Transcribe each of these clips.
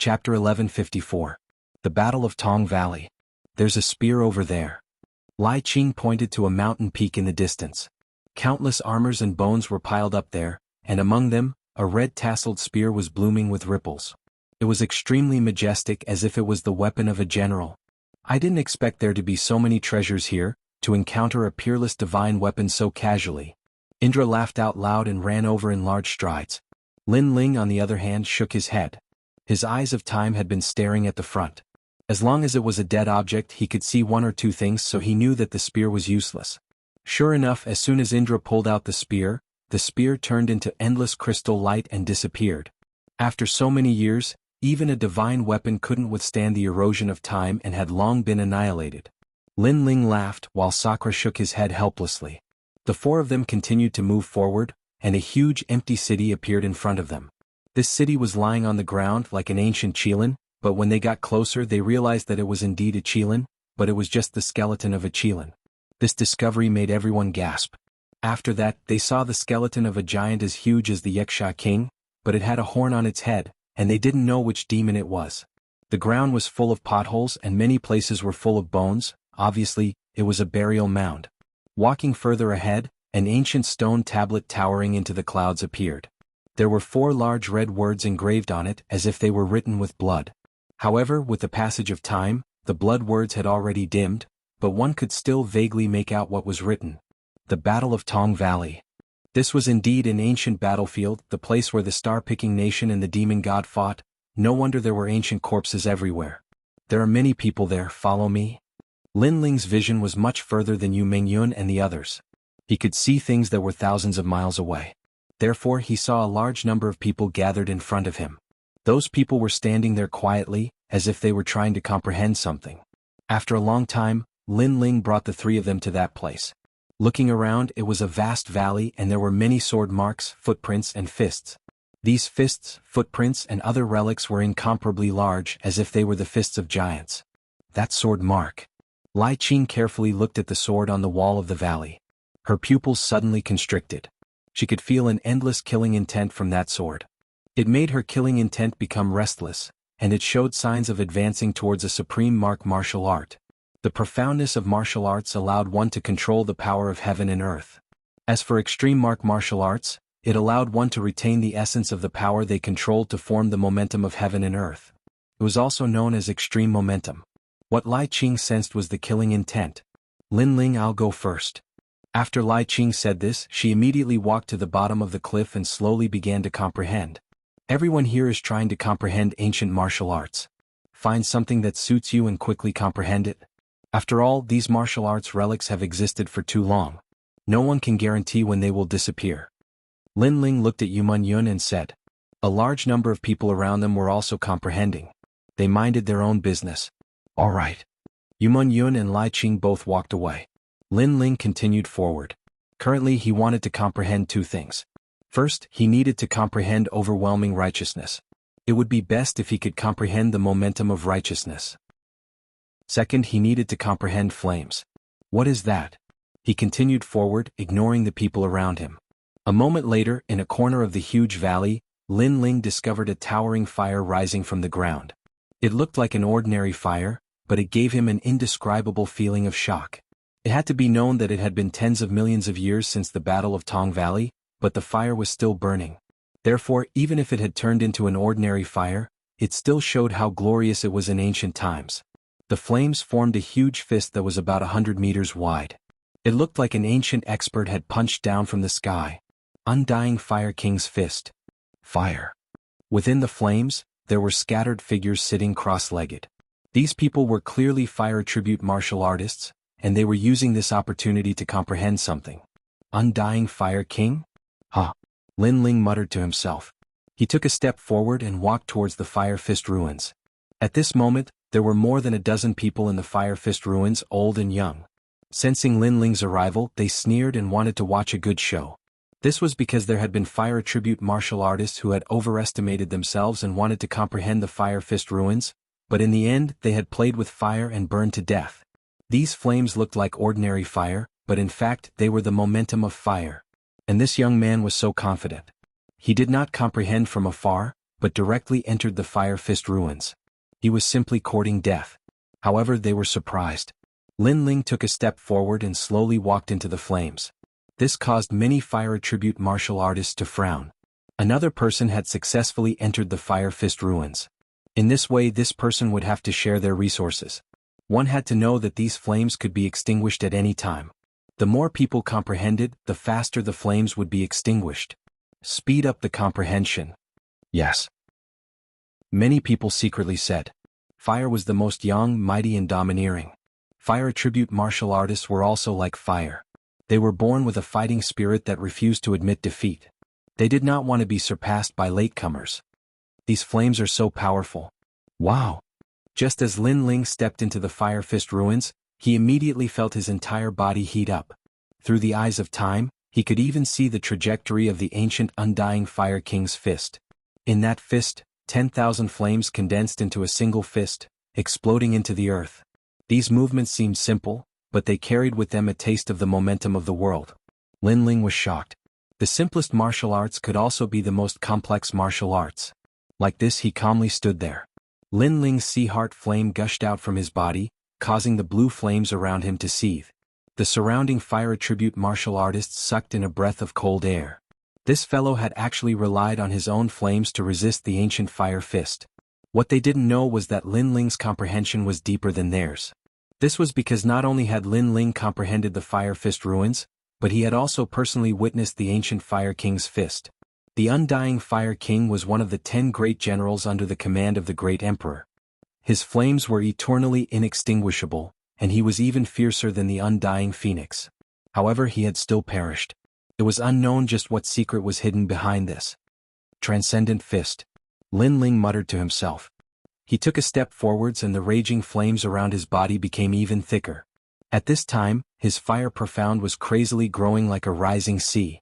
Chapter 1154. The Battle of Tong Valley. There's a spear over there. Lai Qing pointed to a mountain peak in the distance. Countless armors and bones were piled up there, and among them, a red-tasseled spear was blooming with ripples. It was extremely majestic, as if it was the weapon of a general. I didn't expect there to be so many treasures here, to encounter a peerless divine weapon so casually. Indra laughed out loud and ran over in large strides. Lin Ling, on the other hand, shook his head. His eyes of time had been staring at the front. As long as it was a dead object, he could see one or two things, so he knew that the spear was useless. Sure enough, as soon as Indra pulled out the spear turned into endless crystal light and disappeared. After so many years, even a divine weapon couldn't withstand the erosion of time and had long been annihilated. Lin Ling laughed, while Sakura shook his head helplessly. The four of them continued to move forward, and a huge empty city appeared in front of them. This city was lying on the ground like an ancient qilin, but when they got closer they realized that it was indeed a qilin, but it was just the skeleton of a qilin. This discovery made everyone gasp. After that, they saw the skeleton of a giant as huge as the Yaksha king, but it had a horn on its head, and they didn't know which demon it was. The ground was full of potholes and many places were full of bones. Obviously, it was a burial mound. Walking further ahead, an ancient stone tablet towering into the clouds appeared. There were 4 large red words engraved on it, as if they were written with blood. However, with the passage of time, the blood words had already dimmed, but one could still vaguely make out what was written. The Battle of Tong Valley. This was indeed an ancient battlefield, the place where the star-picking nation and the demon god fought. No wonder there were ancient corpses everywhere. There are many people there, follow me. Lin Ling's vision was much further than Yu Mingyun and the others. He could see things that were thousands of miles away. Therefore he saw a large number of people gathered in front of him. Those people were standing there quietly, as if they were trying to comprehend something. After a long time, Lin Ling brought the 3 of them to that place. Looking around, it was a vast valley and there were many sword marks, footprints and fists. These fists, footprints and other relics were incomparably large, as if they were the fists of giants. That sword mark. Lai Qing carefully looked at the sword on the wall of the valley. Her pupils suddenly constricted. She could feel an endless killing intent from that sword. It made her killing intent become restless, and it showed signs of advancing towards a supreme martial art. The profoundness of martial arts allowed one to control the power of heaven and earth. As for extreme martial arts, it allowed one to retain the essence of the power they controlled to form the momentum of heaven and earth. It was also known as extreme momentum. What Lai Qing sensed was the killing intent. Lin Ling, I'll go first. After Lai Qing said this, she immediately walked to the bottom of the cliff and slowly began to comprehend. Everyone here is trying to comprehend ancient martial arts. Find something that suits you and quickly comprehend it. After all, these martial arts relics have existed for too long. No one can guarantee when they will disappear. Lin Ling looked at Yu Mingyun and said. A large number of people around them were also comprehending. They minded their own business. All right. Yu Mingyun and Lai Qing both walked away. Lin Ling continued forward. Currently he wanted to comprehend 2 things. First, he needed to comprehend overwhelming righteousness. It would be best if he could comprehend the momentum of righteousness. Second, he needed to comprehend flames. What is that? He continued forward, ignoring the people around him. A moment later, in a corner of the huge valley, Lin Ling discovered a towering fire rising from the ground. It looked like an ordinary fire, but it gave him an indescribable feeling of shock. It had to be known that it had been tens of millions of years since the Battle of Tong Valley, but the fire was still burning. Therefore, even if it had turned into an ordinary fire, it still showed how glorious it was in ancient times. The flames formed a huge fist that was about 100 meters wide. It looked like an ancient expert had punched down from the sky. Undying Fire King's fist. Fire. Within the flames, there were scattered figures sitting cross-legged. These people were clearly fire tribute martial artists, and they were using this opportunity to comprehend something. Undying Fire King? Huh. Lin Ling muttered to himself. He took a step forward and walked towards the Fire Fist ruins. At this moment, there were more than a dozen people in the Fire Fist ruins, old and young. Sensing Lin Ling's arrival, they sneered and wanted to watch a good show. This was because there had been fire tribute martial artists who had overestimated themselves and wanted to comprehend the Fire Fist ruins, but in the end they had played with fire and burned to death. These flames looked like ordinary fire, but in fact they were the momentum of fire. And this young man was so confident. He did not comprehend from afar, but directly entered the Fire Fist ruins. He was simply courting death. However, they were surprised. Lin Ling took a step forward and slowly walked into the flames. This caused many fire attribute martial artists to frown. Another person had successfully entered the Fire Fist ruins. In this way, this person would have to share their resources. One had to know that these flames could be extinguished at any time. The more people comprehended, the faster the flames would be extinguished. Speed up the comprehension. Yes. Many people secretly said. Fire was the most young, mighty and domineering. Fire attribute martial artists were also like fire. They were born with a fighting spirit that refused to admit defeat. They did not want to be surpassed by latecomers. These flames are so powerful. Wow! Just as Lin Ling stepped into the Fire Fist ruins, he immediately felt his entire body heat up. Through the eyes of time, he could even see the trajectory of the ancient undying Fire King's fist. In that fist, 10,000 flames condensed into a single fist, exploding into the earth. These movements seemed simple, but they carried with them a taste of the momentum of the world. Lin Ling was shocked. The simplest martial arts could also be the most complex martial arts. Like this, he calmly stood there. Lin Ling's sea heart flame gushed out from his body, causing the blue flames around him to seethe. The surrounding fire attribute martial artists sucked in a breath of cold air. This fellow had actually relied on his own flames to resist the ancient Fire Fist. What they didn't know was that Lin Ling's comprehension was deeper than theirs. This was because not only had Lin Ling comprehended the Fire Fist ruins, but he had also personally witnessed the ancient Fire King's fist. The undying Fire King was one of the 10 great generals under the command of the great emperor. His flames were eternally inextinguishable, and he was even fiercer than the undying phoenix. However, he had still perished. It was unknown just what secret was hidden behind this transcendent fist. Lin Ling muttered to himself. He took a step forwards and the raging flames around his body became even thicker. At this time, his fire profound was crazily growing like a rising sea.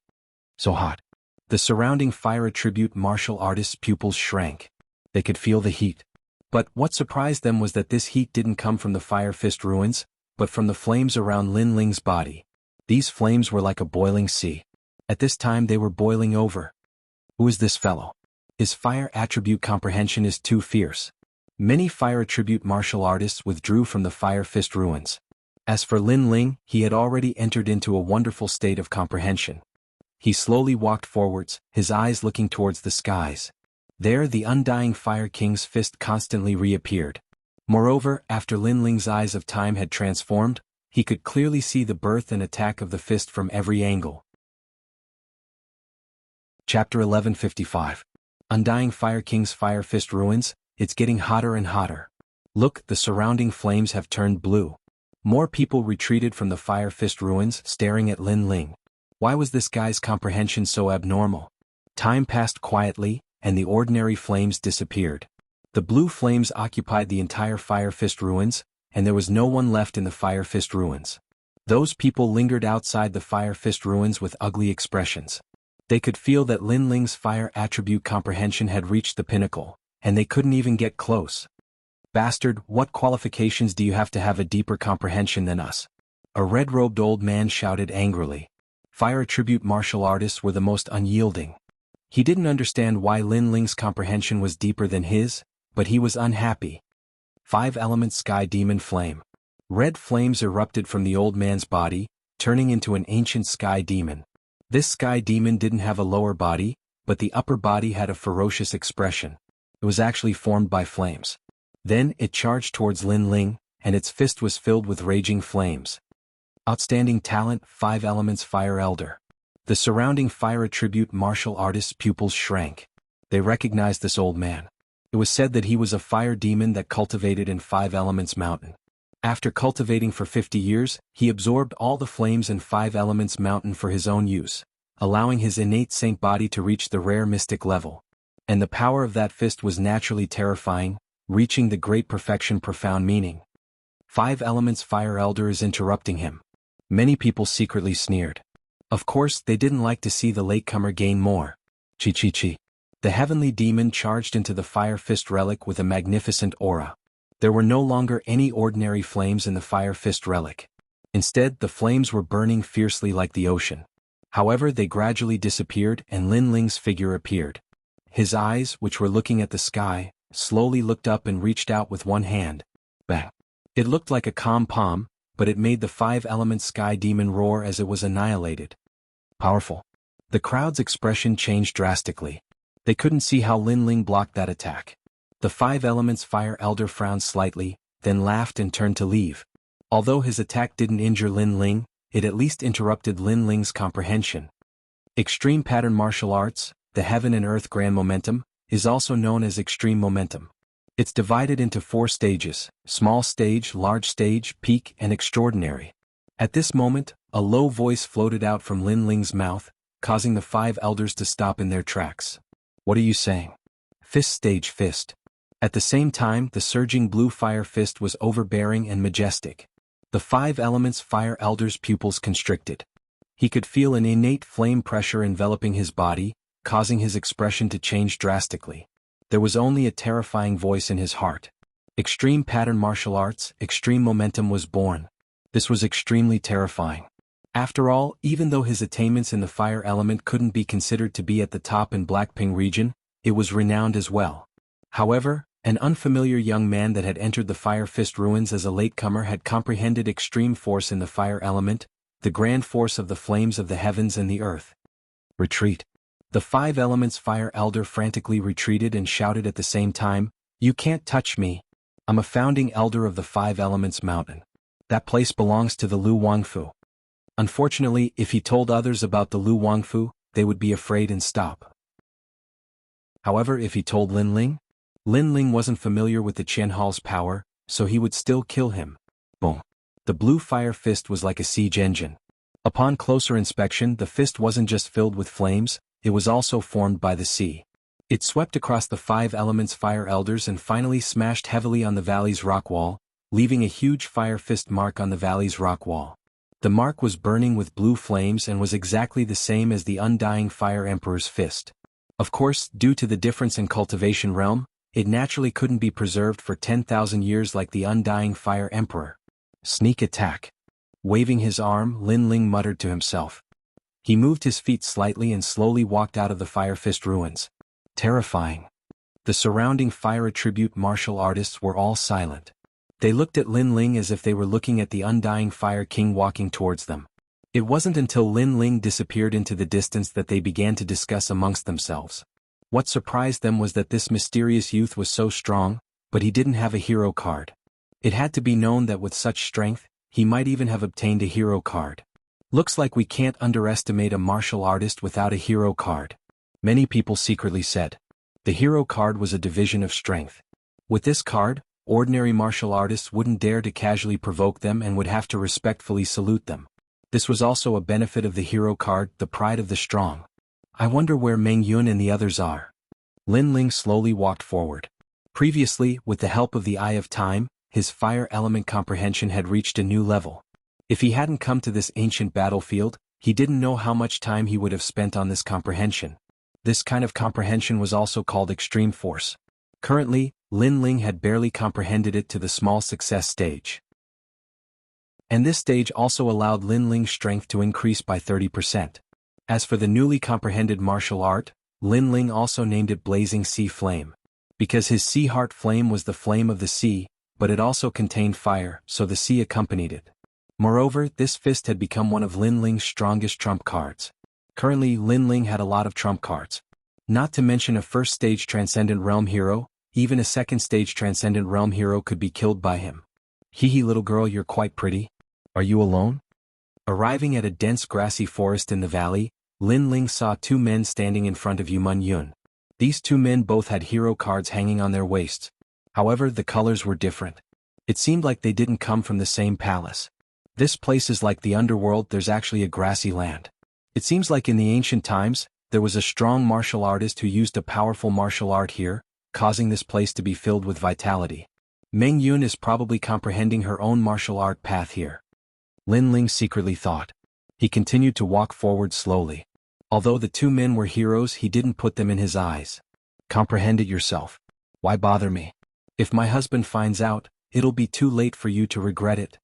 So hot. The surrounding fire attribute martial artists' pupils shrank. They could feel the heat. But what surprised them was that this heat didn't come from the Fire Fist ruins, but from the flames around Lin Ling's body. These flames were like a boiling sea. At this time they were boiling over. Who is this fellow? His fire attribute comprehension is too fierce. Many fire attribute martial artists withdrew from the Fire Fist ruins. As for Lin Ling, he had already entered into a wonderful state of comprehension. He slowly walked forwards, his eyes looking towards the skies. There the undying Fire King's fist constantly reappeared. Moreover, after Lin Ling's eyes of time had transformed, he could clearly see the birth and attack of the fist from every angle. Chapter 1155. Undying Fire King's Fire Fist ruins, it's getting hotter and hotter. Look, the surrounding flames have turned blue. More people retreated from the Fire Fist ruins, staring at Lin Ling. Why was this guy's comprehension so abnormal? Time passed quietly, and the ordinary flames disappeared. The blue flames occupied the entire Fire Fist ruins, and there was no one left in the Fire Fist ruins. Those people lingered outside the Fire Fist ruins with ugly expressions. They could feel that Lin Ling's fire attribute comprehension had reached the pinnacle, and they couldn't even get close. Bastard, what qualifications do you have to have a deeper comprehension than us? A red-robed old man shouted angrily. Fire attribute martial artists were the most unyielding. He didn't understand why Lin Ling's comprehension was deeper than his, but he was unhappy. 5-element sky demon flame. Red flames erupted from the old man's body, turning into an ancient sky demon. This sky demon didn't have a lower body, but the upper body had a ferocious expression. It was actually formed by flames. Then it charged towards Lin Ling, and its fist was filled with raging flames. Outstanding talent, 5 elements Fire Elder. The surrounding fire attribute martial artists' pupils shrank. They recognized this old man. It was said that he was a fire demon that cultivated in 5 elements mountain. After cultivating for 50 years, he absorbed all the flames in 5 elements mountain for his own use, allowing his innate saint body to reach the rare mystic level. And the power of that fist was naturally terrifying, reaching the great perfection profound meaning. 5 elements Fire Elder is interrupting him. Many people secretly sneered. Of course, they didn't like to see the latecomer gain more. Chi. The heavenly demon charged into the Fire Fist relic with a magnificent aura. There were no longer any ordinary flames in the Fire Fist relic. Instead, the flames were burning fiercely like the ocean. However, they gradually disappeared and Lin Ling's figure appeared. His eyes, which were looking at the sky, slowly looked up and reached out with one hand. Bang! It looked like a calm palm, but it made the five-element sky demon roar as it was annihilated. Powerful. The crowd's expression changed drastically. They couldn't see how Lin Ling blocked that attack. The five elements fire elder frowned slightly, then laughed and turned to leave. Although his attack didn't injure Lin Ling, it at least interrupted Lin Ling's comprehension. Extreme Pattern Martial Arts, the Heaven and Earth Grand Momentum, is also known as Extreme Momentum. It's divided into 4 stages: Small Stage, Large Stage, Peak, and Extraordinary. At this moment, a low voice floated out from Lin Ling's mouth, causing the 5 elders to stop in their tracks. What are you saying? Fist Stage Fist. At the same time, the surging blue fire fist was overbearing and majestic. The 5 elements fire elder's pupils constricted. He could feel an innate flame pressure enveloping his body, causing his expression to change drastically. There was only a terrifying voice in his heart. Extreme Pattern Martial Arts, Extreme Momentum was born. This was extremely terrifying. After all, even though his attainments in the fire element couldn't be considered to be at the top in Blackping region, it was renowned as well. However, an unfamiliar young man that had entered the Fire Fist ruins as a latecomer had comprehended extreme force in the fire element, the grand force of the flames of the heavens and the earth. Retreat. The 5 elements fire elder frantically retreated and shouted at the same time, "You can't touch me. I'm a founding elder of the 5 elements mountain. That place belongs to the Lu Wangfu." Unfortunately, if he told others about the Lu Wangfu, they would be afraid and stop. However, if he told Lin Ling wasn't familiar with the Qianhal's power, so he would still kill him. Boom. The blue fire fist was like a siege engine. Upon closer inspection, the fist wasn't just filled with flames, it was also formed by the sea. It swept across the 5 elements fire elders and finally smashed heavily on the valley's rock wall, leaving a huge fire fist mark on the valley's rock wall. The mark was burning with blue flames and was exactly the same as the undying Fire Emperor's fist. Of course, due to the difference in cultivation realm, it naturally couldn't be preserved for 10,000 years like the undying Fire Emperor. Sneak attack. Waving his arm, Lin Ling muttered to himself. He moved his feet slightly and slowly walked out of the Fire Fist ruins. Terrifying. The surrounding fire attribute martial artists were all silent. They looked at Lin Ling as if they were looking at the undying Fire King walking towards them. It wasn't until Lin Ling disappeared into the distance that they began to discuss amongst themselves. What surprised them was that this mysterious youth was so strong, but he didn't have a hero card. It had to be known that with such strength, he might even have obtained a hero card. Looks like we can't underestimate a martial artist without a hero card. Many people secretly said. The hero card was a division of strength. With this card, ordinary martial artists wouldn't dare to casually provoke them and would have to respectfully salute them. This was also a benefit of the hero card, the pride of the strong. I wonder where Meng Yun and the others are. Lin Ling slowly walked forward. Previously, with the help of the Eye of Time, his fire element comprehension had reached a new level. If he hadn't come to this ancient battlefield, he didn't know how much time he would have spent on this comprehension. This kind of comprehension was also called extreme force. Currently, Lin Ling had barely comprehended it to the small success stage. And this stage also allowed Lin Ling's strength to increase by 30%. As for the newly comprehended martial art, Lin Ling also named it Blazing Sea Flame. Because his sea heart flame was the flame of the sea, but it also contained fire, so the sea accompanied it. Moreover, this fist had become one of Lin Ling's strongest trump cards. Currently, Lin Ling had a lot of trump cards. Not to mention a first-stage Transcendent Realm hero, even a second-stage Transcendent Realm hero could be killed by him. Hee little girl, you're quite pretty. Are you alone? Arriving at a dense grassy forest in the valley, Lin Ling saw 2 men standing in front of Yuman Yun. These 2 men both had hero cards hanging on their waists. However, the colors were different. It seemed like they didn't come from the same palace. This place is like the underworld, there's actually a grassy land. It seems like in the ancient times, there was a strong martial artist who used a powerful martial art here, causing this place to be filled with vitality. Meng Yun is probably comprehending her own martial art path here. Lin Ling secretly thought. He continued to walk forward slowly. Although the 2 men were heroes, he didn't put them in his eyes. Comprehend it yourself. Why bother me? If my husband finds out, it'll be too late for you to regret it.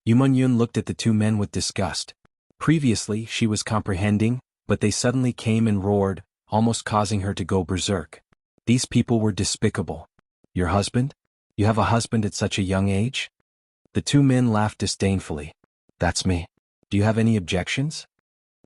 Yuman Yun looked at the 2 men with disgust. Previously, she was comprehending, but they suddenly came and roared, almost causing her to go berserk. These people were despicable. Your husband? You have a husband at such a young age? The two men laughed disdainfully. That's me. Do you have any objections?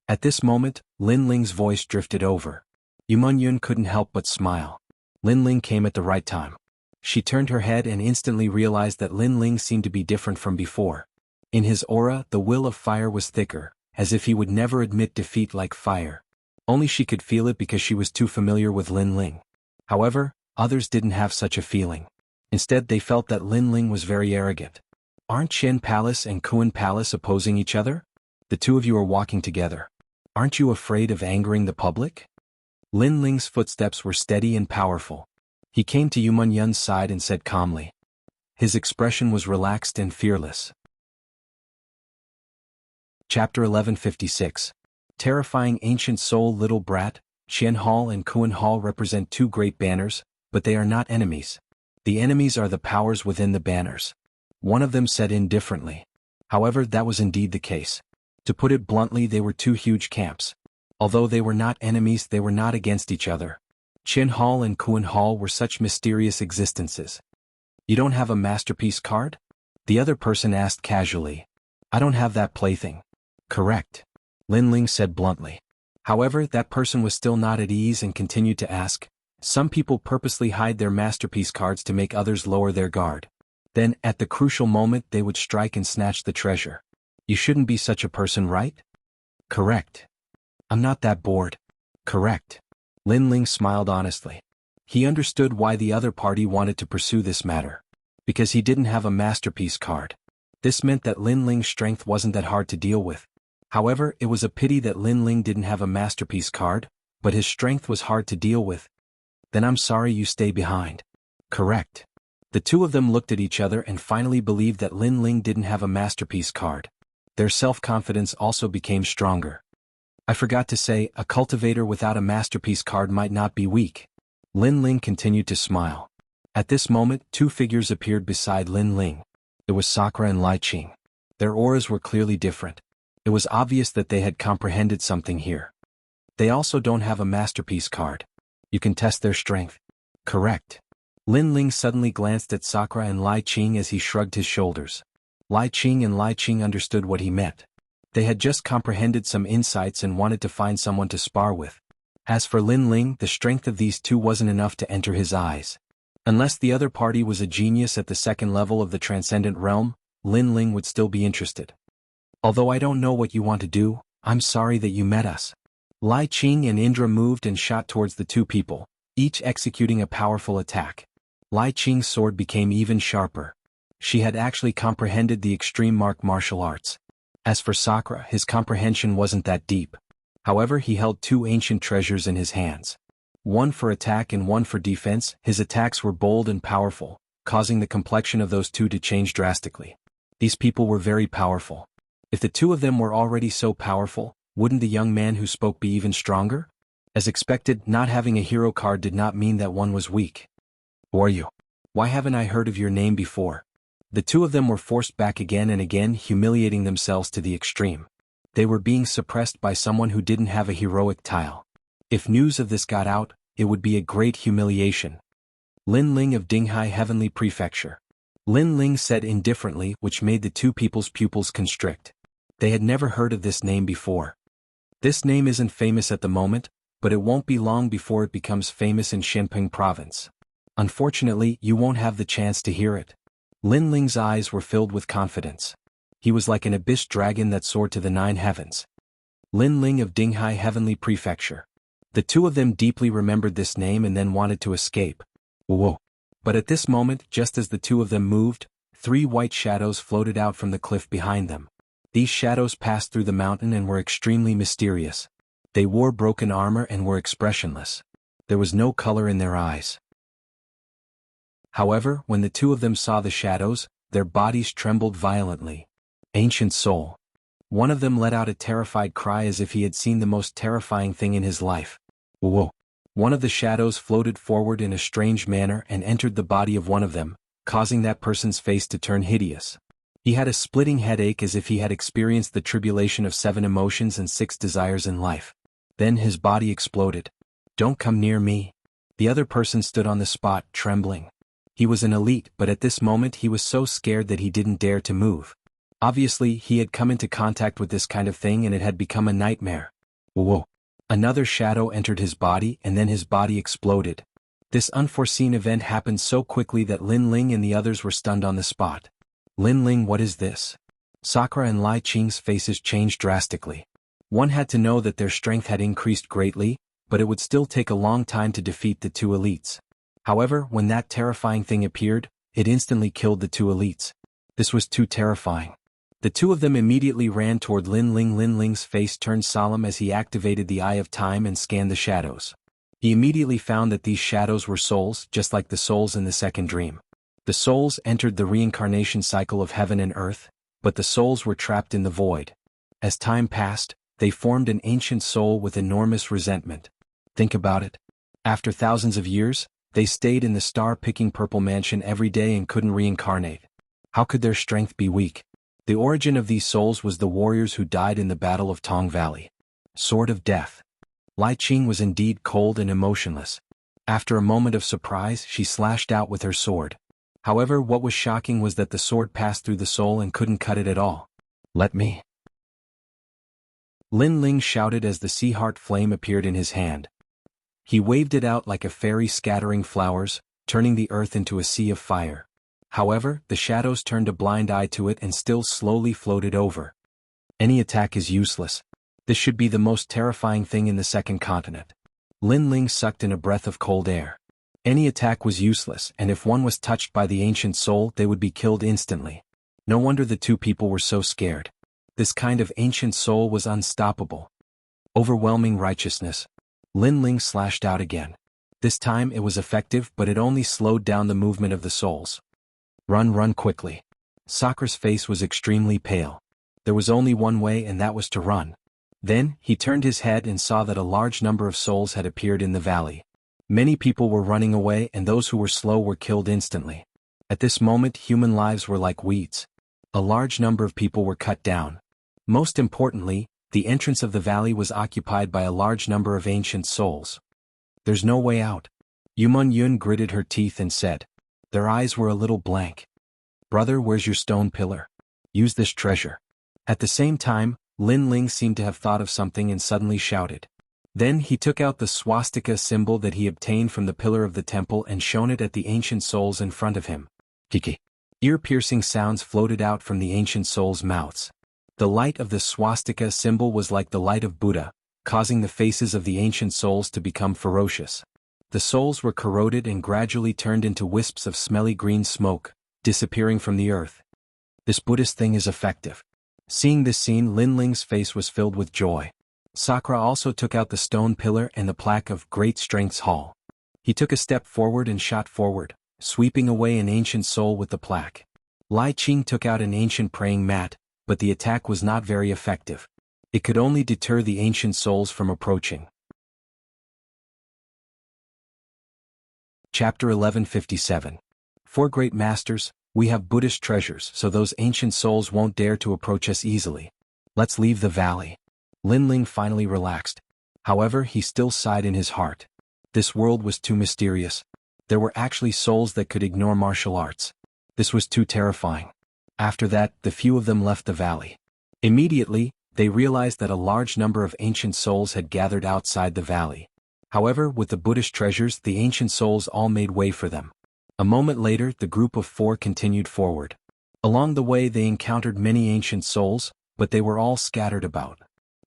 At this moment, Lin Ling's voice drifted over. Yun couldn't help but smile. Lin Ling came at the right time. She turned her head and instantly realized that Lin Ling seemed to be different from before. In his aura, the will of fire was thicker, as if he would never admit defeat like fire. Only she could feel it because she was too familiar with Lin Ling. However, others didn't have such a feeling. Instead, they felt that Lin Ling was very arrogant. Aren't Qian Palace and Kuan Palace opposing each other? The two of you are walking together. Aren't you afraid of angering the public? Lin Ling's footsteps were steady and powerful. He came to Yun's side and said calmly. His expression was relaxed and fearless. Chapter 1156. Terrifying ancient soul little brat, Qian Hall and Kuan Hall represent two great banners, but they are not enemies. The enemies are the powers within the banners. One of them said indifferently. However, that was indeed the case. To put it bluntly, they were two huge camps. Although they were not enemies, they were not against each other. Qian Hall and Kuan Hall were such mysterious existences. You don't have a masterpiece card? The other person asked casually. I don't have that plaything. Correct. Lin Ling said bluntly. However, that person was still not at ease and continued to ask. Some people purposely hide their masterpiece cards to make others lower their guard. Then, at the crucial moment, they would strike and snatch the treasure. You shouldn't be such a person, right? Correct. I'm not that bored. Correct. Lin Ling smiled honestly. He understood why the other party wanted to pursue this matter. Because he didn't have a masterpiece card. This meant that Lin Ling's strength wasn't that hard to deal with. However, it was a pity that Lin Ling didn't have a masterpiece card, but his strength was hard to deal with. Then I'm sorry you stay behind. Correct. The two of them looked at each other and finally believed that Lin Ling didn't have a masterpiece card. Their self-confidence also became stronger. I forgot to say, a cultivator without a masterpiece card might not be weak. Lin Ling continued to smile. At this moment, two figures appeared beside Lin Ling. It was Sakura and Lai Qing. Their auras were clearly different. It was obvious that they had comprehended something here. They also don't have a masterpiece card. You can test their strength. Correct. Lin Ling suddenly glanced at Sakura and Lai Qing as he shrugged his shoulders. Lai Qing understood what he meant. They had just comprehended some insights and wanted to find someone to spar with. As for Lin Ling, the strength of these two wasn't enough to enter his eyes. Unless the other party was a genius at the second level of the transcendent realm, Lin Ling would still be interested. Although I don't know what you want to do, I'm sorry that you met us. Lai Qing and Indra moved and shot towards the two people, each executing a powerful attack. Lai Qing's sword became even sharper. She had actually comprehended the extreme martial arts. As for Sakura, his comprehension wasn't that deep. However, he held two ancient treasures in his hands. One for attack and one for defense. His attacks were bold and powerful, causing the complexion of those two to change drastically. These people were very powerful. If the two of them were already so powerful, wouldn't the young man who spoke be even stronger? As expected, not having a hero card did not mean that one was weak. Who are you? Why haven't I heard of your name before? The two of them were forced back again and again, humiliating themselves to the extreme. They were being suppressed by someone who didn't have a heroic tile. If news of this got out, it would be a great humiliation. Lin Ling of Dinghai Heavenly Prefecture. Lin Ling said indifferently, which made the two people's pupils constrict. They had never heard of this name before. This name isn't famous at the moment, but it won't be long before it becomes famous in Shenping Province. Unfortunately, you won't have the chance to hear it. Lin Ling's eyes were filled with confidence. He was like an abyss dragon that soared to the 9 heavens. Lin Ling of Dinghai Heavenly Prefecture. The two of them deeply remembered this name and then wanted to escape. Whoa! But at this moment, just as the two of them moved, 3 white shadows floated out from the cliff behind them. These shadows passed through the mountain and were extremely mysterious. They wore broken armor and were expressionless. There was no color in their eyes. However, when the two of them saw the shadows, their bodies trembled violently. Ancient soul. One of them let out a terrified cry as if he had seen the most terrifying thing in his life. Whoa! One of the shadows floated forward in a strange manner and entered the body of one of them, causing that person's face to turn hideous. He had a splitting headache as if he had experienced the tribulation of 7 emotions and 6 desires in life. Then his body exploded. Don't come near me. The other person stood on the spot, trembling. He was an elite, but at this moment he was so scared that he didn't dare to move. Obviously, he had come into contact with this kind of thing and it had become a nightmare. Whoa! Another shadow entered his body and then his body exploded. This unforeseen event happened so quickly that Lin Ling and the others were stunned on the spot. Lin Ling, what is this? Sakura and Lai Qing's faces changed drastically. One had to know that their strength had increased greatly, but it would still take a long time to defeat the two elites. However, when that terrifying thing appeared, it instantly killed the two elites. This was too terrifying. The two of them immediately ran toward Lin Ling. Lin Ling's face turned solemn as he activated the Eye of Time and scanned the shadows. He immediately found that these shadows were souls, just like the souls in the second dream. The souls entered the reincarnation cycle of heaven and earth, but the souls were trapped in the void. As time passed, they formed an ancient soul with enormous resentment. Think about it. After thousands of years, they stayed in the star-picking purple mansion every day and couldn't reincarnate. How could their strength be weak? The origin of these souls was the warriors who died in the Battle of Tong Valley. Sword of Death. Lai Qing was indeed cold and emotionless. After a moment of surprise, she slashed out with her sword. However, what was shocking was that the sword passed through the soul and couldn't cut it at all. Let me. Lin Ling shouted as the sea heart flame appeared in his hand. He waved it out like a fairy scattering flowers, turning the earth into a sea of fire. However, the shadows turned a blind eye to it and still slowly floated over. Any attack is useless. This should be the most terrifying thing in the second continent. Lin Ling sucked in a breath of cold air. Any attack was useless, and if one was touched by the ancient soul, they would be killed instantly. No wonder the two people were so scared. This kind of ancient soul was unstoppable. Overwhelming righteousness. Lin Ling slashed out again. This time it was effective, but it only slowed down the movement of the souls. Run quickly. Sakura's face was extremely pale. There was only one way, and that was to run. Then, he turned his head and saw that a large number of souls had appeared in the valley. Many people were running away, and those who were slow were killed instantly. At this moment, human lives were like weeds. A large number of people were cut down. Most importantly, the entrance of the valley was occupied by a large number of ancient souls. There's no way out. Yumun Yun gritted her teeth and said. Their eyes were a little blank. Brother, where's your stone pillar? Use this treasure. At the same time, Lin Ling seemed to have thought of something and suddenly shouted. Then he took out the swastika symbol that he obtained from the pillar of the temple and shone it at the ancient souls in front of him. Kiki. Ear-piercing sounds floated out from the ancient souls' mouths. The light of the swastika symbol was like the light of Buddha, causing the faces of the ancient souls to become ferocious. The souls were corroded and gradually turned into wisps of smelly green smoke, disappearing from the earth. This Buddhist thing is effective. Seeing this scene, Lin Ling's face was filled with joy. Sakura also took out the stone pillar and the plaque of Great Strength's Hall. He took a step forward and shot forward, sweeping away an ancient soul with the plaque. Lai Qing took out an ancient praying mat, but the attack was not very effective. It could only deter the ancient souls from approaching. Chapter 1157. Four great masters, we have Buddhist treasures, so those ancient souls won't dare to approach us easily. Let's leave the valley. Lin Ling finally relaxed. However, he still sighed in his heart. This world was too mysterious. There were actually souls that could ignore martial arts. This was too terrifying. After that, the few of them left the valley. Immediately, they realized that a large number of ancient souls had gathered outside the valley. However, with the Buddhist treasures, the ancient souls all made way for them. A moment later, the group of four continued forward. Along the way they encountered many ancient souls, but they were all scattered about.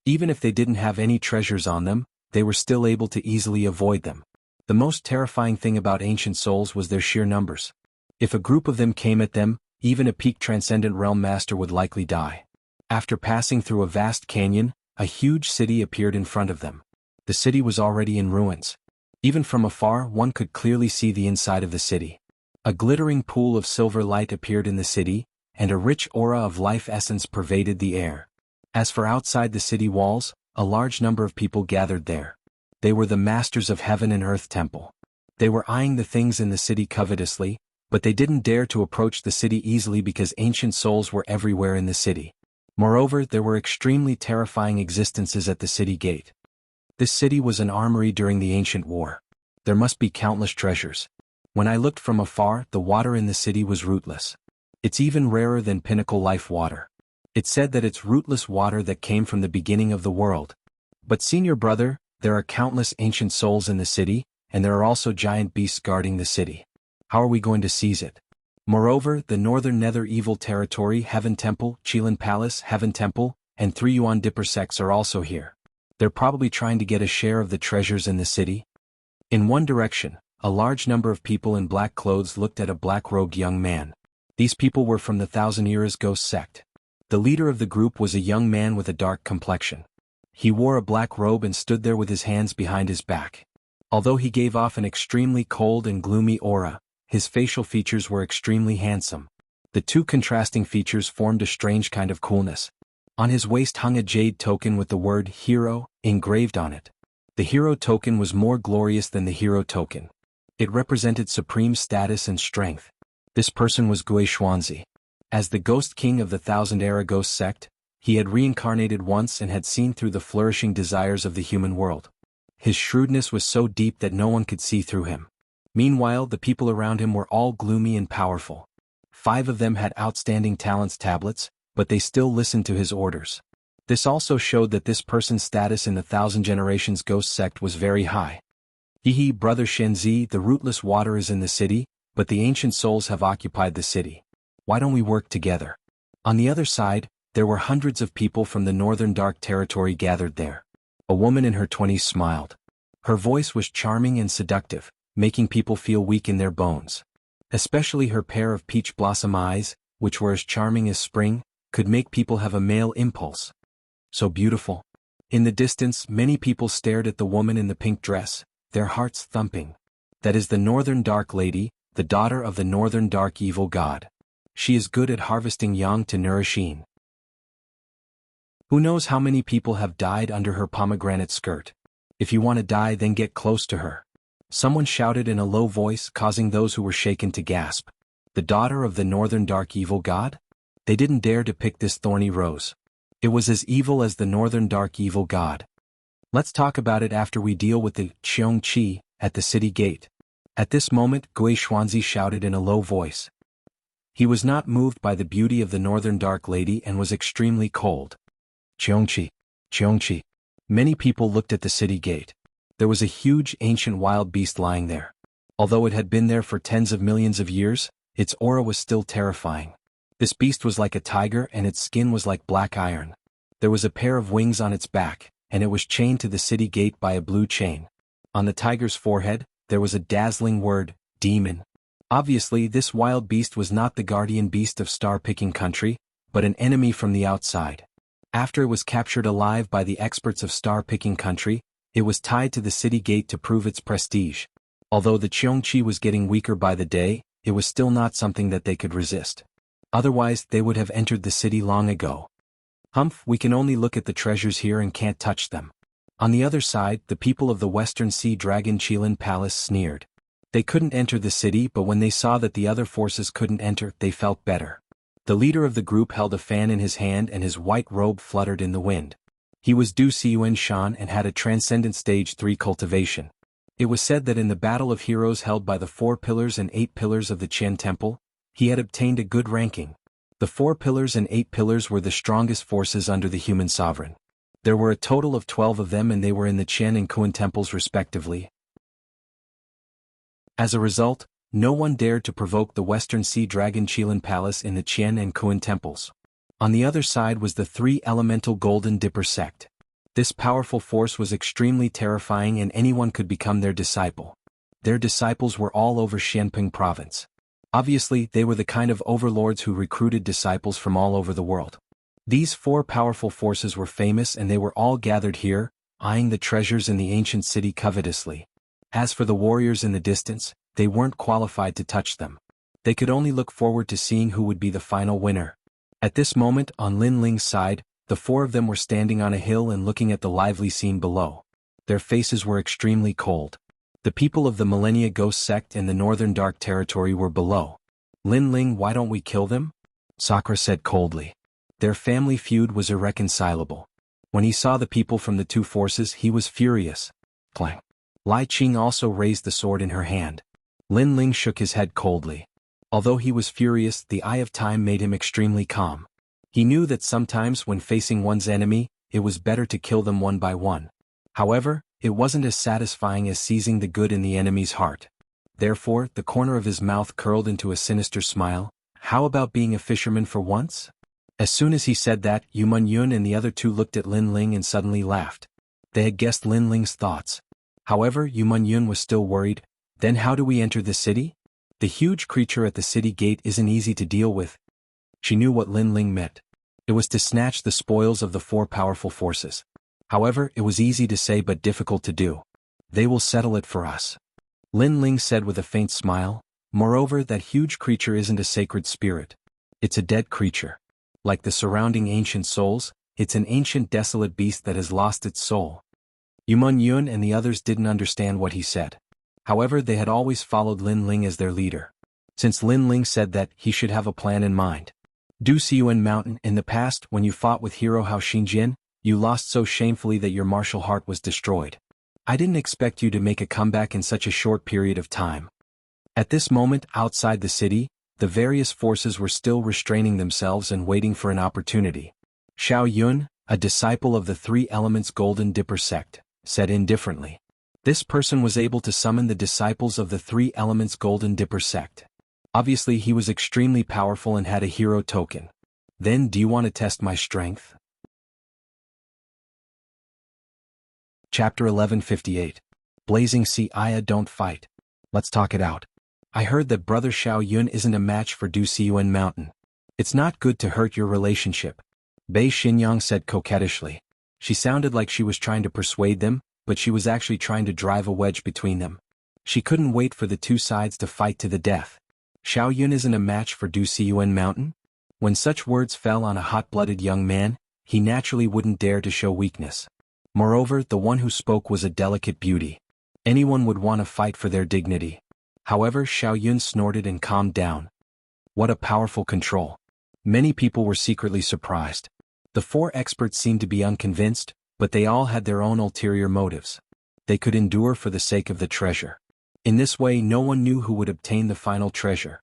Even if they didn't have any treasures on them, they were still able to easily avoid them. The most terrifying thing about ancient souls was their sheer numbers. If a group of them came at them, even a peak transcendent realm master would likely die. After passing through a vast canyon, a huge city appeared in front of them. The city was already in ruins. Even from afar, one could clearly see the inside of the city. A glittering pool of silver light appeared in the city, and a rich aura of life essence pervaded the air. As for outside the city walls, a large number of people gathered there. They were the masters of heaven and earth temple. They were eyeing the things in the city covetously, but they didn't dare to approach the city easily because ancient souls were everywhere in the city. Moreover, there were extremely terrifying existences at the city gate. This city was an armory during the ancient war. There must be countless treasures. When I looked from afar, the water in the city was rootless. It's even rarer than pinnacle life water. It said that it's rootless water that came from the beginning of the world. But senior brother, there are countless ancient souls in the city, and there are also giant beasts guarding the city. How are we going to seize it? Moreover, the northern nether evil territory, Heaven Temple, Qilin Palace, Heaven Temple, and 3 Yuan Dipper sects are also here. They're probably trying to get a share of the treasures in the city. In one direction, a large number of people in black clothes looked at a black-robed young man. These people were from the Thousand Eras Ghost sect. The leader of the group was a young man with a dark complexion. He wore a black robe and stood there with his hands behind his back. Although he gave off an extremely cold and gloomy aura, his facial features were extremely handsome. The two contrasting features formed a strange kind of coolness. On his waist hung a jade token with the word hero engraved on it. The hero token was more glorious than the hero token. It represented supreme status and strength. This person was Gui Xuanzi. As the Ghost King of the Thousand Era Ghost sect, he had reincarnated once and had seen through the flourishing desires of the human world. His shrewdness was so deep that no one could see through him. Meanwhile, the people around him were all gloomy and powerful. 5 of them had outstanding talents tablets, but they still listened to his orders. This also showed that this person's status in the Thousand Generations Ghost sect was very high. Hehe, brother Shenzi, the rootless water is in the city, but the ancient souls have occupied the city. Why don't we work together? On the other side, there were hundreds of people from the northern dark territory gathered there. A woman in her 20s smiled. Her voice was charming and seductive, making people feel weak in their bones. Especially her pair of peach blossom eyes, which were as charming as spring, could make people have a male impulse. So beautiful. In the distance, many people stared at the woman in the pink dress, their hearts thumping. That is the Northern Dark Lady, the daughter of the Northern Dark Evil God. She is good at harvesting yang to nourish yin. Who knows how many people have died under her pomegranate skirt? If you want to die, then get close to her. Someone shouted in a low voice, causing those who were shaken to gasp. The daughter of the Northern Dark Evil God? They didn't dare to pick this thorny rose. It was as evil as the Northern Dark Evil God. Let's talk about it after we deal with the Qiongqi at the city gate. At this moment, Gui Xuanzi shouted in a low voice. He was not moved by the beauty of the Northern Dark Lady and was extremely cold. Qiongqi, Qiongqi. Many people looked at the city gate. There was a huge ancient wild beast lying there. Although it had been there for tens of millions of years, its aura was still terrifying. This beast was like a tiger and its skin was like black iron. There was a pair of wings on its back, and it was chained to the city gate by a blue chain. On the tiger's forehead, there was a dazzling word, demon. Obviously, this wild beast was not the guardian beast of star-picking country, but an enemy from the outside. After it was captured alive by the experts of star-picking country, it was tied to the city gate to prove its prestige. Although the Qiongqi was getting weaker by the day, it was still not something that they could resist. Otherwise, they would have entered the city long ago. Humph, we can only look at the treasures here and can't touch them. On the other side, the people of the Western Sea Dragon Qilin Palace sneered. They couldn't enter the city, but when they saw that the other forces couldn't enter, they felt better. The leader of the group held a fan in his hand and his white robe fluttered in the wind. He was Du Siyuan Shan and had a transcendent stage 3 cultivation. It was said that in the battle of heroes held by the 4 pillars and 8 pillars of the Qian Temple, he had obtained a good ranking. The 4 pillars and 8 pillars were the strongest forces under the human sovereign. There were a total of 12 of them and they were in the Qian and Kuan temples respectively. As a result, no one dared to provoke the Western Sea Dragon Qilin Palace in the Qian and Kuan temples. On the other side was the 3 elemental Golden Dipper sect. This powerful force was extremely terrifying and anyone could become their disciple. Their disciples were all over Xianping province. Obviously, they were the kind of overlords who recruited disciples from all over the world. These 4 powerful forces were famous and they were all gathered here, eyeing the treasures in the ancient city covetously. As for the warriors in the distance, they weren't qualified to touch them. They could only look forward to seeing who would be the final winner. At this moment, on Lin Ling's side, the 4 of them were standing on a hill and looking at the lively scene below. Their faces were extremely cold. The people of the Millennia Ghost sect and the Northern Dark Territory were below. Lin Ling, why don't we kill them? Sakura said coldly. Their family feud was irreconcilable. When he saw the people from the two forces, he was furious. Clang. Lai Qing also raised the sword in her hand. Lin Ling shook his head coldly. Although he was furious, the eye of time made him extremely calm. He knew that sometimes when facing one's enemy, it was better to kill them one by one. However, it wasn't as satisfying as seizing the good in the enemy's heart. Therefore, the corner of his mouth curled into a sinister smile. How about being a fisherman for once? As soon as he said that, Yu Yun and the other two looked at Lin Ling and suddenly laughed. They had guessed Lin Ling's thoughts. However, Yu Yun was still worried. Then how do we enter the city? The huge creature at the city gate isn't easy to deal with. She knew what Lin Ling meant. It was to snatch the spoils of the four powerful forces. However, it was easy to say but difficult to do. They will settle it for us. Lin Ling said with a faint smile. Moreover, that huge creature isn't a sacred spirit. It's a dead creature. Like the surrounding ancient souls, it's an ancient desolate beast that has lost its soul. Yu Yun and the others didn't understand what he said. However, they had always followed Lin Ling as their leader. Since Lin Ling said that, he should have a plan in mind. Du Xiyuan Mountain, in the past, when you fought with hero Hao Xinjian, you lost so shamefully that your martial heart was destroyed. I didn't expect you to make a comeback in such a short period of time. At this moment, outside the city, the various forces were still restraining themselves and waiting for an opportunity. Xiao Yun, a disciple of the Three Elements Golden Dipper sect, said indifferently. This person was able to summon the disciples of the Three Elements Golden Dipper sect. Obviously he was extremely powerful and had a hero token. Then do you want to test my strength? Chapter 1158. Blazing Sea Aya, don't fight. Let's talk it out. I heard that Brother Xiao Yun isn't a match for Du Xiyuan Mountain. It's not good to hurt your relationship. Bei Xinyang said coquettishly. She sounded like she was trying to persuade them, but she was actually trying to drive a wedge between them. She couldn't wait for the two sides to fight to the death. Xiao Yun isn't a match for Du Xiyuan Mountain? When such words fell on a hot-blooded young man, he naturally wouldn't dare to show weakness. Moreover, the one who spoke was a delicate beauty. Anyone would want to fight for their dignity. However, Xiao Yun snorted and calmed down. What a powerful control. Many people were secretly surprised. The four experts seemed to be unconvinced, but they all had their own ulterior motives. They could endure for the sake of the treasure. In this way, no one knew who would obtain the final treasure.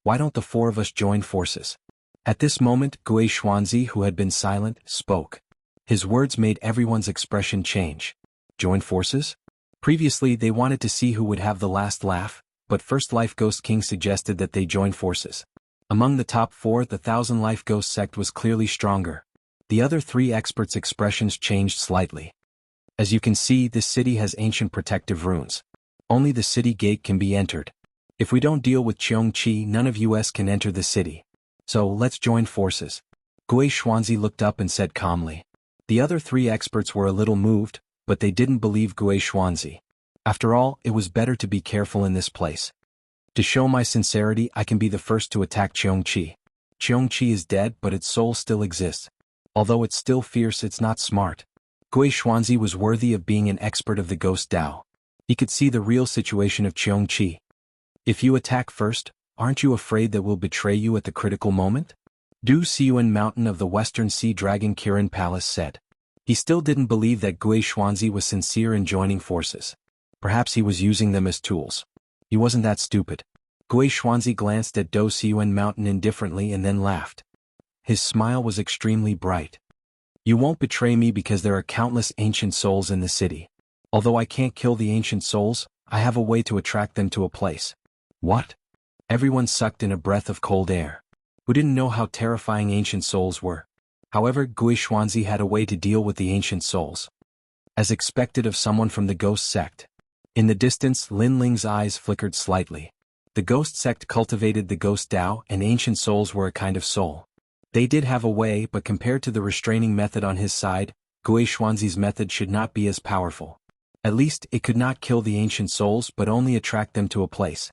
Why don't the four of us join forces? At this moment, Gui Xuanzi, who had been silent, spoke. His words made everyone's expression change. Join forces? Previously, they wanted to see who would have the last laugh, but First Life Ghost King suggested that they join forces. Among the top four, the Thousand Life Ghost sect was clearly stronger. The other three experts' expressions changed slightly. As you can see, this city has ancient protective runes. Only the city gate can be entered. If we don't deal with Cheongqi, none of us can enter the city. So, let's join forces. Gui Xuanzi looked up and said calmly. The other three experts were a little moved, but they didn't believe Gui Xuanzi. After all, it was better to be careful in this place. To show my sincerity, I can be the first to attack Cheongqi. Cheongqi is dead, but its soul still exists. Although it's still fierce, it's not smart. Gui Xuanzi was worthy of being an expert of the Ghost Dao. He could see the real situation of Cheongqi. If you attack first, aren't you afraid that we'll betray you at the critical moment? Du Xiyuan Mountain of the Western Sea Dragon Kirin Palace said. He still didn't believe that Gui Xuanzi was sincere in joining forces. Perhaps he was using them as tools. He wasn't that stupid. Gui Xuanzi glanced at Du Xiyuan Mountain indifferently and then laughed. His smile was extremely bright. You won't betray me because there are countless ancient souls in the city. Although I can't kill the ancient souls, I have a way to attract them to a place. What? Everyone sucked in a breath of cold air. Who didn't know how terrifying ancient souls were? However, Gui Xuanzi had a way to deal with the ancient souls. As expected of someone from the ghost sect. In the distance, Lin Ling's eyes flickered slightly. The ghost sect cultivated the ghost Dao, and ancient souls were a kind of soul. They did have a way, but compared to the restraining method on his side, Gui Xuanzi's method should not be as powerful. At least, it could not kill the ancient souls but only attract them to a place.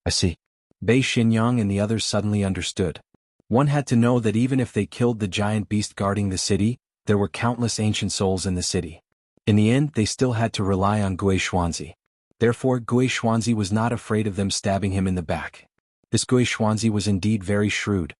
I see. Bei Xinyang and the others suddenly understood. One had to know that even if they killed the giant beast guarding the city, there were countless ancient souls in the city. In the end, they still had to rely on Gui Xuanzi. Therefore, Gui Xuanzi was not afraid of them stabbing him in the back. This Gui Xuanzi was indeed very shrewd.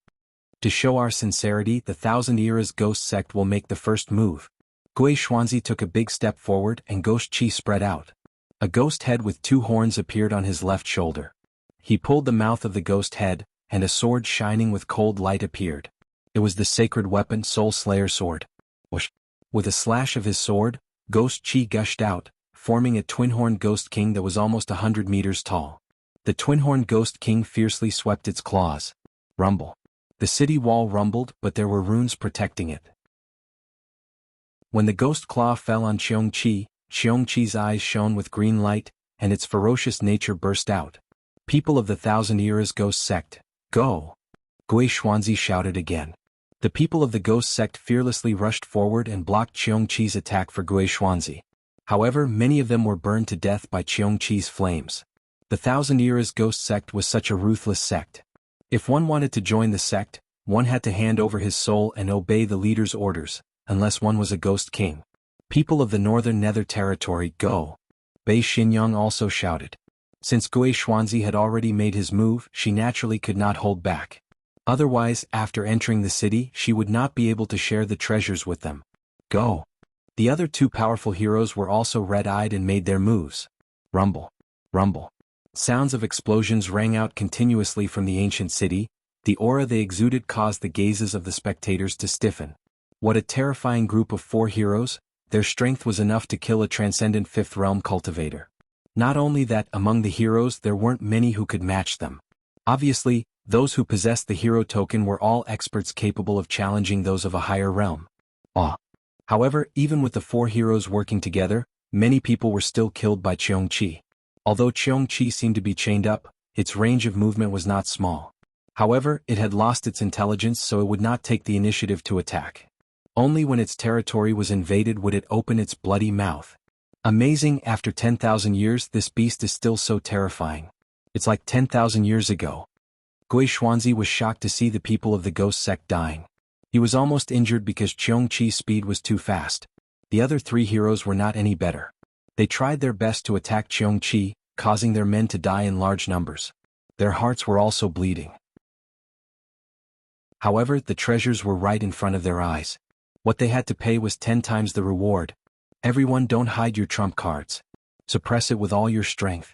To show our sincerity, the Thousand Eras Ghost Sect will make the first move. Gui Xuanzi took a big step forward and ghost chi spread out. A ghost head with 2 horns appeared on his left shoulder. He pulled the mouth of the ghost head, and a sword shining with cold light appeared. It was the sacred weapon Soul Slayer sword. Whoosh! With a slash of his sword, ghost chi gushed out, forming a twin-horned ghost king that was almost 100 meters tall. The twin-horned ghost king fiercely swept its claws. Rumble. The city wall rumbled, but there were runes protecting it. When the ghost claw fell on Qiongqi's eyes shone with green light, and its ferocious nature burst out. People of the Thousand Eras Ghost Sect, go! Gui Xuanzi shouted again. The people of the ghost sect fearlessly rushed forward and blocked Qiongqi's attack for Gui Xuanzi. However, many of them were burned to death by Qiongqi's flames. The Thousand Eras Ghost Sect was such a ruthless sect. If one wanted to join the sect, one had to hand over his soul and obey the leader's orders, unless one was a ghost king. People of the Northern Nether Territory, go! Bei Xinyang also shouted. Since Gui Xuanzi had already made his move, she naturally could not hold back. Otherwise, after entering the city, she would not be able to share the treasures with them. Go! The other 2 powerful heroes were also red-eyed and made their moves. Rumble. Rumble. Sounds of explosions rang out continuously from the ancient city. The aura they exuded caused the gazes of the spectators to stiffen. What a terrifying group of 4 heroes! Their strength was enough to kill a transcendent 5th realm cultivator. Not only that, among the heroes there weren't many who could match them. Obviously, those who possessed the hero token were all experts capable of challenging those of a higher realm. However, even with the 4 heroes working together, many people were still killed by Qiongqi. Although Qiongqi seemed to be chained up, its range of movement was not small. However, it had lost its intelligence, so it would not take the initiative to attack. Only when its territory was invaded would it open its bloody mouth. Amazing, after 10,000 years this beast is still so terrifying. It's like 10,000 years ago. Gui Xuanzi was shocked to see the people of the ghost sect dying. He was almost injured because Qiongqi's speed was too fast. The other 3 heroes were not any better. They tried their best to attack Qiongqi, causing their men to die in large numbers. Their hearts were also bleeding. However, the treasures were right in front of their eyes. What they had to pay was 10 times the reward. Everyone, don't hide your trump cards. Suppress it with all your strength.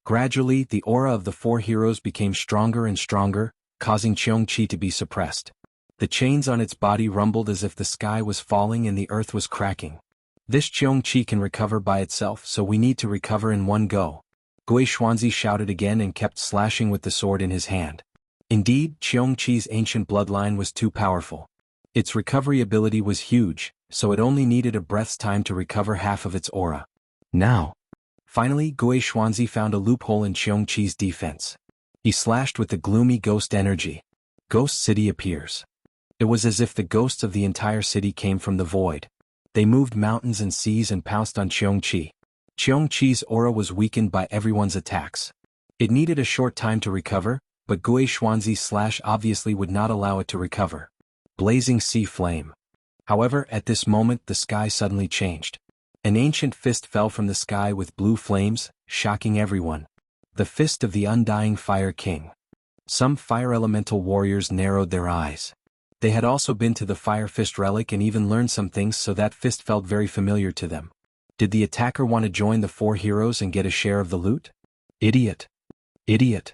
Gradually, the aura of the 4 heroes became stronger and stronger, causing Qiongqi to be suppressed. The chains on its body rumbled as if the sky was falling and the earth was cracking. This Qiongqi can recover by itself, so we need to recover in one go. Gui Xuanzi shouted again and kept slashing with the sword in his hand. Indeed, Qiongqi's ancient bloodline was too powerful. Its recovery ability was huge, so it only needed a breath's time to recover half of its aura. Now. Finally, Gui Xuanzi found a loophole in Qiongqi's defense. He slashed with the gloomy ghost energy. Ghost City appears. It was as if the ghosts of the entire city came from the void. They moved mountains and seas and pounced on Qiongqi. Qiongqi's aura was weakened by everyone's attacks. It needed a short time to recover, but Gui Xuanzi's slash obviously would not allow it to recover. Blazing sea flame. However, at this moment the sky suddenly changed. An ancient fist fell from the sky with blue flames, shocking everyone. The fist of the undying Fire King. Some fire elemental warriors narrowed their eyes. They had also been to the Fire Fist relic and even learned some things, so that fist felt very familiar to them. Did the attacker want to join the 4 heroes and get a share of the loot? Idiot! Idiot!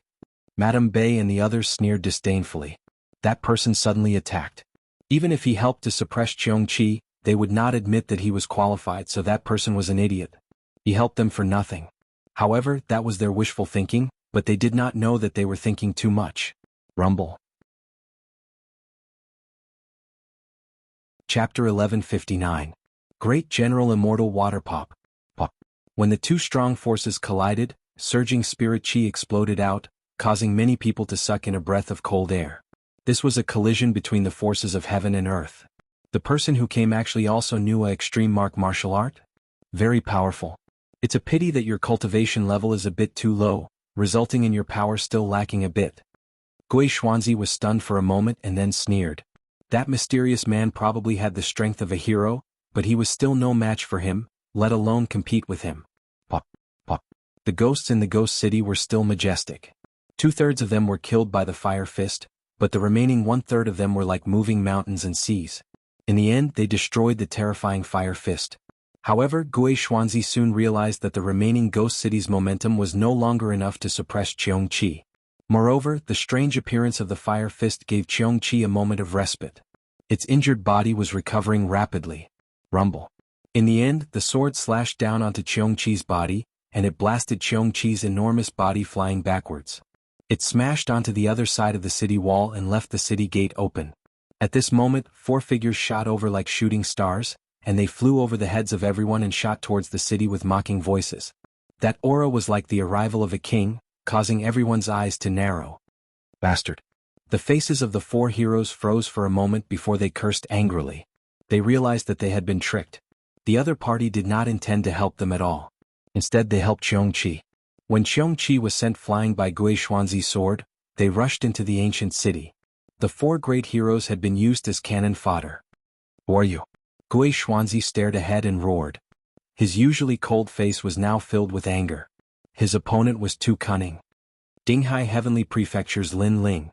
Madame Bei and the others sneered disdainfully. That person suddenly attacked. Even if he helped to suppress Qiongqi, they would not admit that he was qualified, so that person was an idiot. He helped them for nothing. However, that was their wishful thinking, but they did not know that they were thinking too much. Rumble. Chapter 1159. Great General Immortal Water Pop. Pop. When the 2 strong forces collided, surging spirit chi exploded out, causing many people to suck in a breath of cold air. This was a collision between the forces of heaven and earth. The person who came actually also knew a extreme martial art? Very powerful. It's a pity that your cultivation level is a bit too low, resulting in your power still lacking a bit. Gui Xuanzi was stunned for a moment and then sneered. That mysterious man probably had the strength of a hero, but he was still no match for him, let alone compete with him. Pop, pop. The ghosts in the ghost city were still majestic. 2/3 of them were killed by the Fire Fist, but the remaining 1/3 of them were like moving mountains and seas. In the end, they destroyed the terrifying Fire Fist. However, Gui Xuanzi soon realized that the remaining Ghost City's momentum was no longer enough to suppress Cheongqi. Moreover, the strange appearance of the Fire Fist gave Cheongqi a moment of respite. Its injured body was recovering rapidly. Rumble. In the end, the sword slashed down onto Cheongqi's body, and it blasted Cheongqi's enormous body flying backwards. It smashed onto the other side of the city wall and left the city gate open. At this moment, 4 figures shot over like shooting stars, and they flew over the heads of everyone and shot towards the city with mocking voices. That aura was like the arrival of a king, causing everyone's eyes to narrow. Bastard. The faces of the 4 heroes froze for a moment before they cursed angrily. They realized that they had been tricked. The other party did not intend to help them at all. Instead, they helped Cheongqi. When Cheongqi was sent flying by Gui Xuanzi's sword, they rushed into the ancient city. The 4 great heroes had been used as cannon fodder. Who are you? Gui Xuanzi stared ahead and roared. His usually cold face was now filled with anger. His opponent was too cunning. Dinghai Heavenly Prefecture's Lin Ling.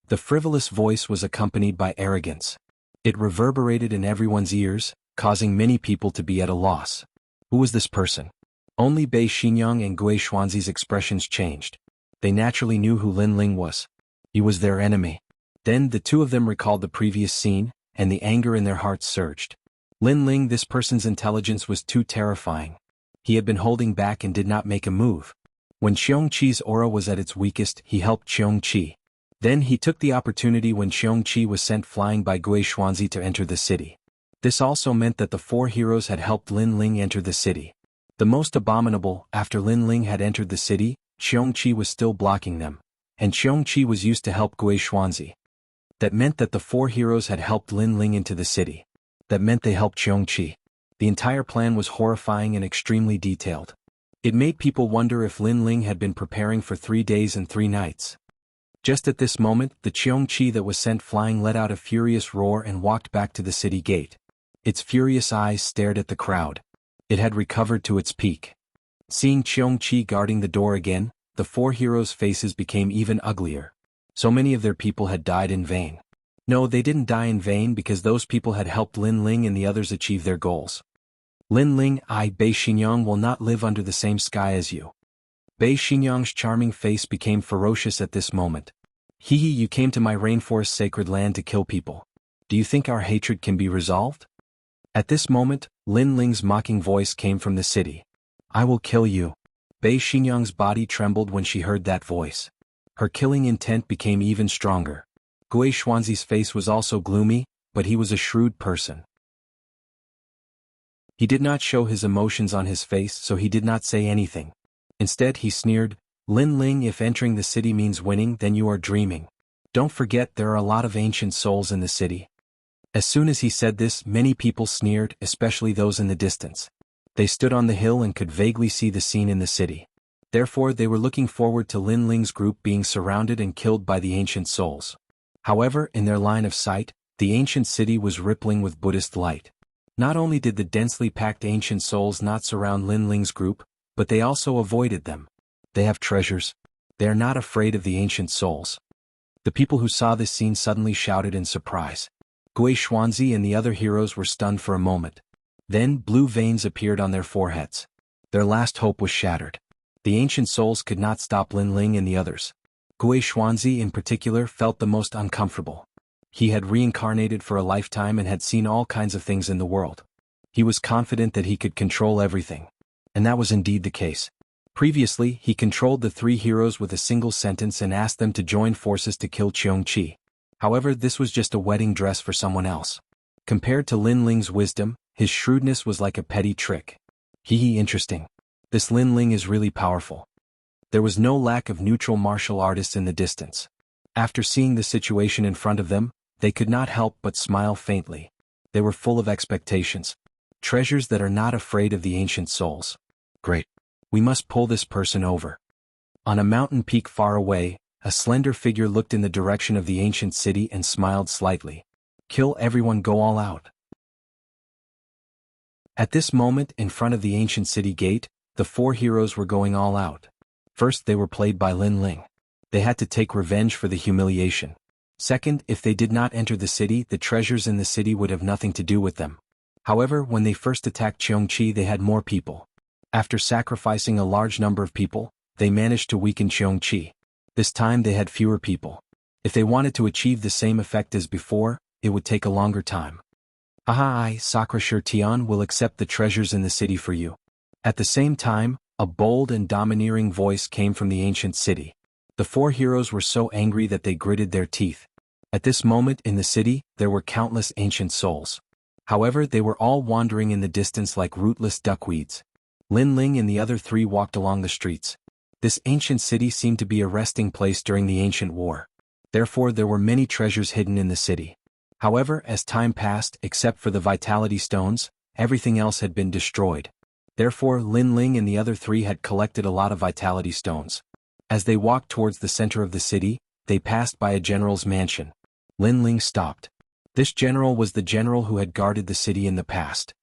The frivolous voice was accompanied by arrogance. It reverberated in everyone's ears, causing many people to be at a loss. Who was this person? Only Bei Xingyang and Gui Xuanzi's expressions changed. They naturally knew who Lin Ling was. He was their enemy. Then the 2 of them recalled the previous scene, and the anger in their hearts surged. Lin Ling, this person's intelligence was too terrifying. He had been holding back and did not make a move. When Cheongqi's aura was at its weakest, he helped Cheongqi. Then he took the opportunity when Cheongqi was sent flying by Gui Xuanzi to enter the city. This also meant that the 4 heroes had helped Lin Ling enter the city. The most abominable, after Lin Ling had entered the city, Cheongqi was still blocking them, and Cheongqi was used to help Gui Xuanzi. That meant that the 4 heroes had helped Lin Ling into the city. That meant they helped Cheongqi. The entire plan was horrifying and extremely detailed. It made people wonder if Lin Ling had been preparing for 3 days and 3 nights. Just at this moment, the Cheongqi that was sent flying let out a furious roar and walked back to the city gate. Its furious eyes stared at the crowd. It had recovered to its peak. Seeing Cheongqi guarding the door again, the 4 heroes' faces became even uglier. So many of their people had died in vain. No, they didn't die in vain because those people had helped Lin Ling and the others achieve their goals. Lin Ling, Bei Xingyang will not live under the same sky as you. Bei Xingyang's charming face became ferocious at this moment. Hee, you came to my rainforest sacred land to kill people. Do you think our hatred can be resolved? At this moment, Lin Ling's mocking voice came from the city. I will kill you. Bei Xingyang's body trembled when she heard that voice. Her killing intent became even stronger. Gui Xuanzi's face was also gloomy, but he was a shrewd person. He did not show his emotions on his face, so he did not say anything. Instead, he sneered, Lin Ling, if entering the city means winning, then you are dreaming. Don't forget there are a lot of ancient souls in the city. As soon as he said this, many people sneered, especially those in the distance. They stood on the hill and could vaguely see the scene in the city. Therefore, they were looking forward to Lin Ling's group being surrounded and killed by the ancient souls. However, in their line of sight, the ancient city was rippling with Buddhist light. Not only did the densely packed ancient souls not surround Lin Ling's group, but they also avoided them. They have treasures. They are not afraid of the ancient souls. The people who saw this scene suddenly shouted in surprise. Gui Xuanzi and the other heroes were stunned for a moment. Then blue veins appeared on their foreheads. Their last hope was shattered. The ancient souls could not stop Lin Ling and the others. Gui Xuanzi in particular felt the most uncomfortable. He had reincarnated for a lifetime and had seen all kinds of things in the world. He was confident that he could control everything. And that was indeed the case. Previously, he controlled the 3 heroes with a single sentence and asked them to join forces to kill Cheongqi. However, this was just a wedding dress for someone else. Compared to Lin Ling's wisdom, his shrewdness was like a petty trick. Interesting. This Lin Ling is really powerful. There was no lack of neutral martial artists in the distance. After seeing the situation in front of them, they could not help but smile faintly. They were full of expectations. Treasures that are not afraid of the ancient souls. Great. We must pull this person over. On a mountain peak far away, a slender figure looked in the direction of the ancient city and smiled slightly. Kill everyone, go all out. At this moment, in front of the ancient city gate, the 4 heroes were going all out. First, they were played by Lin Ling. They had to take revenge for the humiliation. Second, if they did not enter the city, the treasures in the city would have nothing to do with them. However, when they first attacked Cheongchi, they had more people. After sacrificing a large number of people, they managed to weaken Cheongchi. This time they had fewer people. If they wanted to achieve the same effect as before, it would take a longer time. I, Sakura Sure Tian, will accept the treasures in the city for you. At the same time, a bold and domineering voice came from the ancient city. The four heroes were so angry that they gritted their teeth. At this moment in the city, there were countless ancient souls. However, they were all wandering in the distance like rootless duckweeds. Lin Ling and the other three walked along the streets. This ancient city seemed to be a resting place during the ancient war. Therefore, there were many treasures hidden in the city. However, as time passed, except for the vitality stones, everything else had been destroyed. Therefore, Lin Ling and the other three had collected a lot of vitality stones. As they walked towards the center of the city, they passed by a general's mansion. Lin Ling stopped. This general was the general who had guarded the city in the past.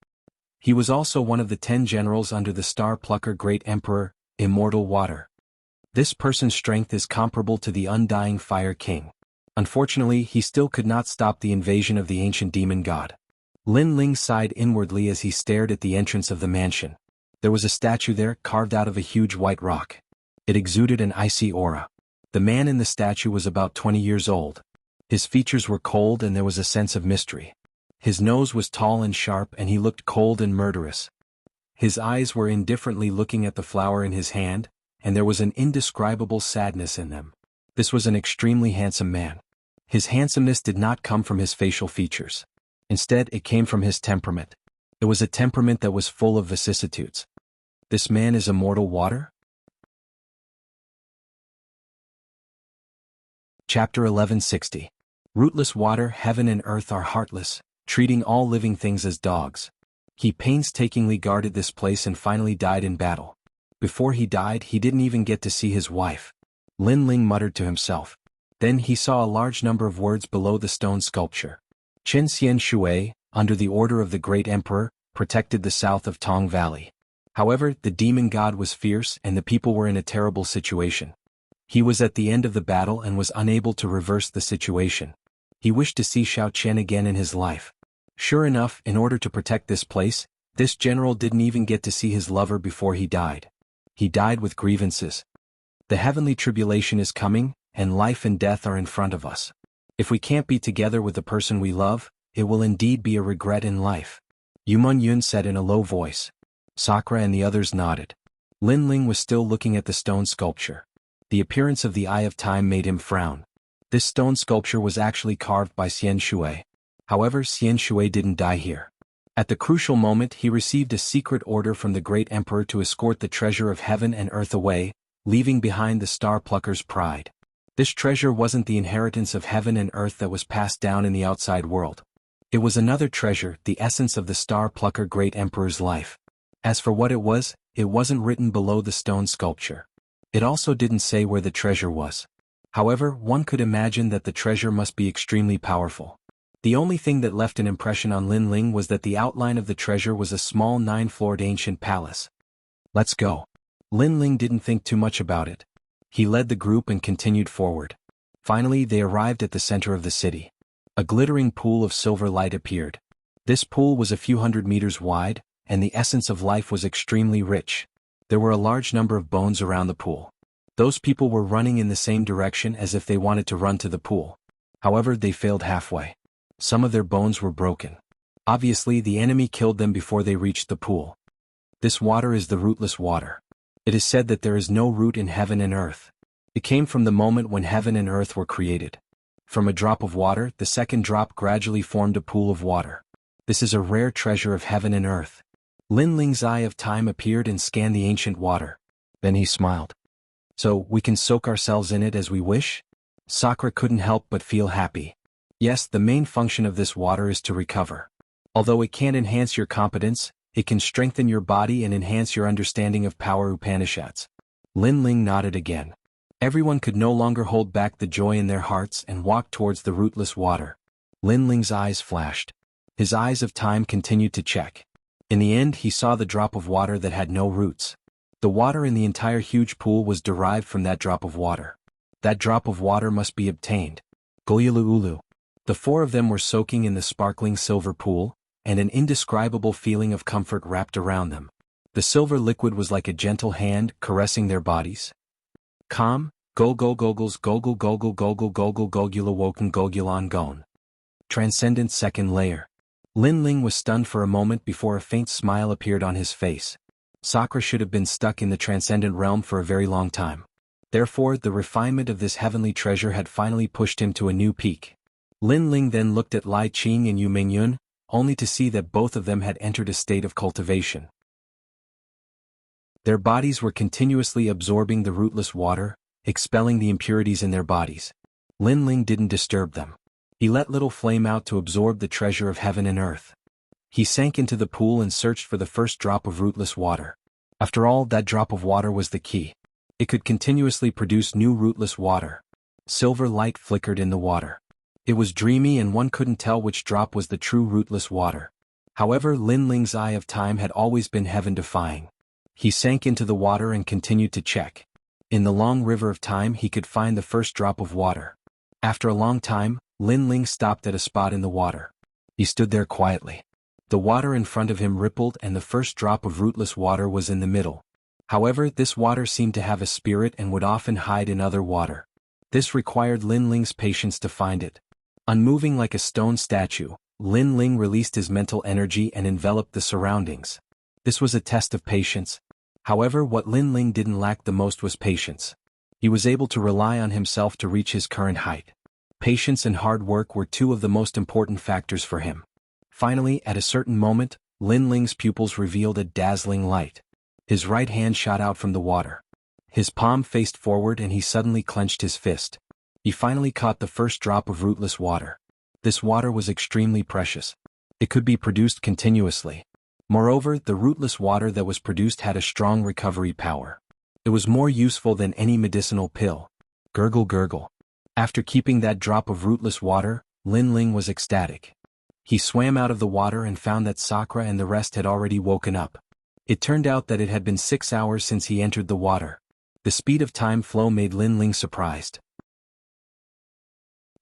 He was also one of the 10 generals under the Star Plucker Great Emperor, Immortal Water. This person's strength is comparable to the Undying Fire King. Unfortunately, he still could not stop the invasion of the ancient demon god. Lin Ling sighed inwardly as he stared at the entrance of the mansion. There was a statue there, carved out of a huge white rock. It exuded an icy aura. The man in the statue was about 20 years old. His features were cold and there was a sense of mystery. His nose was tall and sharp and he looked cold and murderous. His eyes were indifferently looking at the flower in his hand, and there was an indescribable sadness in them. This was an extremely handsome man. His handsomeness did not come from his facial features. Instead, it came from his temperament. It was a temperament that was full of vicissitudes. This man is Immortal Water? Chapter 1160. Rootless water, heaven and earth are heartless, treating all living things as dogs. He painstakingly guarded this place and finally died in battle. Before he died, he didn't even get to see his wife. Lin Ling muttered to himself. Then he saw a large number of words below the stone sculpture. Qin Xian Shui, under the order of the Great Emperor, protected the south of Tong Valley. However, the demon god was fierce and the people were in a terrible situation. He was at the end of the battle and was unable to reverse the situation. He wished to see Xiao Qian again in his life. Sure enough, in order to protect this place, this general didn't even get to see his lover before he died. He died with grievances. The heavenly tribulation is coming, and life and death are in front of us. If we can't be together with the person we love, it will indeed be a regret in life. Yumun Yun said in a low voice. Sakura and the others nodded. Lin Ling was still looking at the stone sculpture. The appearance of the Eye of Time made him frown. This stone sculpture was actually carved by Xian Shui. However, Xian Shui didn't die here. At the crucial moment, he received a secret order from the Great Emperor to escort the treasure of heaven and earth away, leaving behind the Star Plucker's pride. This treasure wasn't the inheritance of heaven and earth that was passed down in the outside world. It was another treasure, the essence of the Star Plucker Great Emperor's life. As for what it wasn't written below the stone sculpture. It also didn't say where the treasure was. However, one could imagine that the treasure must be extremely powerful. The only thing that left an impression on Lin Ling was that the outline of the treasure was a small 9-floored ancient palace. Let's go. Lin Ling didn't think too much about it. He led the group and continued forward. Finally, they arrived at the center of the city. A glittering pool of silver light appeared. This pool was a few hundred meters wide, and the essence of life was extremely rich. There were a large number of bones around the pool. Those people were running in the same direction as if they wanted to run to the pool. However, they failed halfway. Some of their bones were broken. Obviously, the enemy killed them before they reached the pool. This water is the rootless water. It is said that there is no root in heaven and earth. It came from the moment when heaven and earth were created. From a drop of water, the second drop gradually formed a pool of water. This is a rare treasure of heaven and earth. Lin Ling's Eye of Time appeared and scanned the ancient water. Then he smiled. So, we can soak ourselves in it as we wish? Sakura couldn't help but feel happy. Yes, the main function of this water is to recover. Although it can't enhance your competence, it can strengthen your body and enhance your understanding of power Upanishads. Lin Ling nodded again. Everyone could no longer hold back the joy in their hearts and walked towards the rootless water. Lin Ling's eyes flashed. His eyes of time continued to check. In the end, he saw the drop of water that had no roots. The water in the entire huge pool was derived from that drop of water. That drop of water must be obtained. Goyuluulu. The four of them were soaking in the sparkling silver pool, and an indescribable feeling of comfort wrapped around them. The silver liquid was like a gentle hand caressing their bodies. Calm, gogol gogles gogol gogol gogol gogol gogula woken gogulon gon. Transcendent second layer. Lin Ling was stunned for a moment before a faint smile appeared on his face. Sakura should have been stuck in the transcendent realm for a very long time. Therefore, the refinement of this heavenly treasure had finally pushed him to a new peak. Lin Ling then looked at Lai Qing and Yu Mingyun, only to see that both of them had entered a state of cultivation. Their bodies were continuously absorbing the rootless water, expelling the impurities in their bodies. Lin Ling didn't disturb them. He let little flame out to absorb the treasure of heaven and earth. He sank into the pool and searched for the first drop of rootless water. After all, that drop of water was the key. It could continuously produce new rootless water. Silver light flickered in the water. It was dreamy and one couldn't tell which drop was the true rootless water. However, Lin Ling's eye of time had always been heaven-defying. He sank into the water and continued to check. In the long river of time he could find the first drop of water. After a long time, Lin Ling stopped at a spot in the water. He stood there quietly. The water in front of him rippled and the first drop of rootless water was in the middle. However, this water seemed to have a spirit and would often hide in other water. This required Lin Ling's patience to find it. Unmoving like a stone statue, Lin Ling released his mental energy and enveloped the surroundings. This was a test of patience. However, what Lin Ling didn't lack the most was patience. He was able to rely on himself to reach his current height. Patience and hard work were two of the most important factors for him. Finally, at a certain moment, Lin Ling's pupils revealed a dazzling light. His right hand shot out from the water. His palm faced forward and he suddenly clenched his fist. He finally caught the first drop of rootless water. This water was extremely precious. It could be produced continuously. Moreover, the rootless water that was produced had a strong recovery power. It was more useful than any medicinal pill. Gurgle gurgle. After keeping that drop of rootless water, Lin Ling was ecstatic. He swam out of the water and found that Sakura and the rest had already woken up. It turned out that it had been 6 hours since he entered the water. The speed of time flow made Lin Ling surprised.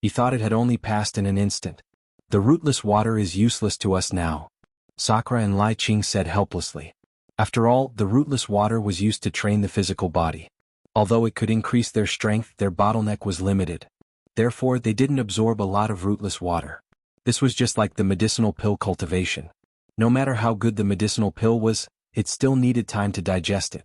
He thought it had only passed in an instant. The rootless water is useless to us now, Sakura and Lai Qing said helplessly. After all, the rootless water was used to train the physical body. Although it could increase their strength, their bottleneck was limited. Therefore, they didn't absorb a lot of rootless water. This was just like the medicinal pill cultivation. No matter how good the medicinal pill was, it still needed time to digest it.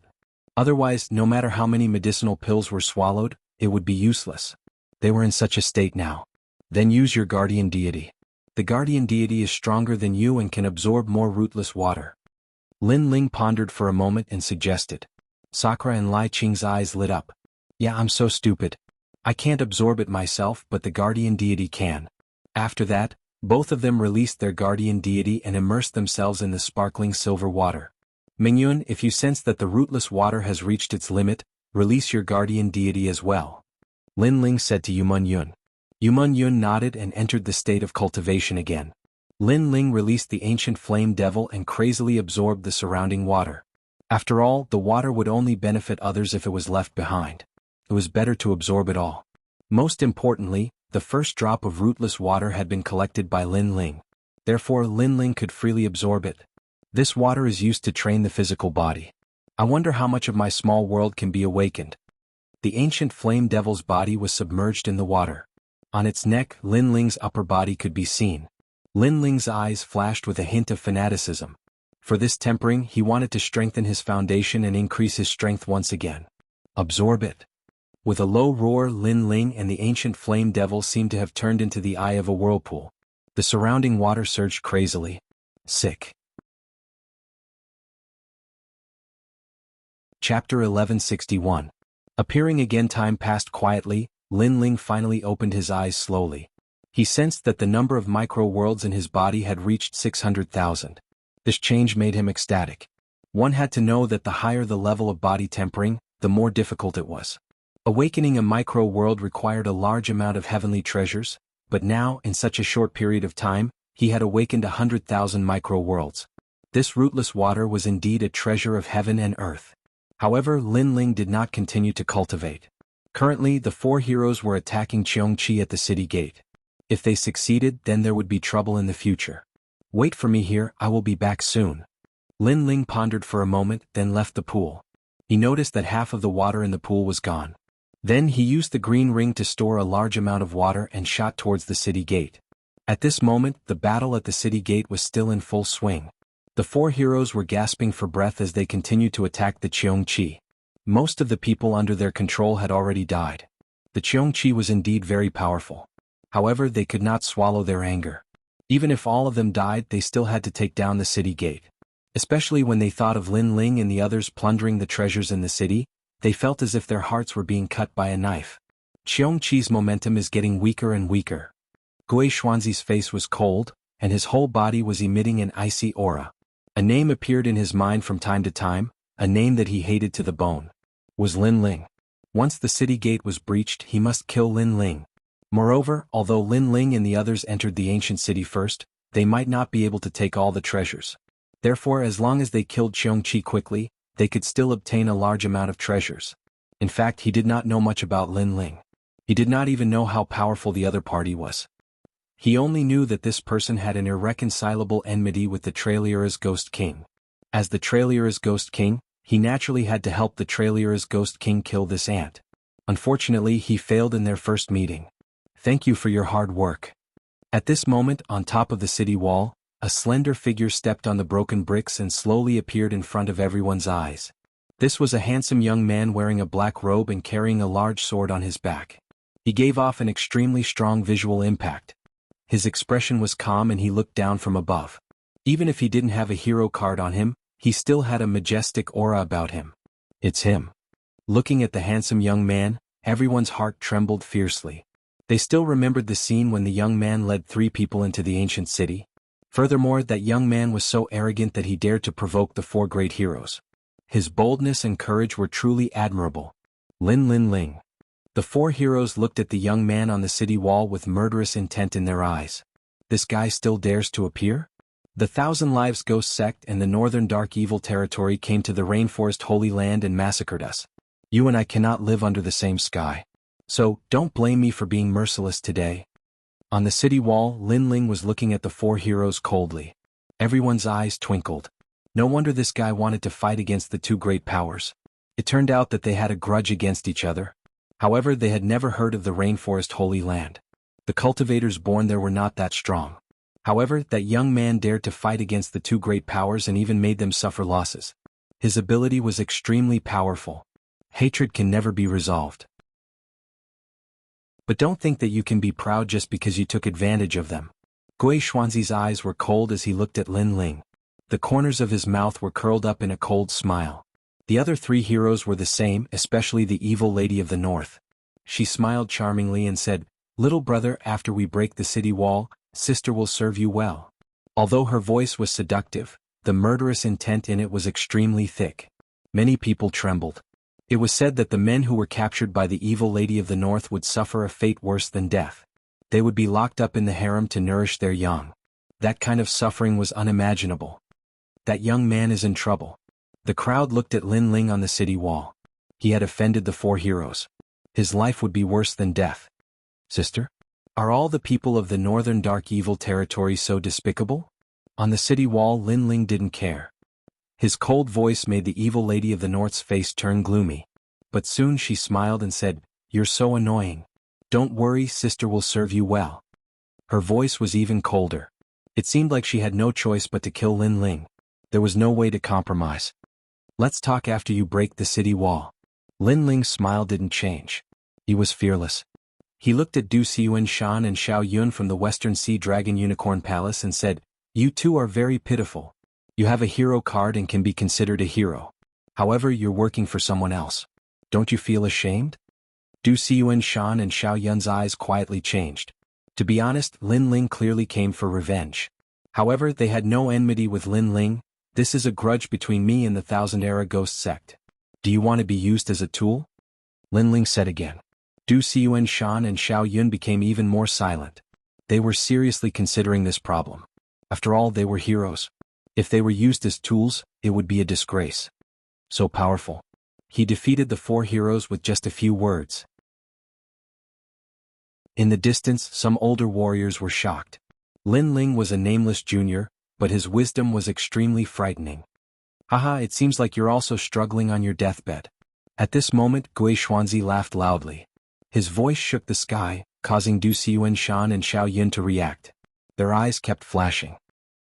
Otherwise, no matter how many medicinal pills were swallowed, it would be useless. They were in such a state now. Then use your guardian deity. The guardian deity is stronger than you and can absorb more rootless water. Lin Ling pondered for a moment and suggested. Sakura and Lai Qing's eyes lit up. Yeah, I'm so stupid. I can't absorb it myself, but the guardian deity can. After that, both of them released their guardian deity and immersed themselves in the sparkling silver water. Mingyun, if you sense that the rootless water has reached its limit, release your guardian deity as well, Lin Ling said to Yumun-yun. Yumun-yun nodded and entered the state of cultivation again. Lin Ling released the ancient flame devil and crazily absorbed the surrounding water. After all, the water would only benefit others if it was left behind. It was better to absorb it all. Most importantly, the first drop of rootless water had been collected by Lin Ling. Therefore, Lin Ling could freely absorb it. This water is used to train the physical body. I wonder how much of my small world can be awakened. The ancient flame devil's body was submerged in the water. On its neck, Lin Ling's upper body could be seen. Lin Ling's eyes flashed with a hint of fanaticism. For this tempering, he wanted to strengthen his foundation and increase his strength once again. Absorb it. With a low roar, Lin Ling and the ancient flame devil seemed to have turned into the eye of a whirlpool. The surrounding water surged crazily. Sick. Chapter 1161. Appearing again. Time passed quietly. Lin Ling finally opened his eyes slowly. He sensed that the number of micro-worlds in his body had reached 600,000. This change made him ecstatic. One had to know that the higher the level of body tempering, the more difficult it was. Awakening a micro-world required a large amount of heavenly treasures, but now, in such a short period of time, he had awakened 100,000 micro-worlds. This rootless water was indeed a treasure of heaven and earth. However, Lin Ling did not continue to cultivate. Currently, the four heroes were attacking Jianghu at the city gate. If they succeeded, then there would be trouble in the future. Wait for me here, I will be back soon. Lin Ling pondered for a moment, then left the pool. He noticed that half of the water in the pool was gone. Then he used the green ring to store a large amount of water and shot towards the city gate. At this moment, the battle at the city gate was still in full swing. The four heroes were gasping for breath as they continued to attack the Jianghu. Most of the people under their control had already died. The Jianghu was indeed very powerful. However, they could not swallow their anger. Even if all of them died, they still had to take down the city gate. Especially when they thought of Lin Ling and the others plundering the treasures in the city, they felt as if their hearts were being cut by a knife. Jianghu's momentum is getting weaker and weaker. Gui Xuanzi's face was cold, and his whole body was emitting an icy aura. A name appeared in his mind from time to time, a name that he hated to the bone. Was Lin Ling. Once the city gate was breached, he must kill Lin Ling. Moreover, although Lin Ling and the others entered the ancient city first, they might not be able to take all the treasures. Therefore, as long as they killed Jianghu quickly, they could still obtain a large amount of treasures. In fact, he did not know much about Lin Ling. He did not even know how powerful the other party was. He only knew that this person had an irreconcilable enmity with the Trailura's Ghost King. As the Trailura's Ghost King, he naturally had to help the Trailura's Ghost King kill this ant. Unfortunately, he failed in their first meeting. Thank you for your hard work. At this moment, on top of the city wall, a slender figure stepped on the broken bricks and slowly appeared in front of everyone's eyes. This was a handsome young man wearing a black robe and carrying a large sword on his back. He gave off an extremely strong visual impact. His expression was calm and he looked down from above. Even if he didn't have a hero card on him, he still had a majestic aura about him. It's him. Looking at the handsome young man, everyone's heart trembled fiercely. They still remembered the scene when the young man led 3 people into the ancient city. Furthermore, that young man was so arrogant that he dared to provoke the 4 great heroes. His boldness and courage were truly admirable. Lin Ling. The 4 heroes looked at the young man on the city wall with murderous intent in their eyes. This guy still dares to appear? The Thousand Lives Ghost Sect and the Northern Dark Evil Territory came to the Rainforest Holy Land and massacred us. You and I cannot live under the same sky. So, don't blame me for being merciless today. On the city wall, Lin Ling was looking at the 4 heroes coldly. Everyone's eyes twinkled. No wonder this guy wanted to fight against the 2 great powers. It turned out that they had a grudge against each other. However, they had never heard of the Rainforest Holy Land. The cultivators born there were not that strong. However, that young man dared to fight against the 2 great powers and even made them suffer losses. His ability was extremely powerful. Hatred can never be resolved. But don't think that you can be proud just because you took advantage of them. Gui Xuanzi's eyes were cold as he looked at Lin Ling. The corners of his mouth were curled up in a cold smile. The other 3 heroes were the same, especially the evil lady of the north. She smiled charmingly and said, "Little brother, after we break the city wall, sister will serve you well." Although her voice was seductive, the murderous intent in it was extremely thick. Many people trembled. It was said that the men who were captured by the evil lady of the north would suffer a fate worse than death. They would be locked up in the harem to nourish their young. That kind of suffering was unimaginable. That young man is in trouble. The crowd looked at Lin Ling on the city wall. He had offended the 4 heroes. His life would be worse than death. Sister? Are all the people of the Northern Dark Evil Territory so despicable? On the city wall, Lin Ling didn't care. His cold voice made the evil lady of the north's face turn gloomy. But soon she smiled and said, "You're so annoying. Don't worry, sister will serve you well." Her voice was even colder. It seemed like she had no choice but to kill Lin Ling. There was no way to compromise. "Let's talk after you break the city wall." Lin Ling's smile didn't change. He was fearless. He looked at Du Xiyuan Shan and Xiao Yun from the Western Sea Dragon Unicorn Palace and said, "You 2 are very pitiful. You have a hero card and can be considered a hero. However, you're working for someone else. Don't you feel ashamed?" Du Xiyuan Shan and Xiao Yun's eyes quietly changed. To be honest, Lin Ling clearly came for revenge. However, they had no enmity with Lin Ling. "This is a grudge between me and the Thousand Era Ghost Sect. Do you want to be used as a tool?" Lin Ling said again. Du Xiyuan Shan and Xiao Yun became even more silent. They were seriously considering this problem. After all, they were heroes. If they were used as tools, it would be a disgrace. So powerful. He defeated the 4 heroes with just a few words. In the distance, some older warriors were shocked. Lin Ling was a nameless junior, but his wisdom was extremely frightening. Haha, it seems like you're also struggling on your deathbed. At this moment, Gui Xuanzi laughed loudly. His voice shook the sky, causing Du Xiuanshan and Xiao Yun to react. Their eyes kept flashing.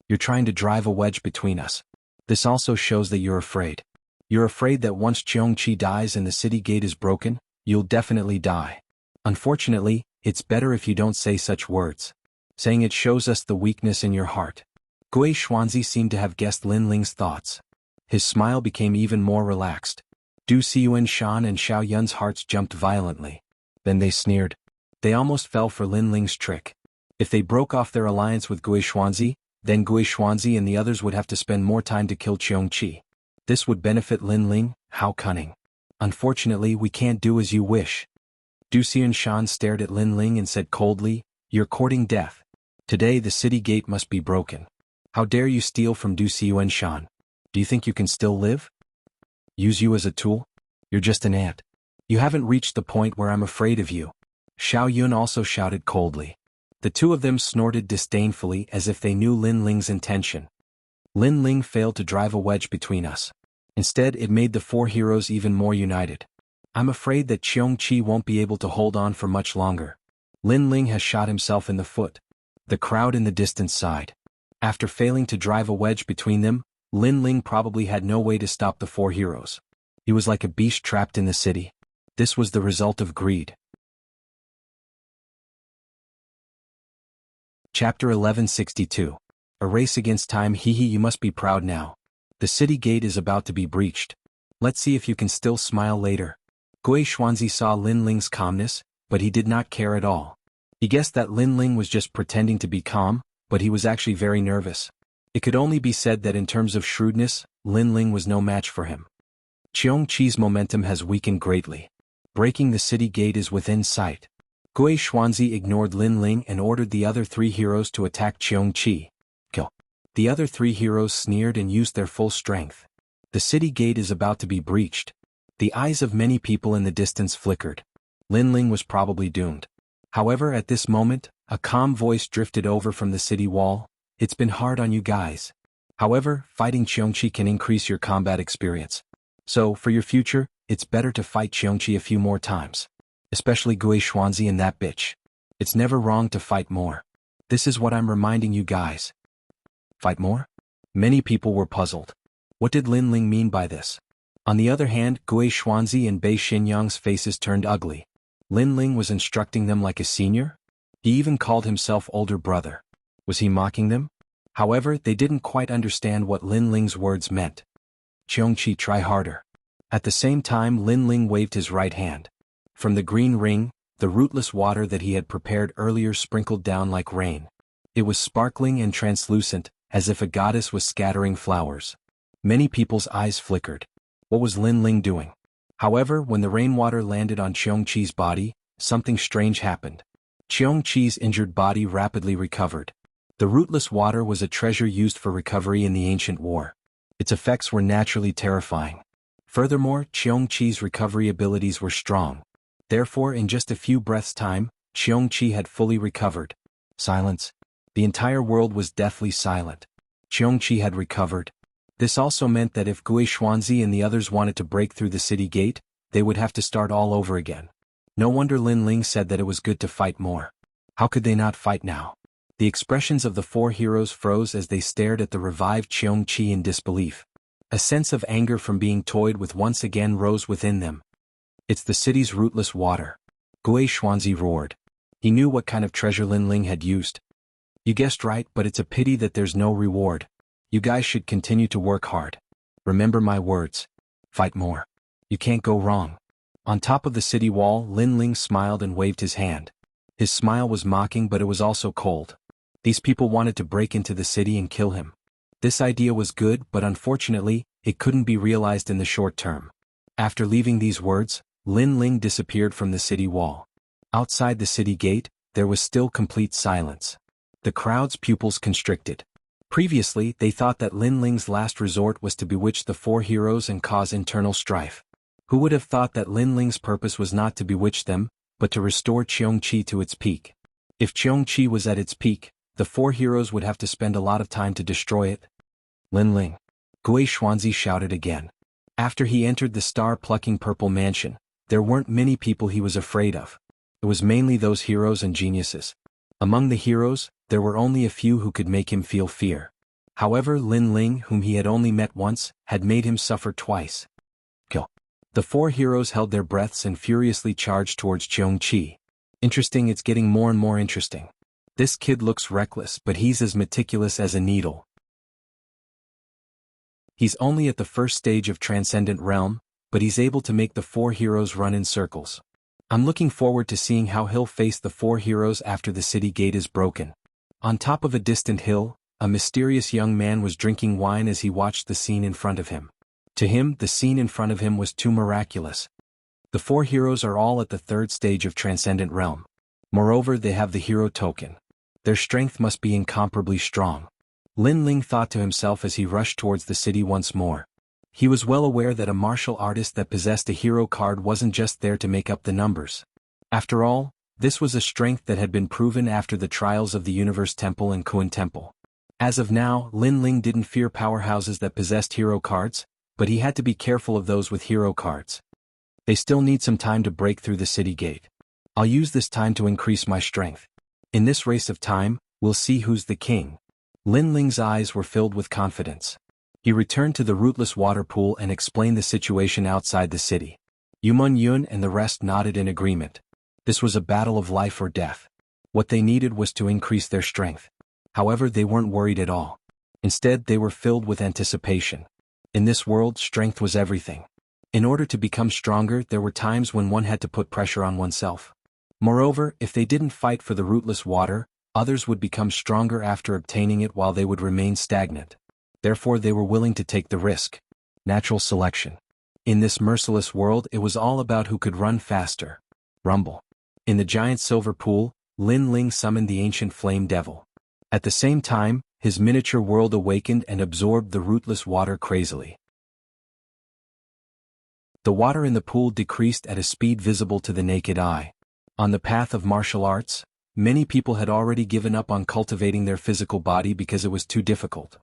You're trying to drive a wedge between us. This also shows that you're afraid. You're afraid that once Jianghu dies and the city gate is broken, you'll definitely die. Unfortunately, it's better if you don't say such words. Saying it shows us the weakness in your heart. Gui Xuanzi seemed to have guessed Lin Ling's thoughts. His smile became even more relaxed. Du Xiuanshan and Xiao Yun's hearts jumped violently. Then they sneered. They almost fell for Lin Ling's trick. If they broke off their alliance with Gui Xuanzi, then Gui Xuanzi and the others would have to spend more time to kill Jianghu. This would benefit Lin Ling. How cunning. Unfortunately, we can't do as you wish. Du Xiuanshan stared at Lin Ling and said coldly, You're courting death. Today the city gate must be broken. How dare you steal from Du Xiuanshan? Do you think you can still live? Use you as a tool? You're just an ant. You haven't reached the point where I'm afraid of you. Xiao Yun also shouted coldly. The two of them snorted disdainfully as if they knew Lin Ling's intention. Lin Ling failed to drive a wedge between us. Instead, it made the four heroes even more united. I'm afraid that Jianghu won't be able to hold on for much longer. Lin Ling has shot himself in the foot. The crowd in the distance sighed. After failing to drive a wedge between them, Lin Ling probably had no way to stop the four heroes. He was like a beast trapped in the city. This was the result of greed. Chapter 1162. A race against time. Hehe, you must be proud now. The city gate is about to be breached. Let's see if you can still smile later. Gui Xuanzi saw Lin Ling's calmness, but he did not care at all. He guessed that Lin Ling was just pretending to be calm, but he was actually very nervous. It could only be said that in terms of shrewdness, Lin Ling was no match for him. Jianghu's momentum has weakened greatly. Breaking the city gate is within sight. Gui Xuanzi ignored Lin Ling and ordered the other three heroes to attack Jianghu. Kill. The other three heroes sneered and used their full strength. The city gate is about to be breached. The eyes of many people in the distance flickered. Lin Ling was probably doomed. However, at this moment, a calm voice drifted over from the city wall. It's been hard on you guys. However, fighting Jianghu can increase your combat experience. So, for your future, it's better to fight Jianghu a few more times. Especially Gui Xuanzi and that bitch. It's never wrong to fight more. This is what I'm reminding you guys. Fight more? Many people were puzzled. What did Lin Ling mean by this? On the other hand, Gui Xuanzi and Bei Xinyang's faces turned ugly. Lin Ling was instructing them like a senior? He even called himself older brother. Was he mocking them? However, they didn't quite understand what Lin Ling's words meant. Jianghu, try harder. At the same time, Lin Ling waved his right hand. From the green ring, the rootless water that he had prepared earlier sprinkled down like rain. It was sparkling and translucent, as if a goddess was scattering flowers. Many people's eyes flickered. What was Lin Ling doing? However, when the rainwater landed on Jianghu's body, something strange happened. Jianghu's injured body rapidly recovered. The rootless water was a treasure used for recovery in the ancient war. Its effects were naturally terrifying. Furthermore, Jianghu's recovery abilities were strong. Therefore, in just a few breaths' time, Jianghu had fully recovered. Silence. The entire world was deathly silent. Jianghu had recovered. This also meant that if Gui Xuanzi and the others wanted to break through the city gate, they would have to start all over again. No wonder Lin Ling said that it was good to fight more. How could they not fight now? The expressions of the four heroes froze as they stared at the revived Jianghu in disbelief. A sense of anger from being toyed with once again rose within them. It's the city's rootless water. Gui Xuanzi roared. He knew what kind of treasure Lin Ling had used. You guessed right, but it's a pity that there's no reward. You guys should continue to work hard. Remember my words. Fight more. You can't go wrong. On top of the city wall, Lin Ling smiled and waved his hand. His smile was mocking, but it was also cold. These people wanted to break into the city and kill him. This idea was good, but unfortunately, it couldn't be realized in the short term. After leaving these words, Lin Ling disappeared from the city wall. Outside the city gate, there was still complete silence. The crowd's pupils constricted. Previously, they thought that Lin Ling's last resort was to bewitch the four heroes and cause internal strife. Who would have thought that Lin Ling's purpose was not to bewitch them, but to restore Jianghu to its peak. If Jianghu was at its peak, the four heroes would have to spend a lot of time to destroy it. Lin Ling. Gui Xuanzi shouted again. After he entered the star-plucking purple mansion, there weren't many people he was afraid of. It was mainly those heroes and geniuses. Among the heroes, there were only a few who could make him feel fear. However, Lin Ling, whom he had only met once, had made him suffer twice. Kill. The four heroes held their breaths and furiously charged towards Jianghu. Interesting, it's getting more and more interesting. This kid looks reckless, but he's as meticulous as a needle. He's only at the first stage of Transcendent Realm, but he's able to make the four heroes run in circles. I'm looking forward to seeing how he'll face the four heroes after the city gate is broken. On top of a distant hill, a mysterious young man was drinking wine as he watched the scene in front of him. To him, the scene in front of him was too miraculous. The four heroes are all at the third stage of Transcendent Realm. Moreover, they have the hero token. Their strength must be incomparably strong. Lin Ling thought to himself as he rushed towards the city once more. He was well aware that a martial artist that possessed a hero card wasn't just there to make up the numbers. After all, this was a strength that had been proven after the trials of the Universe Temple and Kun Temple. As of now, Lin Ling didn't fear powerhouses that possessed hero cards, but he had to be careful of those with hero cards. They still need some time to break through the city gate. I'll use this time to increase my strength. In this race of time, we'll see who's the king. Lin Ling's eyes were filled with confidence. He returned to the rootless water pool and explained the situation outside the city. Yumun Yun and the rest nodded in agreement. This was a battle of life or death. What they needed was to increase their strength. However, they weren't worried at all. Instead, they were filled with anticipation. In this world, strength was everything. In order to become stronger, there were times when one had to put pressure on oneself. Moreover, if they didn't fight for the rootless water, others would become stronger after obtaining it while they would remain stagnant. Therefore, they were willing to take the risk. Natural selection. In this merciless world, it was all about who could run faster. Rumble. In the giant silver pool, Lin Ling summoned the ancient flame devil. At the same time, his miniature world awakened and absorbed the rootless water crazily. The water in the pool decreased at a speed visible to the naked eye. On the path of martial arts, many people had already given up on cultivating their physical body because it was too difficult.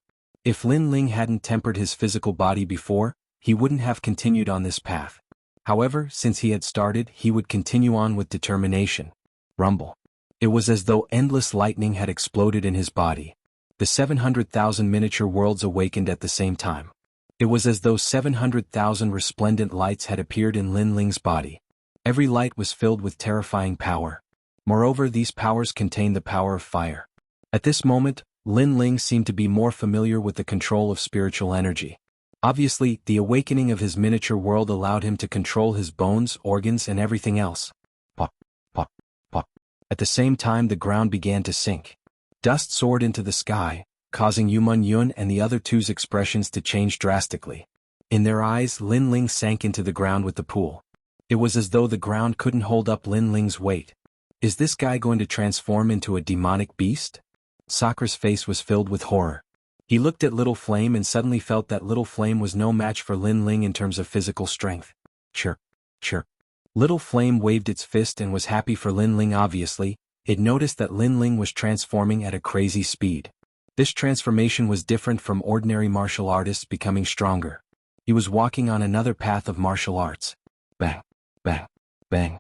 If Lin Ling hadn't tempered his physical body before, he wouldn't have continued on this path. However, since he had started, he would continue on with determination. Rumble. It was as though endless lightning had exploded in his body. The 700,000 miniature worlds awakened at the same time. It was as though 700,000 resplendent lights had appeared in Lin Ling's body. Every light was filled with terrifying power. Moreover, these powers contained the power of fire. At this moment, Lin Ling seemed to be more familiar with the control of spiritual energy. Obviously, the awakening of his miniature world allowed him to control his bones, organs, and everything else. Pop, pop, pop. At the same time, the ground began to sink. Dust soared into the sky, causing Yumun Yun and the other two's expressions to change drastically. In their eyes, Lin Ling sank into the ground with the pool. It was as though the ground couldn't hold up Lin Ling's weight. Is this guy going to transform into a demonic beast? Sakra's face was filled with horror. He looked at Little Flame and suddenly felt that Little Flame was no match for Lin Ling in terms of physical strength. Chirp, chirp. Little Flame waved its fist and was happy for Lin Ling. Obviously, it noticed that Lin Ling was transforming at a crazy speed. This transformation was different from ordinary martial artists becoming stronger. He was walking on another path of martial arts. Bang, bang, bang.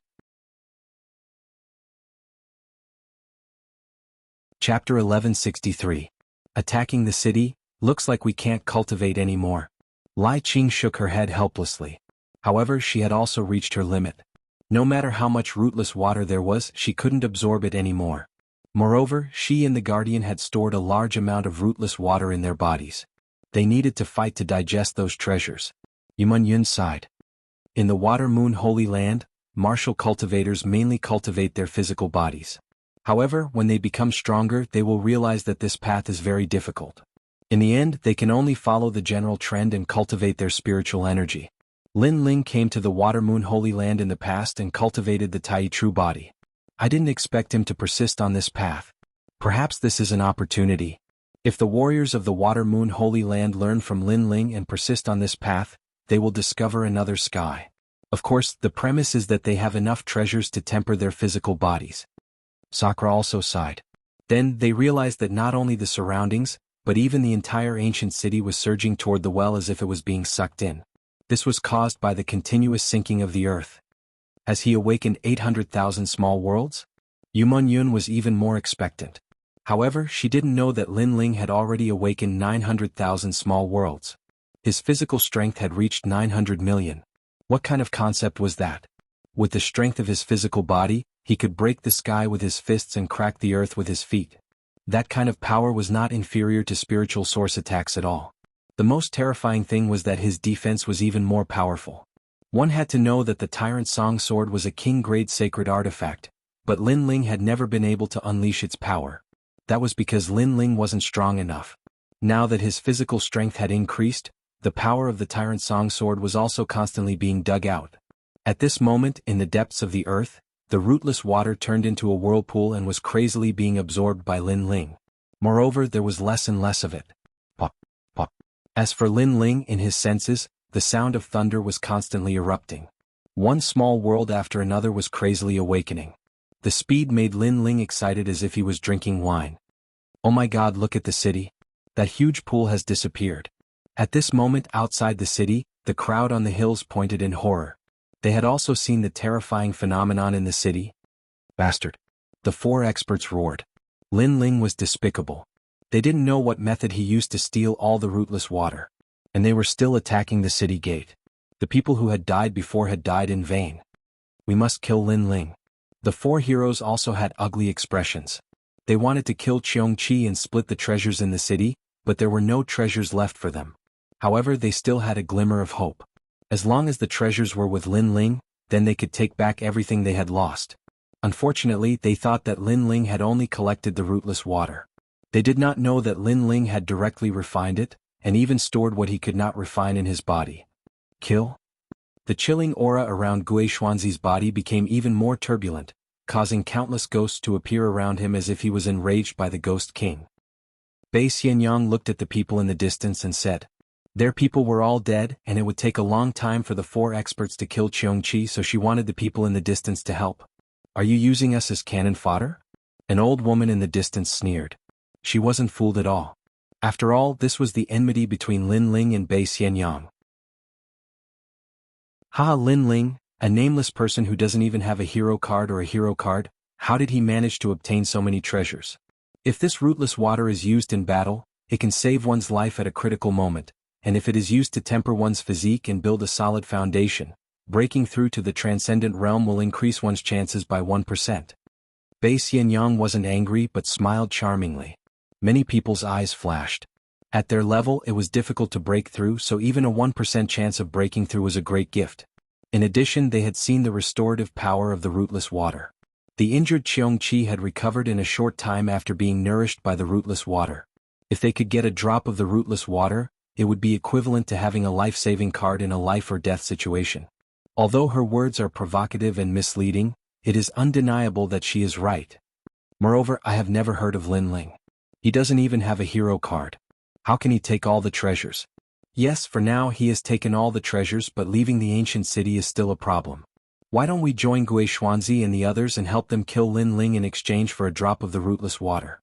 Chapter 1163. Attacking the city, looks like we can't cultivate anymore. Lai Qing shook her head helplessly. However, she had also reached her limit. No matter how much rootless water there was, she couldn't absorb it anymore. Moreover, she and the Guardian had stored a large amount of rootless water in their bodies. They needed to fight to digest those treasures. Yumun Yun sighed. In the Water Moon Holy Land, martial cultivators mainly cultivate their physical bodies. However, when they become stronger, they will realize that this path is very difficult. In the end, they can only follow the general trend and cultivate their spiritual energy. Lin Ling came to the Water Moon Holy Land in the past and cultivated the Tai True body. I didn't expect him to persist on this path. Perhaps this is an opportunity. If the warriors of the Water Moon Holy Land learn from Lin Ling and persist on this path, they will discover another sky. Of course, the premise is that they have enough treasures to temper their physical bodies. Sakura also sighed. Then they realized that not only the surroundings, but even the entire ancient city was surging toward the well as if it was being sucked in. This was caused by the continuous sinking of the earth. Has he awakened 800,000 small worlds? Yun was even more expectant. However, she didn't know that Lin Ling had already awakened 900,000 small worlds. His physical strength had reached 900 million. What kind of concept was that? With the strength of his physical body, he could break the sky with his fists and crack the earth with his feet. That kind of power was not inferior to spiritual source attacks at all. The most terrifying thing was that his defense was even more powerful. One had to know that the Tyrant Song Sword was a king-grade sacred artifact, but Lin Ling had never been able to unleash its power. That was because Lin Ling wasn't strong enough. Now that his physical strength had increased, the power of the Tyrant Song Sword was also constantly being dug out. At this moment, in the depths of the earth, the rootless water turned into a whirlpool and was crazily being absorbed by Lin Ling. Moreover, there was less and less of it. Pop, pop. As for Lin Ling, in his senses, the sound of thunder was constantly erupting. One small world after another was crazily awakening. The speed made Lin Ling excited as if he was drinking wine. Oh my God, look at the city. That huge pool has disappeared. At this moment outside the city, the crowd on the hills pointed in horror. They had also seen the terrifying phenomenon in the city. Bastard. The four experts roared. Lin Ling was despicable. They didn't know what method he used to steal all the rootless water. And they were still attacking the city gate. The people who had died before had died in vain. We must kill Lin Ling. The four heroes also had ugly expressions. They wanted to kill Cheongqi and split the treasures in the city, but there were no treasures left for them. However, they still had a glimmer of hope. As long as the treasures were with Lin Ling, then they could take back everything they had lost. Unfortunately, they thought that Lin Ling had only collected the rootless water. They did not know that Lin Ling had directly refined it, and even stored what he could not refine in his body. Kill? The chilling aura around Gui Xuanzi's body became even more turbulent, causing countless ghosts to appear around him as if he was enraged by the Ghost King. Bei Xianyang looked at the people in the distance and said, their people were all dead, and it would take a long time for the four experts to kill Cheongqi, so she wanted the people in the distance to help. Are you using us as cannon fodder? An old woman in the distance sneered. She wasn't fooled at all. After all, this was the enmity between Lin Ling and Bei Xianyang. Ha, Lin Ling, a nameless person who doesn't even have a hero card or a hero card, how did he manage to obtain so many treasures? If this rootless water is used in battle, it can save one's life at a critical moment, and if it is used to temper one's physique and build a solid foundation, breaking through to the transcendent realm will increase one's chances by 1%. Bei Xianyang wasn't angry but smiled charmingly. Many people's eyes flashed. At their level, it was difficult to break through, so even a 1% chance of breaking through was a great gift. In addition, they had seen the restorative power of the rootless water. The injured Cheongqi had recovered in a short time after being nourished by the rootless water. If they could get a drop of the rootless water, it would be equivalent to having a life-saving card in a life-or-death situation. Although her words are provocative and misleading, it is undeniable that she is right. Moreover, I have never heard of Lin Ling. He doesn't even have a hero card. How can he take all the treasures? Yes, for now he has taken all the treasures, but leaving the ancient city is still a problem. Why don't we join Gui Xuanzi and the others and help them kill Lin Ling in exchange for a drop of the rootless water?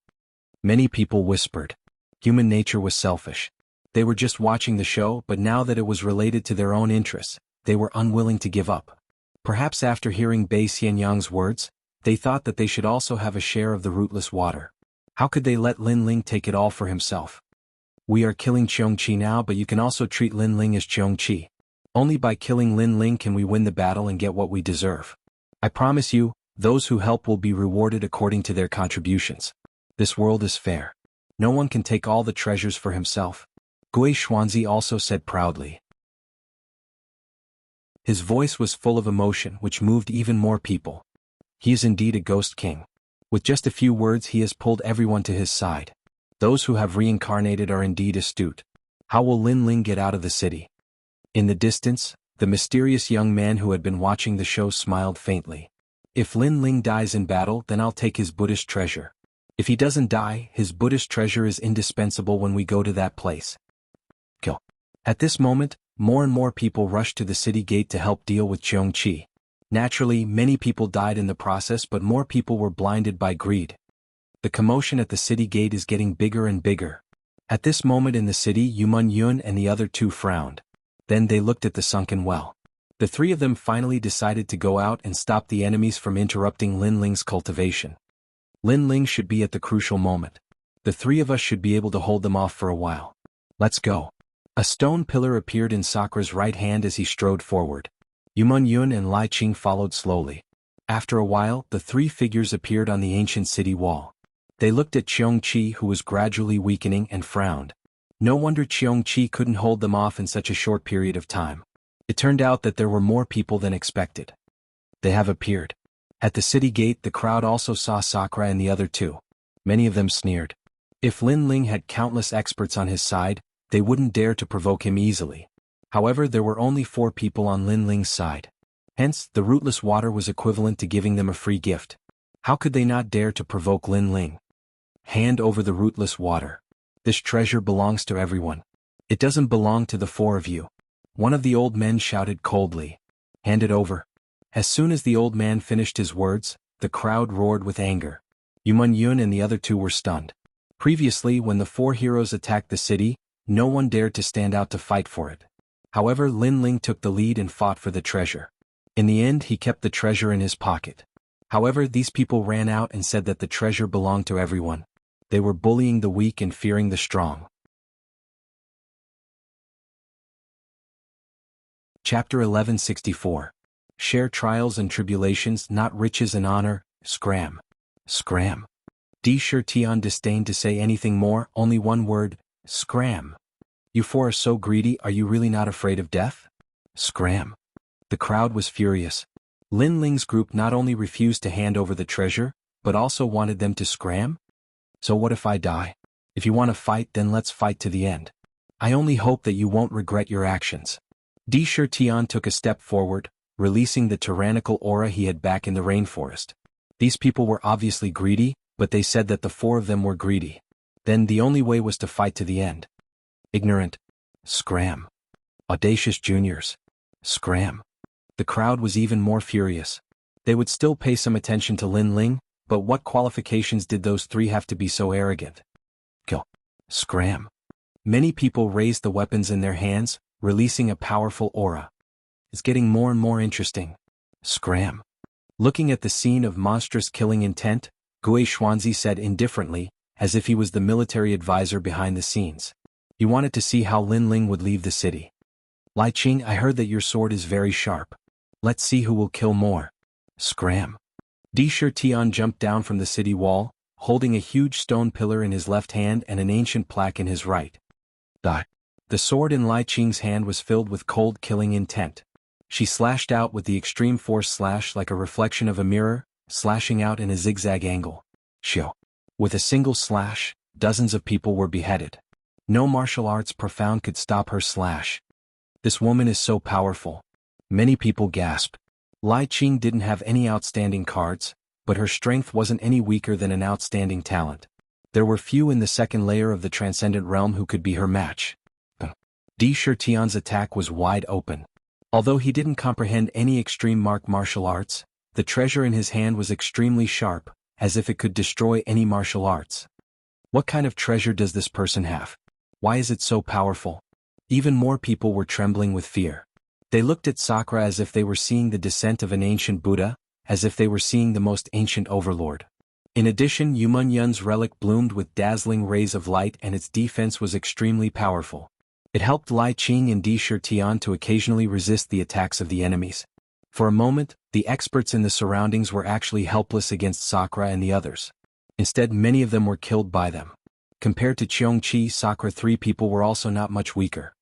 Many people whispered. Human nature was selfish. They were just watching the show, but now that it was related to their own interests, they were unwilling to give up. Perhaps after hearing Bei Xianyang's words, they thought that they should also have a share of the rootless water. How could they let Lin Ling take it all for himself? We are killing Cheongqi now, but you can also treat Lin Ling as Cheongqi. Only by killing Lin Ling can we win the battle and get what we deserve. I promise you, those who help will be rewarded according to their contributions. This world is fair. No one can take all the treasures for himself. Gui Xuanzi also said proudly. His voice was full of emotion, which moved even more people. He is indeed a ghost king. With just a few words he has pulled everyone to his side. Those who have reincarnated are indeed astute. How will Lin Ling get out of the city? In the distance, the mysterious young man who had been watching the show smiled faintly. If Lin Ling dies in battle, then I'll take his Buddhist treasure. If he doesn't die, his Buddhist treasure is indispensable when we go to that place. Kill. At this moment, more and more people rushed to the city gate to help deal with Jianghu. Naturally, many people died in the process, but more people were blinded by greed. The commotion at the city gate is getting bigger and bigger. At this moment in the city, Yun and the other two frowned. Then they looked at the sunken well. The three of them finally decided to go out and stop the enemies from interrupting Lin Ling's cultivation. Lin Ling should be at the crucial moment. The three of us should be able to hold them off for a while. Let's go. A stone pillar appeared in Sakura's right hand as he strode forward. Yun and Lai Qing followed slowly. After a while, the three figures appeared on the ancient city wall. They looked at Jianghu, who was gradually weakening, and frowned. No wonder Jianghu couldn't hold them off in such a short period of time. It turned out that there were more people than expected. They have appeared. At the city gate, the crowd also saw Sakura and the other two. Many of them sneered. If Lin Ling had countless experts on his side, they wouldn't dare to provoke him easily. However, there were only 4 people on Lin Ling's side. Hence, the rootless water was equivalent to giving them a free gift. How could they not dare to provoke Lin Ling? Hand over the rootless water. This treasure belongs to everyone. It doesn't belong to the 4 of you. One of the old men shouted coldly. Hand it over. As soon as the old man finished his words, the crowd roared with anger. Yun and the other 2 were stunned. Previously, when the 4 heroes attacked the city, no one dared to stand out to fight for it. However, Lin Ling took the lead and fought for the treasure. In the end, he kept the treasure in his pocket. However, these people ran out and said that the treasure belonged to everyone. They were bullying the weak and fearing the strong. Chapter 1164. Share trials and tribulations, not riches and honor. Scram. Scram. Tian disdained to say anything more, only one word. Scram. You 4 are so greedy, are you really not afraid of death? Scram. The crowd was furious. Lin Ling's group not only refused to hand over the treasure, but also wanted them to scram? So what if I die? If you want to fight, then let's fight to the end. I only hope that you won't regret your actions. Tian took a step forward, releasing the tyrannical aura he had back in the rainforest. These people were obviously greedy, but they said that the 4 of them were greedy. Then the only way was to fight to the end. Ignorant. Scram. Audacious juniors. Scram. The crowd was even more furious. They would still pay some attention to Lin Ling, but what qualifications did those 3 have to be so arrogant? Kill. Scram. Many people raised the weapons in their hands, releasing a powerful aura. It's getting more and more interesting. Scram. Looking at the scene of monstrous killing intent, Gui Xuanzi said indifferently, as if he was the military advisor behind the scenes. He wanted to see how Lin Ling would leave the city. Lai Qing, I heard that your sword is very sharp. Let's see who will kill more. Scram. Tian jumped down from the city wall, holding a huge stone pillar in his left hand and an ancient plaque in his right. The sword in Lai Qing's hand was filled with cold killing intent. She slashed out with the extreme force slash like a reflection of a mirror, slashing out in a zigzag angle. Shio. With a single slash, dozens of people were beheaded. No martial arts profound could stop her slash. This woman is so powerful. Many people gasped. Lai Qing didn't have any outstanding cards, but her strength wasn't any weaker than an outstanding talent. There were few in the second layer of the transcendent realm who could be her match. Tian's attack was wide open. Although he didn't comprehend any extreme martial arts, the treasure in his hand was extremely sharp, as if it could destroy any martial arts. What kind of treasure does this person have? Why is it so powerful? Even more people were trembling with fear. They looked at Sakura as if they were seeing the descent of an ancient Buddha, as if they were seeing the most ancient overlord. In addition, Yun's relic bloomed with dazzling rays of light and its defense was extremely powerful. It helped Lai Qing and Tian to occasionally resist the attacks of the enemies. For a moment, the experts in the surroundings were actually helpless against Sakura and the others. Instead, many of them were killed by them. Compared to Jianghu, Sakura, 3 people were also not much weaker.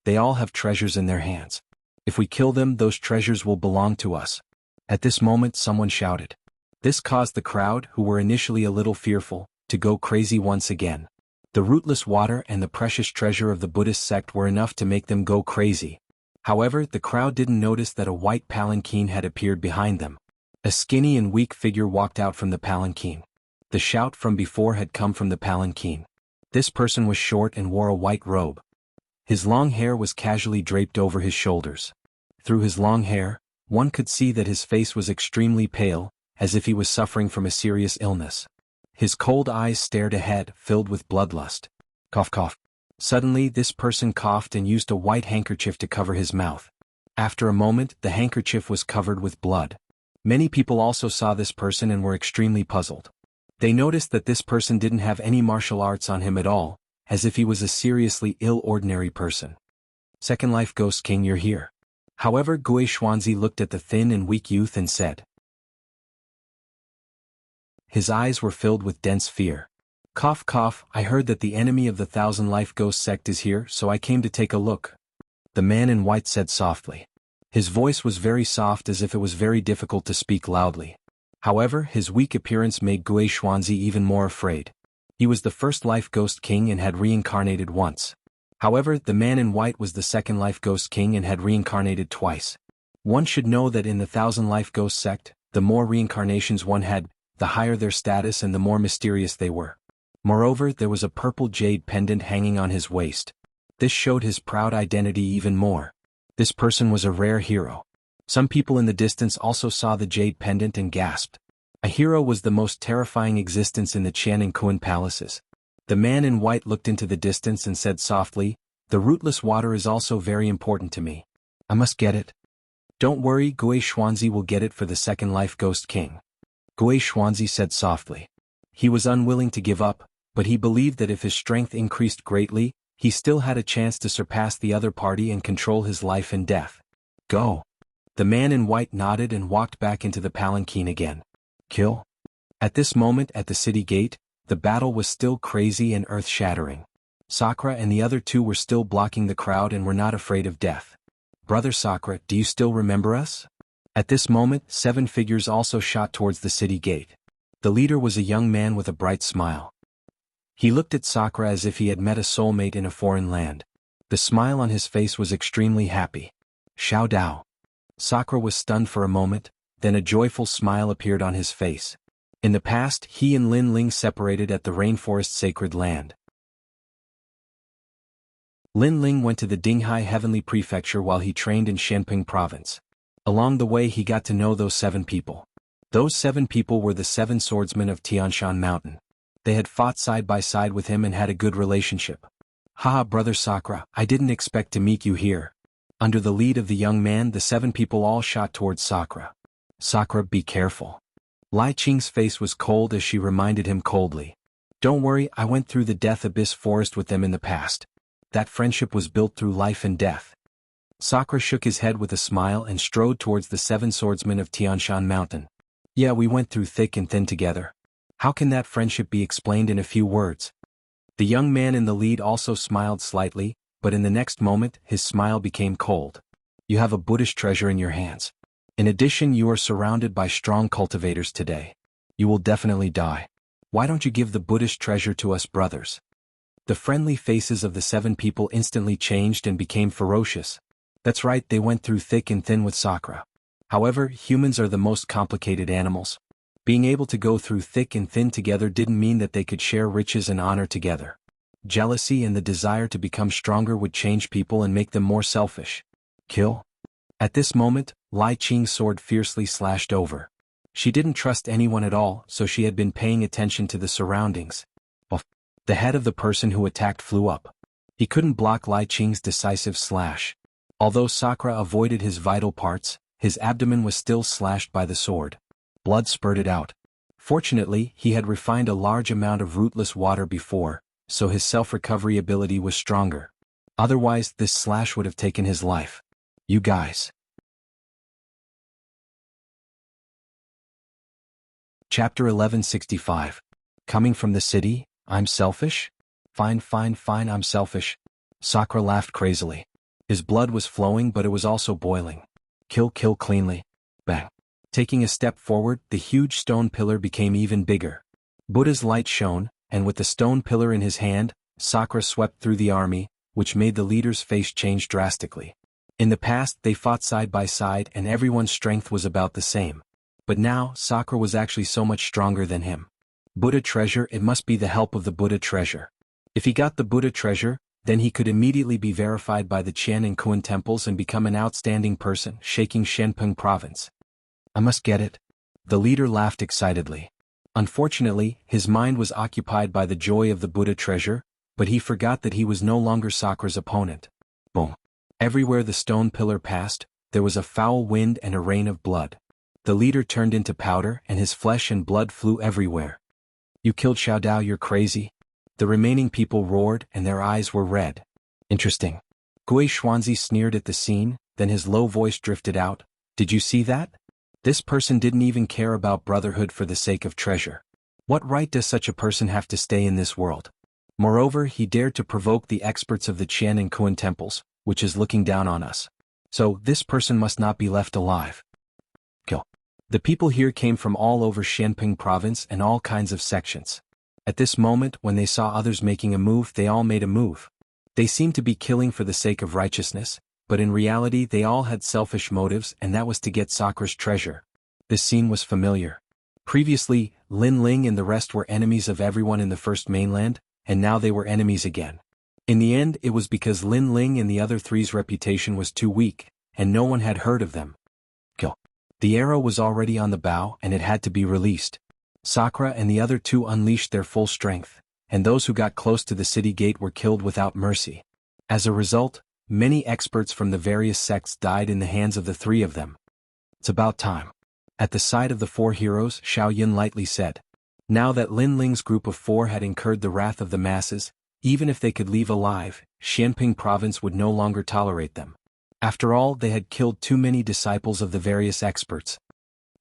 They all have treasures in their hands. If we kill them, those treasures will belong to us. At this moment, someone shouted. This caused the crowd, who were initially a little fearful, to go crazy once again. The rootless water and the precious treasure of the Buddhist sect were enough to make them go crazy. However, the crowd didn't notice that a white palanquin had appeared behind them. A skinny and weak figure walked out from the palanquin. The shout from before had come from the palanquin. This person was short and wore a white robe. His long hair was casually draped over his shoulders. Through his long hair, one could see that his face was extremely pale, as if he was suffering from a serious illness. His cold eyes stared ahead, filled with bloodlust. Cough cough. Suddenly this person coughed and used a white handkerchief to cover his mouth. After a moment, the handkerchief was covered with blood. Many people also saw this person and were extremely puzzled. They noticed that this person didn't have any martial arts on him at all, as if he was a seriously ill ordinary person. Second Life Ghost King, you're here. However, Gui Xuanzi looked at the thin and weak youth and said. His eyes were filled with dense fear. Cough cough, I heard that the enemy of the Thousand Life Ghost sect is here, so I came to take a look. The man in white said softly. His voice was very soft, as if it was very difficult to speak loudly. However, his weak appearance made Gui Xuanzi even more afraid. He was the first Life Ghost King and had reincarnated once. However, the man in white was the second Life Ghost King and had reincarnated twice. One should know that in the Thousand Life Ghost sect, the more reincarnations one had, the higher their status and the more mysterious they were. Moreover, there was a purple jade pendant hanging on his waist. This showed his proud identity even more. This person was a rare hero. Some people in the distance also saw the jade pendant and gasped. A hero was the most terrifying existence in the Qian and Kun palaces. The man in white looked into the distance and said softly, "The rootless water is also very important to me. I must get it." "Don't worry, Gui Xuanzi will get it for the second Life Ghost King." Gui Xuanzi said softly. He was unwilling to give up, but he believed that if his strength increased greatly, he still had a chance to surpass the other party and control his life and death. "Go." The man in white nodded and walked back into the palanquin again. "Kill." At this moment at the city gate, the battle was still crazy and earth-shattering. Sakura and the other two were still blocking the crowd and were not afraid of death. "Brother Sakura, do you still remember us?" At this moment, 7 figures also shot towards the city gate. The leader was a young man with a bright smile. He looked at Sakura as if he had met a soulmate in a foreign land. The smile on his face was extremely happy. "Xiao Dao." Sakura was stunned for a moment, then a joyful smile appeared on his face. In the past, he and Lin Ling separated at the Rainforest Sacred Land. Lin Ling went to the Dinghai Heavenly Prefecture while he trained in Shenping Province. Along the way he got to know those 7 people. Those 7 people were the 7 swordsmen of Tianshan Mountain. They had fought side by side with him and had a good relationship. "Haha, brother Sakura, I didn't expect to meet you here." Under the lead of the young man, the 7 people all shot towards Sakura. "Sakura, be careful." Lai Qing's face was cold as she reminded him coldly. "Don't worry, I went through the Death Abyss forest with them in the past. That friendship was built through life and death." Sakura shook his head with a smile and strode towards the 7 swordsmen of Tianshan Mountain. "Yeah, we went through thick and thin together. How can that friendship be explained in a few words?" The young man in the lead also smiled slightly, but in the next moment, his smile became cold. "You have a Buddhist treasure in your hands. In addition, you are surrounded by strong cultivators today. You will definitely die. Why don't you give the Buddhist treasure to us brothers?" The friendly faces of the 7 people instantly changed and became ferocious. That's right, they went through thick and thin with Sakura. However, humans are the most complicated animals. Being able to go through thick and thin together didn't mean that they could share riches and honor together. Jealousy and the desire to become stronger would change people and make them more selfish. "Kill." At this moment, Lai Qing's sword fiercely slashed over. She didn't trust anyone at all, so she had been paying attention to the surroundings. The head of the person who attacked flew up. He couldn't block Lai Qing's decisive slash. Although Sakura avoided his vital parts, his abdomen was still slashed by the sword. Blood spurted out. Fortunately, he had refined a large amount of rootless water before, so his self-recovery ability was stronger. Otherwise, this slash would have taken his life. "You guys." Chapter 1165. Coming from the city, I'm selfish? Fine, I'm selfish. Sakura laughed crazily. His blood was flowing, but it was also boiling. Kill cleanly. Bang. Taking a step forward, the huge stone pillar became even bigger. Buddha's light shone, and with the stone pillar in his hand, Sakura swept through the army, which made the leader's face change drastically. In the past, they fought side by side and everyone's strength was about the same. But now, Sakura was actually so much stronger than him. Buddha treasure, it must be the help of the Buddha treasure. If he got the Buddha treasure, then he could immediately be verified by the Qian and Kun temples and become an outstanding person, shaking Shenpeng province. I must get it. The leader laughed excitedly. Unfortunately, his mind was occupied by the joy of the Buddha treasure, but he forgot that he was no longer Sakra's opponent. Boom. Everywhere the stone pillar passed, there was a foul wind and a rain of blood. The leader turned into powder and his flesh and blood flew everywhere. You killed Xiao Dao, you're crazy? The remaining people roared and their eyes were red. Interesting. Gui Xuanzi sneered at the scene, then his low voice drifted out. Did you see that? This person didn't even care about brotherhood for the sake of treasure. What right does such a person have to stay in this world? Moreover, he dared to provoke the experts of the Qian and Kun temples, which is looking down on us. So, this person must not be left alive. Kill. The people here came from all over Shenpeng province and all kinds of sections. At this moment, when they saw others making a move, they all made a move. They seemed to be killing for the sake of righteousness, but in reality they all had selfish motives, and that was to get Sakra's treasure. This scene was familiar. Previously, Lin Ling and the rest were enemies of everyone in the First Mainland, and now they were enemies again. In the end, it was because Lin Ling and the other three's reputation was too weak, and no one had heard of them. Kill. The arrow was already on the bow and it had to be released. Sakra and the other two unleashed their full strength, and those who got close to the city gate were killed without mercy. As a result, many experts from the various sects died in the hands of the three of them. It's about time. At the side of the four heroes, Xiao Yun lightly said. Now that Lin Ling's group of four had incurred the wrath of the masses, even if they could leave alive, Xianping province would no longer tolerate them. After all, they had killed too many disciples of the various experts.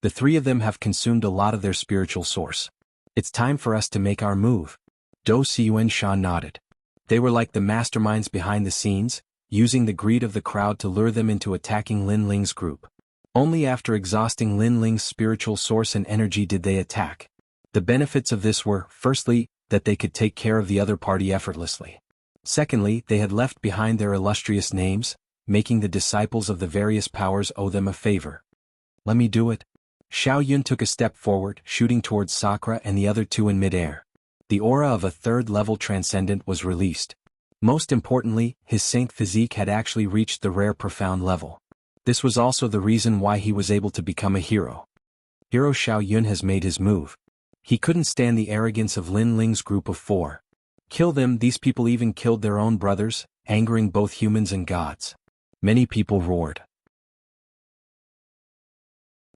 The three of them have consumed a lot of their spiritual source. It's time for us to make our move. Dou Siyuan Sha nodded. They were like the masterminds behind the scenes, using the greed of the crowd to lure them into attacking Lin Ling's group. Only after exhausting Lin Ling's spiritual source and energy did they attack. The benefits of this were, firstly, that they could take care of the other party effortlessly. Secondly, they had left behind their illustrious names, making the disciples of the various powers owe them a favor. Let me do it. Xiao Yun took a step forward, shooting towards Sakra and the other two in midair. The aura of a third-level transcendent was released. Most importantly, his saint physique had actually reached the rare profound level. This was also the reason why he was able to become a hero. Hero Xiao Yun has made his move. He couldn't stand the arrogance of Lin Ling's group of four. Kill them, these people even killed their own brothers, angering both humans and gods. Many people roared.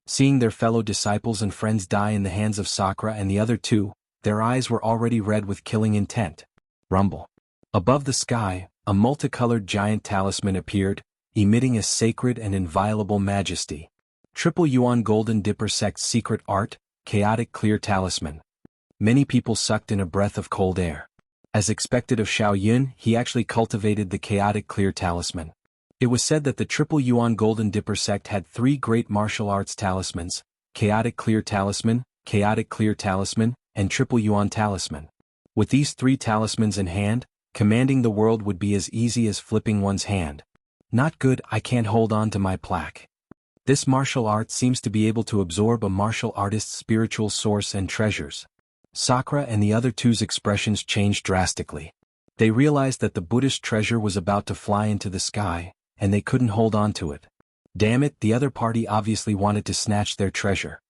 Seeing their fellow disciples and friends die in the hands of Sakra and the other two, their eyes were already red with killing intent. Rumble. Above the sky, a multicolored giant talisman appeared, emitting a sacred and inviolable majesty. Triple Yuan Golden Dipper Sect's secret art, chaotic clear talisman. Many people sucked in a breath of cold air. As expected of Xiao Yun, he actually cultivated the chaotic clear talisman. It was said that the Triple Yuan Golden Dipper sect had three great martial arts talismans, Chaotic Clear Talisman, and Triple Yuan Talisman. With these three talismans in hand, commanding the world would be as easy as flipping one's hand. Not good, I can't hold on to my plaque. This martial art seems to be able to absorb a martial artist's spiritual source and treasures. Sakra and the other two's expressions changed drastically. They realized that the Buddhist treasure was about to fly into the sky, and they couldn't hold on to it. Damn it, the other party obviously wanted to snatch their treasure.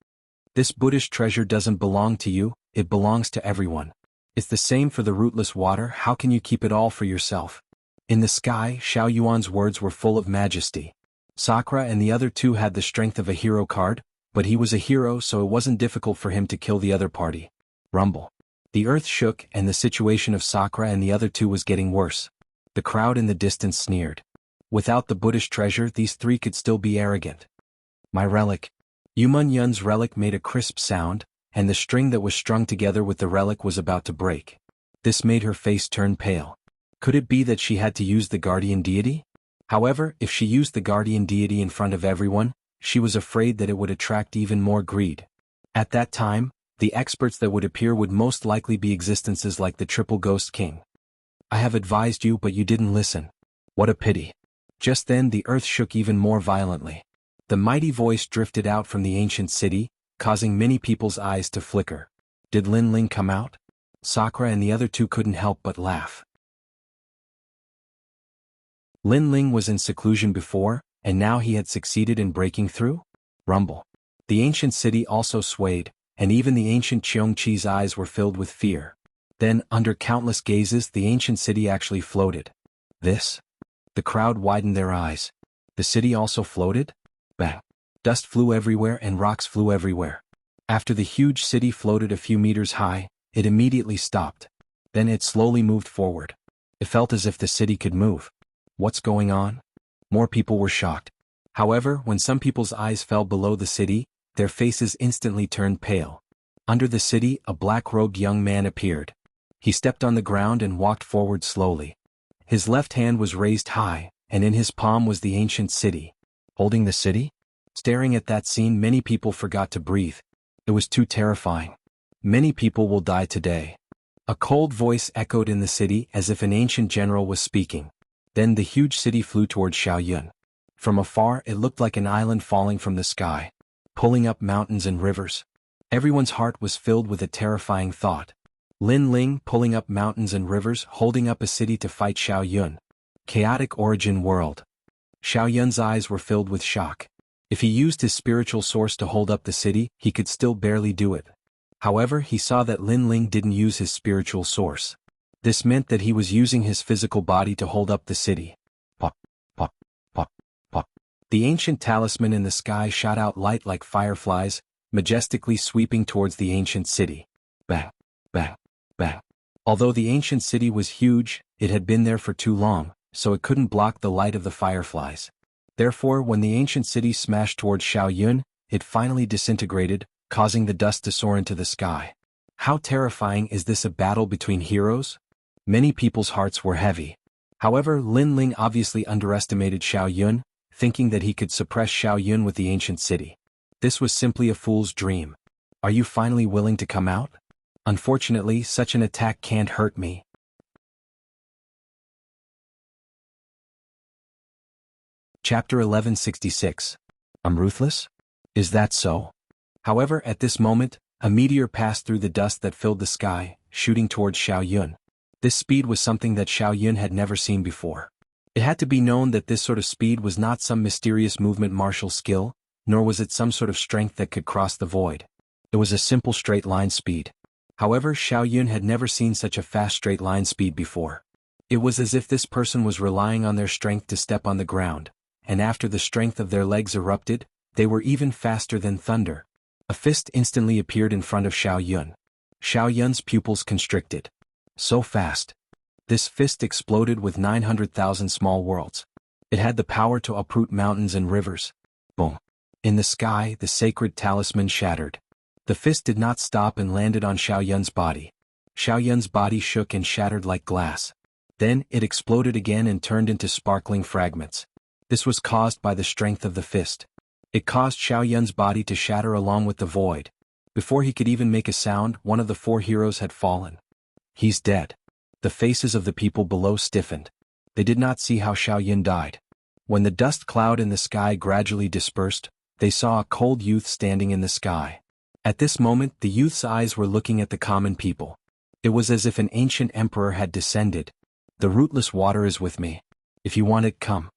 This Buddhist treasure doesn't belong to you, it belongs to everyone. It's the same for the rootless water, how can you keep it all for yourself? In the sky, Xiao Yuan's words were full of majesty. Sakra and the other two had the strength of a hero card, but he was a hero, so it wasn't difficult for him to kill the other party. Rumble. The earth shook and the situation of Sakra and the other two was getting worse. The crowd in the distance sneered. Without the Buddhist treasure, these three could still be arrogant. My relic. Yumun Yun's relic made a crisp sound, and the string that was strung together with the relic was about to break. This made her face turn pale. Could it be that she had to use the guardian deity? However, if she used the guardian deity in front of everyone, she was afraid that it would attract even more greed. At that time, the experts that would appear would most likely be existences like the Triple Ghost King. I have advised you, but you didn't listen. What a pity. Just then the earth shook even more violently. The mighty voice drifted out from the ancient city, causing many people's eyes to flicker. Did Lin Ling come out? Sakra and the other two couldn't help but laugh. Lin Ling was in seclusion before, and now he had succeeded in breaking through? Rumble. The ancient city also swayed, and even the ancient Cheongqi's eyes were filled with fear. Then, under countless gazes, the ancient city actually floated. This? The crowd widened their eyes. The city also floated? Bang. Dust flew everywhere and rocks flew everywhere. After the huge city floated a few meters high, it immediately stopped. Then it slowly moved forward. It felt as if the city could move. What's going on? More people were shocked. However, when some people's eyes fell below the city, their faces instantly turned pale. Under the city, a black-robed young man appeared. He stepped on the ground and walked forward slowly. His left hand was raised high, and in his palm was the ancient city. Holding the city? Staring at that scene, many people forgot to breathe. It was too terrifying. Many people will die today. A cold voice echoed in the city as if an ancient general was speaking. Then the huge city flew toward Xiaoyun. From afar, it looked like an island falling from the sky, pulling up mountains and rivers. Everyone's heart was filled with a terrifying thought. Lin Ling pulling up mountains and rivers, holding up a city to fight Xiaoyun. Chaotic origin world. Xiaoyun's eyes were filled with shock. If he used his spiritual source to hold up the city, he could still barely do it. However, he saw that Lin Ling didn't use his spiritual source. This meant that he was using his physical body to hold up the city. Pop, pop, pop, pop. The ancient talisman in the sky shot out light like fireflies, majestically sweeping towards the ancient city. Bang, bang, bang. Although the ancient city was huge, it had been there for too long, so it couldn't block the light of the fireflies. Therefore, when the ancient city smashed towards Xiaoyun, it finally disintegrated, causing the dust to soar into the sky. How terrifying is this, a battle between heroes? Many people's hearts were heavy. However, Lin Ling obviously underestimated Xiaoyun, thinking that he could suppress Xiaoyun with the ancient city. This was simply a fool's dream. Are you finally willing to come out? Unfortunately, such an attack can't hurt me. Chapter 1166. I'm ruthless? Is that so? However, at this moment, a meteor passed through the dust that filled the sky, shooting towards Xiaoyun. This speed was something that Xiaoyun had never seen before. It had to be known that this sort of speed was not some mysterious movement martial skill, nor was it some sort of strength that could cross the void. It was a simple straight line speed. However, Xiaoyun had never seen such a fast straight line speed before. It was as if this person was relying on their strength to step on the ground, and after the strength of their legs erupted, they were even faster than thunder. A fist instantly appeared in front of Xiaoyun. Xiaoyun's pupils constricted. So fast. This fist exploded with 900,000 small worlds. It had the power to uproot mountains and rivers. Boom. In the sky, the sacred talisman shattered. The fist did not stop and landed on Xiaoyun's body. Xiaoyun's body shook and shattered like glass. Then, it exploded again and turned into sparkling fragments. This was caused by the strength of the fist. It caused Xiaoyun's body to shatter along with the void. Before he could even make a sound, one of the four heroes had fallen. He's dead. The faces of the people below stiffened. They did not see how Xiaoyun died. When the dust cloud in the sky gradually dispersed, they saw a cold youth standing in the sky. At this moment, the youth's eyes were looking at the common people. It was as if an ancient emperor had descended. The rootless water is with me. If you want it, come.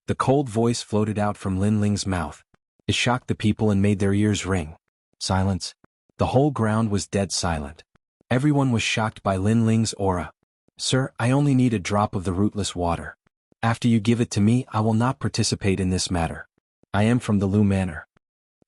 The cold voice floated out from Lin Ling's mouth. It shocked the people and made their ears ring. Silence. The whole ground was dead silent. Everyone was shocked by Lin Ling's aura. Sir, I only need a drop of the rootless water. After you give it to me, I will not participate in this matter. I am from the Lu Manor.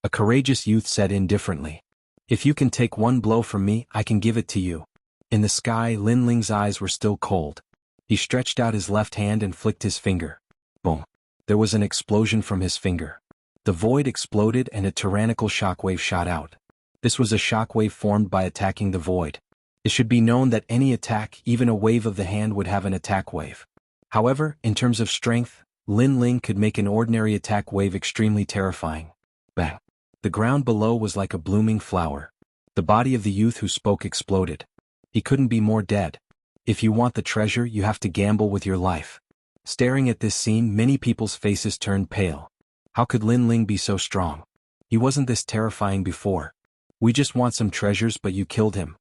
A courageous youth said indifferently. If you can take one blow from me, I can give it to you. In the sky, Lin Ling's eyes were still cold. He stretched out his left hand and flicked his finger. Boom. There was an explosion from his finger. The void exploded and a tyrannical shockwave shot out. This was a shockwave formed by attacking the void. It should be known that any attack, even a wave of the hand, would have an attack wave. However, in terms of strength, Lin Ling could make an ordinary attack wave extremely terrifying. Bang. The ground below was like a blooming flower. The body of the youth who spoke exploded. He couldn't be more dead. If you want the treasure, you have to gamble with your life. Staring at this scene, many people's faces turned pale. How could Lin Ling be so strong? He wasn't this terrifying before. We just want some treasures, but you killed him.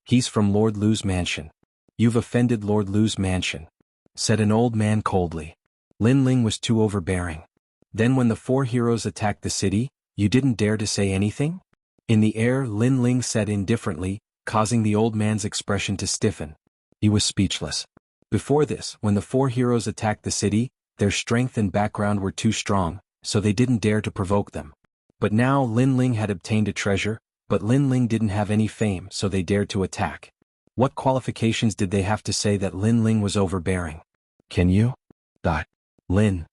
He's from Lord Lu's mansion. You've offended Lord Lu's mansion, said an old man coldly. Lin Ling was too overbearing. Then when the four heroes attacked the city, you didn't dare to say anything? In the air, Lin Ling said indifferently, causing the old man's expression to stiffen. He was speechless. Before this, when the four heroes attacked the city, their strength and background were too strong, so they didn't dare to provoke them. But now Lin Ling had obtained a treasure, but Lin Ling didn't have any fame, so they dared to attack. What qualifications did they have to say that Lin Ling was overbearing? Can you? Lin.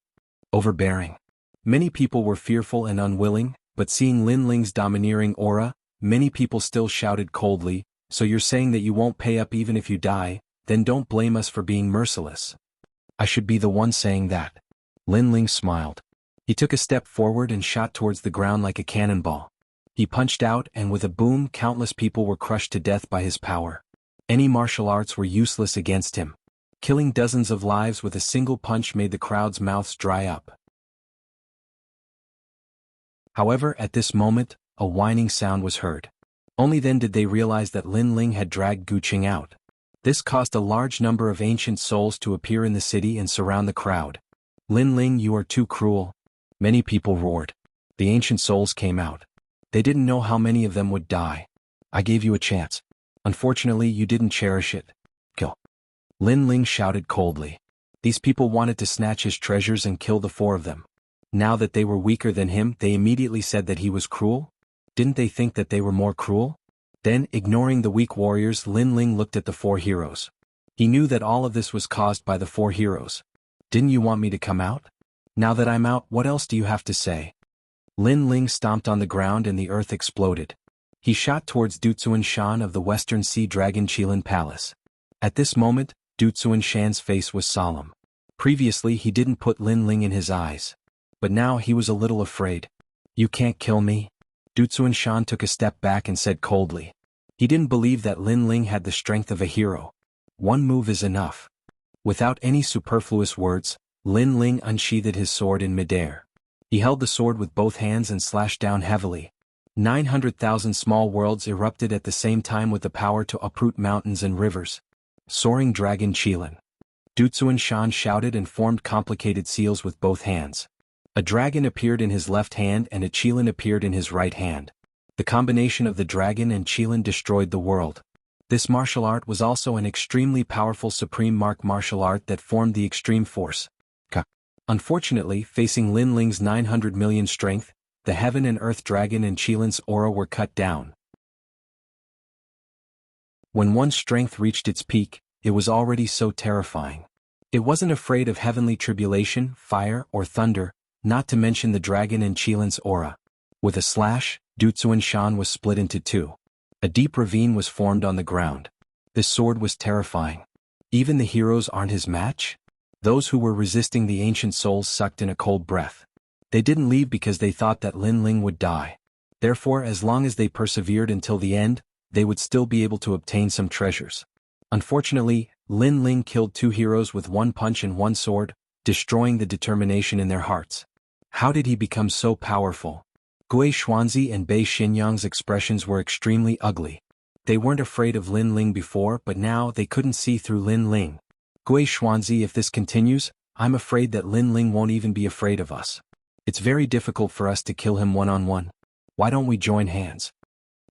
Overbearing. Many people were fearful and unwilling, but seeing Lin Ling's domineering aura, many people still shouted coldly, so you're saying that you won't pay up even if you die, then don't blame us for being merciless. I should be the one saying that. Lin Ling smiled. He took a step forward and shot towards the ground like a cannonball. He punched out and with a boom countless people were crushed to death by his power. Any martial arts were useless against him. Killing dozens of lives with a single punch made the crowd's mouths dry up. However, at this moment, a whining sound was heard. Only then did they realize that Lin Ling had dragged Guqing out. This caused a large number of ancient souls to appear in the city and surround the crowd. Lin Ling, you are too cruel. Many people roared. The ancient souls came out. They didn't know how many of them would die. I gave you a chance. Unfortunately, you didn't cherish it. Kill. Lin Ling shouted coldly. These people wanted to snatch his treasures and kill the four of them. Now that they were weaker than him, they immediately said that he was cruel? Didn't they think that they were more cruel? Then, ignoring the weak warriors, Lin Ling looked at the four heroes. He knew that all of this was caused by the four heroes. Didn't you want me to come out? Now that I'm out, what else do you have to say? Lin Ling stomped on the ground and the earth exploded. He shot towards Du Shan of the Western Sea Dragon Qilin Palace. At this moment, Du Shan's face was solemn. Previously he didn't put Lin Ling in his eyes. But now he was a little afraid. You can't kill me? Du Shan took a step back and said coldly. He didn't believe that Lin Ling had the strength of a hero. One move is enough. Without any superfluous words, Lin Ling unsheathed his sword in midair. He held the sword with both hands and slashed down heavily. 900,000 small worlds erupted at the same time with the power to uproot mountains and rivers. Soaring Dragon Qilin. Du Shan shouted and formed complicated seals with both hands. A dragon appeared in his left hand and a Qilin appeared in his right hand. The combination of the dragon and Qilin destroyed the world. This martial art was also an extremely powerful supreme martial art that formed the extreme force. Unfortunately, facing Lin Ling's 900 million strength, the heaven and earth dragon and Qilin's aura were cut down. When one's strength reached its peak, it was already so terrifying. It wasn't afraid of heavenly tribulation, fire, or thunder, not to mention the dragon and Qilin's aura. With a slash, Du Shan was split into two. A deep ravine was formed on the ground. This sword was terrifying. Even the heroes aren't his match? Those who were resisting the ancient souls sucked in a cold breath. They didn't leave because they thought that Lin Ling would die. Therefore, as long as they persevered until the end, they would still be able to obtain some treasures. Unfortunately, Lin Ling killed two heroes with one punch and one sword, destroying the determination in their hearts. How did he become so powerful? Gui Xuanzi and Bei Xinyang's expressions were extremely ugly. They weren't afraid of Lin Ling before, but now they couldn't see through Lin Ling. Gui Xuanzi, if this continues, I'm afraid that Lin Ling won't even be afraid of us. It's very difficult for us to kill him one-on-one. Why don't we join hands?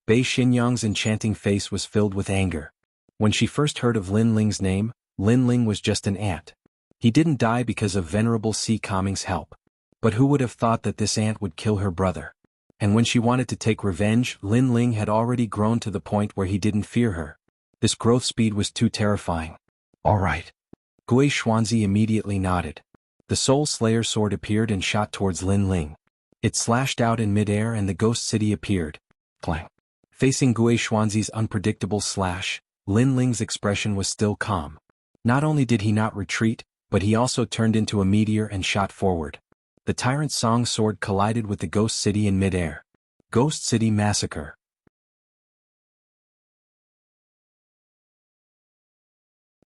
Bei Xinyang's enchanting face was filled with anger. When she first heard of Lin Ling's name, Lin Ling was just an ant. He didn't die because of Venerable Si Kaming's help. But who would have thought that this ant would kill her brother? And when she wanted to take revenge, Lin Ling had already grown to the point where he didn't fear her. This growth speed was too terrifying. All right. Gui Xuanzi immediately nodded. The Soul Slayer sword appeared and shot towards Lin Ling. It slashed out in midair and the ghost city appeared. Clang. Facing Gui Xuanzi's unpredictable slash, Lin Ling's expression was still calm. Not only did he not retreat, but he also turned into a meteor and shot forward. The Tyrant Song sword collided with the ghost city in midair. Ghost City Massacre.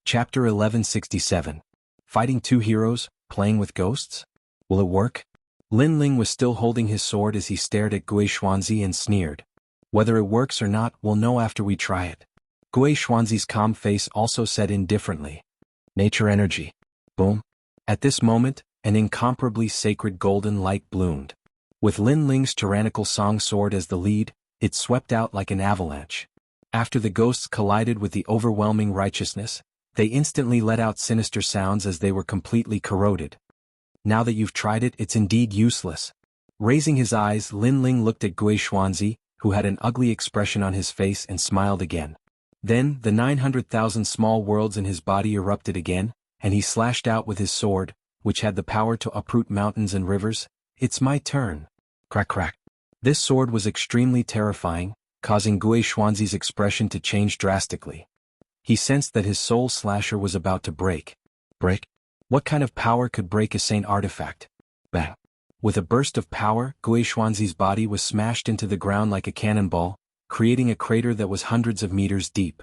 Chapter 1167. Fighting two heroes, playing with ghosts? Will it work? Lin Ling was still holding his sword as he stared at Gui Xuanzi and sneered. Whether it works or not, we'll know after we try it. Gui Xuanzi's calm face also said indifferently. Nature energy. Boom. At this moment, An incomparably sacred golden light bloomed. With Lin Ling's tyrannical song sword as the lead, it swept out like an avalanche. After the ghosts collided with the overwhelming righteousness, they instantly let out sinister sounds as they were completely corroded. Now that you've tried it, it's indeed useless. Raising his eyes, Lin Ling looked at Gui Xuanzi, who had an ugly expression on his face, and smiled again. Then, the 900,000 small worlds in his body erupted again, and he slashed out with his sword, which had the power to uproot mountains and rivers. It's my turn. Crack crack. This sword was extremely terrifying, causing Gui Xuanzi's expression to change drastically. He sensed that his soul slasher was about to break. Break? What kind of power could break a saint artifact? Bang. With a burst of power, Gui Xuanzi's body was smashed into the ground like a cannonball, creating a crater that was hundreds of meters deep.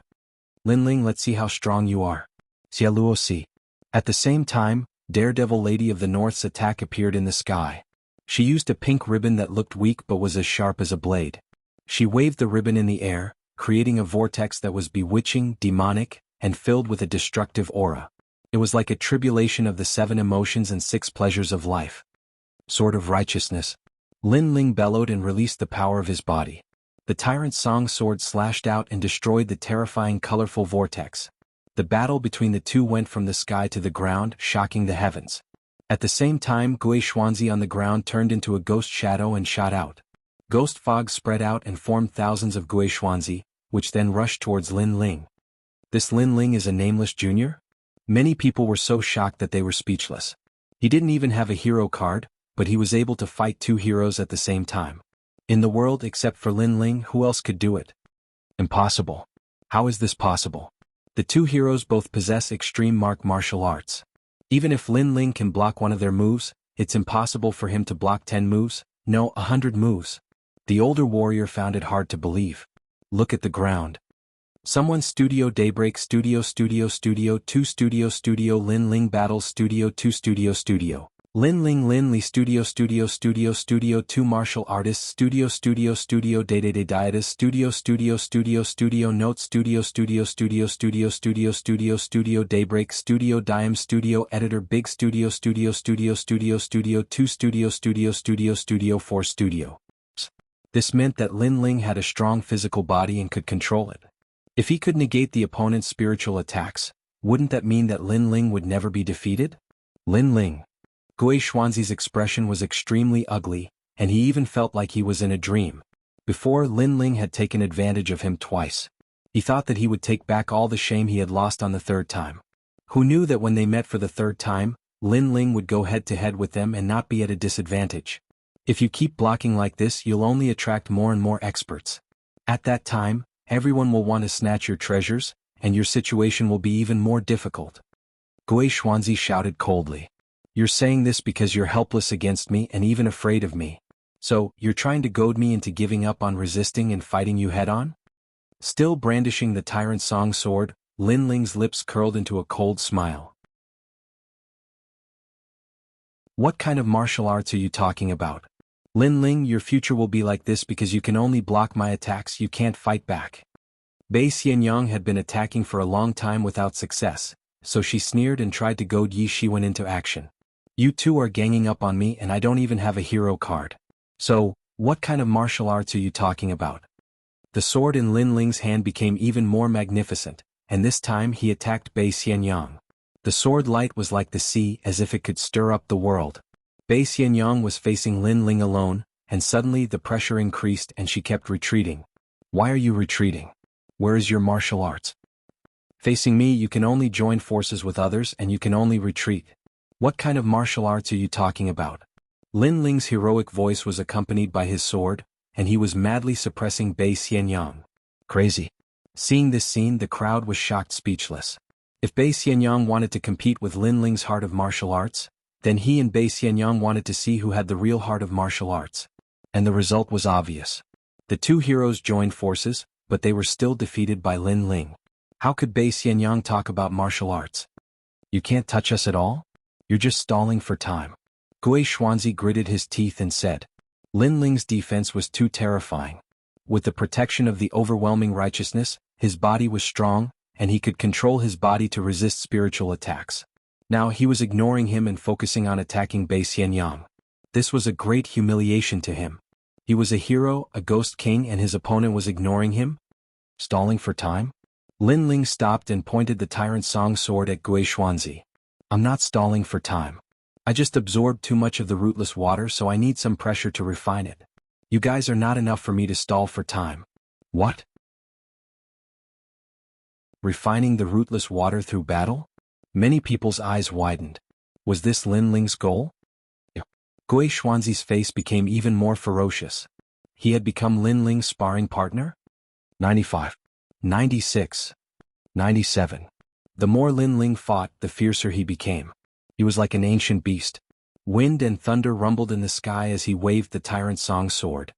Lin Ling, let's see how strong you are. Xia Luo Si. At the same time, Daredevil Lady of the North's attack appeared in the sky. She used a pink ribbon that looked weak but was as sharp as a blade. She waved the ribbon in the air, creating a vortex that was bewitching, demonic, and filled with a destructive aura. It was like a tribulation of the 7 emotions and 6 pleasures of life. Sword of Righteousness. Lin Ling bellowed and released the power of his body. The tyrant's song sword slashed out and destroyed the terrifying colorful vortex. The battle between the two went from the sky to the ground, shocking the heavens. At the same time, Gui Xuanzi on the ground turned into a ghost shadow and shot out. Ghost fog spread out and formed thousands of Gui Xuanzi, which then rushed towards Lin Ling. This Lin Ling is a nameless junior? Many people were so shocked that they were speechless. He didn't even have a hero card, but he was able to fight 2 heroes at the same time. In the world except for Lin Ling, who else could do it? Impossible. How is this possible? The 2 heroes both possess extreme martial arts. Even if Lin Ling can block one of their moves, it's impossible for him to block 10 moves, no, 100 moves. The older warrior found it hard to believe. Look at the ground. Someone's Studio Daybreak Studio 2 Studio Lin Ling Battles Studio 2 Studio Lin Li Studio 2 Martial Artists Studio Day Dietas Studio Notes Studio Daybreak Studio Dime Studio Editor Big Studio 2 Studio 4 Studio. This meant that Lin Ling had a strong physical body and could control it. If he could negate the opponent's spiritual attacks, wouldn't that mean that Lin Ling would never be defeated? Lin Ling. Gui Xuanzi's expression was extremely ugly, and he even felt like he was in a dream. Before, Lin Ling had taken advantage of him twice. He thought that he would take back all the shame he had lost on the 3rd time. Who knew that when they met for the 3rd time, Lin Ling would go head-to-head with them and not be at a disadvantage. If you keep blocking like this, you'll only attract more and more experts. At that time, everyone will want to snatch your treasures, and your situation will be even more difficult. Gui Xuanzi shouted coldly. You're saying this because you're helpless against me and even afraid of me. So, you're trying to goad me into giving up on resisting and fighting you head-on? Still brandishing the tyrant song sword, Lin Ling's lips curled into a cold smile. What kind of martial arts are you talking about? Lin Ling, your future will be like this because you can only block my attacks, you can't fight back. Bei Xianyang had been attacking for a long time without success, so she sneered and tried to goad Yi Shiwen into action. You two are ganging up on me and I don't even have a hero card. So, what kind of martial arts are you talking about? The sword in Lin Ling's hand became even more magnificent, and this time he attacked Bei Xianyang. The sword light was like the sea, as if it could stir up the world. Bei Xianyang was facing Lin Ling alone, and suddenly the pressure increased and she kept retreating. Why are you retreating? Where is your martial arts? Facing me, you can only join forces with others and you can only retreat. What kind of martial arts are you talking about? Lin Ling's heroic voice was accompanied by his sword, and he was madly suppressing Bei Xianyang. Crazy. Seeing this scene, the crowd was shocked speechless. If Bei Xianyang wanted to compete with Lin Ling's heart of martial arts, then he and Bei Xianyang wanted to see who had the real heart of martial arts. And the result was obvious. The 2 heroes joined forces, but they were still defeated by Lin Ling. How could Bei Xianyang talk about martial arts? You can't touch us at all? You're just stalling for time. Gui Xuanzi gritted his teeth and said. Lin Ling's defense was too terrifying. With the protection of the overwhelming righteousness, his body was strong, and he could control his body to resist spiritual attacks. Now he was ignoring him and focusing on attacking Bei Xianyang. This was a great humiliation to him. He was a hero, a ghost king, and his opponent was ignoring him? Stalling for time? Lin Ling stopped and pointed the Tyrant Song sword at Gui Xuanzi. I'm not stalling for time. I just absorbed too much of the rootless water, so I need some pressure to refine it. You guys are not enough for me to stall for time. What? Refining the rootless water through battle? Many people's eyes widened. Was this Lin Ling's goal? Gui Xuanzi's face became even more ferocious. He had become Lin Ling's sparring partner? 95. 96. 97. The more Lin Ling fought, the fiercer he became. He was like an ancient beast. Wind and thunder rumbled in the sky as he waved the Tyrant Song sword.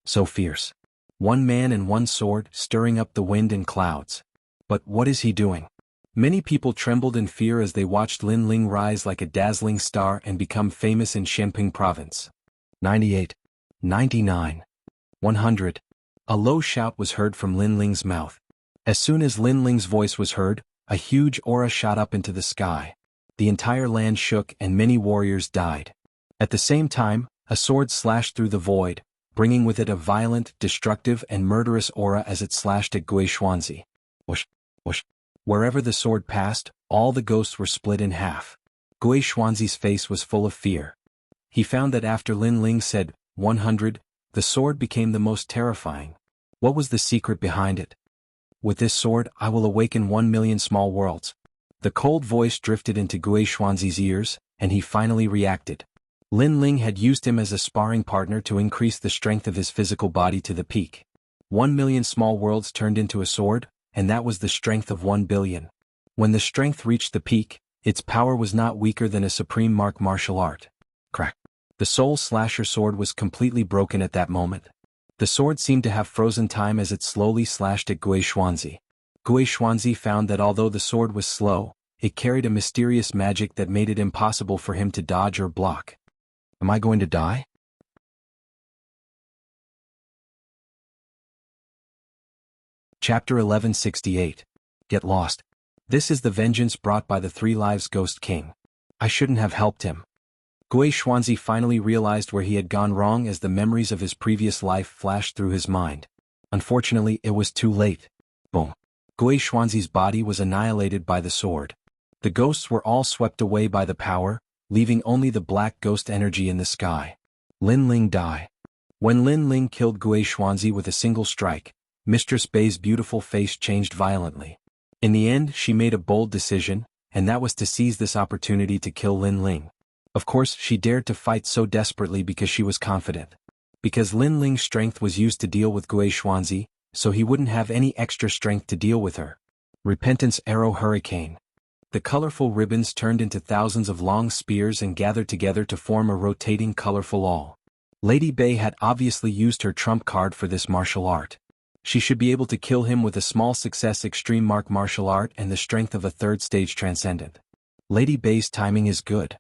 So fierce. One man and one sword, stirring up the wind and clouds. But what is he doing? Many people trembled in fear as they watched Lin Ling rise like a dazzling star and become famous in Shenping province. 98. 99. 100. A low shout was heard from Lin Ling's mouth. As soon as Lin Ling's voice was heard, a huge aura shot up into the sky. The entire land shook and many warriors died. At the same time, a sword slashed through the void, bringing with it a violent, destructive, and murderous aura as it slashed at Gui Xuanzi. Whoosh, whoosh. Wherever the sword passed, all the ghosts were split in half. Gui Xuanzi's face was full of fear. He found that after Lin Ling said, 100, the sword became the most terrifying. What was the secret behind it? With this sword, I will awaken 1,000,000 small worlds. The cold voice drifted into Gui Xuanzi's ears, and he finally reacted. Lin Ling had used him as a sparring partner to increase the strength of his physical body to the peak. 1,000,000 small worlds turned into a sword, and that was the strength of 1,000,000,000. When the strength reached the peak, its power was not weaker than a supreme martial art. Crack. The Soul Slasher sword was completely broken at that moment. The sword seemed to have frozen time as it slowly slashed at Gui Xuanzi. Gui Xuanzi found that although the sword was slow, it carried a mysterious magic that made it impossible for him to dodge or block. Am I going to die? Chapter 1168. Get lost. This is the vengeance brought by the 3 Lives Ghost King. I shouldn't have helped him. Gui Xuanzi finally realized where he had gone wrong as the memories of his previous life flashed through his mind. Unfortunately, it was too late. Boom. Gui Xuanzi's body was annihilated by the sword. The ghosts were all swept away by the power, leaving only the black ghost energy in the sky. Lin Ling died. When Lin Ling killed Gui Xuanzi with a single strike, Mistress Bei's beautiful face changed violently. In the end, she made a bold decision, and that was to seize this opportunity to kill Lin Ling. Of course, she dared to fight so desperately because she was confident. Because Lin Ling's strength was used to deal with Gui Xuanzi, so he wouldn't have any extra strength to deal with her. Repentance Arrow Hurricane. The colorful ribbons turned into thousands of long spears and gathered together to form a rotating colorful awl. Lady Bei had obviously used her trump card for this martial art. She should be able to kill him with a small success extreme martial art and the strength of a 3rd stage transcendent. Lady Bei's timing is good.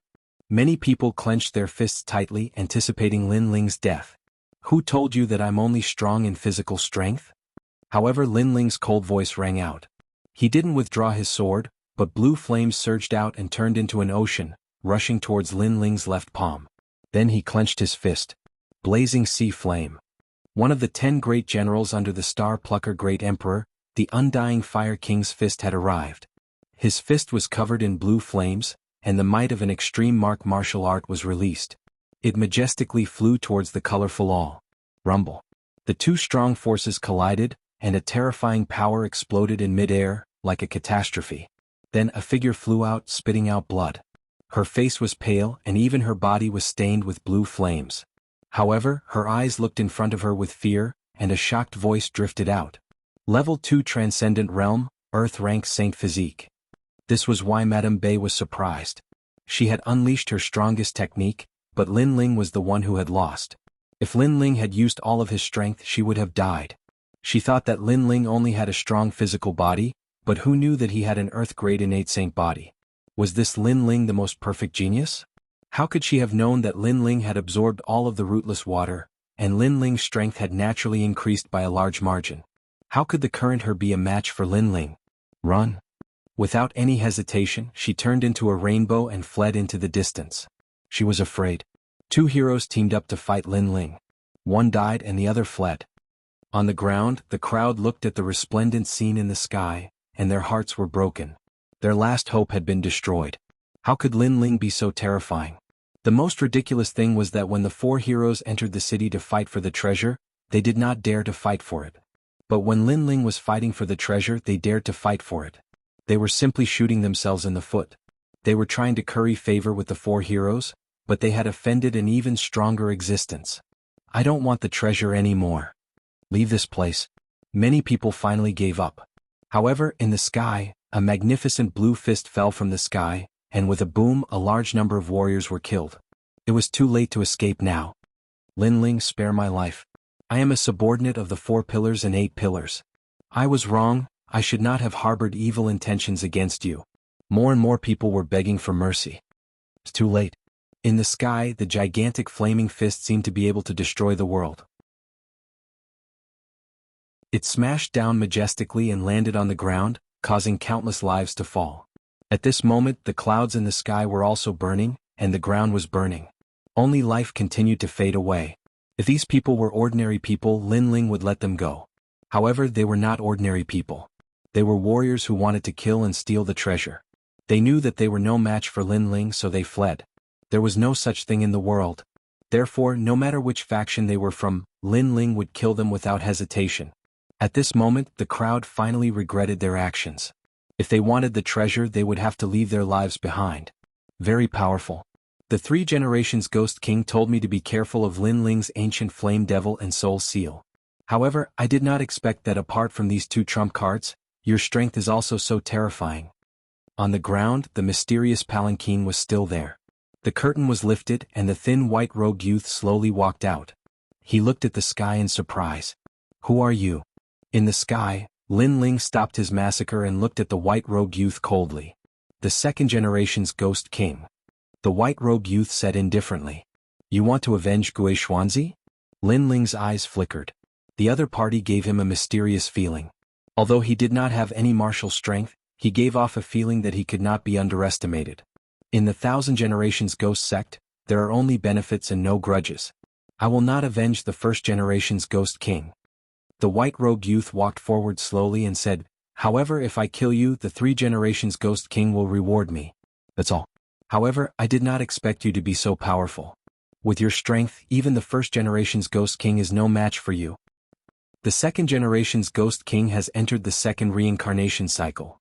Many people clenched their fists tightly, anticipating Lin Ling's death. Who told you that I'm only strong in physical strength? However, Lin Ling's cold voice rang out. He didn't withdraw his sword, but blue flames surged out and turned into an ocean, rushing towards Lin Ling's left palm. Then he clenched his fist. Blazing sea flame. One of the 10 great generals under the Star Plucker Great Emperor, the Undying Fire King's fist had arrived. His fist was covered in blue flames, and the might of an extreme martial art was released. It majestically flew towards the colorful awl. Rumble. The 2 strong forces collided, and a terrifying power exploded in mid-air, like a catastrophe. Then a figure flew out, spitting out blood. Her face was pale, and even her body was stained with blue flames. However, her eyes looked in front of her with fear, and a shocked voice drifted out. Level 2 Transcendent Realm, Earth Rank Saint Physique. This was why Madame Bei was surprised. She had unleashed her strongest technique, but Lin Ling was the one who had lost. If Lin Ling had used all of his strength, she would have died. She thought that Lin Ling only had a strong physical body, but who knew that he had an Earth-grade innate saint body? Was this Lin Ling the most perfect genius? How could she have known that Lin Ling had absorbed all of the rootless water, and Lin Ling's strength had naturally increased by a large margin? How could the current her be a match for Lin Ling? Run. Without any hesitation, she turned into a rainbow and fled into the distance. She was afraid. Two heroes teamed up to fight Lin Ling. One died and the other fled. On the ground, the crowd looked at the resplendent scene in the sky, and their hearts were broken. Their last hope had been destroyed. How could Lin Ling be so terrifying? The most ridiculous thing was that when the four heroes entered the city to fight for the treasure, they did not dare to fight for it. But when Lin Ling was fighting for the treasure, they dared to fight for it. They were simply shooting themselves in the foot. They were trying to curry favor with the four heroes, but they had offended an even stronger existence. I don't want the treasure anymore. Leave this place. Many people finally gave up. However, in the sky, a magnificent blue fist fell from the sky, and with a boom, a large number of warriors were killed. It was too late to escape now. Lin Ling, spare my life. I am a subordinate of the 4 pillars and 8 pillars. I was wrong, I should not have harbored evil intentions against you. More and more people were begging for mercy. It's too late. In the sky, the gigantic flaming fist seemed to be able to destroy the world. It smashed down majestically and landed on the ground, causing countless lives to fall. At this moment, the clouds in the sky were also burning, and the ground was burning. Only life continued to fade away. If these people were ordinary people, Lin Ling would let them go. However, they were not ordinary people. They were warriors who wanted to kill and steal the treasure. They knew that they were no match for Lin Ling, so they fled. There was no such thing in the world. Therefore, no matter which faction they were from, Lin Ling would kill them without hesitation. At this moment, the crowd finally regretted their actions. If they wanted the treasure, they would have to leave their lives behind. Very powerful. The 3 Generations Ghost King told me to be careful of Lin Ling's ancient flame devil and soul seal. However, I did not expect that apart from these 2 trump cards, your strength is also so terrifying. On the ground, the mysterious palanquin was still there. The curtain was lifted and the thin white rogue youth slowly walked out. He looked at the sky in surprise. Who are you? In the sky, Lin Ling stopped his massacre and looked at the white rogue youth coldly. The 2nd Generation's Ghost King. The white rogue youth said indifferently. You want to avenge Gui Xuanzi? Lin Ling's eyes flickered. The other party gave him a mysterious feeling. Although he did not have any martial strength, he gave off a feeling that he could not be underestimated. In the 1000 Generations Ghost sect, there are only benefits and no grudges. I will not avenge the 1st Generation's Ghost King. The white rogue youth walked forward slowly and said, however, if I kill you, the 3 Generations Ghost King will reward me. That's all. However, I did not expect you to be so powerful. With your strength, even the 1st Generation's Ghost King is no match for you. The 2nd Generation's Ghost King has entered the 2nd reincarnation cycle.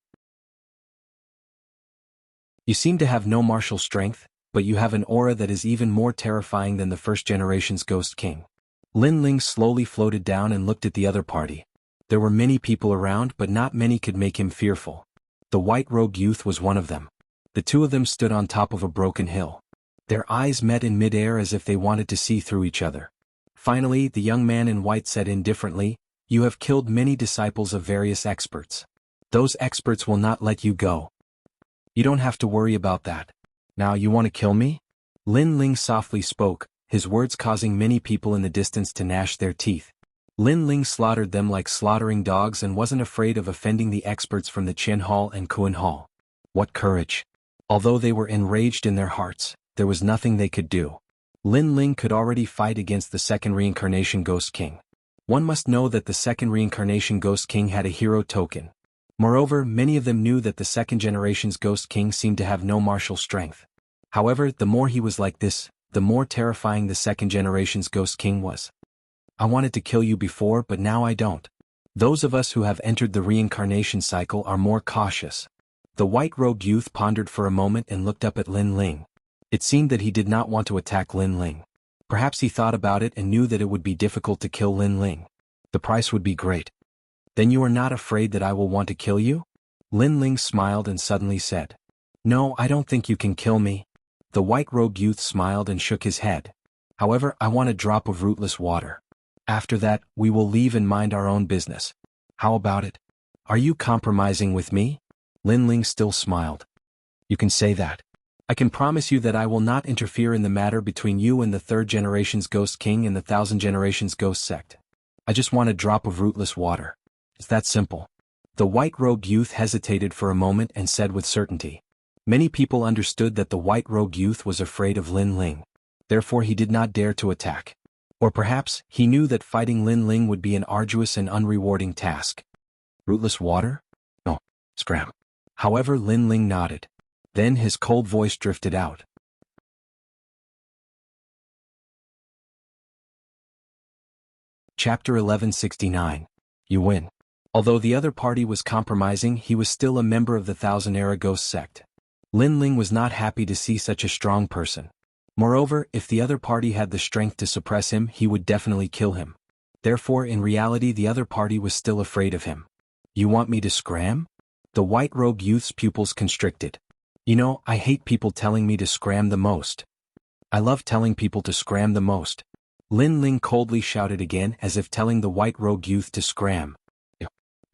You seem to have no martial strength, but you have an aura that is even more terrifying than the 1st Generation's Ghost King. Lin Ling slowly floated down and looked at the other party. There were many people around, but not many could make him fearful. The white rogue youth was one of them. The 2 of them stood on top of a broken hill. Their eyes met in midair as if they wanted to see through each other. Finally, the young man in white said indifferently, you have killed many disciples of various experts. Those experts will not let you go. You don't have to worry about that. Now you want to kill me? Lin Ling softly spoke, his words causing many people in the distance to gnash their teeth. Lin Ling slaughtered them like slaughtering dogs and wasn't afraid of offending the experts from the Qin Hall and Kuan Hall. What courage! Although they were enraged in their hearts, there was nothing they could do. Lin Ling could already fight against the 2nd Reincarnation Ghost King. One must know that the 2nd Reincarnation Ghost King had a hero token. Moreover, many of them knew that the 2nd Generation's Ghost King seemed to have no martial strength. However, the more he was like this, the more terrifying the 2nd Generation's Ghost King was. I wanted to kill you before, but now I don't. Those of us who have entered the reincarnation cycle are more cautious. The white rogue youth pondered for a moment and looked up at Lin Ling. It seemed that he did not want to attack Lin Ling. Perhaps he thought about it and knew that it would be difficult to kill Lin Ling. The price would be great. Then you are not afraid that I will want to kill you? Lin Ling smiled and suddenly said. No, I don't think you can kill me. The white rogue youth smiled and shook his head. However, I want a drop of rootless water. After that, we will leave and mind our own business. How about it? Are you compromising with me? Lin Ling still smiled. You can say that. I can promise you that I will not interfere in the matter between you and the 3rd Generation's Ghost King and the 1000 Generations Ghost Sect. I just want a drop of rootless water. It's that simple. The white-robed youth hesitated for a moment and said with certainty. Many people understood that the white-robed youth was afraid of Lin Ling. Therefore he did not dare to attack. Or perhaps, he knew that fighting Lin Ling would be an arduous and unrewarding task. Rootless water? No. Scram. However, Lin Ling nodded. Then his cold voice drifted out. Chapter 1169. You win. Although the other party was compromising, he was still a member of the Thousand-Era Ghost sect. Lin Ling was not happy to see such a strong person. Moreover, if the other party had the strength to suppress him, he would definitely kill him. Therefore, in reality, the other party was still afraid of him. You want me to scram? The white-robed youth's pupils constricted. You know, I hate people telling me to scram the most. I love telling people to scram the most. Lin Ling coldly shouted again as if telling the white-robed youth to scram.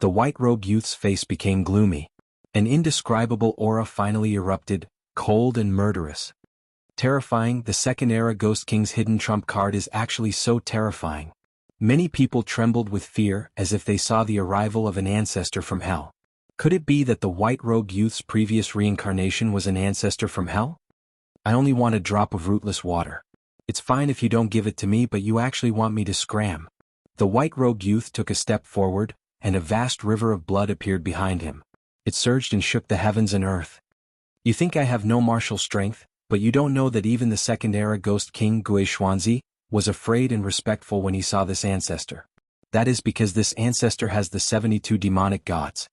The white-robed youth's face became gloomy. An indescribable aura finally erupted, cold and murderous. Terrifying, the Second-Era Ghost King's hidden trump card is actually so terrifying. Many people trembled with fear as if they saw the arrival of an ancestor from hell. Could it be that the white-robed youth's previous reincarnation was an ancestor from hell? I only want a drop of rootless water. It's fine if you don't give it to me, but you actually want me to scram. The white-robed youth took a step forward, and a vast river of blood appeared behind him. It surged and shook the heavens and earth. You think I have no martial strength, but you don't know that even the Second-Era Ghost King Guishuanzi was afraid and respectful when he saw this ancestor. That is because this ancestor has the 72 demonic gods.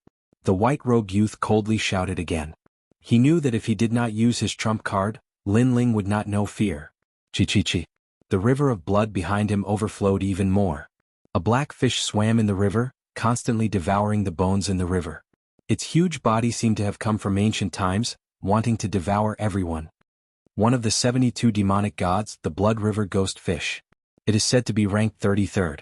The white-robed youth coldly shouted again. He knew that if he did not use his trump card, Lin Ling would not know fear. Chi. The river of blood behind him overflowed even more. A black fish swam in the river, constantly devouring the bones in the river. Its huge body seemed to have come from ancient times, wanting to devour everyone. One of the 72 demonic gods, the Blood River Ghost Fish. It is said to be ranked 33rd.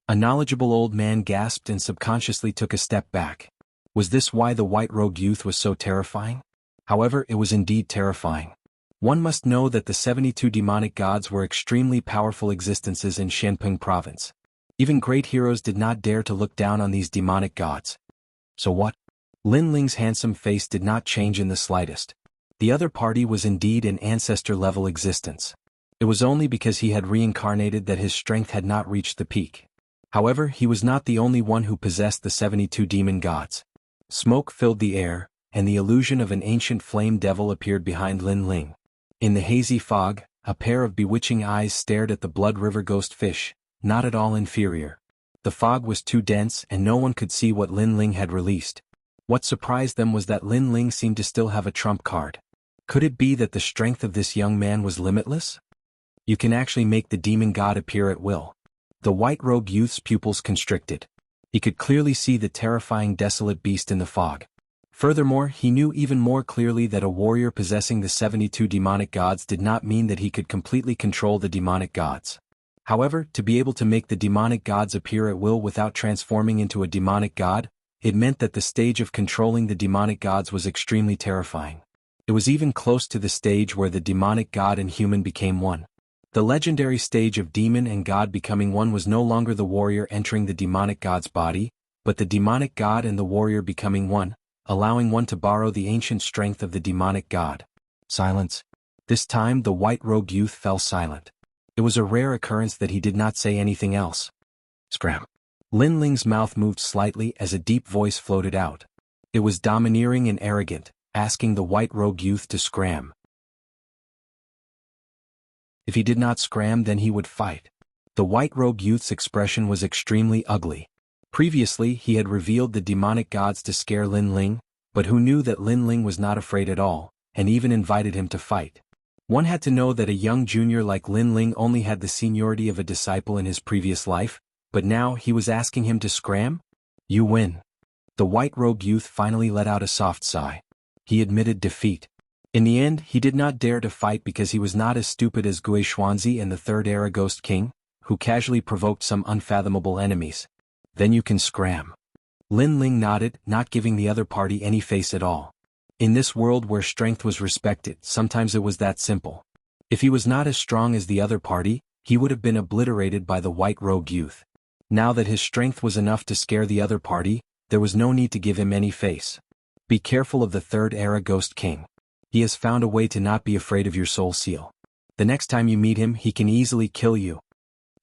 A knowledgeable old man gasped and subconsciously took a step back. Was this why the white-robed youth was so terrifying? However, it was indeed terrifying. One must know that the 72 demonic gods were extremely powerful existences in Shenping province. Even great heroes did not dare to look down on these demonic gods. So what? Lin Ling's handsome face did not change in the slightest. The other party was indeed an ancestor-level existence. It was only because he had reincarnated that his strength had not reached the peak. However, he was not the only one who possessed the 72 demon gods. Smoke filled the air, and the illusion of an ancient flame devil appeared behind Lin Ling. In the hazy fog, a pair of bewitching eyes stared at the Blood River Ghost Fish, not at all inferior. The fog was too dense and no one could see what Lin Ling had released. What surprised them was that Lin Ling seemed to still have a trump card. Could it be that the strength of this young man was limitless? You can actually make the demon god appear at will. The white-robed youth's pupils constricted. He could clearly see the terrifying desolate beast in the fog. Furthermore, he knew even more clearly that a warrior possessing the 72 demonic gods did not mean that he could completely control the demonic gods. However, to be able to make the demonic gods appear at will without transforming into a demonic god, it meant that the stage of controlling the demonic gods was extremely terrifying. It was even close to the stage where the demonic god and human became one. The legendary stage of demon and god becoming one was no longer the warrior entering the demonic god's body, but the demonic god and the warrior becoming one, allowing one to borrow the ancient strength of the demonic god. Silence. This time the white-robed youth fell silent. It was a rare occurrence that he did not say anything else. Scram. Lin Ling's mouth moved slightly as a deep voice floated out. It was domineering and arrogant, asking the white-robed youth to scram. If he did not scram, then he would fight. The white-robed youth's expression was extremely ugly. Previously, he had revealed the demonic gods to scare Lin Ling, but who knew that Lin Ling was not afraid at all, and even invited him to fight. One had to know that a young junior like Lin Ling only had the seniority of a disciple in his previous life, but now he was asking him to scram? You win. The white-robed youth finally let out a soft sigh. He admitted defeat. In the end, he did not dare to fight because he was not as stupid as Guishuanzi and the Third-Era Ghost King, who casually provoked some unfathomable enemies. Then you can scram. Lin Ling nodded, not giving the other party any face at all. In this world where strength was respected, sometimes it was that simple. If he was not as strong as the other party, he would have been obliterated by the white-robed youth. Now that his strength was enough to scare the other party, there was no need to give him any face. Be careful of the Third Era Ghost King. He has found a way to not be afraid of your soul seal. The next time you meet him, he can easily kill you.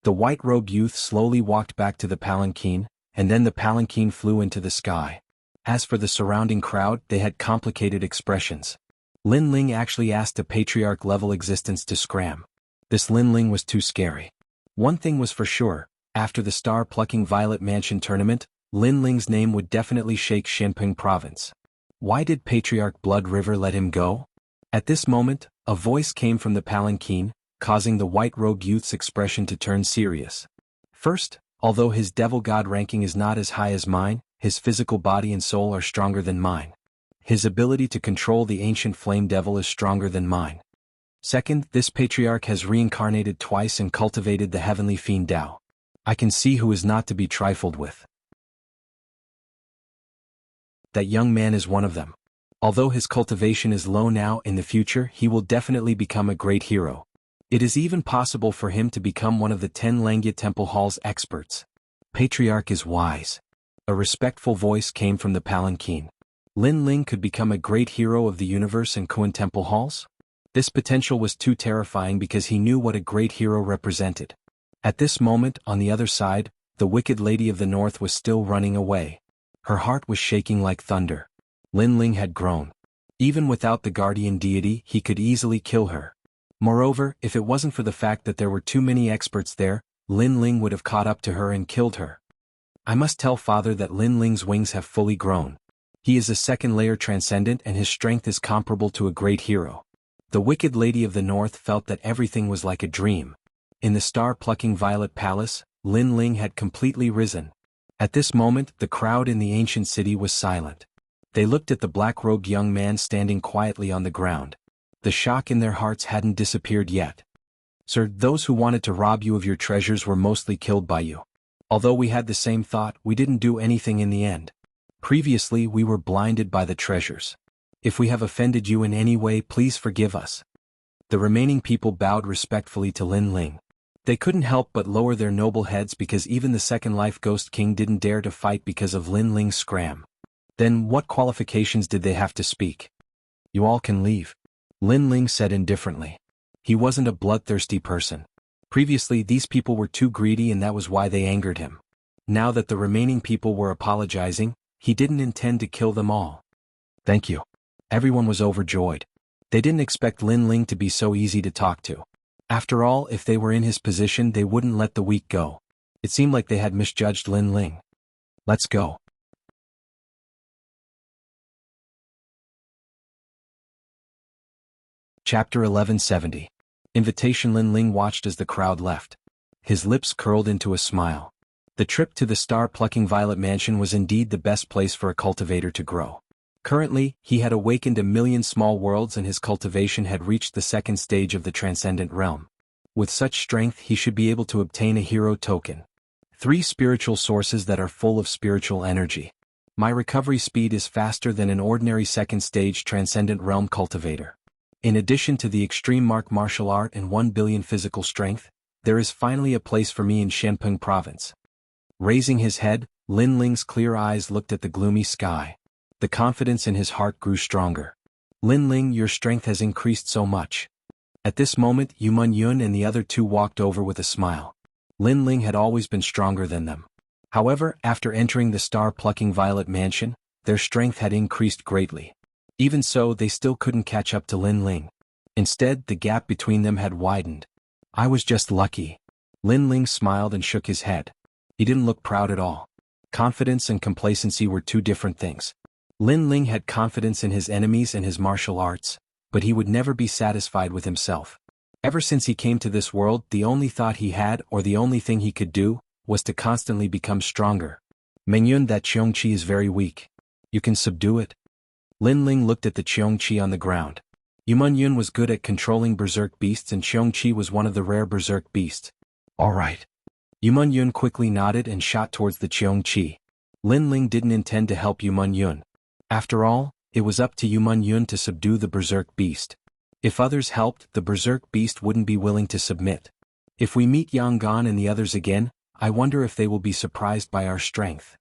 The white-robed youth slowly walked back to the palanquin, and then the palanquin flew into the sky. As for the surrounding crowd, they had complicated expressions. Lin Ling actually asked a patriarch-level existence to scram. This Lin Ling was too scary. One thing was for sure, after the star-plucking Violet Mansion tournament, Lin Ling's name would definitely shake Shenping Province. Why did Patriarch Blood River let him go? At this moment, a voice came from the palanquin, causing the white-robed youth's expression to turn serious. First, although his devil god ranking is not as high as mine, his physical body and soul are stronger than mine. His ability to control the ancient flame devil is stronger than mine. Second, this patriarch has reincarnated twice and cultivated the heavenly fiend Dao. I can see who is not to be trifled with. That young man is one of them. Although his cultivation is low now, in the future he will definitely become a great hero. It is even possible for him to become one of the 10 Langya Temple Hall's experts. Patriarch is wise. A respectful voice came from the palanquin. Lin Ling could become a great hero of the universe in Kuan Temple Halls? This potential was too terrifying because he knew what a great hero represented. At this moment, on the other side, the Wicked Lady of the North was still running away. Her heart was shaking like thunder. Lin Ling had grown. Even without the guardian deity, he could easily kill her. Moreover, if it wasn't for the fact that there were too many experts there, Lin Ling would have caught up to her and killed her. I must tell Father that Lin Ling's wings have fully grown. He is a second-layer transcendent and his strength is comparable to a great hero. The Wicked Lady of the North felt that everything was like a dream. In the star-plucking Violet Palace, Lin Ling had completely risen. At this moment, the crowd in the ancient city was silent. They looked at the black-robed young man standing quietly on the ground. The shock in their hearts hadn't disappeared yet. Sir, those who wanted to rob you of your treasures were mostly killed by you. Although we had the same thought, we didn't do anything in the end. Previously, we were blinded by the treasures. If we have offended you in any way, please forgive us. The remaining people bowed respectfully to Lin Ling. They couldn't help but lower their noble heads because even the Second Life Ghost King didn't dare to fight because of Lin Ling's scram. Then what qualifications did they have to speak? You all can leave. Lin Ling said indifferently. He wasn't a bloodthirsty person. Previously, these people were too greedy and that was why they angered him. Now that the remaining people were apologizing, he didn't intend to kill them all. Thank you. Everyone was overjoyed. They didn't expect Lin Ling to be so easy to talk to. After all, if they were in his position, they wouldn't let the weak go. It seemed like they had misjudged Lin Ling. Let's go. Chapter 1170. Invitation. Lin Ling watched as the crowd left. His lips curled into a smile. The trip to the star-plucking Violet Mansion was indeed the best place for a cultivator to grow. Currently, he had awakened 1,000,000 small worlds and his cultivation had reached the second stage of the transcendent realm. With such strength, he should be able to obtain a hero token. 3 spiritual sources that are full of spiritual energy. My recovery speed is faster than an ordinary second stage transcendent realm cultivator. In addition to the extreme martial art and 1 billion physical strength, there is finally a place for me in Shenping Province. Raising his head, Lin Ling's clear eyes looked at the gloomy sky. The confidence in his heart grew stronger. Lin Ling, your strength has increased so much. At this moment, Yuman Yun and the other 2 walked over with a smile. Lin Ling had always been stronger than them. However, after entering the star-plucking Violet Mansion, their strength had increased greatly. Even so, they still couldn't catch up to Lin Ling. Instead, the gap between them had widened. I was just lucky. Lin Ling smiled and shook his head. He didn't look proud at all. Confidence and complacency were 2 different things. Lin Ling had confidence in his enemies and his martial arts, but he would never be satisfied with himself. Ever since he came to this world, the only thought he had, or the only thing he could do, was to constantly become stronger. Mengyun, that Qiongqi is very weak. You can subdue it? Lin Ling looked at the Qiongqi on the ground. Yuman Yun was good at controlling berserk beasts and Qiongqi was one of the rare berserk beasts. All right. Yuman Yun quickly nodded and shot towards the Qiongqi. Lin Ling didn't intend to help Yuman Yun. After all, it was up to Yuman Yun to subdue the berserk beast. If others helped, the berserk beast wouldn't be willing to submit. If we meet Yang Gan and the others again, I wonder if they will be surprised by our strength.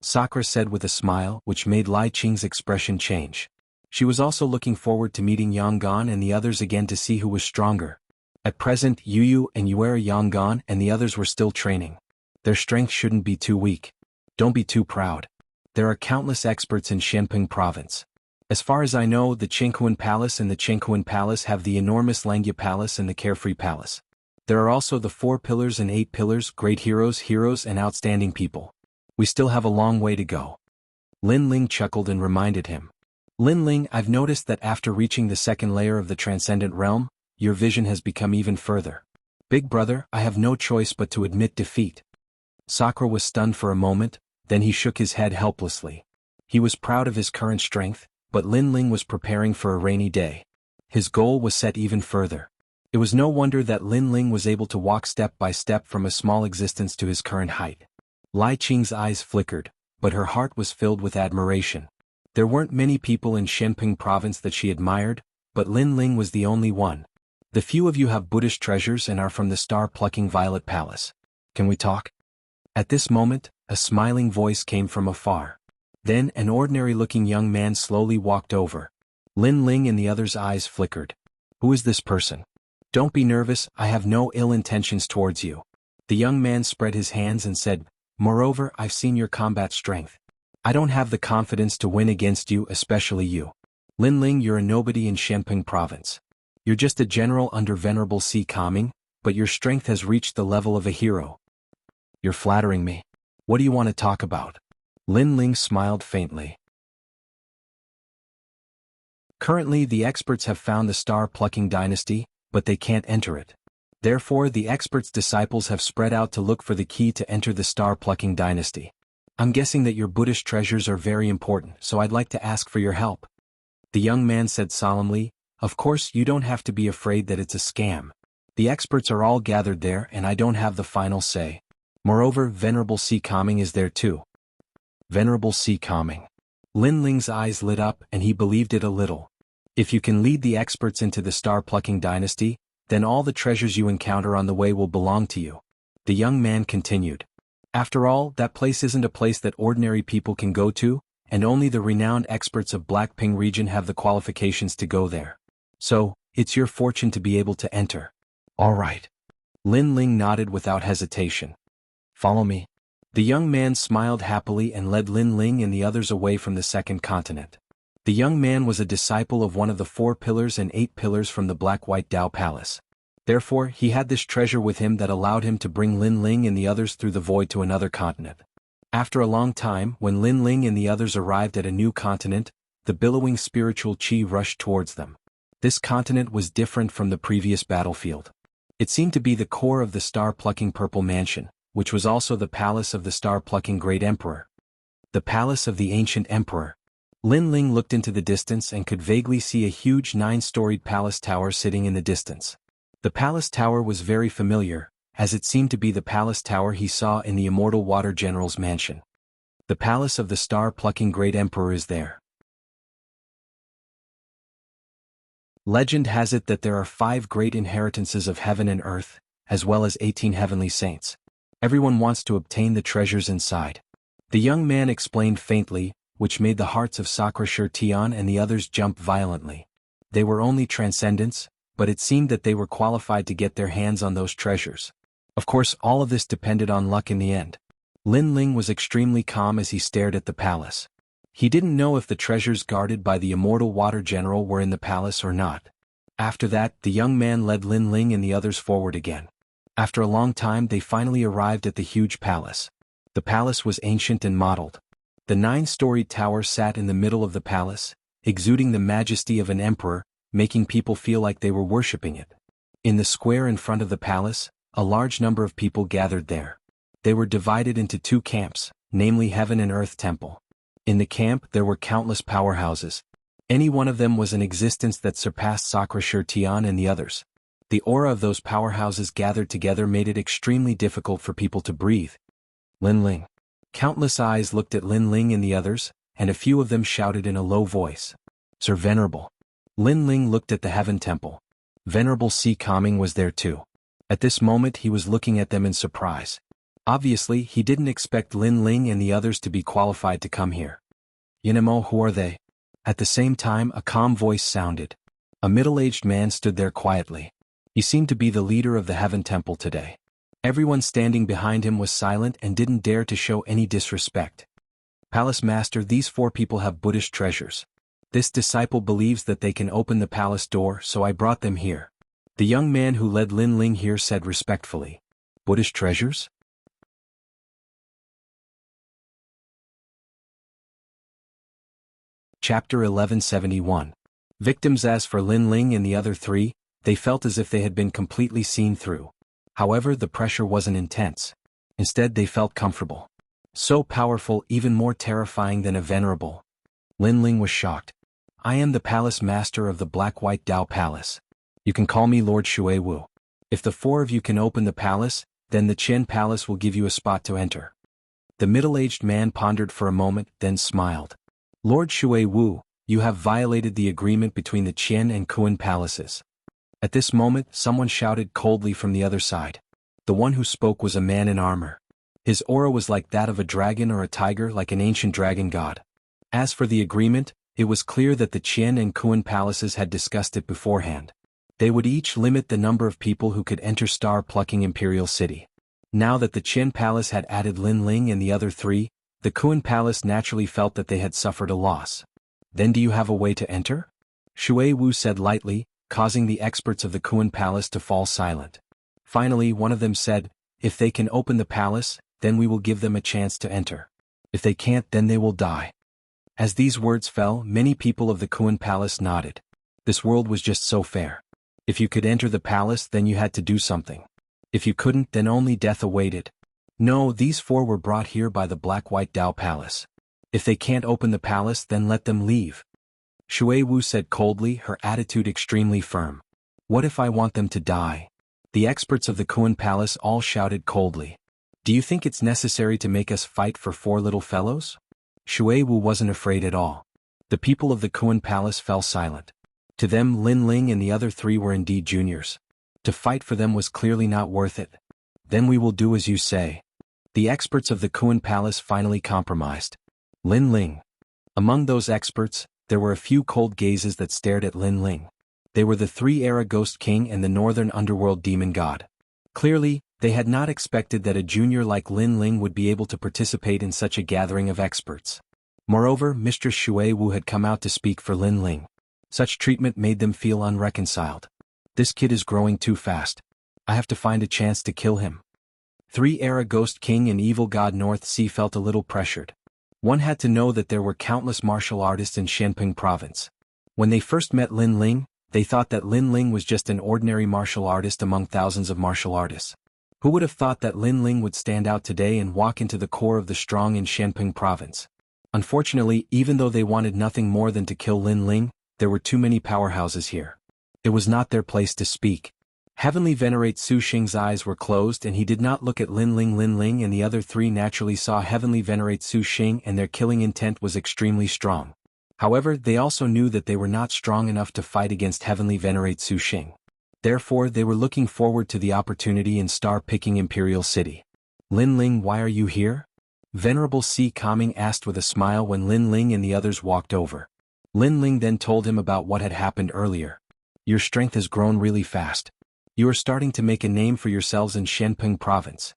Sakura said with a smile which made Lai Qing's expression change. She was also looking forward to meeting Yanggan and the others again to see who was stronger. At present, Yu and Yuera Yanggan and the others were still training. Their strength shouldn't be too weak. Don't be too proud. There are countless experts in Shenping province. As far as I know, the Qinghuan Palace and the Qinghuan Palace have the enormous Langya Palace and the Carefree Palace. There are also the 4 pillars and 8 pillars, great heroes and outstanding people. We still have a long way to go. Lin Ling chuckled and reminded him. Lin Ling, I've noticed that after reaching the second layer of the transcendent realm, your vision has become even further. Big brother, I have no choice but to admit defeat. Sakura was stunned for a moment, then he shook his head helplessly. He was proud of his current strength, but Lin Ling was preparing for a rainy day. His goal was set even further. It was no wonder that Lin Ling was able to walk step by step from a small existence to his current height. Lai Qing's eyes flickered, but her heart was filled with admiration. There weren't many people in Shenping province that she admired, but Lin Ling was the only one. The few of you have Buddhist treasures and are from the star-plucking Violet Palace. Can we talk? At this moment, a smiling voice came from afar. Then an ordinary-looking young man slowly walked over. Lin Ling and the others' eyes flickered. Who is this person? Don't be nervous, I have no ill intentions towards you. The young man spread his hands and said, Moreover, I've seen your combat strength. I don't have the confidence to win against you, especially you. Lin Ling, you're a nobody in Shenping province. You're just a general under Venerable Si Kaming, but your strength has reached the level of a hero. You're flattering me. What do you want to talk about? Lin Ling smiled faintly. Currently, the experts have found the star-plucking dynasty, but they can't enter it. Therefore, the experts' disciples have spread out to look for the key to enter the star-plucking dynasty. I'm guessing that your Buddhist treasures are very important, so I'd like to ask for your help. The young man said solemnly, Of course, you don't have to be afraid that it's a scam. The experts are all gathered there and I don't have the final say. Moreover, Venerable Si Kaming is there too. Venerable Si Kaming. Lin Ling's eyes lit up and he believed it a little. If you can lead the experts into the star-plucking dynasty, then all the treasures you encounter on the way will belong to you. The young man continued. After all, that place isn't a place that ordinary people can go to, and only the renowned experts of Blackping region have the qualifications to go there. So, it's your fortune to be able to enter. All right. Lin Ling nodded without hesitation. Follow me. The young man smiled happily and led Lin Ling and the others away from the second continent. The young man was a disciple of one of the 4 pillars and 8 pillars from the Black-White Dao Palace. Therefore, he had this treasure with him that allowed him to bring Lin Ling and the others through the void to another continent. After a long time, when Lin Ling and the others arrived at a new continent, the billowing spiritual chi rushed towards them. This continent was different from the previous battlefield. It seemed to be the core of the star-plucking Purple Mansion, which was also the palace of the star-plucking Great Emperor. The palace of the ancient emperor. Lin Ling looked into the distance and could vaguely see a huge 9-storied palace tower sitting in the distance. The palace tower was very familiar, as it seemed to be the palace tower he saw in the Immortal Water General's mansion. The palace of the star-plucking Great Emperor is there. Legend has it that there are 5 great inheritances of heaven and earth, as well as 18 heavenly saints. Everyone wants to obtain the treasures inside. The young man explained faintly, which made the hearts of Sakura Tian and the others jump violently. They were only transcendents, but it seemed that they were qualified to get their hands on those treasures. Of course, all of this depended on luck in the end. Lin Ling was extremely calm as he stared at the palace. He didn't know if the treasures guarded by the Immortal Water General were in the palace or not. After that, the young man led Lin Ling and the others forward again. After a long time, they finally arrived at the huge palace. The palace was ancient and modeled. The 9-storied tower sat in the middle of the palace, exuding the majesty of an emperor, making people feel like they were worshipping it. In the square in front of the palace, a large number of people gathered there. They were divided into 2 camps, namely Heaven and Earth Temple. In the camp there were countless powerhouses. Any one of them was an existence that surpassed Sakura Tian and the others. The aura of those powerhouses gathered together made it extremely difficult for people to breathe. Lin Ling. Countless eyes looked at Lin Ling and the others, and a few of them shouted in a low voice. Sir Venerable. Lin Ling looked at the Heaven Temple. Venerable Si Kaming was there too. At this moment he was looking at them in surprise. Obviously, he didn't expect Lin Ling and the others to be qualified to come here. Yinamo, who are they? At the same time, a calm voice sounded. A middle-aged man stood there quietly. He seemed to be the leader of the Heaven Temple today. Everyone standing behind him was silent and didn't dare to show any disrespect. Palace Master, these 4 people have Buddhist treasures. This disciple believes that they can open the palace door, so I brought them here. The young man who led Lin Ling here said respectfully. Buddhist treasures? Chapter 1171. Victims. As for Lin Ling and the other 3, they felt as if they had been completely seen through. However, the pressure wasn't intense. Instead, they felt comfortable. So powerful, even more terrifying than a venerable. Lin Ling was shocked. I am the Palace Master of the Black-White Dao Palace. You can call me Lord Shui Wu. If the 4 of you can open the palace, then the Qian Palace will give you a spot to enter. The middle-aged man pondered for a moment, then smiled. Lord Shui Wu, you have violated the agreement between the Qian and Kuan palaces. At this moment, someone shouted coldly from the other side. The one who spoke was a man in armor. His aura was like that of a dragon or a tiger, like an ancient dragon god. As for the agreement, it was clear that the Qian and Kuan palaces had discussed it beforehand. They would each limit the number of people who could enter star-plucking Imperial City. Now that the Qian Palace had added Lin Ling and the other 3, the Kuan Palace naturally felt that they had suffered a loss. Then do you have a way to enter? Shui Wu said lightly, causing the experts of the Kuan Palace to fall silent. Finally, one of them said, if they can open the palace, then we will give them a chance to enter. If they can't, then they will die. As these words fell, many people of the Kuan Palace nodded. This world was just so fair. If you could enter the palace, then you had to do something. If you couldn't, then only death awaited. No, these 4 were brought here by the Black-White Dao Palace. If they can't open the palace, then let them leave. Shui Wu said coldly, her attitude extremely firm. What if I want them to die? The experts of the Kuan Palace all shouted coldly. Do you think it's necessary to make us fight for 4 little fellows? Shui Wu wasn't afraid at all. The people of the Kuan Palace fell silent. To them, Lin Ling and the other 3 were indeed juniors. To fight for them was clearly not worth it. Then we will do as you say. The experts of the Kuan Palace finally compromised. Lin Ling. Among those experts, there were a few cold gazes that stared at Lin Ling. They were the 3-era Ghost King and the Northern Underworld Demon God. Clearly, they had not expected that a junior like Lin Ling would be able to participate in such a gathering of experts. Moreover, Mr. Shui Wu had come out to speak for Lin Ling. Such treatment made them feel unreconciled. This kid is growing too fast. I have to find a chance to kill him. 3-era Ghost King and Evil God North Sea felt a little pressured. One had to know that there were countless martial artists in Shenping province. When they first met Lin Ling, they thought that Lin Ling was just an ordinary martial artist among thousands of martial artists. Who would have thought that Lin Ling would stand out today and walk into the core of the strong in Shenping province? Unfortunately, even though they wanted nothing more than to kill Lin Ling, there were too many powerhouses here. It was not their place to speak. Heavenly Venerate Su Xing's eyes were closed and he did not look at Lin Ling. Lin Ling and the other 3 naturally saw Heavenly Venerate Su Xing and their killing intent was extremely strong. However, they also knew that they were not strong enough to fight against Heavenly Venerate Su Xing. Therefore, they were looking forward to the opportunity in star-picking Imperial City. Lin Ling, why are you here? Venerable Si Kaming asked with a smile when Lin Ling and the others walked over. Lin Ling then told him about what had happened earlier. Your strength has grown really fast. You are starting to make a name for yourselves in Shenping province.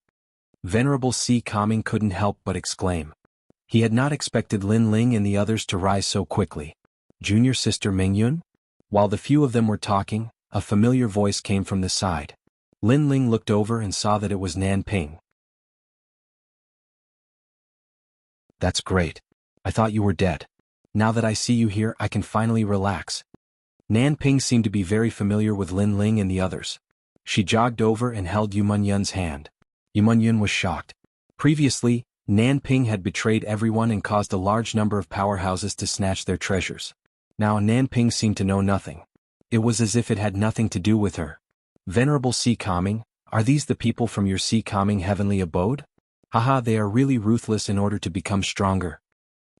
Venerable Si Kaming couldn't help but exclaim. He had not expected Lin Ling and the others to rise so quickly. Junior sister Mingyun? While the few of them were talking, a familiar voice came from the side. Lin Ling looked over and saw that it was Nan Ping. That's great. I thought you were dead. Now that I see you here, I can finally relax. Nan Ping seemed to be very familiar with Lin Ling and the others. She jogged over and held Yu Munyun's hand. Yu Munyun was shocked. Previously, Nan Ping had betrayed everyone and caused a large number of powerhouses to snatch their treasures. Now Nan Ping seemed to know nothing. It was as if it had nothing to do with her. Venerable Si Kaming, are these the people from your Si Kaming heavenly abode? Haha, they are really ruthless in order to become stronger.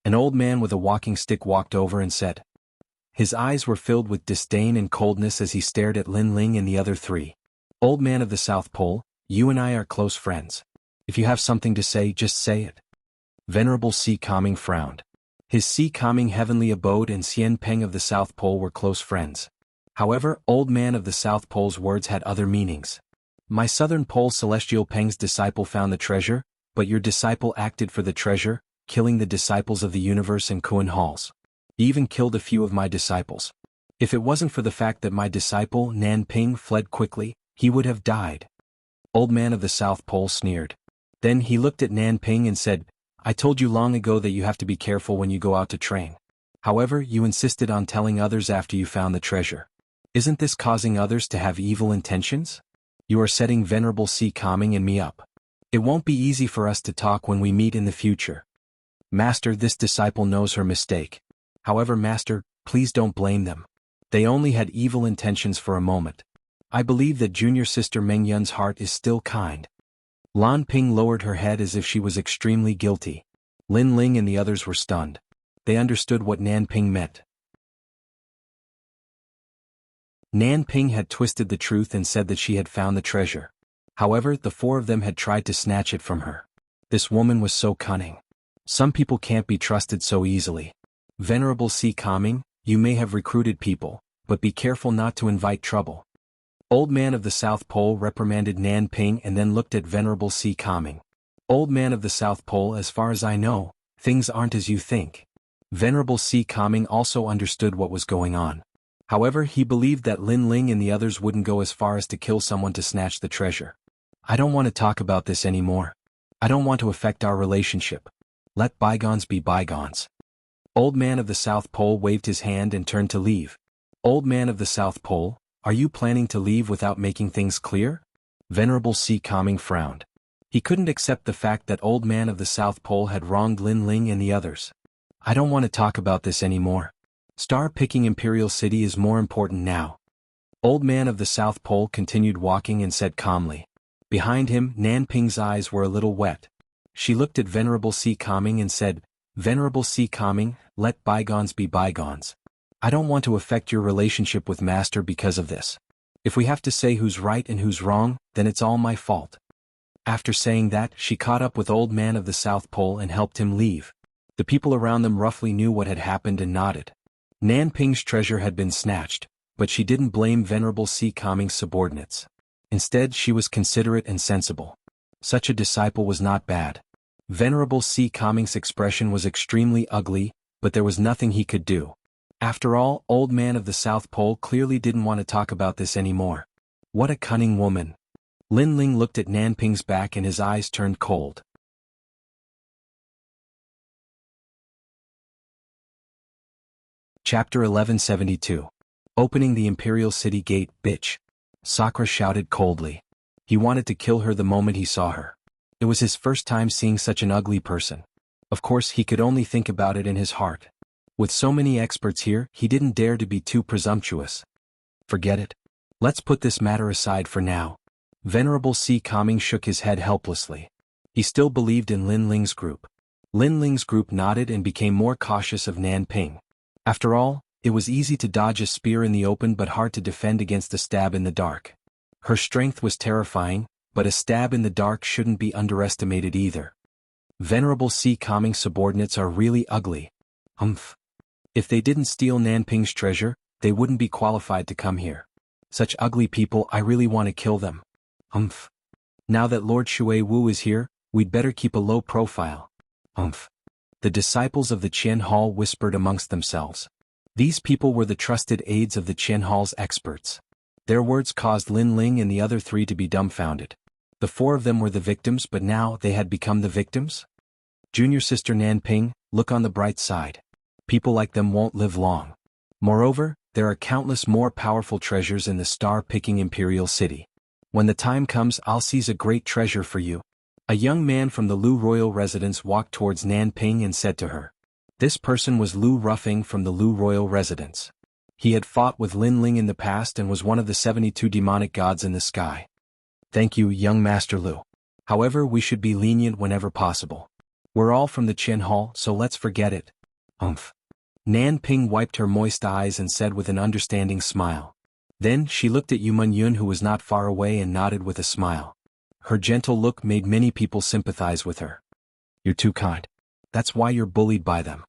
An old man with a walking stick walked over and said. His eyes were filled with disdain and coldness as he stared at Lin Ling and the other 3. Old man of the South Pole, you and I are close friends. If you have something to say, just say it. Venerable Si Kaming frowned. His Si Kaming heavenly abode and Xian Peng of the South Pole were close friends. However, Old Man of the South Pole's words had other meanings. My Southern Pole Celestial Peng's disciple found the treasure, but your disciple acted for the treasure, killing the disciples of the universe in Kuan halls. He even killed a few of my disciples. If it wasn't for the fact that my disciple Nan Ping fled quickly, he would have died. Old Man of the South Pole sneered. Then he looked at Nan Ping and said, I told you long ago that you have to be careful when you go out to train. However, you insisted on telling others after you found the treasure. Isn't this causing others to have evil intentions? You are setting Venerable Si Kaming and me up. It won't be easy for us to talk when we meet in the future. Master, this disciple knows her mistake. However, Master, please don't blame them. They only had evil intentions for a moment. I believe that junior sister Meng Yun's heart is still kind. Lan Ping lowered her head as if she was extremely guilty. Lin Ling and the others were stunned. They understood what Nan Ping meant. Nan Ping had twisted the truth and said that she had found the treasure. However, the four of them had tried to snatch it from her. This woman was so cunning. Some people can't be trusted so easily. Venerable Si Kaming, you may have recruited people, but be careful not to invite trouble. Old Man of the South Pole reprimanded Nan Ping and then looked at Venerable Si Kaming. Old Man of the South Pole, as far as I know, things aren't as you think. Venerable Si Kaming also understood what was going on. However, he believed that Lin Ling and the others wouldn't go as far as to kill someone to snatch the treasure. I don't want to talk about this anymore. I don't want to affect our relationship. Let bygones be bygones. Old Man of the South Pole waved his hand and turned to leave. Old Man of the South Pole, are you planning to leave without making things clear? Venerable Si Kaming frowned. He couldn't accept the fact that Old Man of the South Pole had wronged Lin Ling and the others. I don't want to talk about this anymore. Star-picking Imperial City is more important now. Old Man of the South Pole continued walking and said calmly. Behind him, Nan Ping's eyes were a little wet. She looked at Venerable Si Kaming and said, Venerable Si Kaming, let bygones be bygones. I don't want to affect your relationship with Master because of this. If we have to say who's right and who's wrong, then it's all my fault. After saying that, she caught up with Old Man of the South Pole and helped him leave. The people around them roughly knew what had happened and nodded. Nan Ping's treasure had been snatched, but she didn't blame Venerable Si Kaming's subordinates. Instead, she was considerate and sensible. Such a disciple was not bad. Venerable Si Kaming's expression was extremely ugly, but there was nothing he could do. After all, Old Man of the South Pole clearly didn't want to talk about this anymore. What a cunning woman. Lin Ling looked at Nan Ping's back and his eyes turned cold. Chapter 1172. Opening the Imperial City Gate, bitch. Sakura shouted coldly. He wanted to kill her the moment he saw her. It was his first time seeing such an ugly person. Of course, he could only think about it in his heart. With so many experts here, he didn't dare to be too presumptuous. Forget it. Let's put this matter aside for now. Venerable Si Kaming shook his head helplessly. He still believed in Lin Ling's group. Lin Ling's group nodded and became more cautious of Nan Ping. After all, it was easy to dodge a spear in the open but hard to defend against a stab in the dark. Her strength was terrifying, but a stab in the dark shouldn't be underestimated either. Venerable Si Kaming's subordinates are really ugly. If they didn't steal Nan Ping's treasure, they wouldn't be qualified to come here. Such ugly people, I really want to kill them. Now that Lord Shui Wu is here, we'd better keep a low profile. The disciples of the Qian Hall whispered amongst themselves. These people were the trusted aides of the Qian Hall's experts. Their words caused Lin Ling and the other three to be dumbfounded. The four of them were the victims, but now they had become the victims? Junior sister Nan Ping, look on the bright side. People like them won't live long. Moreover, there are countless more powerful treasures in the star-picking Imperial City. When the time comes, I'll seize a great treasure for you. A young man from the Lu royal residence walked towards Nan Ping and said to her. This person was Lu Ruffing from the Lu royal residence. He had fought with Lin Ling in the past and was one of the 72 demonic gods in the sky. Thank you, young Master Lu. However, we should be lenient whenever possible. We're all from the Qian Hall, so let's forget it. Nan Ping wiped her moist eyes and said with an understanding smile. Then she looked at Yuman Yun, who was not far away, and nodded with a smile. Her gentle look made many people sympathize with her. You're too kind. That's why you're bullied by them.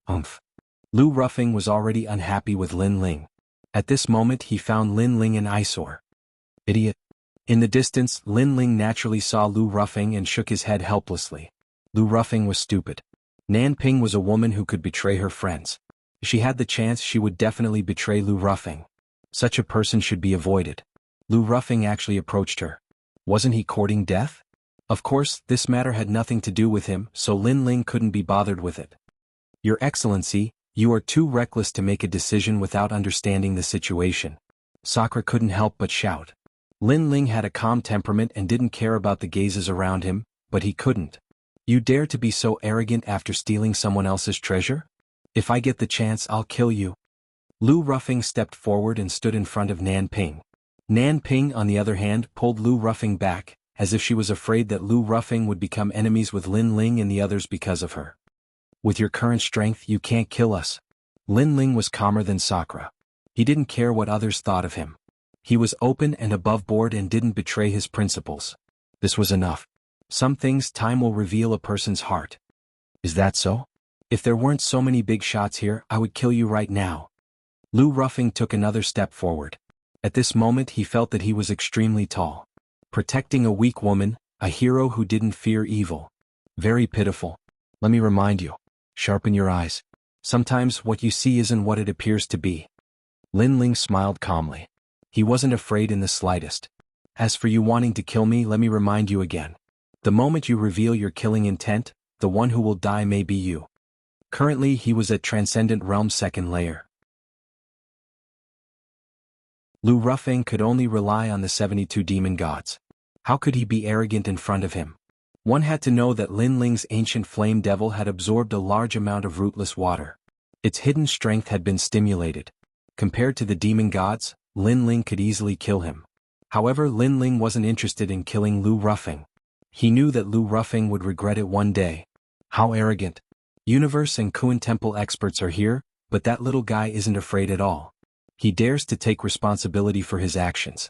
Umph. Lu Ruffing was already unhappy with Lin Ling. At this moment he found Lin Ling an eyesore. Idiot. In the distance, Lin Ling naturally saw Lu Ruffing and shook his head helplessly. Lu Ruffing was stupid. Nan Ping was a woman who could betray her friends. If she had the chance, she would definitely betray Lu Ruffing. Such a person should be avoided. Lu Ruffing actually approached her. Wasn't he courting death? Of course, this matter had nothing to do with him, so Lin Ling couldn't be bothered with it. Your Excellency, you are too reckless to make a decision without understanding the situation. Sakura couldn't help but shout. Lin Ling had a calm temperament and didn't care about the gazes around him, but he couldn't. You dare to be so arrogant after stealing someone else's treasure? If I get the chance, I'll kill you. Lu Ruffing stepped forward and stood in front of Nan Ping. Nan Ping, on the other hand, pulled Lu Ruffing back, as if she was afraid that Lu Ruffing would become enemies with Lin Ling and the others because of her. With your current strength, you can't kill us. Lin Ling was calmer than Sakura. He didn't care what others thought of him. He was open and above board and didn't betray his principles. This was enough. Some things time will reveal a person's heart. Is that so? If there weren't so many big shots here, I would kill you right now. Lu Ruffing took another step forward. At this moment he felt that he was extremely tall. Protecting a weak woman, a hero who didn't fear evil. Very pitiful. Let me remind you. Sharpen your eyes. Sometimes what you see isn't what it appears to be. Lin Ling smiled calmly. He wasn't afraid in the slightest. As for you wanting to kill me, let me remind you again. The moment you reveal your killing intent, the one who will die may be you. Currently he was at Transcendent Realm's second layer. Lu Ruffing could only rely on the 72 demon gods. How could he be arrogant in front of him? One had to know that Lin Ling's ancient flame devil had absorbed a large amount of rootless water. Its hidden strength had been stimulated. Compared to the demon gods, Lin Ling could easily kill him. However, Lin Ling wasn't interested in killing Lu Ruffing. He knew that Lu Ruffing would regret it one day. How arrogant. Universe and Kuan Temple experts are here, but that little guy isn't afraid at all. He dares to take responsibility for his actions.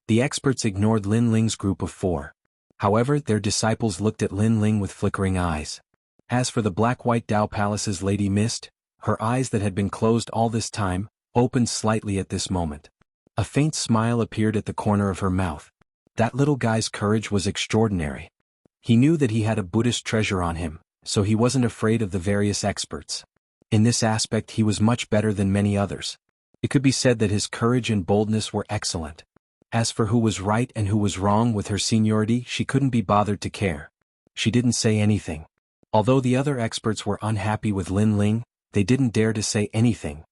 The experts ignored Lin Ling's group of 4. However, their disciples looked at Lin Ling with flickering eyes. As for the Black-White Dao Palace's Lady Mist, her eyes that had been closed all this time, opened slightly at this moment. A faint smile appeared at the corner of her mouth. That little guy's courage was extraordinary. He knew that he had a Buddhist treasure on him, so he wasn't afraid of the various experts. In this aspect he was much better than many others. It could be said that his courage and boldness were excellent. As for who was right and who was wrong with her seniority, she couldn't be bothered to care. She didn't say anything. Although the other experts were unhappy with Lin Ling, they didn't dare to say anything.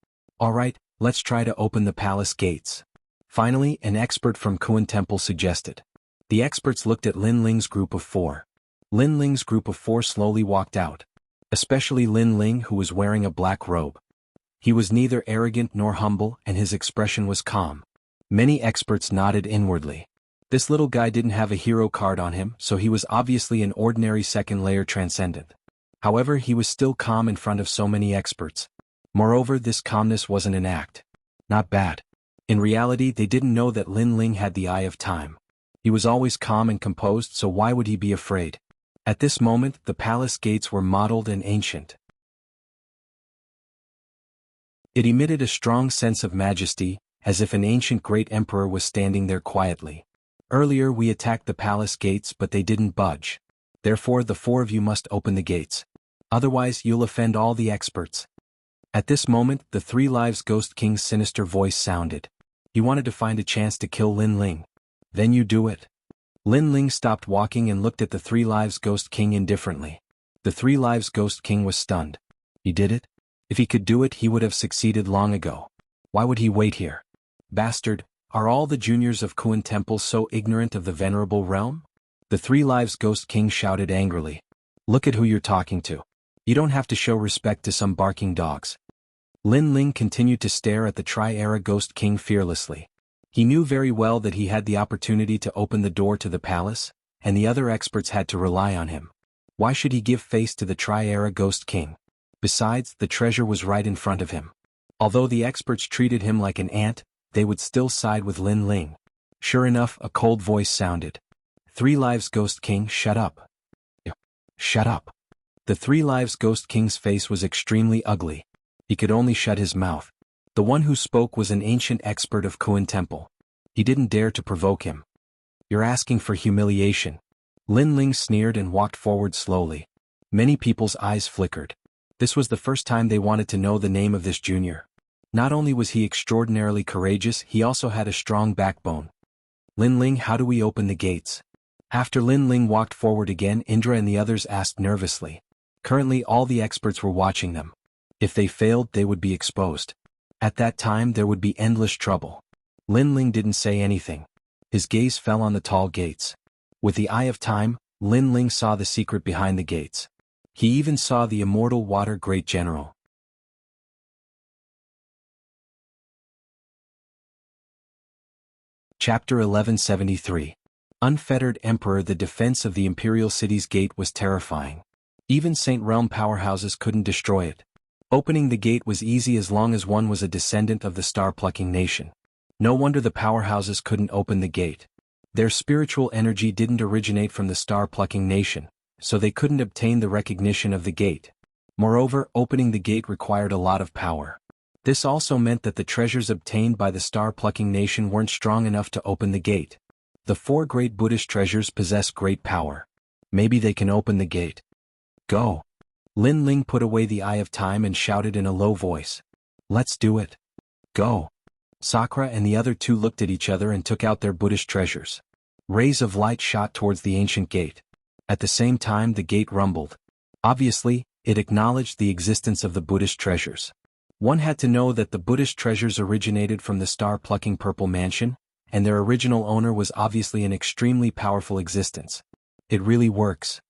Alright, let's try to open the palace gates. Finally, an expert from Kuan Temple suggested. The experts looked at Lin Ling's group of 4. Lin Ling's group of 4 slowly walked out. Especially Lin Ling, who was wearing a black robe. He was neither arrogant nor humble, and his expression was calm. Many experts nodded inwardly. This little guy didn't have a hero card on him, so he was obviously an ordinary second-layer transcendent. However, he was still calm in front of so many experts. Moreover, this calmness wasn't an act. Not bad. In reality, they didn't know that Lin Ling had the eye of time. He was always calm and composed, so why would he be afraid? At this moment, the palace gates were mottled and ancient. It emitted a strong sense of majesty, as if an ancient great emperor was standing there quietly. Earlier we attacked the palace gates, but they didn't budge. Therefore the 4 of you must open the gates. Otherwise you'll offend all the experts. At this moment, the 3 Lives Ghost King's sinister voice sounded. He wanted to find a chance to kill Lin Ling. Then you do it. Lin Ling stopped walking and looked at the 3 Lives Ghost King indifferently. The 3 Lives Ghost King was stunned. He did it? If he could do it, he would have succeeded long ago. Why would he wait here? Bastard, are all the juniors of Kuan Temple so ignorant of the venerable realm? The 3 Lives Ghost King shouted angrily. Look at who you're talking to. You don't have to show respect to some barking dogs. Lin Ling continued to stare at the Tri-Era Ghost King fearlessly. He knew very well that he had the opportunity to open the door to the palace, and the other experts had to rely on him. Why should he give face to the Tri-Era Ghost King? Besides, the treasure was right in front of him. Although the experts treated him like an ant, they would still side with Lin Ling. Sure enough, a cold voice sounded. 3 Lives Ghost King, shut up. Shut up. The 3 Lives Ghost King's face was extremely ugly. He could only shut his mouth. The one who spoke was an ancient expert of Kuan Temple. He didn't dare to provoke him. You're asking for humiliation. Lin Ling sneered and walked forward slowly. Many people's eyes flickered. This was the first time they wanted to know the name of this junior. Not only was he extraordinarily courageous, he also had a strong backbone. Lin Ling, how do we open the gates? After Lin Ling walked forward again, Indra and the others asked nervously. Currently all the experts were watching them. If they failed, they would be exposed. At that time there would be endless trouble. Lin Ling didn't say anything. His gaze fell on the tall gates. With the eye of time, Lin Ling saw the secret behind the gates. He even saw the immortal water great general. Chapter 1173. Unfettered Emperor. The defense of the Imperial City's gate was terrifying. Even Saint Realm powerhouses couldn't destroy it. Opening the gate was easy as long as one was a descendant of the star-plucking nation. No wonder the powerhouses couldn't open the gate. Their spiritual energy didn't originate from the star-plucking nation, so they couldn't obtain the recognition of the gate. Moreover, opening the gate required a lot of power. This also meant that the treasures obtained by the star-plucking nation weren't strong enough to open the gate. The 4 great Buddhist treasures possess great power. Maybe they can open the gate. Go. Lin Ling put away the eye of time and shouted in a low voice. Let's do it. Go. Sakura and the other 2 looked at each other and took out their Buddhist treasures. Rays of light shot towards the ancient gate. At the same time the gate rumbled. Obviously, it acknowledged the existence of the Buddhist treasures. One had to know that the Buddhist treasures originated from the star-plucking purple mansion, and their original owner was obviously an extremely powerful existence. It really works.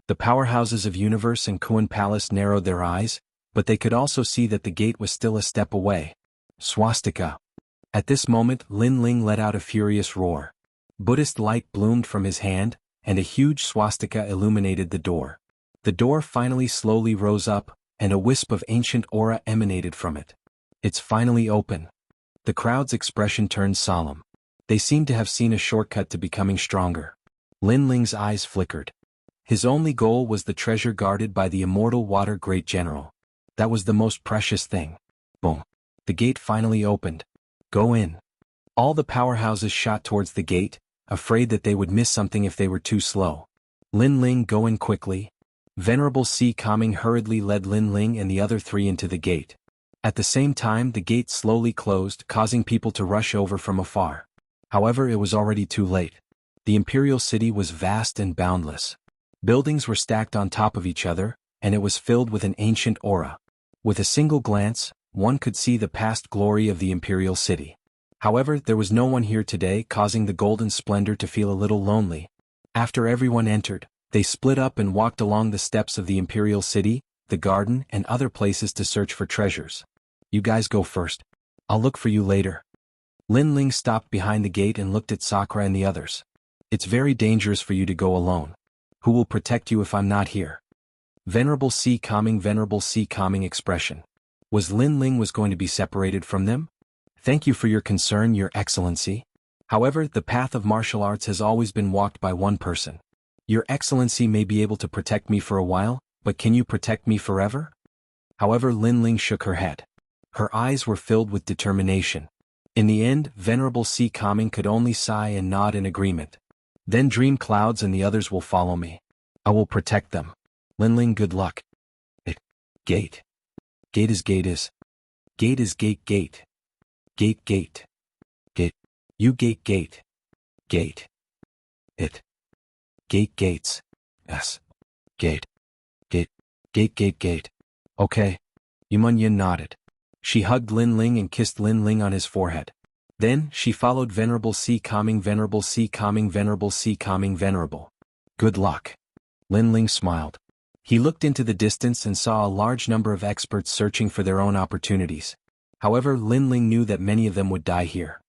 The powerhouses of Universe and Kuan Palace narrowed their eyes, but they could also see that the gate was still a step away. Swastika. At this moment, Lin Ling let out a furious roar. Buddhist light bloomed from his hand, and a huge swastika illuminated the door. The door finally slowly rose up, and a wisp of ancient aura emanated from it. It's finally open. The crowd's expression turned solemn. They seemed to have seen a shortcut to becoming stronger. Lin Ling's eyes flickered. His only goal was the treasure guarded by the immortal water great general. That was the most precious thing. Boom. The gate finally opened. Go in. All the powerhouses shot towards the gate, afraid that they would miss something if they were too slow. Lin Ling, go in quickly. Venerable Si Kaming hurriedly led Lin Ling and the other 3 into the gate. At the same time the gate slowly closed, causing people to rush over from afar. However, it was already too late. The Imperial City was vast and boundless. Buildings were stacked on top of each other, and it was filled with an ancient aura. With a single glance, one could see the past glory of the Imperial City. However, there was no one here today, causing the golden splendor to feel a little lonely. After everyone entered, they split up and walked along the steps of the Imperial City, the garden, and other places to search for treasures. You guys go first. I'll look for you later. Lin Ling stopped behind the gate and looked at Sakura and the others. It's very dangerous for you to go alone. Who will protect you if I'm not here? Venerable Si Kaming expression. Was Lin Ling going to be separated from them? Thank you for your concern, Your Excellency. However, the path of martial arts has always been walked by one person. Your Excellency may be able to protect me for a while, but can you protect me forever? However, Lin Ling shook her head. Her eyes were filled with determination. In the end, Venerable Si Kaming could only sigh and nod in agreement. Then Dream Clouds and the others will follow me. I will protect them. Lin Ling, good luck. Gate. Gate is gate is. Gate is gate gate. Gate gate. Gate. You gate gate. Gate. It. Gate gates. Yes. Gate. Gate. Gate gate gate. Okay. Yumun Yin nodded. She hugged Lin Ling and kissed Lin Ling on his forehead. Then, she followed Venerable Si Kaming, Venerable Si Kaming, Venerable Si Kaming, Venerable. Good luck. Lin Ling smiled. He looked into the distance and saw a large number of experts searching for their own opportunities. However, Lin Ling knew that many of them would die here.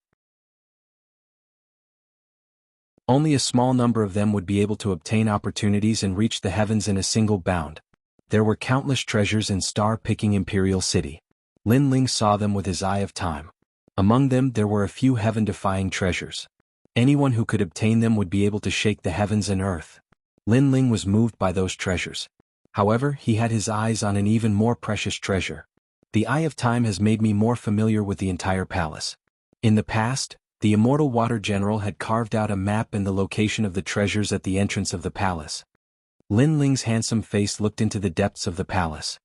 Only a small number of them would be able to obtain opportunities and reach the heavens in a single bound. There were countless treasures in star-picking Imperial City. Lin Ling saw them with his eye of time. Among them there were a few heaven-defying treasures. Anyone who could obtain them would be able to shake the heavens and earth. Lin Ling was moved by those treasures. However, he had his eyes on an even more precious treasure. The Eye of Time has made me more familiar with the entire palace. In the past, the immortal water general had carved out a map and the location of the treasures at the entrance of the palace. Lin Ling's handsome face looked into the depths of the palace.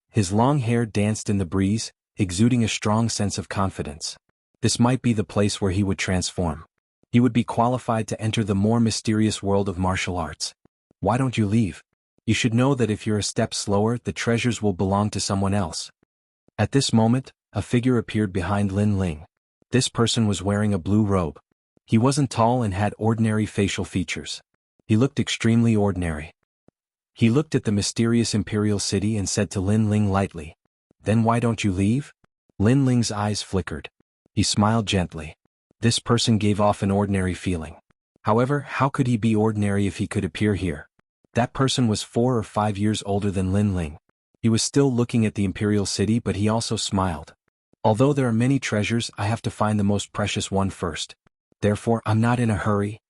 His long hair danced in the breeze, exuding a strong sense of confidence. This might be the place where he would transform. He would be qualified to enter the more mysterious world of martial arts. Why don't you leave? You should know that if you're a step slower, the treasures will belong to someone else. At this moment, a figure appeared behind Lin Ling. This person was wearing a blue robe. He wasn't tall and had ordinary facial features. He looked extremely ordinary. He looked at the mysterious imperial city and said to Lin Ling lightly, "Then why don't you leave?" Lin Ling's eyes flickered. He smiled gently. This person gave off an ordinary feeling. However, how could he be ordinary if he could appear here? That person was 4 or 5 years older than Lin Ling. He was still looking at the imperial city, but he also smiled. Although there are many treasures, I have to find the most precious one first. Therefore, I'm not in a hurry.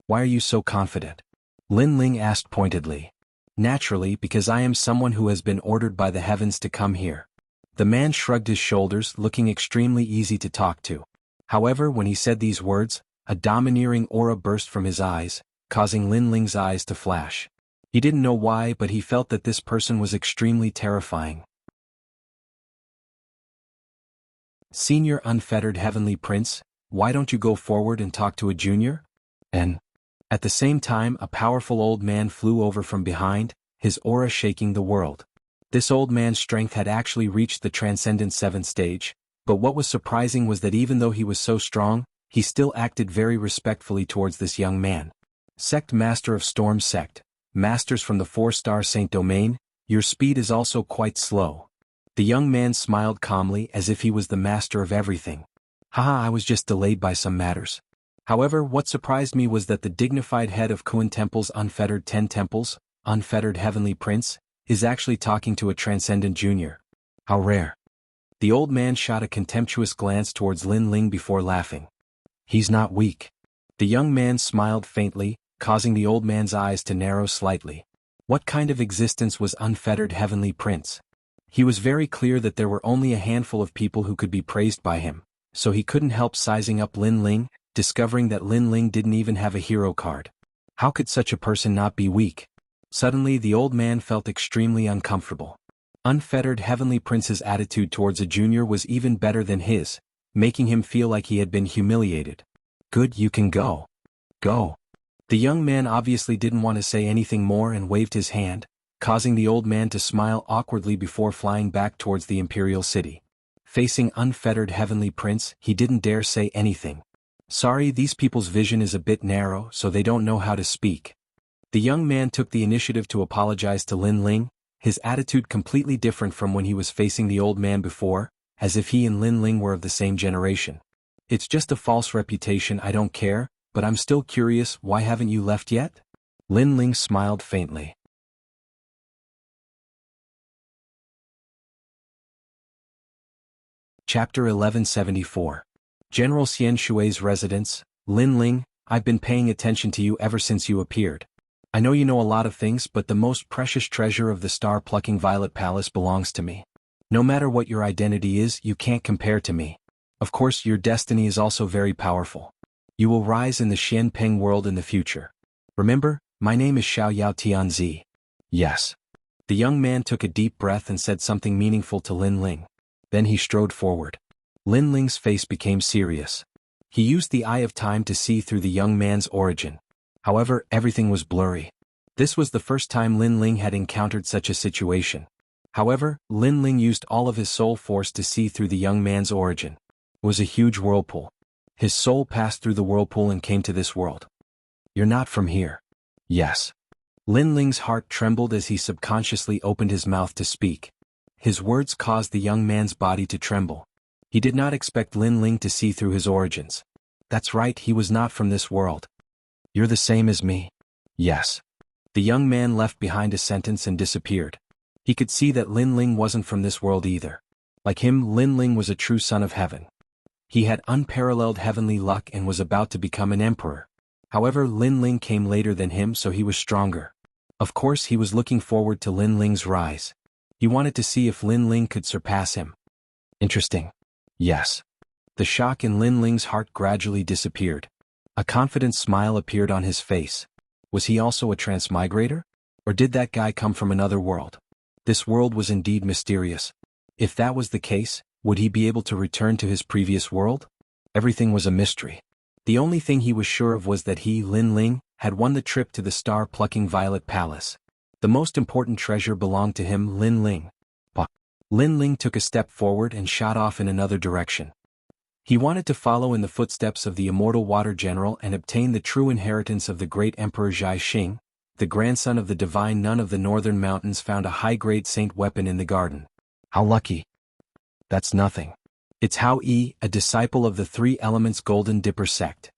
Why are you so confident? Lin Ling asked pointedly. Naturally, because I am someone who has been ordered by the heavens to come here. The man shrugged his shoulders, looking extremely easy to talk to. However, when he said these words, a domineering aura burst from his eyes, causing Lin Ling's eyes to flash. He didn't know why, but he felt that this person was extremely terrifying. Senior Unfettered Heavenly Prince, why don't you go forward and talk to a junior? And at the same time, a powerful old man flew over from behind, his aura shaking the world. This old man's strength had actually reached the Transcendent 7th stage, but what was surprising was that even though he was so strong, he still acted very respectfully towards this young man. Sect Master of Storm Sect, Masters from the 4-star Saint Domain, your speed is also quite slow. The young man smiled calmly as if he was the master of everything. Haha, I was just delayed by some matters. However, what surprised me was that the dignified head of Kun Temple's Unfettered 10 Temples, Unfettered Heavenly Prince, is actually talking to a Transcendent Junior. How rare. The old man shot a contemptuous glance towards Lin Ling before laughing. He's not weak. The young man smiled faintly, causing the old man's eyes to narrow slightly. What kind of existence was Unfettered Heavenly Prince? He was very clear that there were only a handful of people who could be praised by him, so he couldn't help sizing up Lin Ling, discovering that Lin Ling didn't even have a hero card. How could such a person not be weak? Suddenly the old man felt extremely uncomfortable. Unfettered Heavenly Prince's attitude towards a junior was even better than his, making him feel like he had been humiliated. Good, you can go. Go. The young man obviously didn't want to say anything more and waved his hand, causing the old man to smile awkwardly before flying back towards the imperial city. Facing Unfettered Heavenly Prince, he didn't dare say anything. Sorry, these people's vision is a bit narrow, so they don't know how to speak. The young man took the initiative to apologize to Lin Ling, his attitude completely different from when he was facing the old man before, as if he and Lin Ling were of the same generation. It's just a false reputation, I don't care, but I'm still curious, why haven't you left yet? Lin Ling smiled faintly. Chapter 1174. General Xian Shui's residence. Lin Ling, I've been paying attention to you ever since you appeared. I know you know a lot of things, but the most precious treasure of the star-plucking Violet Palace belongs to me. No matter what your identity is, you can't compare to me. Of course, your destiny is also very powerful. You will rise in the Xianpeng world in the future. Remember, my name is Xiao Yao Tianzi. Yes. The young man took a deep breath and said something meaningful to Lin Ling. Then he strode forward. Lin Ling's face became serious. He used the Eye of Time to see through the young man's origin. However, everything was blurry. This was the first time Lin Ling had encountered such a situation. However, Lin Ling used all of his soul force to see through the young man's origin. It was a huge whirlpool. His soul passed through the whirlpool and came to this world. You're not from here. Yes. Lin Ling's heart trembled as he subconsciously opened his mouth to speak. His words caused the young man's body to tremble. He did not expect Lin Ling to see through his origins. That's right, he was not from this world. You're the same as me. Yes. The young man left behind a sentence and disappeared. He could see that Lin Ling wasn't from this world either. Like him, Lin Ling was a true son of heaven. He had unparalleled heavenly luck and was about to become an emperor. However, Lin Ling came later than him, so he was stronger. Of course, he was looking forward to Lin Ling's rise. He wanted to see if Lin Ling could surpass him. Interesting. Yes. The shock in Lin Ling's heart gradually disappeared. A confident smile appeared on his face. Was he also a transmigrator? Or did that guy come from another world? This world was indeed mysterious. If that was the case, would he be able to return to his previous world? Everything was a mystery. The only thing he was sure of was that he, Lin Ling, had won the trip to the star-plucking Violet Palace. The most important treasure belonged to him, Lin Ling. But Lin Ling took a step forward and shot off in another direction. He wanted to follow in the footsteps of the immortal water general and obtain the true inheritance of the great Emperor Zhai Xing. The grandson of the divine nun of the northern mountains found a high-grade saint weapon in the garden. How lucky. That's nothing. It's Hao Yi, a disciple of the Three Elements Golden Dipper sect.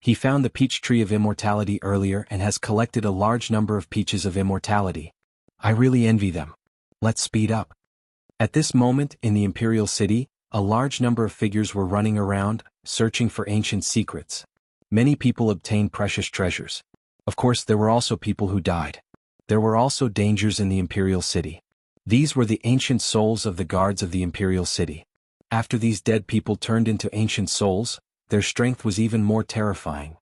He found the peach tree of immortality earlier and has collected a large number of peaches of immortality. I really envy them. Let's speed up. At this moment, in the Imperial City, a large number of figures were running around, searching for ancient secrets. Many people obtained precious treasures. Of course, there were also people who died. There were also dangers in the Imperial City. These were the ancient souls of the guards of the Imperial City. After these dead people turned into ancient souls, their strength was even more terrifying.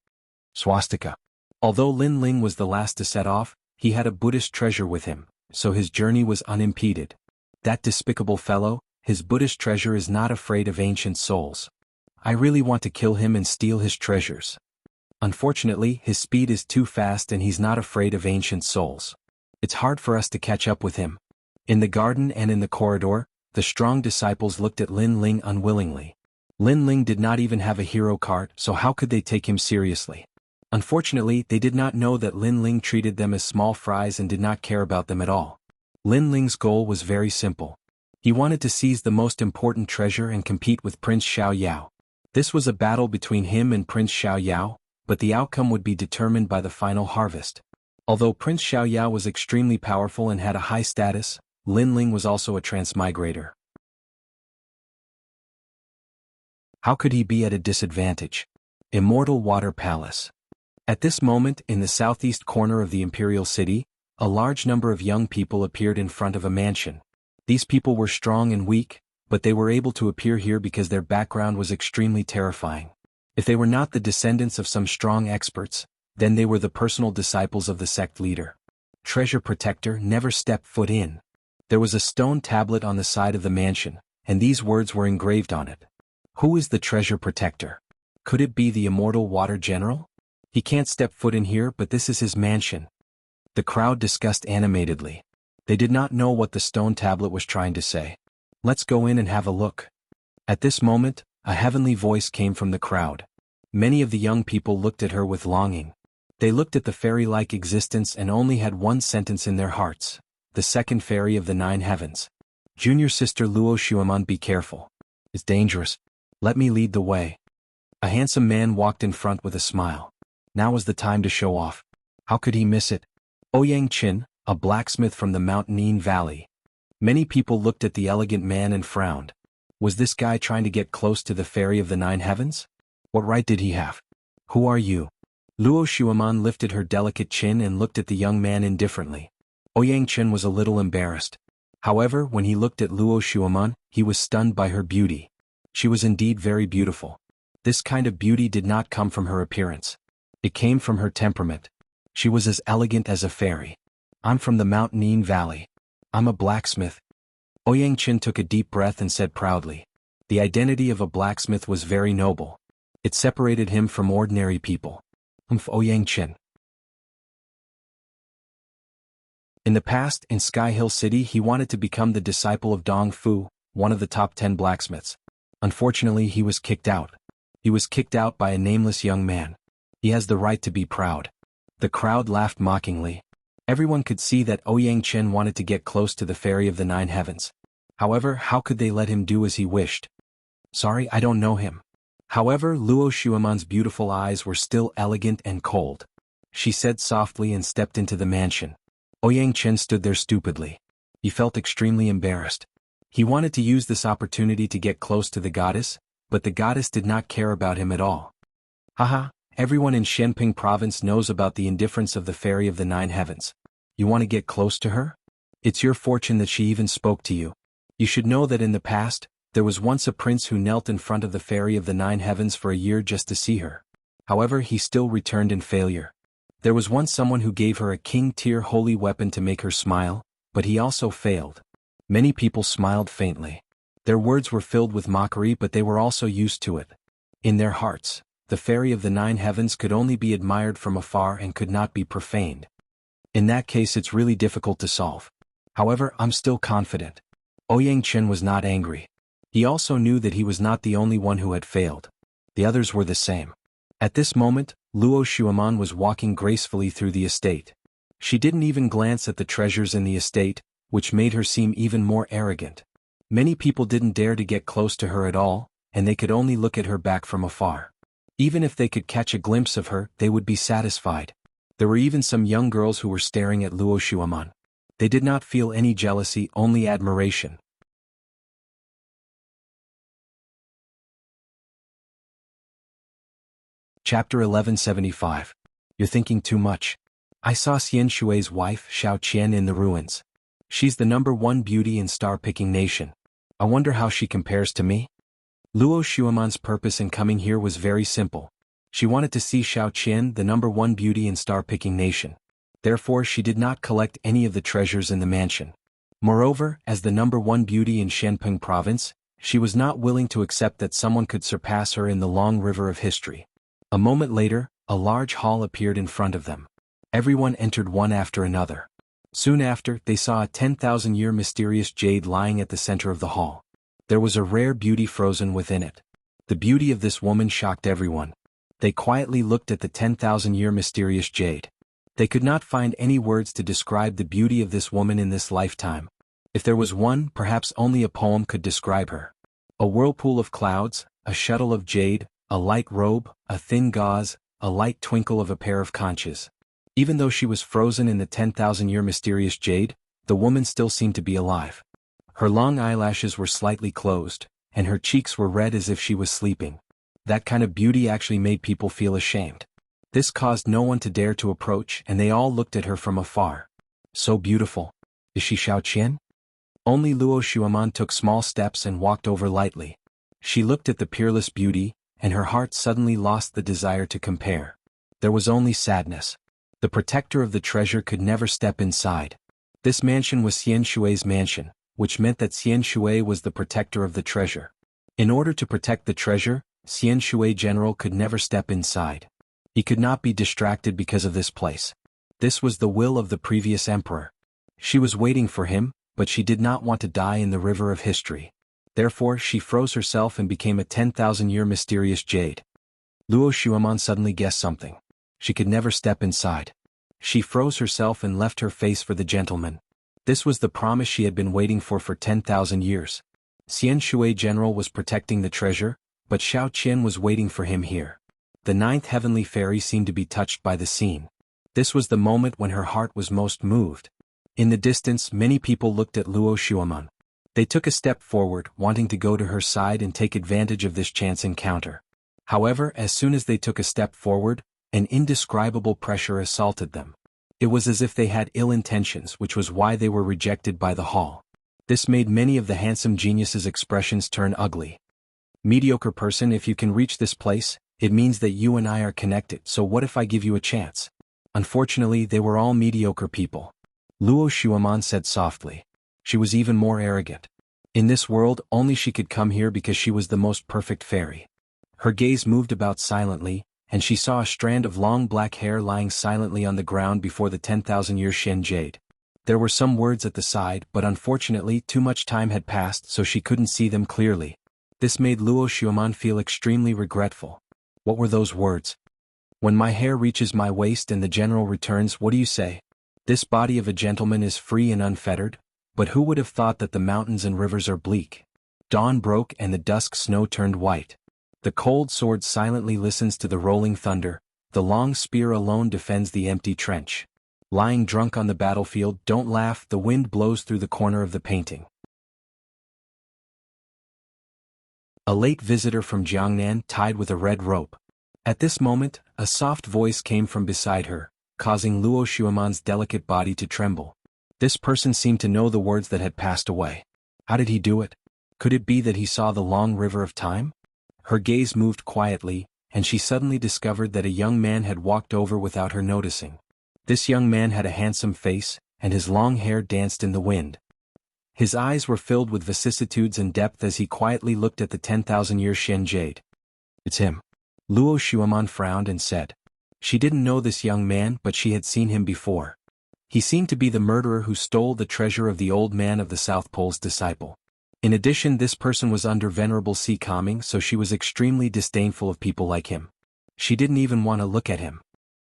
Swastika. Although Lin Ling was the last to set off, he had a Buddhist treasure with him, so his journey was unimpeded. That despicable fellow, his Buddhist treasure, is not afraid of ancient souls. I really want to kill him and steal his treasures. Unfortunately, his speed is too fast and he's not afraid of ancient souls. It's hard for us to catch up with him. In the garden and in the corridor, the strong disciples looked at Lin Ling unwillingly. Lin Ling did not even have a hero card, so how could they take him seriously? Unfortunately, they did not know that Lin Ling treated them as small fries and did not care about them at all. Lin Ling's goal was very simple. He wanted to seize the most important treasure and compete with Prince Xiao Yao. This was a battle between him and Prince Xiao Yao, but the outcome would be determined by the final harvest. Although Prince Xiao Yao was extremely powerful and had a high status, Lin Ling was also a transmigrator. How could he be at a disadvantage? Immortal Water Palace. At this moment, in the southeast corner of the Imperial City, a large number of young people appeared in front of a mansion. These people were strong and weak, but they were able to appear here because their background was extremely terrifying. If they were not the descendants of some strong experts, then they were the personal disciples of the sect leader. Treasure Protector, never step foot in. There was a stone tablet on the side of the mansion, and these words were engraved on it. Who is the Treasure Protector? Could it be the Immortal Water General? He can't step foot in here, but this is his mansion. The crowd discussed animatedly. They did not know what the stone tablet was trying to say. Let's go in and have a look. At this moment, a heavenly voice came from the crowd. Many of the young people looked at her with longing. They looked at the fairy-like existence and only had one sentence in their hearts. The second fairy of the 9 heavens. Junior sister Luo Xueman, be careful. It's dangerous. Let me lead the way. A handsome man walked in front with a smile. Now was the time to show off. How could he miss it? Ouyang Qin, a blacksmith from the Mountain Valley. Many people looked at the elegant man and frowned. Was this guy trying to get close to the fairy of the 9 heavens? What right did he have? Who are you? Luo Xueman lifted her delicate chin and looked at the young man indifferently. Ouyang Qin was a little embarrassed. However, when he looked at Luo Xueman, he was stunned by her beauty. She was indeed very beautiful. This kind of beauty did not come from her appearance. It came from her temperament. She was as elegant as a fairy. I'm from the Mountain Valley. I'm a blacksmith. Ouyang Qin took a deep breath and said proudly. The identity of a blacksmith was very noble. It separated him from ordinary people. Ouyang Qin. In the past, in Sky Hill City, he wanted to become the disciple of Dong Fu, one of the top 10 blacksmiths. Unfortunately, he was kicked out. He was kicked out by a nameless young man. He has the right to be proud. The crowd laughed mockingly. Everyone could see that Ouyang Qin wanted to get close to the fairy of the 9 heavens. However, how could they let him do as he wished? Sorry, I don't know him. However, Luo Xueman's beautiful eyes were still elegant and cold. She said softly and stepped into the mansion. Ouyang Qin stood there stupidly. He felt extremely embarrassed. He wanted to use this opportunity to get close to the goddess, but the goddess did not care about him at all. Haha, everyone in Shenping province knows about the indifference of the fairy of the 9 heavens. You want to get close to her? It's your fortune that she even spoke to you. You should know that in the past, there was once a prince who knelt in front of the fairy of the 9 heavens for a year just to see her. However, he still returned in failure. There was once someone who gave her a king-tier holy weapon to make her smile, but he also failed. Many people smiled faintly. Their words were filled with mockery, but they were also used to it. In their hearts, the fairy of the 9 heavens could only be admired from afar and could not be profaned. In that case, it's really difficult to solve. However, I'm still confident. Ouyang Chen was not angry. He also knew that he was not the only one who had failed. The others were the same. At this moment, Luo Xueman was walking gracefully through the estate. She didn't even glance at the treasures in the estate, which made her seem even more arrogant. Many people didn't dare to get close to her at all, and they could only look at her back from afar. Even if they could catch a glimpse of her, they would be satisfied. There were even some young girls who were staring at Luo Xueman. They did not feel any jealousy, only admiration. Chapter 1175. You're thinking too much. I saw Xian Shui's wife, Xiao Qian, in the ruins. She's the #1 beauty in star-picking nation. I wonder how she compares to me? Luo Xueman's purpose in coming here was very simple. She wanted to see Xiao Qian, the #1 beauty in star-picking nation. Therefore, she did not collect any of the treasures in the mansion. Moreover, as the #1 beauty in Shenping province, she was not willing to accept that someone could surpass her in the long river of history. A moment later, a large hall appeared in front of them. Everyone entered one after another. Soon after, they saw a 10,000-year mysterious jade lying at the center of the hall. There was a rare beauty frozen within it. The beauty of this woman shocked everyone. They quietly looked at the 10,000-year mysterious jade. They could not find any words to describe the beauty of this woman in this lifetime. If there was one, perhaps only a poem could describe her. A whirlpool of clouds, a shuttle of jade, a light robe, a thin gauze, a light twinkle of a pair of conches. Even though she was frozen in the 10,000-year mysterious jade, the woman still seemed to be alive. Her long eyelashes were slightly closed, and her cheeks were red as if she was sleeping. That kind of beauty actually made people feel ashamed. This caused no one to dare to approach, and they all looked at her from afar. So beautiful. Is she Xiao Qian? Only Luo Xueman took small steps and walked over lightly. She looked at the peerless beauty, and her heart suddenly lost the desire to compare. There was only sadness. The protector of the treasure could never step inside. This mansion was Xian Shui's mansion, which meant that Xian Shui was the protector of the treasure. In order to protect the treasure, Xian Shui General could never step inside. He could not be distracted because of this place. This was the will of the previous emperor. She was waiting for him, but she did not want to die in the river of history. Therefore, she froze herself and became a 10,000-year mysterious jade. Luo Xueman suddenly guessed something. She could never step inside. She froze herself and left her face for the gentleman. This was the promise she had been waiting for 10,000 years. Xian Shui General was protecting the treasure, but Xiao Qian was waiting for him here. The 9th heavenly fairy seemed to be touched by the scene. This was the moment when her heart was most moved. In the distance, many people looked at Luo Xueman. They took a step forward, wanting to go to her side and take advantage of this chance encounter. However, as soon as they took a step forward, an indescribable pressure assaulted them. It was as if they had ill intentions, which was why they were rejected by the hall. This made many of the handsome geniuses' expressions turn ugly. Mediocre person, if you can reach this place, it means that you and I are connected, so what if I give you a chance? Unfortunately, they were all mediocre people. Luo Xueman said softly. She was even more arrogant. In this world, only she could come here because she was the most perfect fairy. Her gaze moved about silently, and she saw a strand of long black hair lying silently on the ground before the 10,000-year Shen Jade. There were some words at the side, but unfortunately too much time had passed so she couldn't see them clearly. This made Luo Xueman feel extremely regretful. What were those words? When my hair reaches my waist and the general returns, what do you say? This body of a gentleman is free and unfettered? But who would have thought that the mountains and rivers are bleak? Dawn broke and the dusk snow turned white. The cold sword silently listens to the rolling thunder, the long spear alone defends the empty trench. Lying drunk on the battlefield, don't laugh, the wind blows through the corner of the painting. A late visitor from Jiangnan tied with a red rope. At this moment, a soft voice came from beside her, causing Luo Xueman's delicate body to tremble. This person seemed to know the words that had passed away. How did he do it? Could it be that he saw the long river of time? Her gaze moved quietly, and she suddenly discovered that a young man had walked over without her noticing. This young man had a handsome face, and his long hair danced in the wind. His eyes were filled with vicissitudes and depth as he quietly looked at the 10,000-year Shen Jade. It's him. Luo Xueman frowned and said. She didn't know this young man, but she had seen him before. He seemed to be the murderer who stole the treasure of the old man of the South Pole's disciple. In addition, this person was under Venerable Sea Calming, so she was extremely disdainful of people like him. She didn't even want to look at him.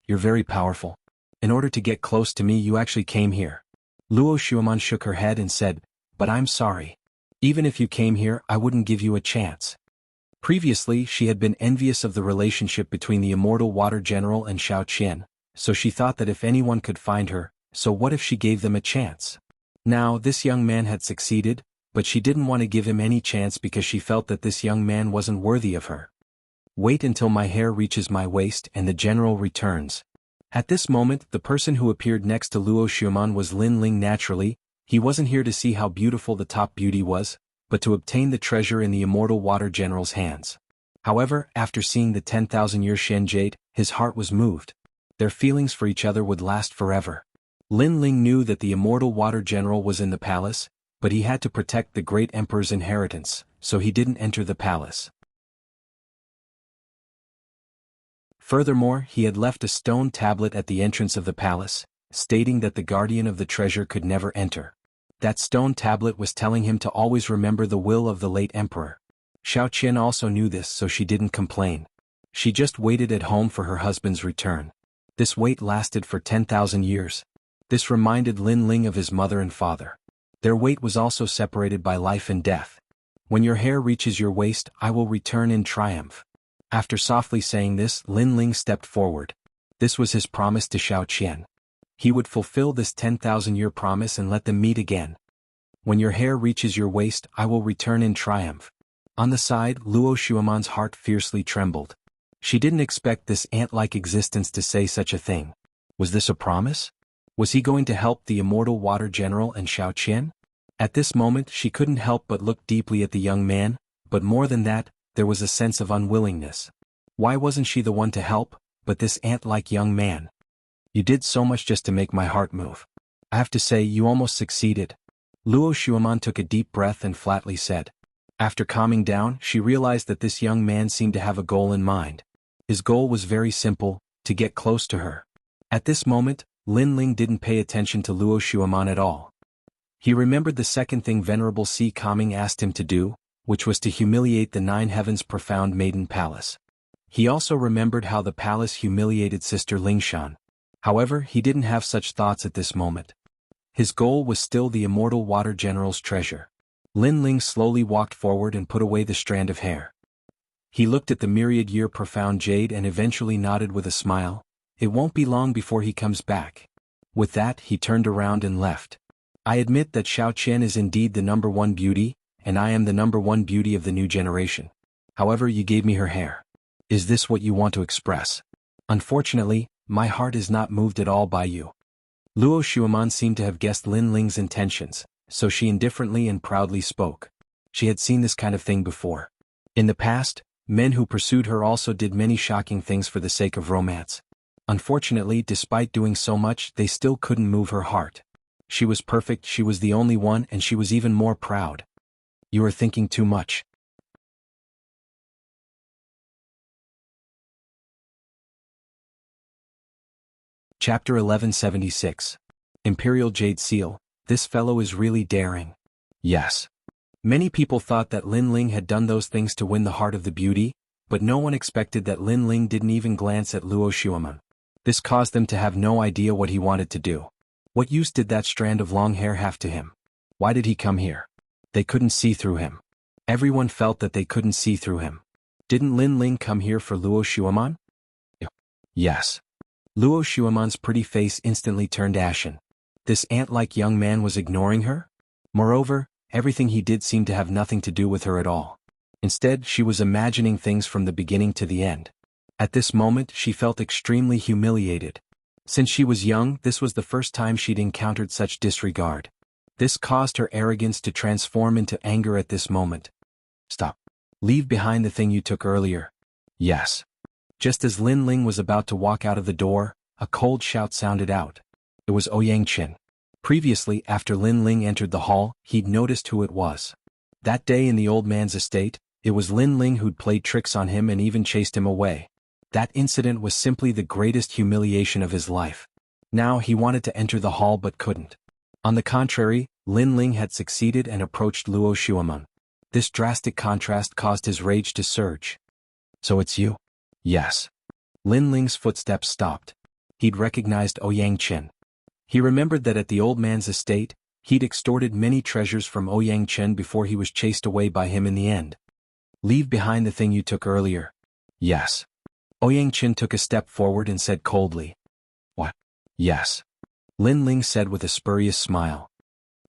You're very powerful. In order to get close to me, you actually came here. Luo Xueman shook her head and said, but I'm sorry. Even if you came here, I wouldn't give you a chance. Previously, she had been envious of the relationship between the immortal water general and Xiao Qian, so she thought that if anyone could find her, so what if she gave them a chance? Now, this young man had succeeded, but she didn't want to give him any chance because she felt that this young man wasn't worthy of her. Wait until my hair reaches my waist and the general returns. At this moment, the person who appeared next to Luo Xueman was Lin Ling naturally. He wasn't here to see how beautiful the top beauty was, but to obtain the treasure in the immortal water general's hands. However, after seeing the 10,000-year Shen Jade, his heart was moved. Their feelings for each other would last forever. Lin Ling knew that the immortal water general was in the palace, but he had to protect the great emperor's inheritance, so he didn't enter the palace. Furthermore, he had left a stone tablet at the entrance of the palace, stating that the guardian of the treasure could never enter. That stone tablet was telling him to always remember the will of the late emperor. Xiao Qian also knew this, so she didn't complain. She just waited at home for her husband's return. This wait lasted for 10,000 years. This reminded Lin Ling of his mother and father. Their wait was also separated by life and death. When your hair reaches your waist, I will return in triumph. After softly saying this, Lin Ling stepped forward. This was his promise to Xiao Qian. He would fulfill this 10,000-year promise and let them meet again. When your hair reaches your waist, I will return in triumph. On the side, Luo Xueman's heart fiercely trembled. She didn't expect this ant-like existence to say such a thing. Was this a promise? Was he going to help the immortal water general and Xiao Qian? At this moment, she couldn't help but look deeply at the young man, but more than that, there was a sense of unwillingness. Why wasn't she the one to help, but this ant-like young man? You did so much just to make my heart move. I have to say, you almost succeeded. Luo Xueman took a deep breath and flatly said. After calming down, she realized that this young man seemed to have a goal in mind. His goal was very simple, to get close to her. At this moment, Lin Ling didn't pay attention to Luo Xueman at all. He remembered the second thing Venerable Sea Calming asked him to do, which was to humiliate the Nine Heavens' profound maiden palace. He also remembered how the palace humiliated Sister Lingshan. However, he didn't have such thoughts at this moment. His goal was still the immortal water general's treasure. Lin Ling slowly walked forward and put away the strand of hair. He looked at the myriad-year profound jade and eventually nodded with a smile. It won't be long before he comes back. With that, he turned around and left. I admit that Xiao Qian is indeed the number one beauty, and I am the number one beauty of the new generation. However, you gave me her hair. Is this what you want to express? Unfortunately, my heart is not moved at all by you. Luo Xueman seemed to have guessed Lin Ling's intentions, so she indifferently and proudly spoke. She had seen this kind of thing before. In the past, men who pursued her also did many shocking things for the sake of romance. Unfortunately, despite doing so much, they still couldn't move her heart. She was perfect, she was the only one, and she was even more proud. You are thinking too much. Chapter 1176. Imperial Jade Seal. This fellow is really daring. Yes. Many people thought that Lin Ling had done those things to win the heart of the beauty, but no one expected that Lin Ling didn't even glance at Luo Xueman. This caused them to have no idea what he wanted to do. What use did that strand of long hair have to him? Why did he come here? They couldn't see through him. Everyone felt that they couldn't see through him. Didn't Lin Ling come here for Luo Xueman? Yes. Luo Xueman's pretty face instantly turned ashen. This ant-like young man was ignoring her? Moreover, everything he did seemed to have nothing to do with her at all. Instead, she was imagining things from the beginning to the end. At this moment, she felt extremely humiliated. Since she was young, this was the first time she'd encountered such disregard. This caused her arrogance to transform into anger at this moment. Stop. Leave behind the thing you took earlier. Yes. Just as Lin Ling was about to walk out of the door, a cold shout sounded out. It was Ouyang Qin. Previously, after Lin Ling entered the hall, he'd noticed who it was. That day in the old man's estate, it was Lin Ling who'd played tricks on him and even chased him away. That incident was simply the greatest humiliation of his life. Now he wanted to enter the hall but couldn't. On the contrary, Lin Ling had succeeded and approached Luo Xuemeng. This drastic contrast caused his rage to surge. So it's you? Yes. Lin Ling's footsteps stopped. He'd recognized Ouyang Qin. He remembered that at the old man's estate, he'd extorted many treasures from Ouyang Qin before he was chased away by him in the end. Leave behind the thing you took earlier. Yes. Ouyang Qin took a step forward and said coldly. What? Yes. Lin Ling said with a spurious smile.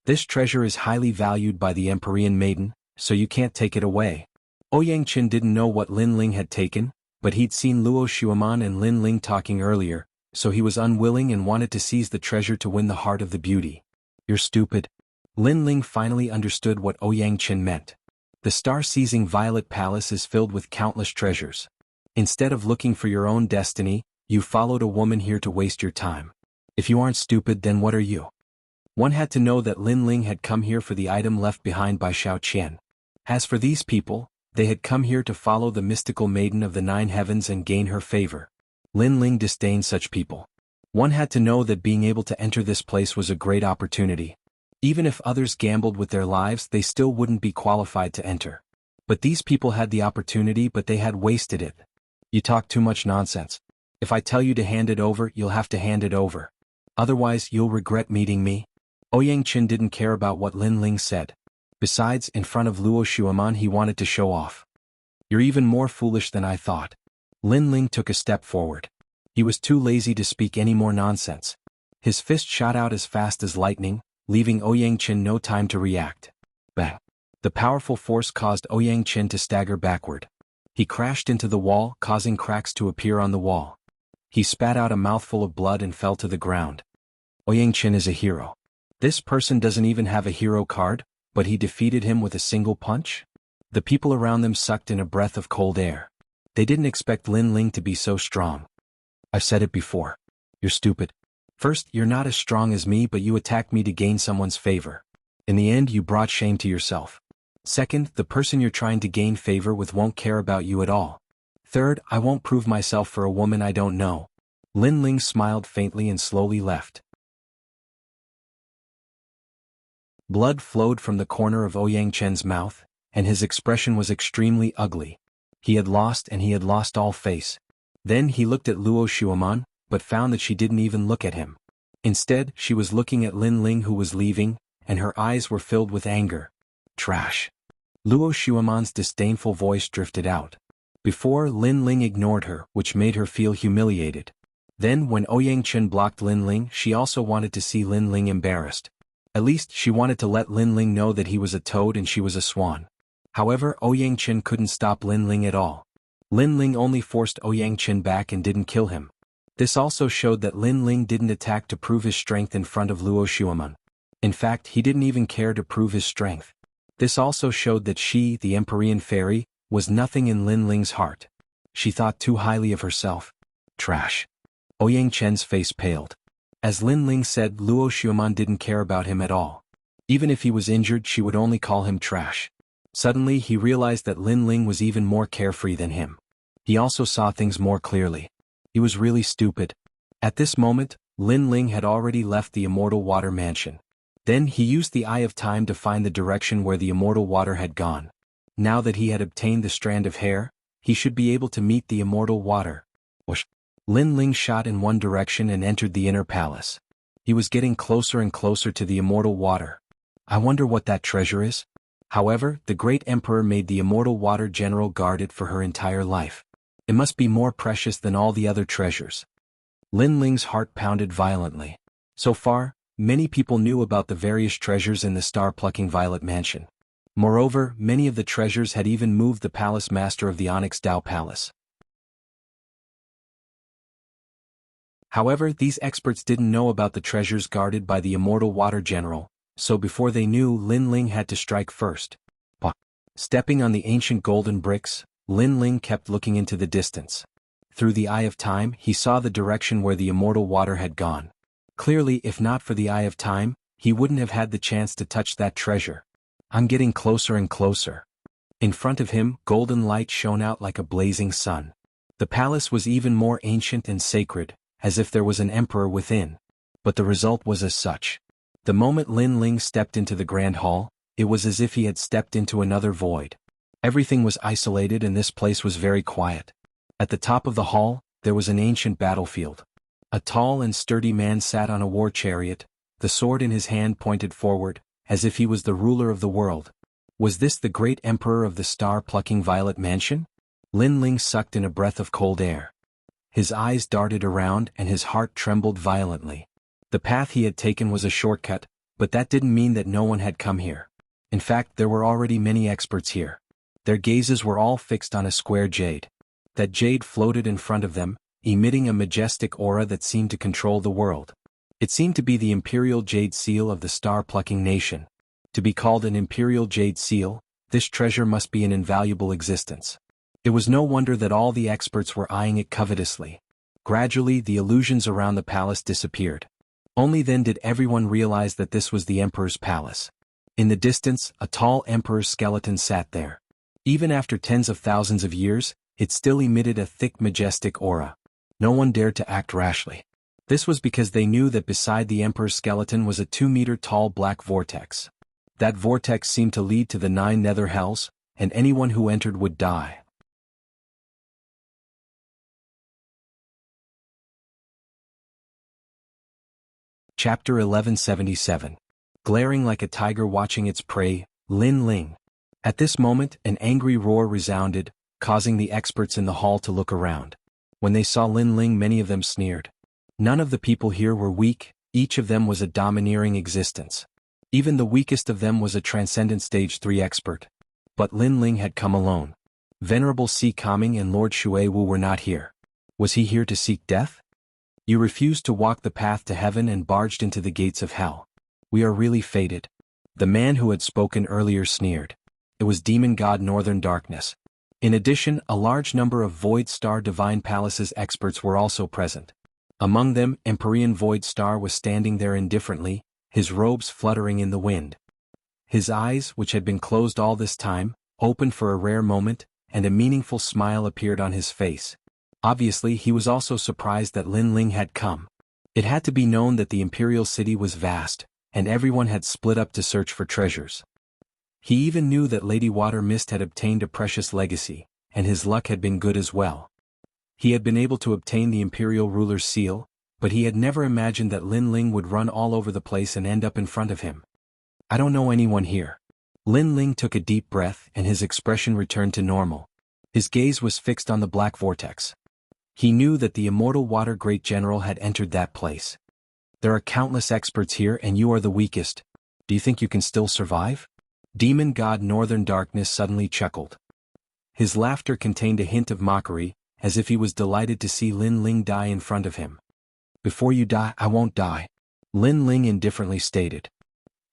This treasure is highly valued by the Empyrean maiden, so you can't take it away. Ouyang Qin didn't know what Lin Ling had taken, but he'd seen Luo Xuemeng and Lin Ling talking earlier, so he was unwilling and wanted to seize the treasure to win the heart of the beauty. You're stupid. Lin Ling finally understood what Ouyang Qin meant. The star-seizing Violet Palace is filled with countless treasures. Instead of looking for your own destiny, you followed a woman here to waste your time. If you aren't stupid, then what are you? One had to know that Lin Ling had come here for the item left behind by Xiao Qian. As for these people, they had come here to follow the mystical maiden of the 9 heavens and gain her favor. Lin Ling disdained such people. One had to know that being able to enter this place was a great opportunity. Even if others gambled with their lives, they still wouldn't be qualified to enter. But these people had the opportunity, but they had wasted it. You talk too much nonsense. If I tell you to hand it over, you'll have to hand it over. Otherwise, you'll regret meeting me. Ouyang Qin didn't care about what Lin Ling said. Besides, in front of Luo Xuemeng he wanted to show off. You're even more foolish than I thought. Lin Ling took a step forward. He was too lazy to speak any more nonsense. His fist shot out as fast as lightning, leaving Ouyang Qin no time to react. Bang! The powerful force caused Ouyang Qin to stagger backward. He crashed into the wall, causing cracks to appear on the wall. He spat out a mouthful of blood and fell to the ground. Ouyang Qin is a hero. This person doesn't even have a hero card, but he defeated him with a single punch? The people around them sucked in a breath of cold air. They didn't expect Lin Ling to be so strong. I've said it before. You're stupid. First, you're not as strong as me, but you attacked me to gain someone's favor. In the end, you brought shame to yourself. Second, the person you're trying to gain favor with won't care about you at all. Third, I won't prove myself for a woman I don't know. Lin Ling smiled faintly and slowly left. Blood flowed from the corner of Ouyang Qin's mouth, and his expression was extremely ugly. He had lost, and he had lost all face. Then he looked at Luo Xuemeng, but found that she didn't even look at him. Instead, she was looking at Lin Ling who was leaving, and her eyes were filled with anger. Trash. Luo Xuemeng's disdainful voice drifted out. Before, Lin Ling ignored her, which made her feel humiliated. Then, when Ouyang Qin blocked Lin Ling, she also wanted to see Lin Ling embarrassed. At least, she wanted to let Lin Ling know that he was a toad and she was a swan. However, Ouyang Qin couldn't stop Lin Ling at all. Lin Ling only forced Ouyang Qin back and didn't kill him. This also showed that Lin Ling didn't attack to prove his strength in front of Luo Xuemeng. In fact, he didn't even care to prove his strength. This also showed that she, the Empyrean fairy, was nothing in Lin Ling's heart. She thought too highly of herself. Trash. Ouyang Qin's face paled. As Lin Ling said, Luo Xuemeng didn't care about him at all. Even if he was injured, she would only call him trash. Suddenly, he realized that Lin Ling was even more carefree than him. He also saw things more clearly. He was really stupid. At this moment, Lin Ling had already left the Immortal Water Mansion. Then he used the Eye of Time to find the direction where the Immortal Water had gone. Now that he had obtained the strand of hair, he should be able to meet the Immortal Water. Whoosh! Lin Ling shot in one direction and entered the inner palace. He was getting closer and closer to the Immortal Water. I wonder what that treasure is? However, the great emperor made the Immortal Water General guard it for her entire life. It must be more precious than all the other treasures. Lin Ling's heart pounded violently. So far, many people knew about the various treasures in the star-plucking Violet Mansion. Moreover, many of the treasures had even moved the palace master of the Onyx Dao Palace. However, these experts didn't know about the treasures guarded by the immortal water general, so before they knew, Lin Ling had to strike first. Stepping on the ancient golden bricks, Lin Ling kept looking into the distance. Through the eye of time, he saw the direction where the immortal water had gone. Clearly, if not for the eye of time, he wouldn't have had the chance to touch that treasure. I'm getting closer and closer. In front of him, golden light shone out like a blazing sun. The palace was even more ancient and sacred, as if there was an emperor within. But the result was as such. The moment Lin Ling stepped into the grand hall, it was as if he had stepped into another void. Everything was isolated and this place was very quiet. At the top of the hall, there was an ancient battlefield. A tall and sturdy man sat on a war chariot, the sword in his hand pointed forward, as if he was the ruler of the world. Was this the great emperor of the star-plucking violet mansion? Lin Ling sucked in a breath of cold air. His eyes darted around and his heart trembled violently. The path he had taken was a shortcut, but that didn't mean that no one had come here. In fact, there were already many experts here. Their gazes were all fixed on a square jade. That jade floated in front of them, emitting a majestic aura that seemed to control the world. It seemed to be the imperial jade seal of the star-plucking nation. To be called an imperial jade seal, this treasure must be an invaluable existence. It was no wonder that all the experts were eyeing it covetously. Gradually, the illusions around the palace disappeared. Only then did everyone realize that this was the emperor's palace. In the distance, a tall emperor's skeleton sat there. Even after tens of thousands of years, it still emitted a thick, majestic aura. No one dared to act rashly. This was because they knew that beside the emperor's skeleton was a 2-meter-tall black vortex. That vortex seemed to lead to the 9 nether hells, and anyone who entered would die. Chapter 1177. Glaring like a tiger watching its prey, Lin Ling. At this moment, an angry roar resounded, causing the experts in the hall to look around. When they saw Lin Ling, many of them sneered. None of the people here were weak, each of them was a domineering existence. Even the weakest of them was a transcendent stage 3 expert. But Lin Ling had come alone. Venerable Si Kaming and Lord Shui Wu were not here. Was he here to seek death? You refused to walk the path to heaven and barged into the gates of hell. We are really fated. The man who had spoken earlier sneered. It was Demon God Northern Darkness. In addition, a large number of Void Star Divine Palace's experts were also present. Among them, Empyrean Void Star was standing there indifferently, his robes fluttering in the wind. His eyes, which had been closed all this time, opened for a rare moment, and a meaningful smile appeared on his face. Obviously, he was also surprised that Lin Ling had come. It had to be known that the imperial city was vast, and everyone had split up to search for treasures. He even knew that Lady Water Mist had obtained a precious legacy, and his luck had been good as well. He had been able to obtain the imperial ruler's seal, but he had never imagined that Lin Ling would run all over the place and end up in front of him. I don't know anyone here. Lin Ling took a deep breath and his expression returned to normal. His gaze was fixed on the black vortex. He knew that the immortal water great general had entered that place. There are countless experts here and you are the weakest. Do you think you can still survive? Demon God Northern Darkness suddenly chuckled. His laughter contained a hint of mockery, as if he was delighted to see Lin Ling die in front of him. Before you die, I won't die, Lin Ling indifferently stated.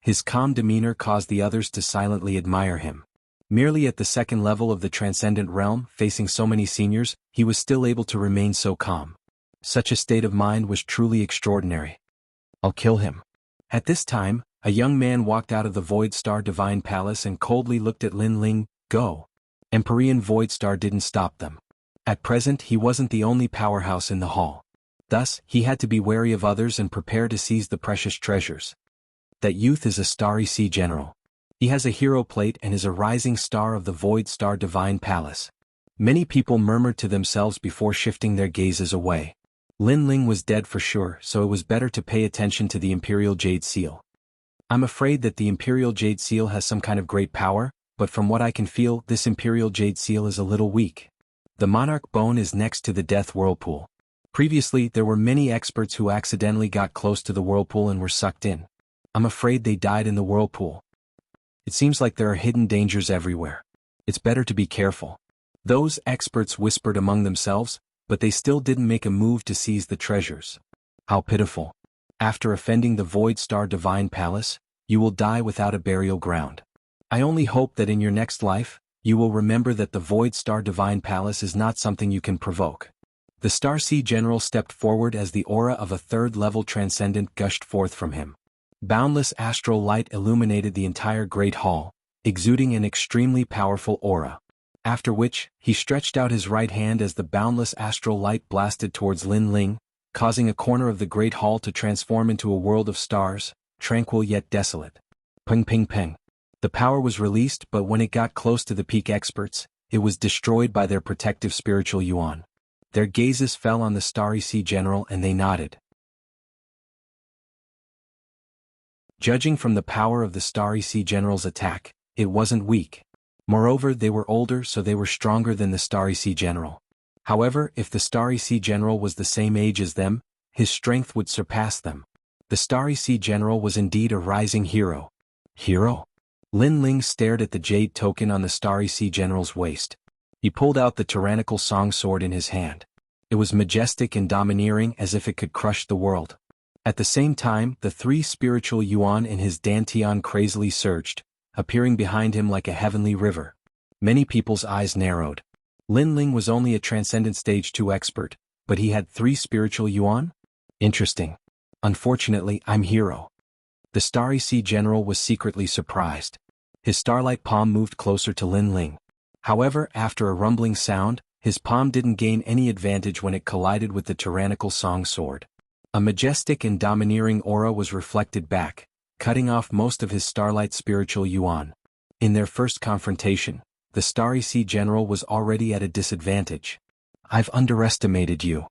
His calm demeanor caused the others to silently admire him. Merely at the second level of the transcendent realm, facing so many seniors, he was still able to remain so calm. Such a state of mind was truly extraordinary. I'll kill him. At this time, a young man walked out of the Void Star Divine Palace and coldly looked at Lin Ling. Go. Empyrean Void Star didn't stop them. At present, he wasn't the only powerhouse in the hall. Thus, he had to be wary of others and prepare to seize the precious treasures. That youth is a starry sea general. He has a hero plate and is a rising star of the Void Star Divine Palace. Many people murmured to themselves before shifting their gazes away. Lin Ling was dead for sure, so it was better to pay attention to the Imperial Jade Seal. I'm afraid that the Imperial Jade Seal has some kind of great power, but from what I can feel, this Imperial Jade Seal is a little weak. The Monarch Bone is next to the Death Whirlpool. Previously, there were many experts who accidentally got close to the whirlpool and were sucked in. I'm afraid they died in the whirlpool. It seems like there are hidden dangers everywhere. It's better to be careful. Those experts whispered among themselves, but they still didn't make a move to seize the treasures. How pitiful. After offending the Void Star Divine Palace, you will die without a burial ground. I only hope that in your next life, you will remember that the Void Star Divine Palace is not something you can provoke. The Star Sea General stepped forward as the aura of a third-level transcendent gushed forth from him. Boundless astral light illuminated the entire Great Hall, exuding an extremely powerful aura. After which, he stretched out his right hand as the boundless astral light blasted towards Lin Ling, causing a corner of the Great Hall to transform into a world of stars, tranquil yet desolate. Ping ping ping. The power was released, but when it got close to the peak experts, it was destroyed by their protective spiritual yuan. Their gazes fell on the Starry Sea General and they nodded. Judging from the power of the Starry Sea General's attack, it wasn't weak. Moreover, they were older, so they were stronger than the Starry Sea General. However, if the Starry Sea General was the same age as them, his strength would surpass them. The Starry Sea General was indeed a rising hero. Hero? Lin Ling stared at the jade token on the Starry Sea General's waist. He pulled out the tyrannical song sword in his hand. It was majestic and domineering as if it could crush the world. At the same time, the 3 spiritual yuan in his dantian crazily surged, appearing behind him like a heavenly river. Many people's eyes narrowed. Lin Ling was only a Transcendent Stage 2 expert, but he had 3 spiritual yuan? Interesting. Unfortunately, I'm hero. The Starry Sea General was secretly surprised. His starlight palm moved closer to Lin Ling. However, after a rumbling sound, his palm didn't gain any advantage when it collided with the tyrannical song sword. A majestic and domineering aura was reflected back, cutting off most of his starlight spiritual yuan. In their first confrontation, the Starry Sea General was already at a disadvantage. I've underestimated you.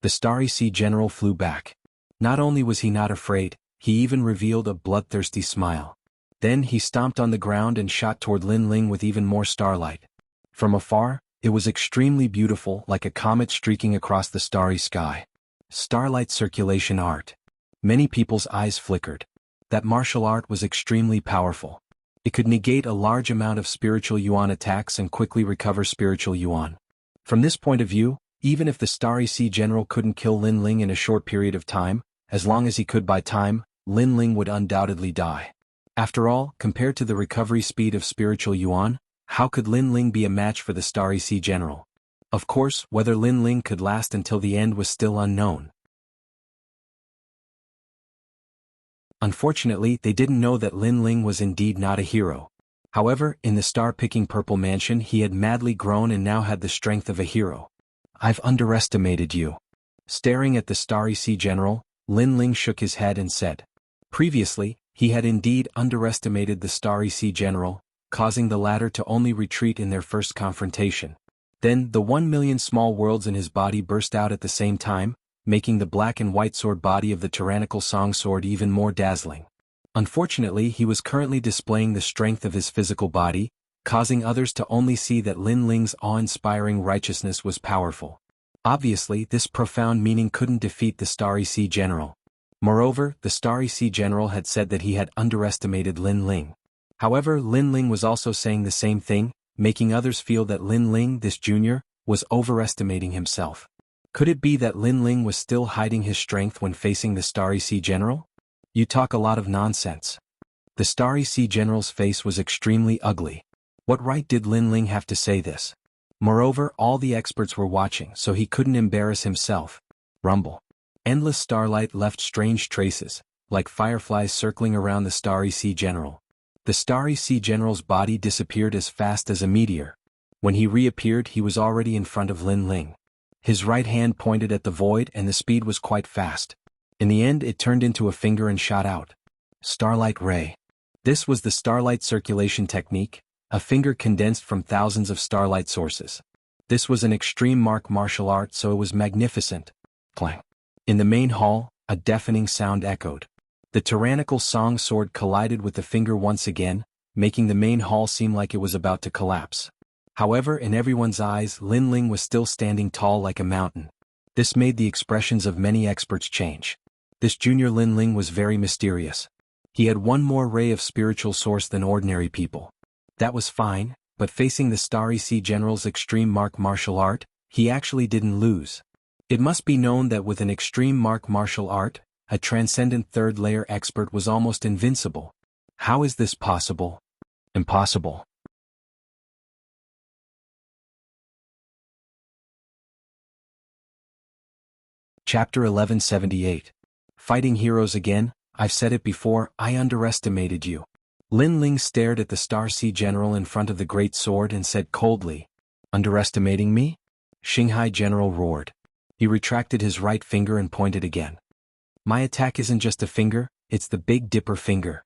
The Starry Sea General flew back. Not only was he not afraid, he even revealed a bloodthirsty smile. Then he stomped on the ground and shot toward Lin Ling with even more starlight. From afar, it was extremely beautiful, like a comet streaking across the starry sky. Starlight circulation art. Many people's eyes flickered. That martial art was extremely powerful. It could negate a large amount of spiritual yuan attacks and quickly recover spiritual yuan. From this point of view, even if the Starry Sea General couldn't kill Lin Ling in a short period of time, as long as he could buy time, Lin Ling would undoubtedly die. After all, compared to the recovery speed of spiritual yuan, how could Lin Ling be a match for the Starry Sea General? Of course, whether Lin Ling could last until the end was still unknown. Unfortunately, they didn't know that Lin Ling was indeed not a hero. However, in the star-picking purple mansion he had madly grown and now had the strength of a hero. I've underestimated you. Staring at the Starry Sea General, Lin Ling shook his head and said. Previously, he had indeed underestimated the Starry Sea General, causing the latter to only retreat in their first confrontation. Then, the 1,000,000 small worlds in his body burst out at the same time, making the black and white sword body of the tyrannical song sword even more dazzling. Unfortunately, he was currently displaying the strength of his physical body, causing others to only see that Lin Ling's awe-inspiring righteousness was powerful. Obviously, this profound meaning couldn't defeat the Starry Sea General. Moreover, the Starry Sea General had said that he had underestimated Lin Ling. However, Lin Ling was also saying the same thing, making others feel that Lin Ling, this junior, was overestimating himself. Could it be that Lin Ling was still hiding his strength when facing the Starry Sea General? You talk a lot of nonsense. The Starry Sea General's face was extremely ugly. What right did Lin Ling have to say this? Moreover, all the experts were watching, so he couldn't embarrass himself. Rumble. Endless starlight left strange traces, like fireflies circling around the Starry Sea General. The Starry Sea General's body disappeared as fast as a meteor. When he reappeared, he was already in front of Lin Ling. His right hand pointed at the void and the speed was quite fast. In the end, it turned into a finger and shot out. Starlight Ray. This was the starlight circulation technique, a finger condensed from thousands of starlight sources. This was an extreme martial art, so it was magnificent. Clang. In the main hall, a deafening sound echoed. The tyrannical song sword collided with the finger once again, making the main hall seem like it was about to collapse. However, in everyone's eyes, Lin Ling was still standing tall like a mountain. This made the expressions of many experts change. This junior Lin Ling was very mysterious. He had one more ray of spiritual source than ordinary people. That was fine, but facing the Starry Sea General's extreme martial art, he actually didn't lose. It must be known that with an extreme martial art, a transcendent third-layer expert was almost invincible. How is this possible? Impossible. Chapter 1178. Fighting heroes again. I've said it before, I underestimated you. Lin Ling stared at the Star Sea General in front of the great sword and said coldly, "Underestimating me?" Shanghai General roared. He retracted his right finger and pointed again. "My attack isn't just a finger, it's the Big Dipper finger."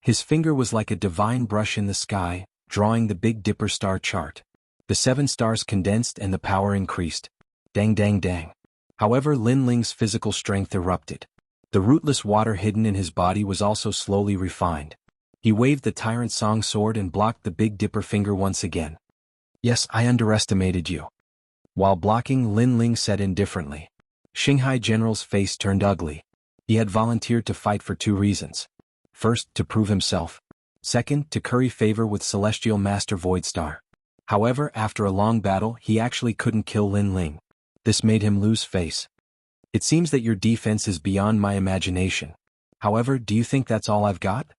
His finger was like a divine brush in the sky, drawing the Big Dipper star chart. The 7 stars condensed and the power increased. Dang dang dang. However, Lin Ling's physical strength erupted. The rootless water hidden in his body was also slowly refined. He waved the Tyrant Song sword and blocked the Big Dipper finger once again. "Yes, I underestimated you." While blocking, Lin Ling said indifferently. Shanghai General's face turned ugly. He had volunteered to fight for 2 reasons. First, to prove himself. Second, to curry favor with Celestial Master Voidstar. However, after a long battle, he actually couldn't kill Lin Ling. This made him lose face. "It seems that your defense is beyond my imagination. However, do you think that's all I've got?"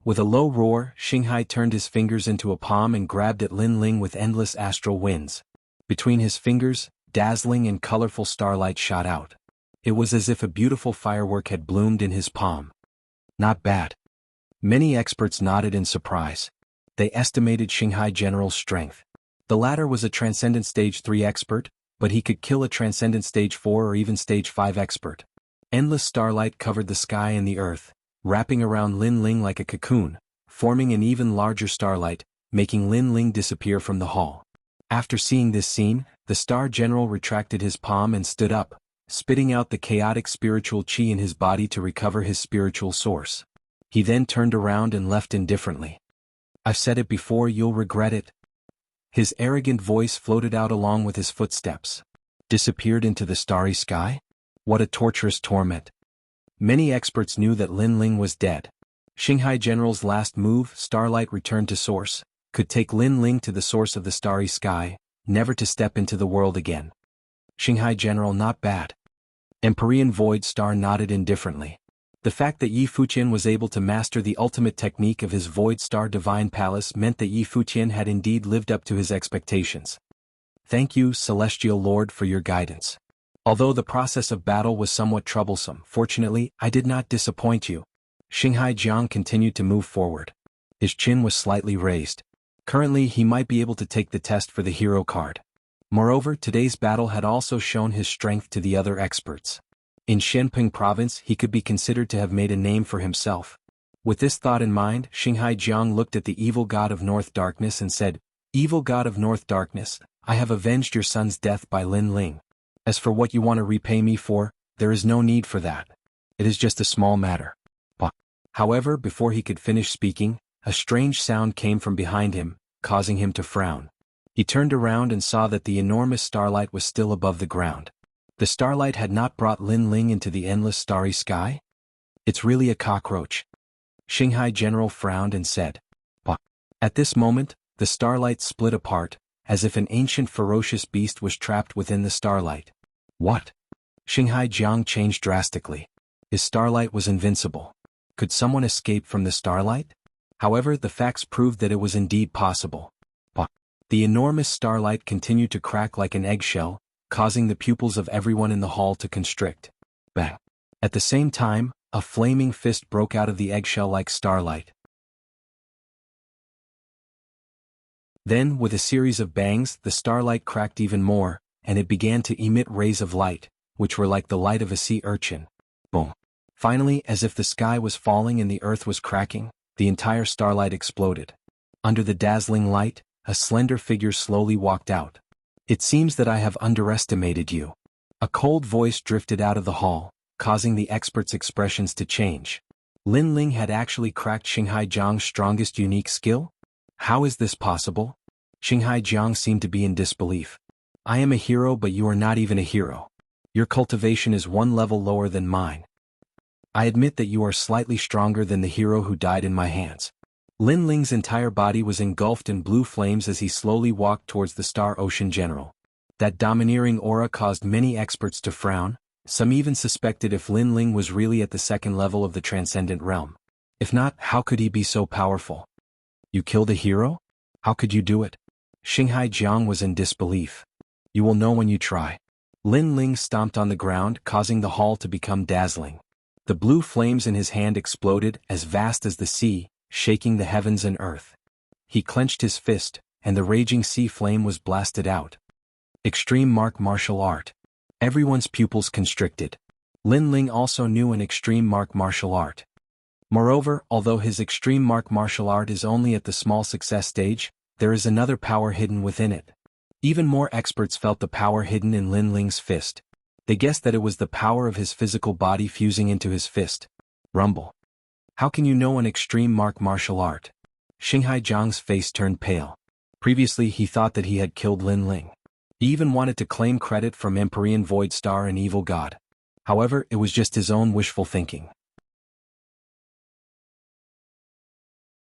With a low roar, Shanghai turned his fingers into a palm and grabbed at Lin Ling with endless astral winds. Between his fingers, dazzling and colorful starlight shot out. It was as if a beautiful firework had bloomed in his palm. Not bad. Many experts nodded in surprise. They estimated Shanghai General's strength. The latter was a Transcendent Stage 3 expert, but he could kill a Transcendent Stage 4 or even Stage 5 expert. Endless starlight covered the sky and the earth, wrapping around Lin Ling like a cocoon, forming an even larger starlight, making Lin Ling disappear from the hall. After seeing this scene, the Star General retracted his palm and stood up, spitting out the chaotic spiritual chi in his body to recover his spiritual source. He then turned around and left indifferently. "I've said it before, you'll regret it." His arrogant voice floated out along with his footsteps. Disappeared into the starry sky? What a torturous torment. Many experts knew that Lin Ling was dead. Shanghai General's last move, Starlight Return to Source, could take Lin Ling to the source of the starry sky, never to step into the world again. Shanghai General, not bad. Empyrean Void Star nodded indifferently. The fact that Yi Fuqian was able to master the ultimate technique of his Void Star Divine Palace meant that Yi Fuqian had indeed lived up to his expectations. "Thank you, Celestial Lord, for your guidance. Although the process of battle was somewhat troublesome, fortunately, I did not disappoint you." Shanghai Jiang continued to move forward. His chin was slightly raised. Currently, he might be able to take the test for the hero card. Moreover, today's battle had also shown his strength to the other experts. In Shenping Province, he could be considered to have made a name for himself. With this thought in mind, Shanghai Jiang looked at the evil god of North Darkness and said, "Evil god of North Darkness, I have avenged your son's death by Lin Ling. As for what you want to repay me for, there is no need for that. It is just a small matter." However, before he could finish speaking, a strange sound came from behind him, causing him to frown. He turned around and saw that the enormous starlight was still above the ground. The starlight had not brought Lin Ling into the endless starry sky? "It's really a cockroach." Shanghai General frowned and said. At this moment, the starlight split apart, as if an ancient ferocious beast was trapped within the starlight. What? Shanghai Jiang changed drastically. His starlight was invincible. Could someone escape from the starlight? However, the facts proved that it was indeed possible. The enormous starlight continued to crack like an eggshell, causing the pupils of everyone in the hall to constrict. Bang! At the same time, a flaming fist broke out of the eggshell-like starlight. Then, with a series of bangs, the starlight cracked even more, and it began to emit rays of light, which were like the light of a sea urchin. Boom! Finally, as if the sky was falling and the earth was cracking, the entire starlight exploded. Under the dazzling light, a slender figure slowly walked out. "It seems that I have underestimated you." A cold voice drifted out of the hall, causing the experts' expressions to change. Lin Ling had actually cracked Shanghai Jiang's strongest unique skill? How is this possible? Shanghai Jiang seemed to be in disbelief. "I am a hero, but you are not even a hero. Your cultivation is one level lower than mine." I admit that you are slightly stronger than the hero who died in my hands. Lin Ling's entire body was engulfed in blue flames as he slowly walked towards the Star Ocean General. That domineering aura caused many experts to frown. Some even suspected if Lin Ling was really at the second level of the Transcendent Realm. If not, how could he be so powerful? You killed a hero? How could you do it? Xinghai Jiang was in disbelief. You will know when you try. Lin Ling stomped on the ground, causing the hall to become dazzling. The blue flames in his hand exploded, as vast as the sea, shaking the heavens and earth. He clenched his fist, and the raging sea flame was blasted out. Extreme martial art. Everyone's pupils constricted. Lin Ling also knew an extreme martial art. Moreover, although his extreme martial art is only at the small success stage, there is another power hidden within it. Even more experts felt the power hidden in Lin Ling's fist. They guessed that it was the power of his physical body fusing into his fist. Rumble. How can you know an extreme martial art? Xinghai Jiang's face turned pale. Previously he thought that he had killed Lin Ling. He even wanted to claim credit from Empyrean Void Star and Evil God. However, it was just his own wishful thinking.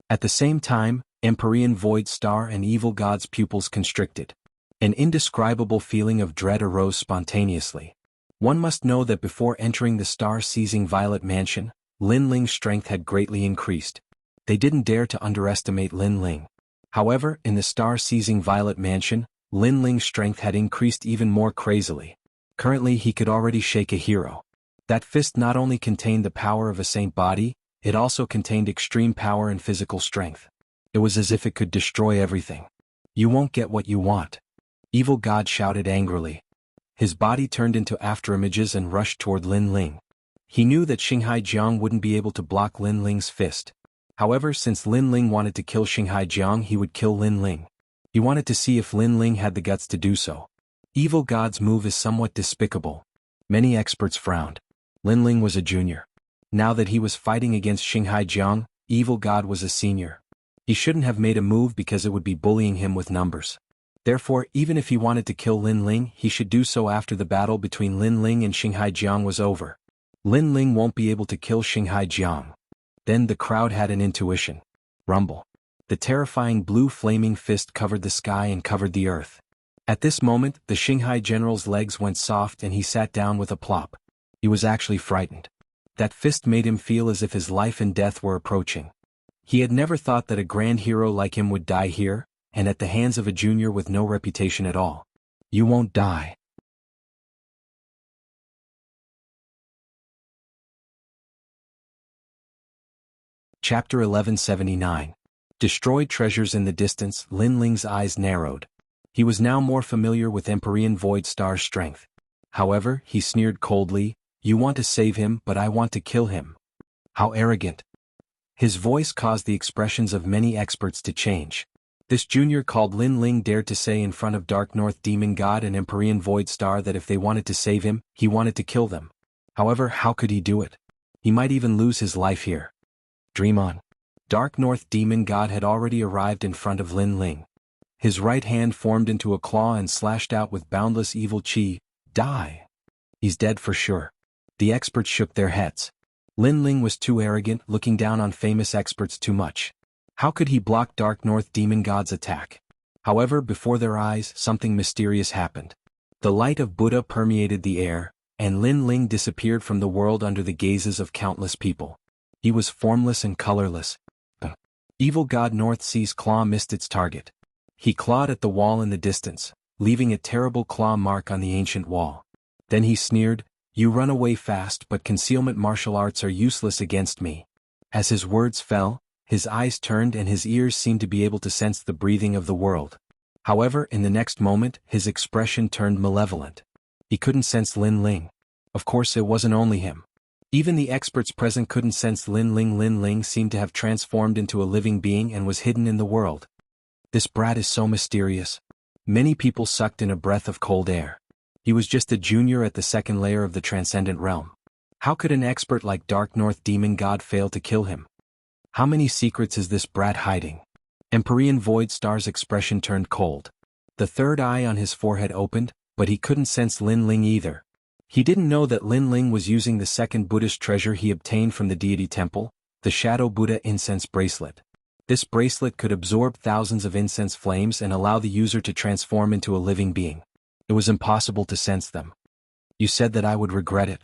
At the same time, Empyrean Void Star and Evil God's pupils constricted. An indescribable feeling of dread arose spontaneously. One must know that before entering the star-seizing Violet Mansion, Lin Ling's strength had greatly increased. They didn't dare to underestimate Lin Ling. However, in the star-seizing Violet Mansion, Lin Ling's strength had increased even more crazily. Currently he could already shake a hero. That fist not only contained the power of a saint body, it also contained extreme power and physical strength. It was as if it could destroy everything. You won't get what you want. Evil God shouted angrily. His body turned into afterimages and rushed toward Lin Ling. He knew that Xinghai Jiang wouldn't be able to block Lin Ling's fist. However, since Lin Ling wanted to kill Xinghai Jiang, he would kill Lin Ling. He wanted to see if Lin Ling had the guts to do so. Evil God's move is somewhat despicable. Many experts frowned. Lin Ling was a junior. Now that he was fighting against Xinghai Jiang, Evil God was a senior. He shouldn't have made a move because it would be bullying him with numbers. Therefore, even if he wanted to kill Lin Ling, he should do so after the battle between Lin Ling and Xinghai Jiang was over. Lin Ling won't be able to kill Xinghai Jiang. Then the crowd had an intuition. Rumble. The terrifying blue flaming fist covered the sky and covered the earth. At this moment, the Xinghai general's legs went soft and he sat down with a plop. He was actually frightened. That fist made him feel as if his life and death were approaching. He had never thought that a grand hero like him would die here, and at the hands of a junior with no reputation at all. You won't die. Chapter 1179. Destroyed treasures in the distance. Lin Ling's eyes narrowed. He was now more familiar with Empyrean Void Star's strength. However, he sneered coldly, "You want to save him, but I want to kill him." How arrogant. His voice caused the expressions of many experts to change. This junior called Lin Ling dared to say in front of Dark North Demon God and Empyrean Void Star that if they wanted to save him, he wanted to kill them. However, how could he do it? He might even lose his life here. Dream on. Dark North Demon God had already arrived in front of Lin Ling. His right hand formed into a claw and slashed out with boundless evil chi. Die. He's dead for sure. The experts shook their heads. Lin Ling was too arrogant, looking down on famous experts too much. How could he block Dark North Demon God's attack? However, before their eyes, something mysterious happened. The light of Buddha permeated the air, and Lin Ling disappeared from the world under the gazes of countless people. He was formless and colorless. Evil God North Sea's claw missed its target. He clawed at the wall in the distance, leaving a terrible claw mark on the ancient wall. Then he sneered, "You run away fast, but concealment martial arts are useless against me." As his words fell, his eyes turned and his ears seemed to be able to sense the breathing of the world. However, in the next moment, his expression turned malevolent. He couldn't sense Lin Ling. Of course, it wasn't only him. Even the experts present couldn't sense Lin Ling. Lin Ling seemed to have transformed into a living being and was hidden in the world. This brat is so mysterious. Many people sucked in a breath of cold air. He was just a junior at the second layer of the Transcendent Realm. How could an expert like Dark North Demon God fail to kill him? How many secrets is this brat hiding? Empyrean Void Star's expression turned cold. The third eye on his forehead opened, but he couldn't sense Lin Ling either. He didn't know that Lin Ling was using the second Buddhist treasure he obtained from the deity temple, the Shadow Buddha incense bracelet. This bracelet could absorb thousands of incense flames and allow the user to transform into a living being. It was impossible to sense them. You said that I would regret it.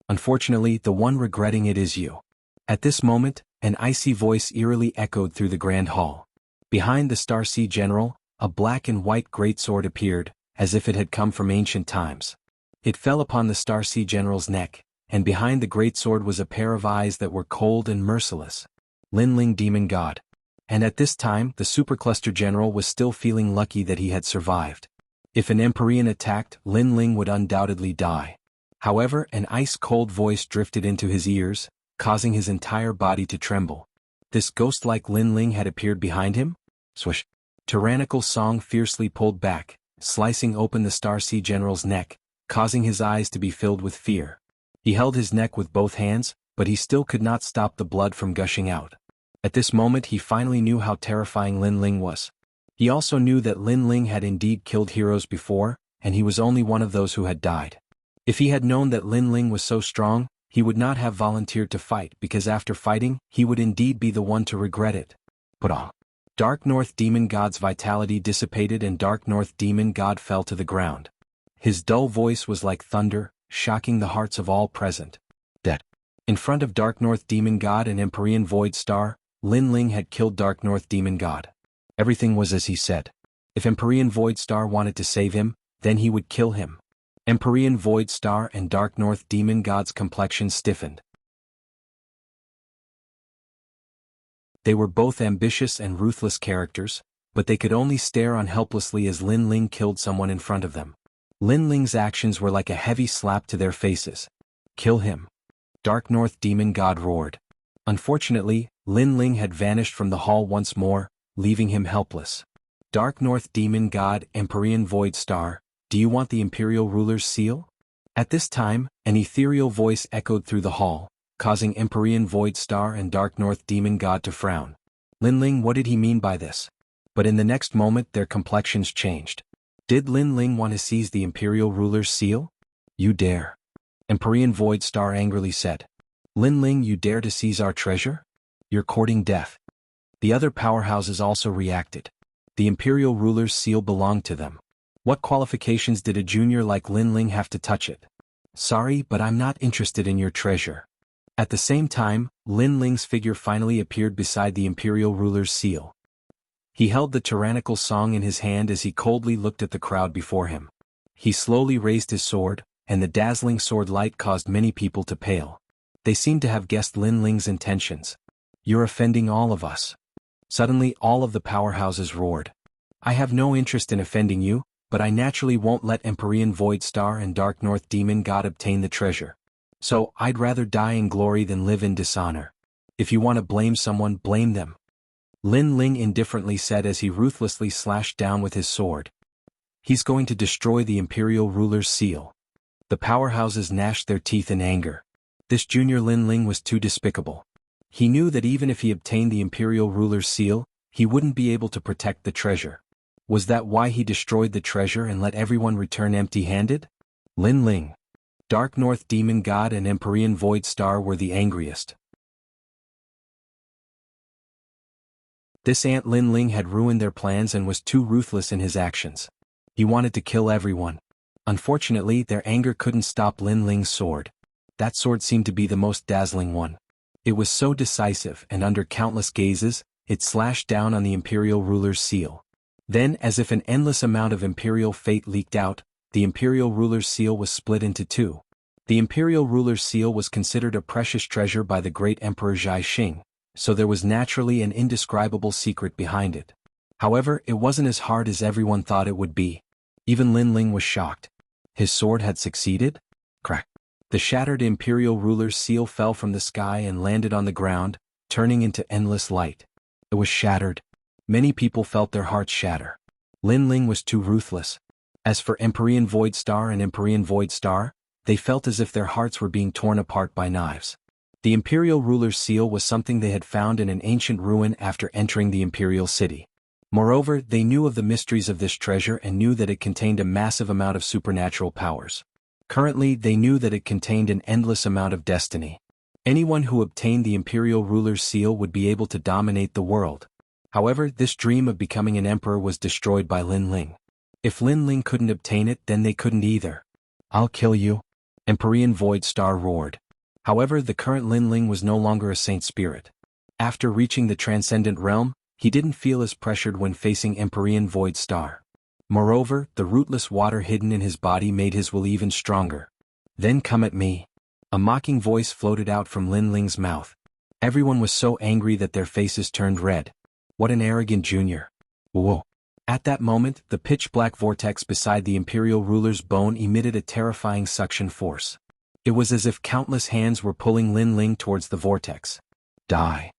Unfortunately, the one regretting it is you. At this moment, an icy voice eerily echoed through the grand hall. Behind the Star Sea General, a black and white greatsword appeared, as if it had come from ancient times. It fell upon the Star Sea General's neck, and behind the greatsword was a pair of eyes that were cold and merciless. Lin Ling, Demon God. And at this time, the Supercluster General was still feeling lucky that he had survived. If an Empyrean attacked, Lin Ling would undoubtedly die. However, an ice-cold voice drifted into his ears, causing his entire body to tremble. This ghost-like Lin Ling had appeared behind him? Swish! Tyrannical song fiercely pulled back, slicing open the Star Sea General's neck, causing his eyes to be filled with fear. He held his neck with both hands, but he still could not stop the blood from gushing out. At this moment he finally knew how terrifying Lin Ling was. He also knew that Lin Ling had indeed killed heroes before, and he was only one of those who had died. If he had known that Lin Ling was so strong, he would not have volunteered to fight because after fighting, he would indeed be the one to regret it. But Dark North Demon God's vitality dissipated and Dark North Demon God fell to the ground. His dull voice was like thunder, shocking the hearts of all present. Dead. In front of Dark North Demon God and Empyrean Void Star, Lin Ling had killed Dark North Demon God. Everything was as he said. If Empyrean Void Star wanted to save him, then he would kill him. Empyrean Void Star and Dark North Demon God's complexion stiffened. They were both ambitious and ruthless characters, but they could only stare on helplessly as Lin Ling killed someone in front of them. Lin Ling's actions were like a heavy slap to their faces. Kill him. Dark North Demon God roared. Unfortunately, Lin Ling had vanished from the hall once more, leaving him helpless. Dark North Demon God, Empyrean Void Star, do you want the Imperial Ruler's seal? At this time, an ethereal voice echoed through the hall, causing Empyrean Void Star and Dark North Demon God to frown. Lin Ling, what did he mean by this? But in the next moment their complexions changed. Did Lin Ling want to seize the Imperial Ruler's seal? You dare. Empyrean Void Star angrily said. Lin Ling, you dare to seize our treasure? You're courting death. The other powerhouses also reacted. The Imperial Ruler's seal belonged to them. What qualifications did a junior like Lin Ling have to touch it? Sorry, but I'm not interested in your treasure. At the same time, Lin Ling's figure finally appeared beside the Imperial Ruler's seal. He held the tyrannical song in his hand as he coldly looked at the crowd before him. He slowly raised his sword, and the dazzling sword light caused many people to pale. They seemed to have guessed Lin Ling's intentions. You're offending all of us. Suddenly all of the powerhouses roared. I have no interest in offending you, but I naturally won't let Empyrean Void Star and Dark North Demon God obtain the treasure. So, I'd rather die in glory than live in dishonor. If you want to blame someone, blame them. Lin Ling indifferently said as he ruthlessly slashed down with his sword. He's going to destroy the Imperial Ruler's seal. The powerhouses gnashed their teeth in anger. This junior Lin Ling was too despicable. He knew that even if he obtained the Imperial Ruler's seal, he wouldn't be able to protect the treasure. Was that why he destroyed the treasure and let everyone return empty-handed? Lin Ling. Dark North Demon God and Empyrean Void Star were the angriest. This Ant Lin Ling had ruined their plans and was too ruthless in his actions. He wanted to kill everyone. Unfortunately, their anger couldn't stop Lin Ling's sword. That sword seemed to be the most dazzling one. It was so decisive and under countless gazes, it slashed down on the Imperial Ruler's seal. Then, as if an endless amount of Imperial fate leaked out, the Imperial Ruler's seal was split into two. The Imperial Ruler's seal was considered a precious treasure by the great Emperor Zhai Xing, so there was naturally an indescribable secret behind it. However, it wasn't as hard as everyone thought it would be. Even Lin Ling was shocked. His sword had succeeded? Crack. The shattered Imperial Ruler's seal fell from the sky and landed on the ground, turning into endless light. It was shattered. Many people felt their hearts shatter. Lin Ling was too ruthless. As for Empyrean Void Star and Empyrean Void Star, they felt as if their hearts were being torn apart by knives. The Imperial Ruler's seal was something they had found in an ancient ruin after entering the Imperial City. Moreover, they knew of the mysteries of this treasure and knew that it contained a massive amount of supernatural powers. Currently, they knew that it contained an endless amount of destiny. Anyone who obtained the imperial ruler's seal would be able to dominate the world. However, this dream of becoming an emperor was destroyed by Lin Ling. If Lin Ling couldn't obtain it, then they couldn't either. "I'll kill you," Empyrean Void Star roared. However, the current Lin Ling was no longer a saint spirit. After reaching the transcendent realm, he didn't feel as pressured when facing Empyrean Void Star. Moreover, the rootless water hidden in his body made his will even stronger. "Then come at me." A mocking voice floated out from Lin Ling's mouth. Everyone was so angry that their faces turned red. What an arrogant junior. Whoa. At that moment, the pitch-black vortex beside the imperial ruler's bone emitted a terrifying suction force. It was as if countless hands were pulling Lin Ling towards the vortex. Die.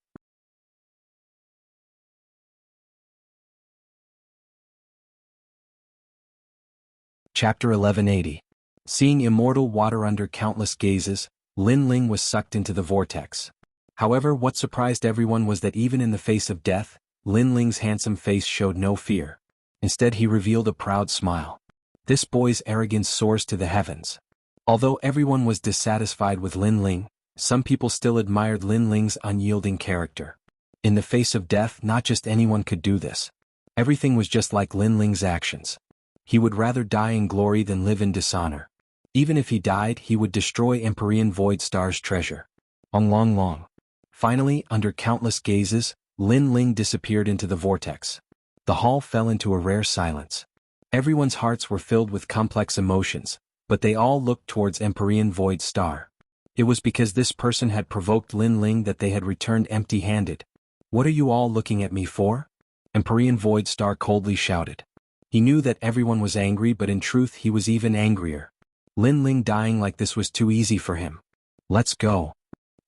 Chapter 1180. Seeing immortal water under countless gazes, Lin Ling was sucked into the vortex. However, what surprised everyone was that even in the face of death, Lin Ling's handsome face showed no fear. Instead, he revealed a proud smile. This boy's arrogance soars to the heavens. Although everyone was dissatisfied with Lin Ling, some people still admired Lin Ling's unyielding character. In the face of death, not just anyone could do this. Everything was just like Lin Ling's actions. He would rather die in glory than live in dishonor. Even if he died, he would destroy Empyrean Void Star's treasure. Long. Finally, under countless gazes, Lin Ling disappeared into the vortex. The hall fell into a rare silence. Everyone's hearts were filled with complex emotions, but they all looked towards Empyrean Void Star. It was because this person had provoked Lin Ling that they had returned empty-handed. "What are you all looking at me for?" Empyrean Void Star coldly shouted. He knew that everyone was angry, but in truth he was even angrier. Lin Ling dying like this was too easy for him. "Let's go."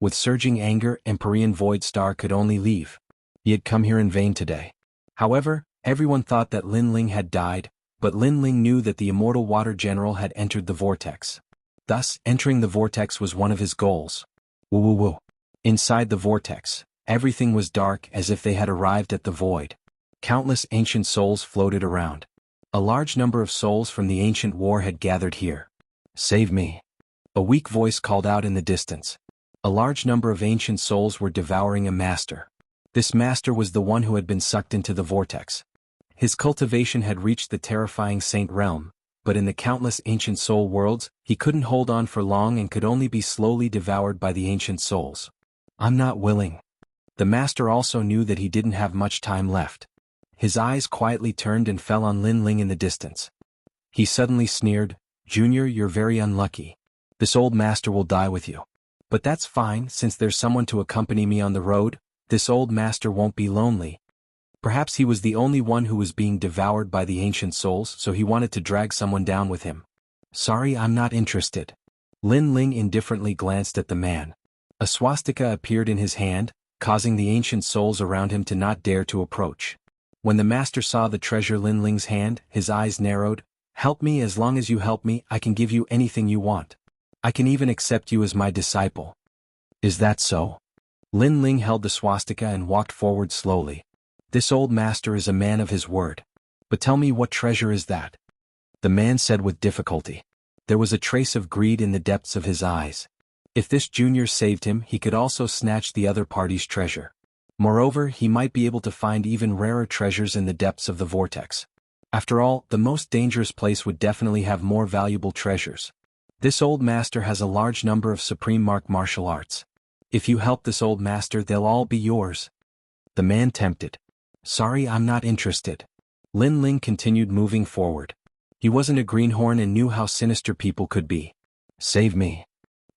With surging anger, Empyrean Void Star could only leave. He had come here in vain today. However, everyone thought that Lin Ling had died, but Lin Ling knew that the immortal water general had entered the vortex. Thus, entering the vortex was one of his goals. Woo. Inside the vortex, everything was dark as if they had arrived at the void. Countless ancient souls floated around. A large number of souls from the ancient war had gathered here. "Save me." A weak voice called out in the distance. A large number of ancient souls were devouring a master. This master was the one who had been sucked into the vortex. His cultivation had reached the terrifying saint realm, but in the countless ancient soul worlds, he couldn't hold on for long and could only be slowly devoured by the ancient souls. "I'm not willing." The master also knew that he didn't have much time left. His eyes quietly turned and fell on Lin Ling in the distance. He suddenly sneered, "Junior, you're very unlucky. This old master will die with you. But that's fine, since there's someone to accompany me on the road. This old master won't be lonely." Perhaps he was the only one who was being devoured by the ancient souls, so he wanted to drag someone down with him. "Sorry, I'm not interested." Lin Ling indifferently glanced at the man. A swastika appeared in his hand, causing the ancient souls around him to not dare to approach. When the master saw the treasure Lin Ling's hand, his eyes narrowed. "Help me. As long as you help me, I can give you anything you want. I can even accept you as my disciple." "Is that so?" Lin Ling held the swastika and walked forward slowly. "This old master is a man of his word. But tell me, what treasure is that?" The man said with difficulty. There was a trace of greed in the depths of his eyes. If this junior saved him, he could also snatch the other party's treasure. Moreover, he might be able to find even rarer treasures in the depths of the vortex. After all, the most dangerous place would definitely have more valuable treasures. This old master has a large number of supreme martial arts. If you help this old master, they'll all be yours. The man tempted. "Sorry, I'm not interested." Lin Ling continued moving forward. He wasn't a greenhorn and knew how sinister people could be. "Save me."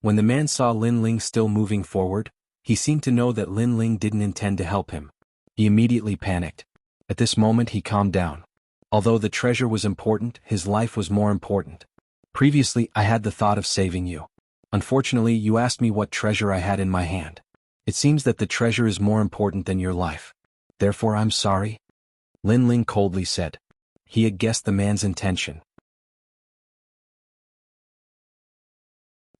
When the man saw Lin Ling still moving forward, he seemed to know that Lin Ling didn't intend to help him. He immediately panicked. At this moment he calmed down. Although the treasure was important, his life was more important. "Previously, I had the thought of saving you. Unfortunately, you asked me what treasure I had in my hand. It seems that the treasure is more important than your life. Therefore I'm sorry," Lin Ling coldly said. He had guessed the man's intention.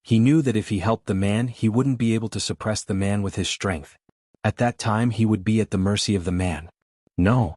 He knew that if he helped the man, he wouldn't be able to suppress the man with his strength. At that time he would be at the mercy of the man. "No."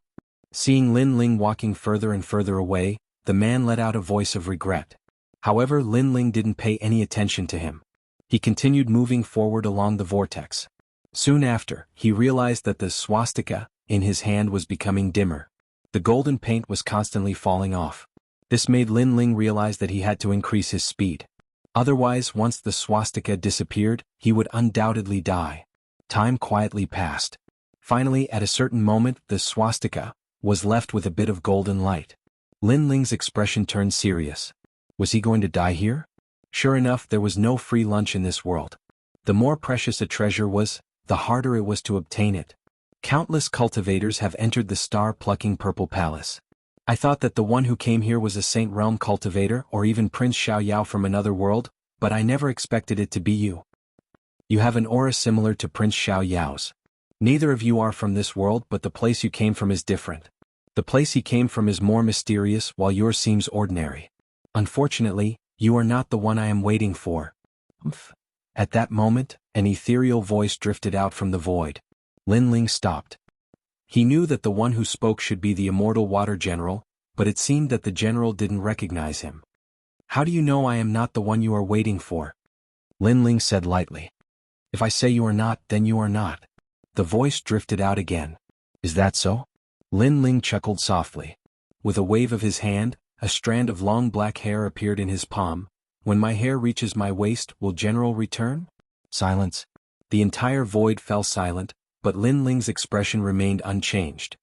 Seeing Lin Ling walking further and further away, the man let out a voice of regret. However, Lin Ling didn't pay any attention to him. He continued moving forward along the vortex. Soon after, he realized that the swastika in his hand was becoming dimmer. The golden paint was constantly falling off. This made Lin Ling realize that he had to increase his speed. Otherwise, once the swastika disappeared, he would undoubtedly die. Time quietly passed. Finally, at a certain moment, the swastika was left with a bit of golden light. Lin Ling's expression turned serious. Was he going to die here? Sure enough, there was no free lunch in this world. The more precious a treasure was, the harder it was to obtain it. Countless cultivators have entered the star-plucking Purple Palace. I thought that the one who came here was a Saint Realm cultivator or even Prince Xiaoyao from another world, but I never expected it to be you. You have an aura similar to Prince Xiaoyao's. Neither of you are from this world, but the place you came from is different. The place he came from is more mysterious, while yours seems ordinary. Unfortunately, you are not the one I am waiting for. At that moment, an ethereal voice drifted out from the void. Lin Ling stopped. He knew that the one who spoke should be the immortal water general, but it seemed that the general didn't recognize him. How do you know I am not the one you are waiting for? Lin Ling said lightly. If I say you are not, then you are not. The voice drifted out again. Is that so? Lin Ling chuckled softly. With a wave of his hand, a strand of long black hair appeared in his palm. When my hair reaches my waist, will General return? Silence. The entire void fell silent, but Lin Ling's expression remained unchanged.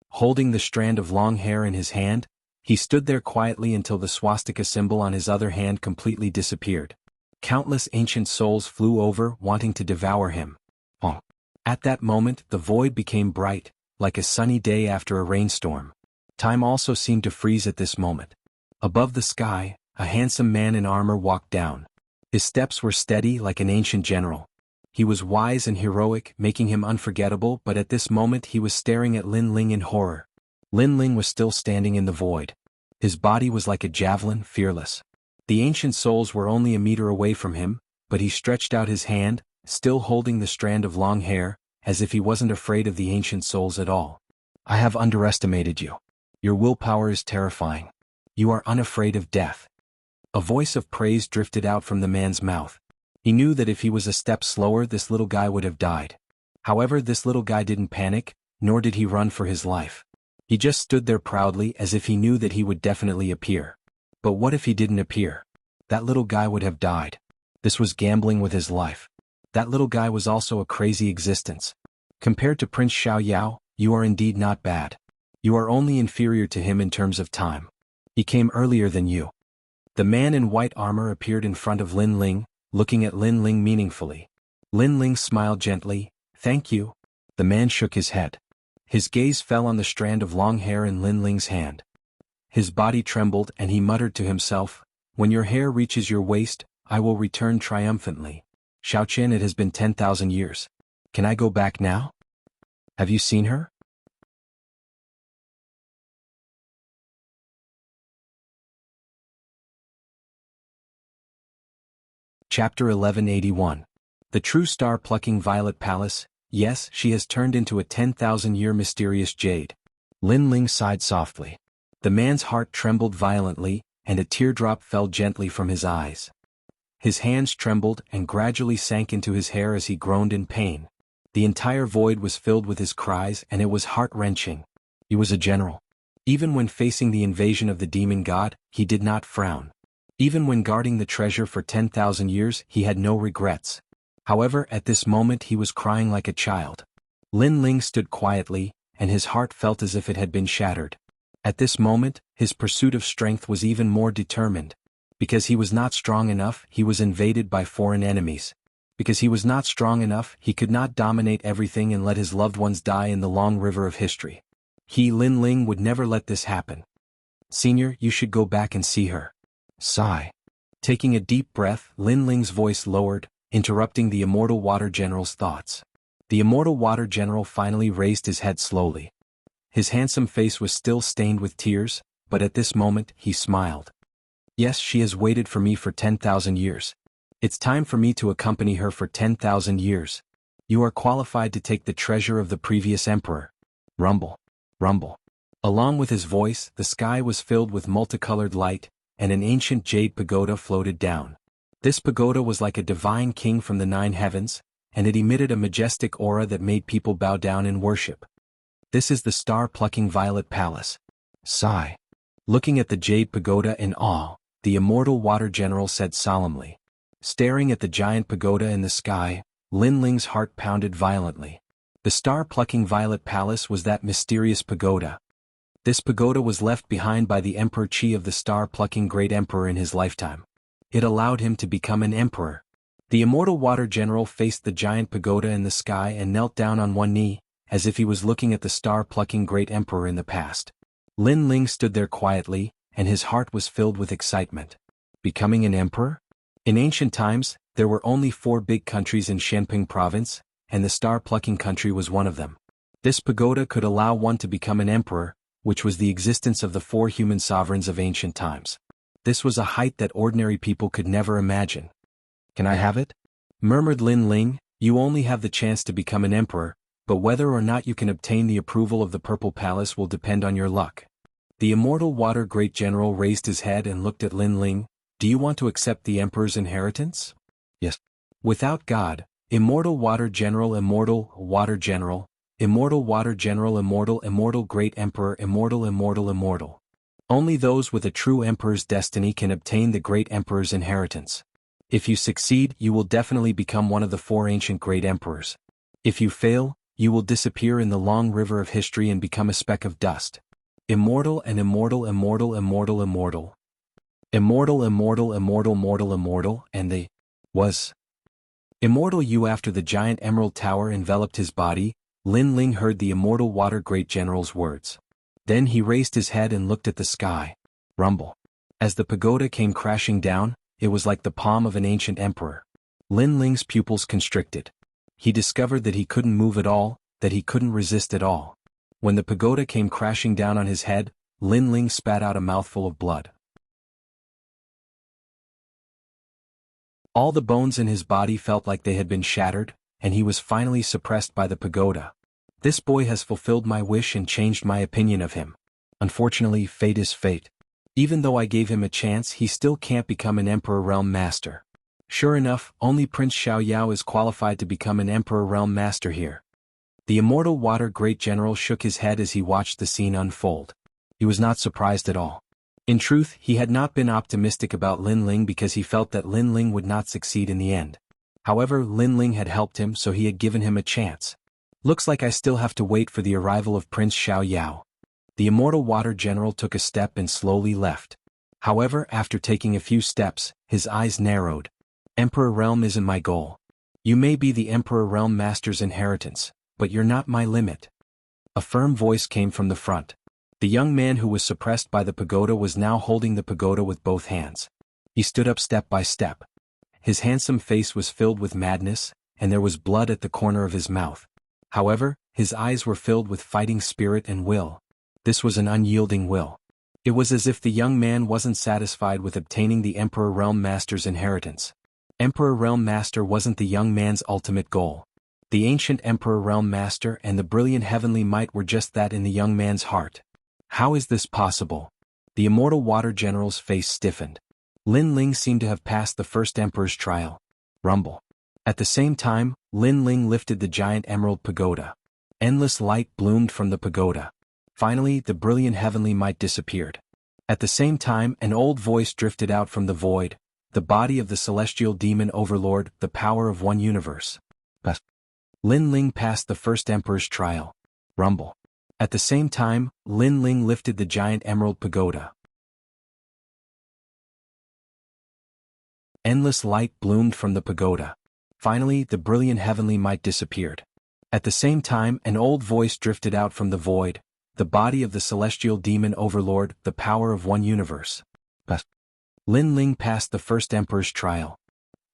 Holding the strand of long hair in his hand, he stood there quietly until the swastika symbol on his other hand completely disappeared. Countless ancient souls flew over, wanting to devour him. At that moment, the void became bright, like a sunny day after a rainstorm. Time also seemed to freeze at this moment. Above the sky, a handsome man in armor walked down. His steps were steady like an ancient general. He was wise and heroic, making him unforgettable, but at this moment he was staring at Lin Ling in horror. Lin Ling was still standing in the void. His body was like a javelin, fearless. The ancient souls were only a meter away from him, but he stretched out his hand, still holding the strand of long hair, as if he wasn't afraid of the ancient souls at all. I have underestimated you. Your willpower is terrifying. You are unafraid of death. A voice of praise drifted out from the man's mouth. He knew that if he was a step slower, this little guy would have died. However, this little guy didn't panic, nor did he run for his life. He just stood there proudly as if he knew that he would definitely appear. But what if he didn't appear? That little guy would have died. This was gambling with his life. That little guy was also a crazy existence. Compared to Prince Xiaoyao, you are indeed not bad. You are only inferior to him in terms of time. He came earlier than you. The man in white armor appeared in front of Lin Ling, looking at Lin Ling meaningfully. Lin Ling smiled gently. Thank you. The man shook his head. His gaze fell on the strand of long hair in Lin Ling's hand. His body trembled and he muttered to himself, when your hair reaches your waist, I will return triumphantly. Xiaoqian, it has been 10,000 years. Can I go back now? Have you seen her? Chapter 1181. The True Star-Plucking Violet Palace. Yes, she has turned into a 10,000-year mysterious jade. Lin Ling sighed softly. The man's heart trembled violently, and a teardrop fell gently from his eyes. His hands trembled and gradually sank into his hair as he groaned in pain. The entire void was filled with his cries, and it was heart-wrenching. He was a general. Even when facing the invasion of the demon god, he did not frown. Even when guarding the treasure for 10,000 years, he had no regrets. However, at this moment he was crying like a child. Lin Ling stood quietly, and his heart felt as if it had been shattered. At this moment, his pursuit of strength was even more determined. Because he was not strong enough, he was invaded by foreign enemies. Because he was not strong enough, he could not dominate everything and let his loved ones die in the long river of history. He, Lin Ling, would never let this happen. Senior, you should go back and see her. Sigh. Taking a deep breath, Lin Ling's voice lowered, interrupting the Immortal Water General's thoughts. The Immortal Water General finally raised his head slowly. His handsome face was still stained with tears, but at this moment, he smiled. Yes, she has waited for me for 10,000 years. It's time for me to accompany her for 10,000 years. You are qualified to take the treasure of the previous emperor. Rumble. Rumble. Along with his voice, the sky was filled with multicolored light, and an ancient jade pagoda floated down. This pagoda was like a divine king from the 9 heavens, and it emitted a majestic aura that made people bow down in worship. This is the star-plucking violet palace. Sigh. Looking at the jade pagoda in awe, the immortal water general said solemnly. Staring at the giant pagoda in the sky, Lin Ling's heart pounded violently. The star-plucking violet palace was that mysterious pagoda. This pagoda was left behind by the Emperor Qi of the star-plucking great emperor in his lifetime. It allowed him to become an emperor. The immortal water general faced the giant pagoda in the sky and knelt down on one knee, as if he was looking at the star-plucking great emperor in the past. Lin Ling stood there quietly, and his heart was filled with excitement. Becoming an emperor? In ancient times, there were only 4 big countries in Shenping province, and the star-plucking country was one of them. This pagoda could allow one to become an emperor, which was the existence of the 4 human sovereigns of ancient times. This was a height that ordinary people could never imagine. Can I have it? Murmured Lin Ling. You only have the chance to become an emperor, but whether or not you can obtain the approval of the Purple Palace will depend on your luck. The immortal water great general raised his head and looked at Lin Ling. Do you want to accept the emperor's inheritance? Yes. Without God, immortal water general, immortal water general, immortal water general, immortal great emperor, immortal. Only those with a true emperor's destiny can obtain the great emperor's inheritance. If you succeed, you will definitely become one of the 4 ancient great emperors. If you fail, you will disappear in the long river of history and become a speck of dust. Immortal and immortal, and they was immortal you. After the giant emerald tower enveloped his body, Lin Ling heard the immortal water great general's words. Then he raised his head and looked at the sky. Rumble. As the pagoda came crashing down, it was like the palm of an ancient emperor. Lin Ling's pupils constricted. He discovered that he couldn't move at all, that he couldn't resist at all. When the pagoda came crashing down on his head, Lin Ling spat out a mouthful of blood. All the bones in his body felt like they had been shattered, and he was finally suppressed by the pagoda. This boy has fulfilled my wish and changed my opinion of him. Unfortunately, fate is fate. Even though I gave him a chance, he still can't become an Emperor Realm Master. Sure enough, only Prince Xiaoyao is qualified to become an Emperor Realm Master here. The immortal water great general shook his head as he watched the scene unfold. He was not surprised at all. In truth, he had not been optimistic about Lin Ling because he felt that Lin Ling would not succeed in the end. However, Lin Ling had helped him, so he had given him a chance. Looks like I still have to wait for the arrival of Prince Xiaoyao. The immortal water general took a step and slowly left. However, after taking a few steps, his eyes narrowed. Emperor Realm isn't my goal. You may be the Emperor Realm Master's inheritance, but you're not my limit. A firm voice came from the front. The young man who was suppressed by the pagoda was now holding the pagoda with both hands. He stood up step by step. His handsome face was filled with madness, and there was blood at the corner of his mouth. However, his eyes were filled with fighting spirit and will. This was an unyielding will. It was as if the young man wasn't satisfied with obtaining the Emperor Realm Master's inheritance. Emperor Realm Master wasn't the young man's ultimate goal. The ancient Emperor Realm Master and the brilliant heavenly might were just that in the young man's heart. How is this possible? The immortal water general's face stiffened. Lin Ling seemed to have passed the first emperor's trial. Rumble. At the same time, Lin Ling lifted the giant emerald pagoda. Endless light bloomed from the pagoda. Finally, the brilliant heavenly might disappeared. At the same time, an old voice drifted out from the void, the body of the celestial demon overlord, the power of one universe. But Lin Ling passed the first emperor's trial. Rumble. At the same time, Lin Ling lifted the giant emerald pagoda. Endless light bloomed from the pagoda. Finally, the brilliant heavenly might disappeared. At the same time, an old voice drifted out from the void, the body of the celestial demon overlord, the power of one universe. But Lin Ling passed the first emperor's trial.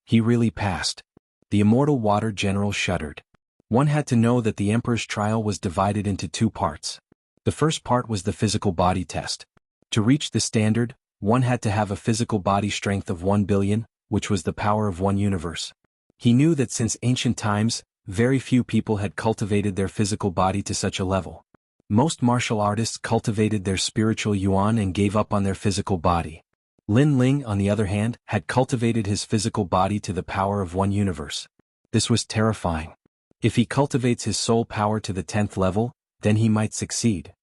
He really passed. The immortal water general shuddered. One had to know that the emperor's trial was divided into 2 parts. The first part was the physical body test. To reach the standard, one had to have a physical body strength of 1 billion, which was the power of one universe. He knew that since ancient times, very few people had cultivated their physical body to such a level. Most martial artists cultivated their spiritual yuan and gave up on their physical body. Lin Ling, on the other hand, had cultivated his physical body to the power of one universe. This was terrifying. If he cultivates his soul power to the 10th level, then he might succeed.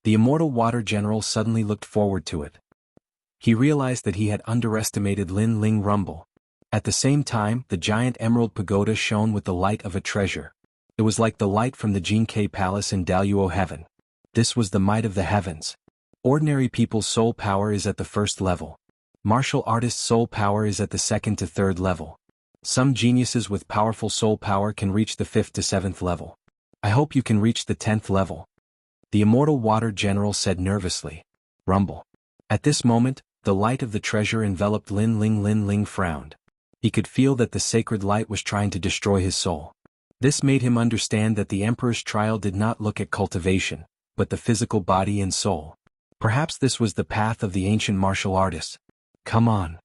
The immortal water general suddenly looked forward to it. He realized that he had underestimated Lin Ling Rumble. At the same time, the giant emerald pagoda shone with the light of a treasure. It was like the light from the Jianghu palace in Daluo heaven. This was the might of the heavens. Ordinary people's soul power is at the 1st level. Martial artists' soul power is at the 2nd to 3rd level. Some geniuses with powerful soul power can reach the 5th to 7th level. I hope you can reach the 10th level. The immortal water general said nervously. Rumble. At this moment, the light of the treasure enveloped Lin Ling. Lin Ling frowned. He could feel that the sacred light was trying to destroy his soul. This made him understand that the emperor's trial did not look at cultivation, but the physical body and soul. Perhaps this was the path of the ancient martial artists. Come on.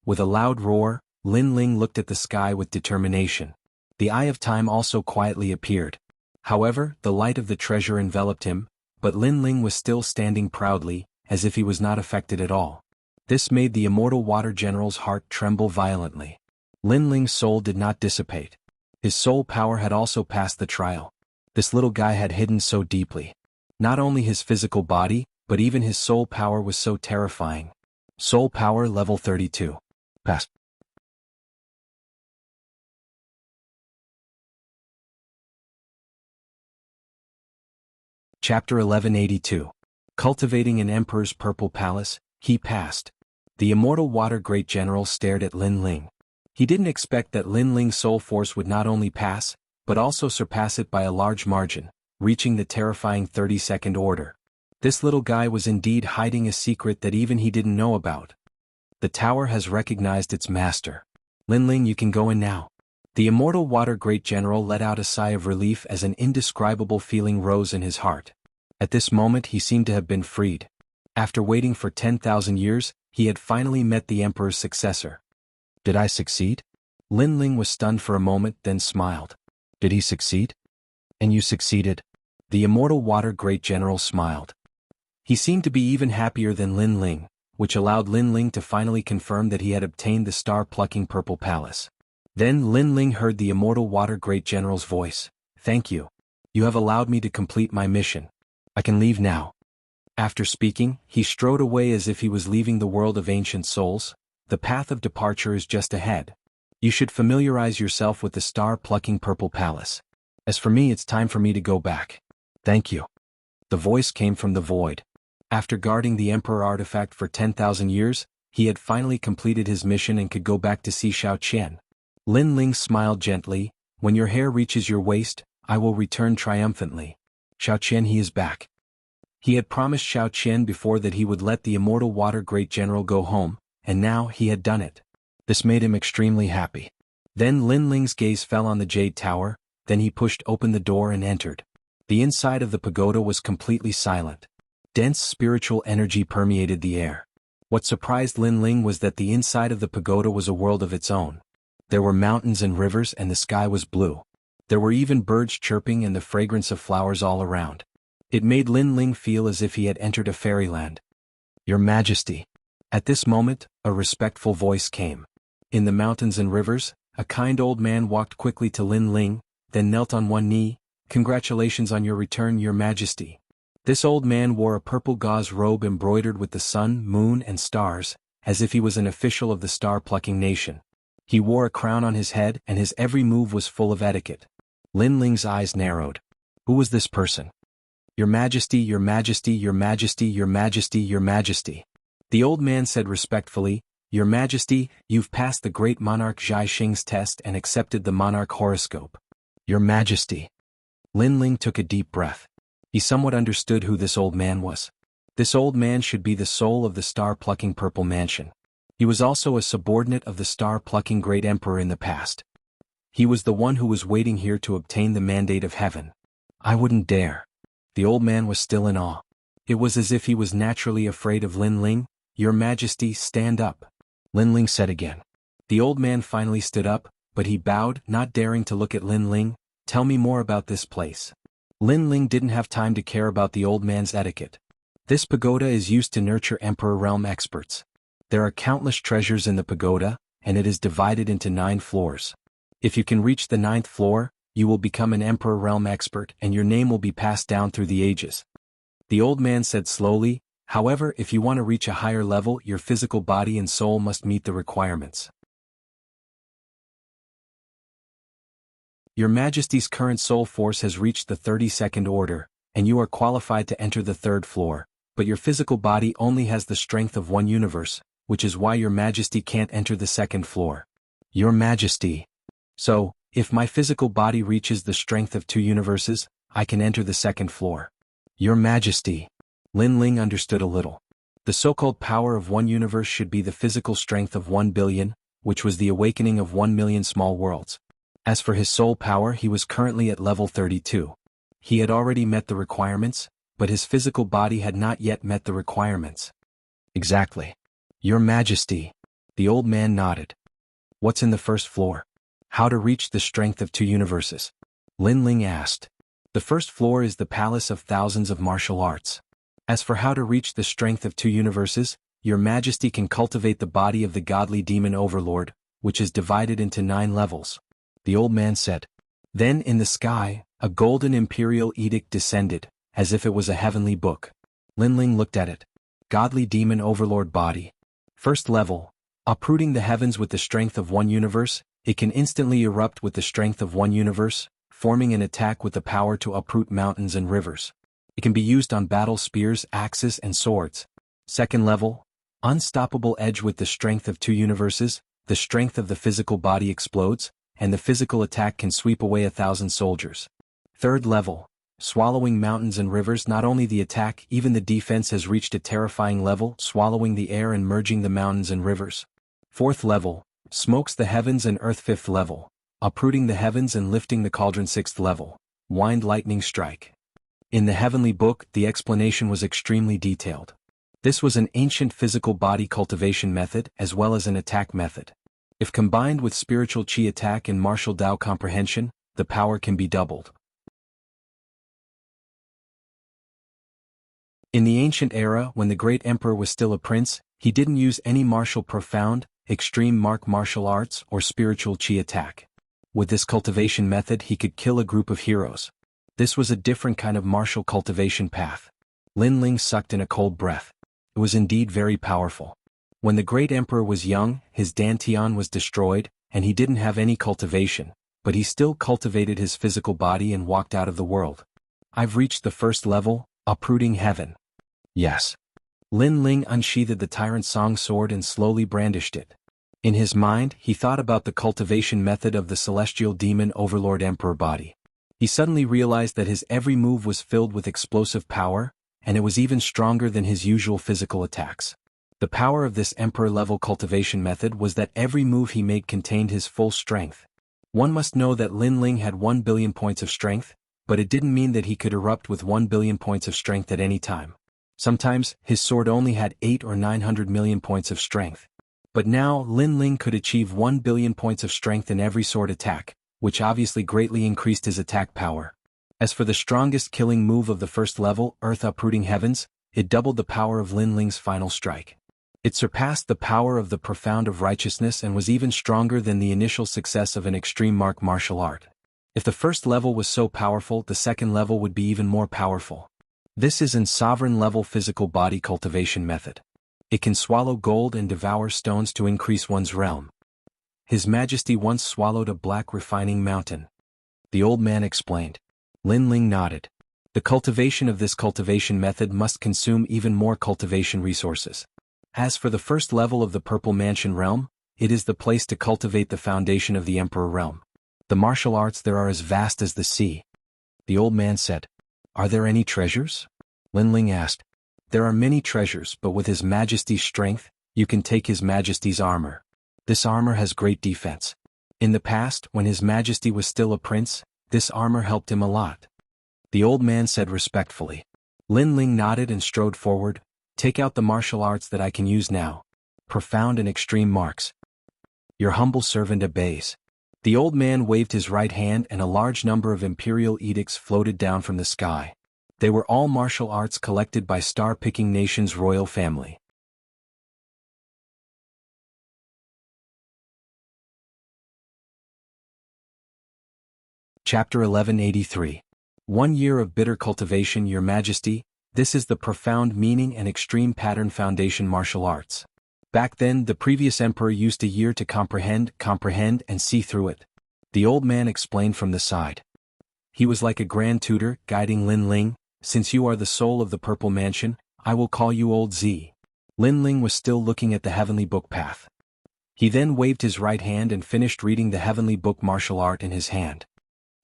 With a loud roar, Lin Ling looked at the sky with determination. The Eye of Time also quietly appeared. However, the light of the treasure enveloped him, but Lin Ling was still standing proudly, as if he was not affected at all. This made the immortal water general's heart tremble violently. Lin Ling's soul did not dissipate. His soul power had also passed the trial. This little guy had hidden so deeply. Not only his physical body, but even his soul power was so terrifying. Soul power level 32. Pass. Chapter 1182. Cultivating an Emperor's Purple Palace, he passed. The immortal water great general stared at Lin Ling. He didn't expect that Lin Ling's soul force would not only pass, but also surpass it by a large margin, reaching the terrifying 32nd order. This little guy was indeed hiding a secret that even he didn't know about. The tower has recognized its master. Lin Ling, you can go in now. The immortal water great general let out a sigh of relief as an indescribable feeling rose in his heart. At this moment he seemed to have been freed. After waiting for 10,000 years, he had finally met the emperor's successor. Did I succeed? Lin Ling was stunned for a moment, then smiled. Did he succeed? And you succeeded? The immortal water great general smiled. He seemed to be even happier than Lin Ling, which allowed Lin Ling to finally confirm that he had obtained the star-plucking purple palace. Then Lin Ling heard the immortal water great general's voice. Thank you. You have allowed me to complete my mission. I can leave now. After speaking, he strode away as if he was leaving the world of ancient souls. The path of departure is just ahead. You should familiarize yourself with the star-plucking purple palace. As for me, it's time for me to go back. Thank you. The voice came from the void. After guarding the emperor artifact for 10,000 years, he had finally completed his mission and could go back to see Xiao Qian. Lin Ling smiled gently. When your hair reaches your waist, I will return triumphantly. Xiao Qian, he is back. He had promised Xiao Qian before that he would let the immortal water great general go home, and now he had done it. This made him extremely happy. Then Lin Ling's gaze fell on the jade tower, then he pushed open the door and entered. The inside of the pagoda was completely silent. Dense spiritual energy permeated the air. What surprised Lin Ling was that the inside of the pagoda was a world of its own. There were mountains and rivers and the sky was blue. There were even birds chirping and the fragrance of flowers all around. It made Lin Ling feel as if he had entered a fairyland. Your Majesty. At this moment, a respectful voice came. In the mountains and rivers, a kind old man walked quickly to Lin Ling, then knelt on one knee. Congratulations on your return, Your Majesty. This old man wore a purple gauze robe embroidered with the sun, moon, and stars, as if he was an official of the star-plucking nation. He wore a crown on his head and his every move was full of etiquette. Lin Ling's eyes narrowed. Who was this person? Your Majesty, Your Majesty, Your Majesty, Your Majesty, Your Majesty. The old man said respectfully, Your Majesty, you've passed the great monarch Zhai Xing's test and accepted the monarch horoscope. Your Majesty. Lin Ling took a deep breath. He somewhat understood who this old man was. This old man should be the soul of the star-plucking purple mansion. He was also a subordinate of the star-plucking great emperor in the past. He was the one who was waiting here to obtain the mandate of heaven. I wouldn't dare. The old man was still in awe. It was as if he was naturally afraid of Lin Ling. Your Majesty, stand up. Lin Ling said again. The old man finally stood up, but he bowed, not daring to look at Lin Ling. Tell me more about this place. Lin Ling didn't have time to care about the old man's etiquette. This pagoda is used to nurture Emperor Realm experts. There are countless treasures in the pagoda, and it is divided into 9 floors. If you can reach the 9th floor, you will become an Emperor Realm expert and your name will be passed down through the ages. The old man said slowly, however, if you want to reach a higher level, your physical body and soul must meet the requirements. Your Majesty's current soul force has reached the 32nd order, and you are qualified to enter the 3rd floor, but your physical body only has the strength of 1 universe, which is why your Majesty can't enter the 2nd floor. Your Majesty. So, if my physical body reaches the strength of 2 universes, I can enter the 2nd floor. Your Majesty. Lin Ling understood a little. The so-called power of 1 universe should be the physical strength of 1 billion, which was the awakening of 1 million small worlds. As for his soul power, he was currently at level 32. He had already met the requirements, but his physical body had not yet met the requirements. Exactly. Your Majesty. The old man nodded. What's in the 1st floor? How to reach the strength of 2 universes? Lin Ling asked. The 1st floor is the palace of thousands of martial arts. As for how to reach the strength of 2 universes, your Majesty can cultivate the body of the godly demon overlord, which is divided into 9 levels. The old man said. Then in the sky, a golden imperial edict descended, as if it was a heavenly book. Lin Ling looked at it. Godly demon overlord body. 1st level. Uprooting the heavens with the strength of 1 universe, it can instantly erupt with the strength of 1 universe, forming an attack with the power to uproot mountains and rivers. It can be used on battle spears, axes, and swords. 2nd level. Unstoppable edge with the strength of 2 universes, the strength of the physical body explodes, and the physical attack can sweep away 1,000 soldiers. 3rd level. Swallowing mountains and rivers, not only the attack, even the defense has reached a terrifying level, swallowing the air and merging the mountains and rivers. 4th level. Smokes the heavens and earth. 5th level. Uprooting the heavens and lifting the cauldron. 6th level. Wind lightning strike. In the heavenly book, the explanation was extremely detailed. This was an ancient physical body cultivation method as well as an attack method. If combined with spiritual qi attack and martial Dao comprehension, the power can be doubled. In the ancient era, when the great emperor was still a prince, he didn't use any martial profound, extreme martial arts or spiritual qi attack. With this cultivation method he could kill a group of heroes. This was a different kind of martial cultivation path. Lin Ling sucked in a cold breath. It was indeed very powerful. When the great emperor was young, his dantian was destroyed, and he didn't have any cultivation, but he still cultivated his physical body and walked out of the world. I've reached the 1st level, uprooting heaven. Yes. Lin Ling unsheathed the tyrant song sword and slowly brandished it. In his mind, he thought about the cultivation method of the celestial demon overlord emperor body. He suddenly realized that his every move was filled with explosive power, and it was even stronger than his usual physical attacks. The power of this emperor-level cultivation method was that every move he made contained his full strength. One must know that Lin Ling had 1 billion points of strength, but it didn't mean that he could erupt with 1 billion points of strength at any time. Sometimes, his sword only had 8 or 900 million points of strength. But now, Lin Ling could achieve 1 billion points of strength in every sword attack, which obviously greatly increased his attack power. As for the strongest killing move of the 1st level, Earth Uprooting Heavens, it doubled the power of Lin Ling's final strike. It surpassed the power of the Profound of Righteousness and was even stronger than the initial success of an extreme martial art. If the 1st level was so powerful, the 2nd level would be even more powerful. This is an sovereign level physical body cultivation method. It can swallow gold and devour stones to increase one's realm. His Majesty once swallowed a black refining mountain. The old man explained. Lin Ling nodded. The cultivation of this cultivation method must consume even more cultivation resources. As for the 1st level of the Purple Mansion realm, it is the place to cultivate the foundation of the Emperor realm. The martial arts there are as vast as the sea. The old man said. Are there any treasures? Lin Ling asked. There are many treasures, but with His Majesty's strength, you can take His Majesty's armor. This armor has great defense. In the past, when His Majesty was still a prince, this armor helped him a lot. The old man said respectfully. Lin Ling nodded and strode forward. Take out the martial arts that I can use now. Profound and extreme marks. Your humble servant obeys. The old man waved his right hand and a large number of imperial edicts floated down from the sky. They were all martial arts collected by star-picking nation's royal family. Chapter 1183. 1 year of bitter cultivation, Your Majesty. This is the profound meaning and extreme pattern foundation martial arts. Back then, the previous emperor used a year to comprehend, and see through it. The old man explained from the side. He was like a grand tutor, guiding Lin Ling. Since you are the soul of the Purple Mansion, I will call you Old Z. Lin Ling was still looking at the heavenly book path. He then waved his right hand and finished reading the heavenly book martial art in his hand.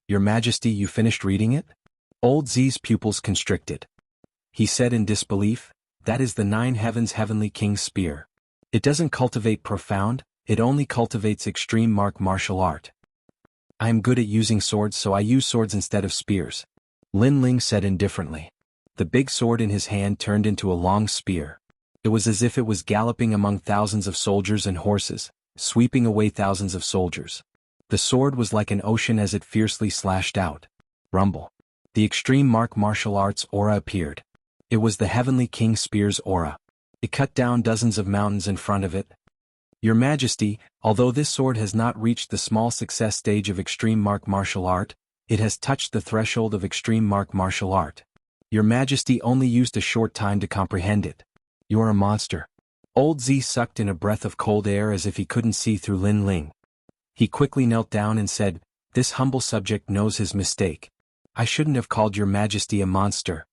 Your Majesty, you finished reading it? Old Z's pupils constricted. He said in disbelief, that is the 9 heavens heavenly king's spear. It doesn't cultivate profound, it only cultivates extreme martial art. I am good at using swords, so I use swords instead of spears. Lin Ling said indifferently. The big sword in his hand turned into a long spear. It was as if it was galloping among thousands of soldiers and horses, sweeping away thousands of soldiers. The sword was like an ocean as it fiercely slashed out. Rumble. The extreme martial arts aura appeared. It was the heavenly king spear's aura. It cut down dozens of mountains in front of it. Your Majesty, although this sword has not reached the small success stage of extreme martial art, it has touched the threshold of extreme martial art. Your Majesty only used a short time to comprehend it. You're a monster. Old Z sucked in a breath of cold air as if he couldn't see through Lin Ling. He quickly knelt down and said, this humble subject knows his mistake. I shouldn't have called Your Majesty a monster.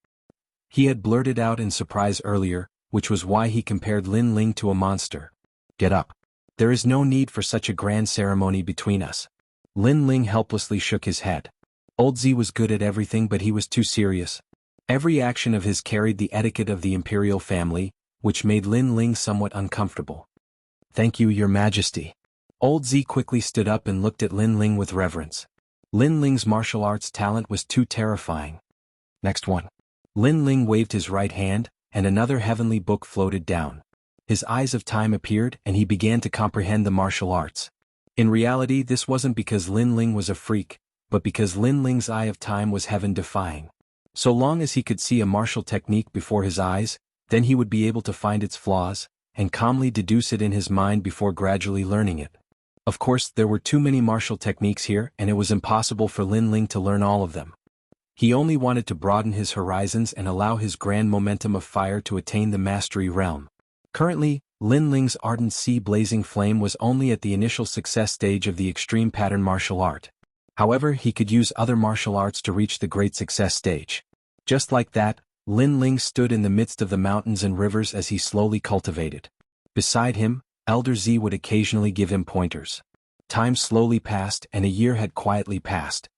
He had blurted out in surprise earlier, which was why he compared Lin Ling to a monster. Get up. There is no need for such a grand ceremony between us. Lin Ling helplessly shook his head. Old Z was good at everything, but he was too serious. Every action of his carried the etiquette of the imperial family, which made Lin Ling somewhat uncomfortable. Thank you, Your Majesty. Old Z quickly stood up and looked at Lin Ling with reverence. Lin Ling's martial arts talent was too terrifying. Next one. Lin Ling waved his right hand, and another heavenly book floated down. His eyes of time appeared and he began to comprehend the martial arts. In reality, this wasn't because Lin Ling was a freak, but because Lin Ling's eye of time was heaven-defying. So long as he could see a martial technique before his eyes, then he would be able to find its flaws, and calmly deduce it in his mind before gradually learning it. Of course, there were too many martial techniques here and it was impossible for Lin Ling to learn all of them. He only wanted to broaden his horizons and allow his grand momentum of fire to attain the mastery realm. Currently, Lin Ling's ardent sea-blazing flame was only at the initial success stage of the extreme pattern martial art. However, he could use other martial arts to reach the great success stage. Just like that, Lin Ling stood in the midst of the mountains and rivers as he slowly cultivated. Beside him, Elder Z would occasionally give him pointers. Time slowly passed and a year had quietly passed.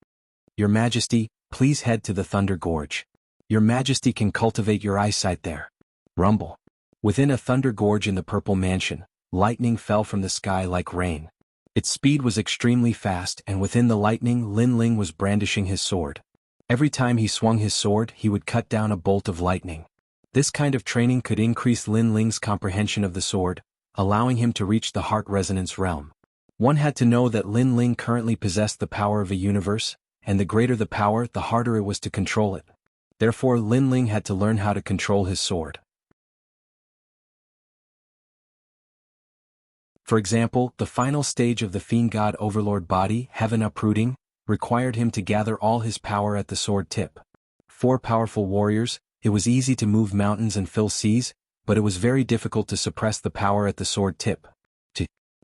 Your Majesty, please head to the Thunder Gorge. Your Majesty can cultivate your eyesight there. Rumble. Within a Thunder Gorge in the Purple Mansion, lightning fell from the sky like rain. Its speed was extremely fast and within the lightning Lin Ling was brandishing his sword. Every time he swung his sword he would cut down a bolt of lightning. This kind of training could increase Lin Ling's comprehension of the sword, allowing him to reach the heart resonance realm. One had to know that Lin Ling currently possessed the power of a universe, and the greater the power, the harder it was to control it. Therefore Lin Ling had to learn how to control his sword. For example, the final stage of the Fiend God Overlord body, Heaven Uprooting, required him to gather all his power at the sword tip. 4 powerful warriors, it was easy to move mountains and fill seas, but it was very difficult to suppress the power at the sword tip.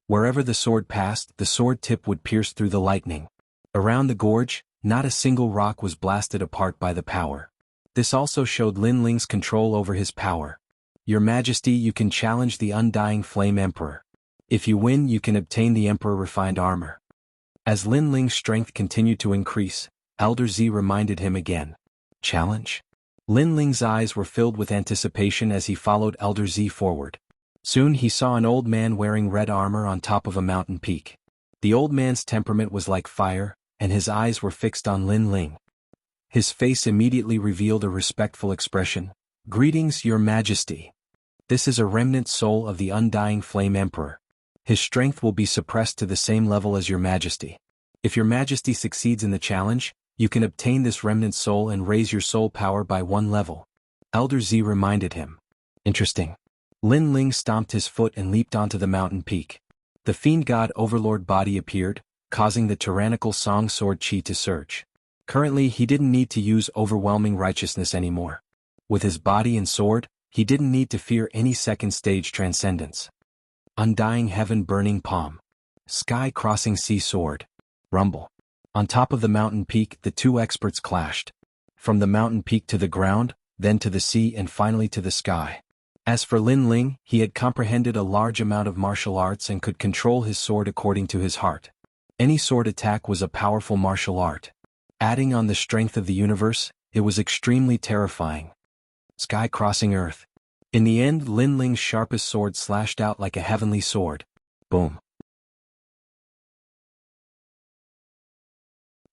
Wherever the sword passed, the sword tip would pierce through the lightning. Around the gorge, not a single rock was blasted apart by the power. This also showed Lin Ling's control over his power. Your Majesty, you can challenge the Undying Flame Emperor. If you win, you can obtain the Emperor Refined Armor. As Lin Ling's strength continued to increase, Elder Z reminded him again. Challenge? Lin Ling's eyes were filled with anticipation as he followed Elder Z forward. Soon he saw an old man wearing red armor on top of a mountain peak. The old man's temperament was like fire, and his eyes were fixed on Lin Ling. His face immediately revealed a respectful expression. Greetings, Your Majesty. This is a remnant soul of the Undying Flame Emperor. His strength will be suppressed to the same level as Your Majesty. If your majesty succeeds in the challenge, you can obtain this remnant soul and raise your soul power by 1 level. Elder Z reminded him. Interesting. Lin Ling stomped his foot and leaped onto the mountain peak. The fiend god overlord body appeared, causing the tyrannical Song Sword Chi to surge. Currently he didn't need to use overwhelming righteousness anymore. With his body and sword, he didn't need to fear any second stage transcendence. Undying heaven burning palm. Sky crossing sea sword. Rumble. On top of the mountain peak the two experts clashed. From the mountain peak to the ground, then to the sea and finally to the sky. As for Lin Ling, he had comprehended a large amount of martial arts and could control his sword according to his heart. Any sword attack was a powerful martial art. Adding on the strength of the universe, it was extremely terrifying. Sky crossing earth. In the end Lin Ling's sharpest sword slashed out like a heavenly sword. Boom.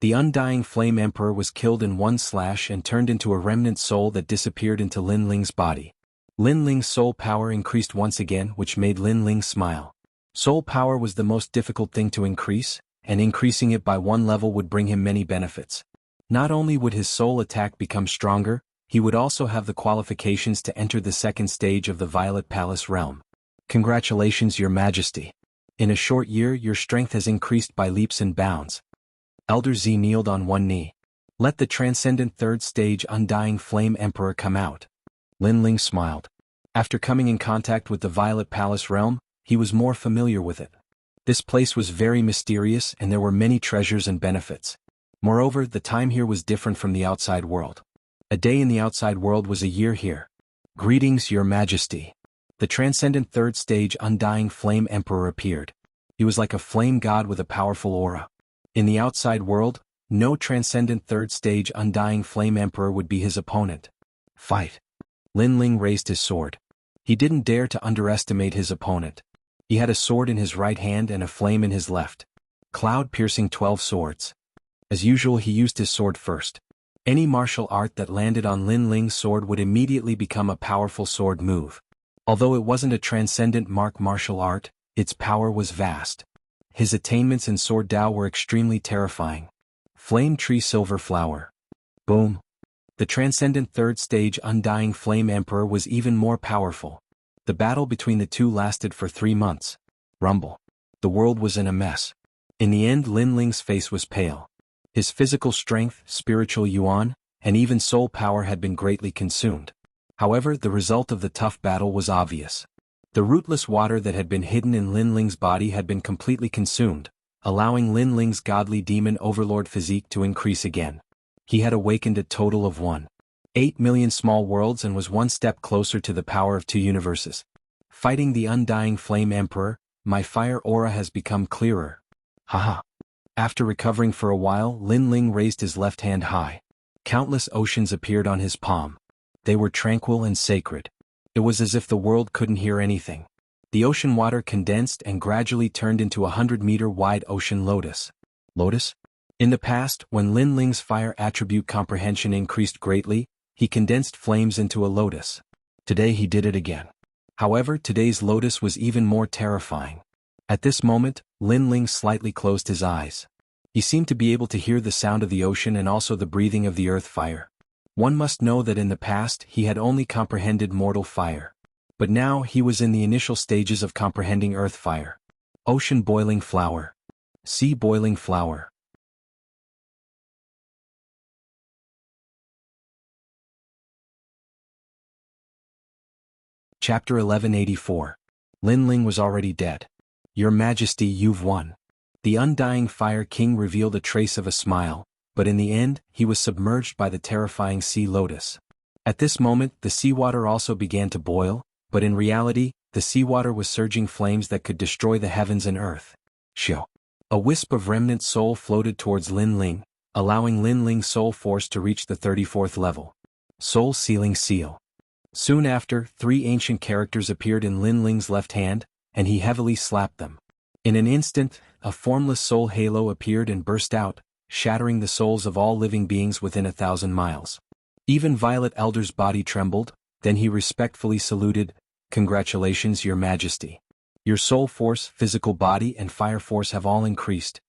The undying flame emperor was killed in one slash and turned into a remnant soul that disappeared into Lin Ling's body. Lin Ling's soul power increased once again, which made Lin Ling smile. Soul power was the most difficult thing to increase, and increasing it by 1 level would bring him many benefits. Not only would his soul attack become stronger, he would also have the qualifications to enter the second stage of the Violet Palace realm. Congratulations, Your Majesty. In a short year your strength has increased by leaps and bounds. Elder Z kneeled on one knee. Let the transcendent third stage Undying Flame Emperor come out. Lin Ling smiled. After coming in contact with the Violet Palace realm, he was more familiar with it. This place was very mysterious and there were many treasures and benefits. Moreover, the time here was different from the outside world. A day in the outside world was a year here. Greetings, Your Majesty. The transcendent third stage Undying Flame Emperor appeared. He was like a flame god with a powerful aura. In the outside world, no transcendent third stage Undying Flame Emperor would be his opponent. Fight. Lin Ling raised his sword. He didn't dare to underestimate his opponent. He had a sword in his right hand and a flame in his left. Cloud-piercing 12 swords. As usual he used his sword first. Any martial art that landed on Lin Ling's sword would immediately become a powerful sword move. Although it wasn't a transcendent martial art, its power was vast. His attainments in Sword Dao were extremely terrifying. Flame Tree Silver Flower. Boom. The transcendent third stage Undying Flame Emperor was even more powerful. The battle between the two lasted for 3 months. Rumble. The world was in a mess. In the end Lin Ling's face was pale. His physical strength, spiritual yuan, and even soul power had been greatly consumed. However, the result of the tough battle was obvious. The rootless water that had been hidden in Lin Ling's body had been completely consumed, allowing Lin Ling's godly demon overlord physique to increase again. He had awakened a total of 1.8 million small worlds and was 1 step closer to the power of 2 universes. Fighting the Undying Flame Emperor, my fire aura has become clearer. Haha. After recovering for a while, Lin Ling raised his left hand high. Countless oceans appeared on his palm. They were tranquil and sacred. It was as if the world couldn't hear anything. The ocean water condensed and gradually turned into a 100-meter wide ocean lotus. Lotus? In the past, when Lin Ling's fire attribute comprehension increased greatly, he condensed flames into a lotus. Today he did it again. However, today's lotus was even more terrifying. At this moment, Lin Ling slightly closed his eyes. He seemed to be able to hear the sound of the ocean and also the breathing of the earth fire. One must know that in the past he had only comprehended mortal fire. But now he was in the initial stages of comprehending earth fire. Ocean boiling flower. Sea boiling flower. Chapter 1184. Lin Ling was already dead. Your Majesty, you've won. The Undying Fire King revealed a trace of a smile, but in the end, he was submerged by the terrifying sea lotus. At this moment, the seawater also began to boil, but in reality, the seawater was surging flames that could destroy the heavens and earth. Shio. A wisp of remnant soul floated towards Lin Ling, allowing Lin Ling's soul force to reach the 34th level. Soul Sealing Seal. Soon after, 3 ancient characters appeared in Lin Ling's left hand, and he heavily slapped them. In an instant, a formless soul halo appeared and burst out, shattering the souls of all living beings within 1,000 miles. Even Violet Elder's body trembled, then he respectfully saluted, "Congratulations, Your Majesty. Your soul force, physical body and fire force have all increased."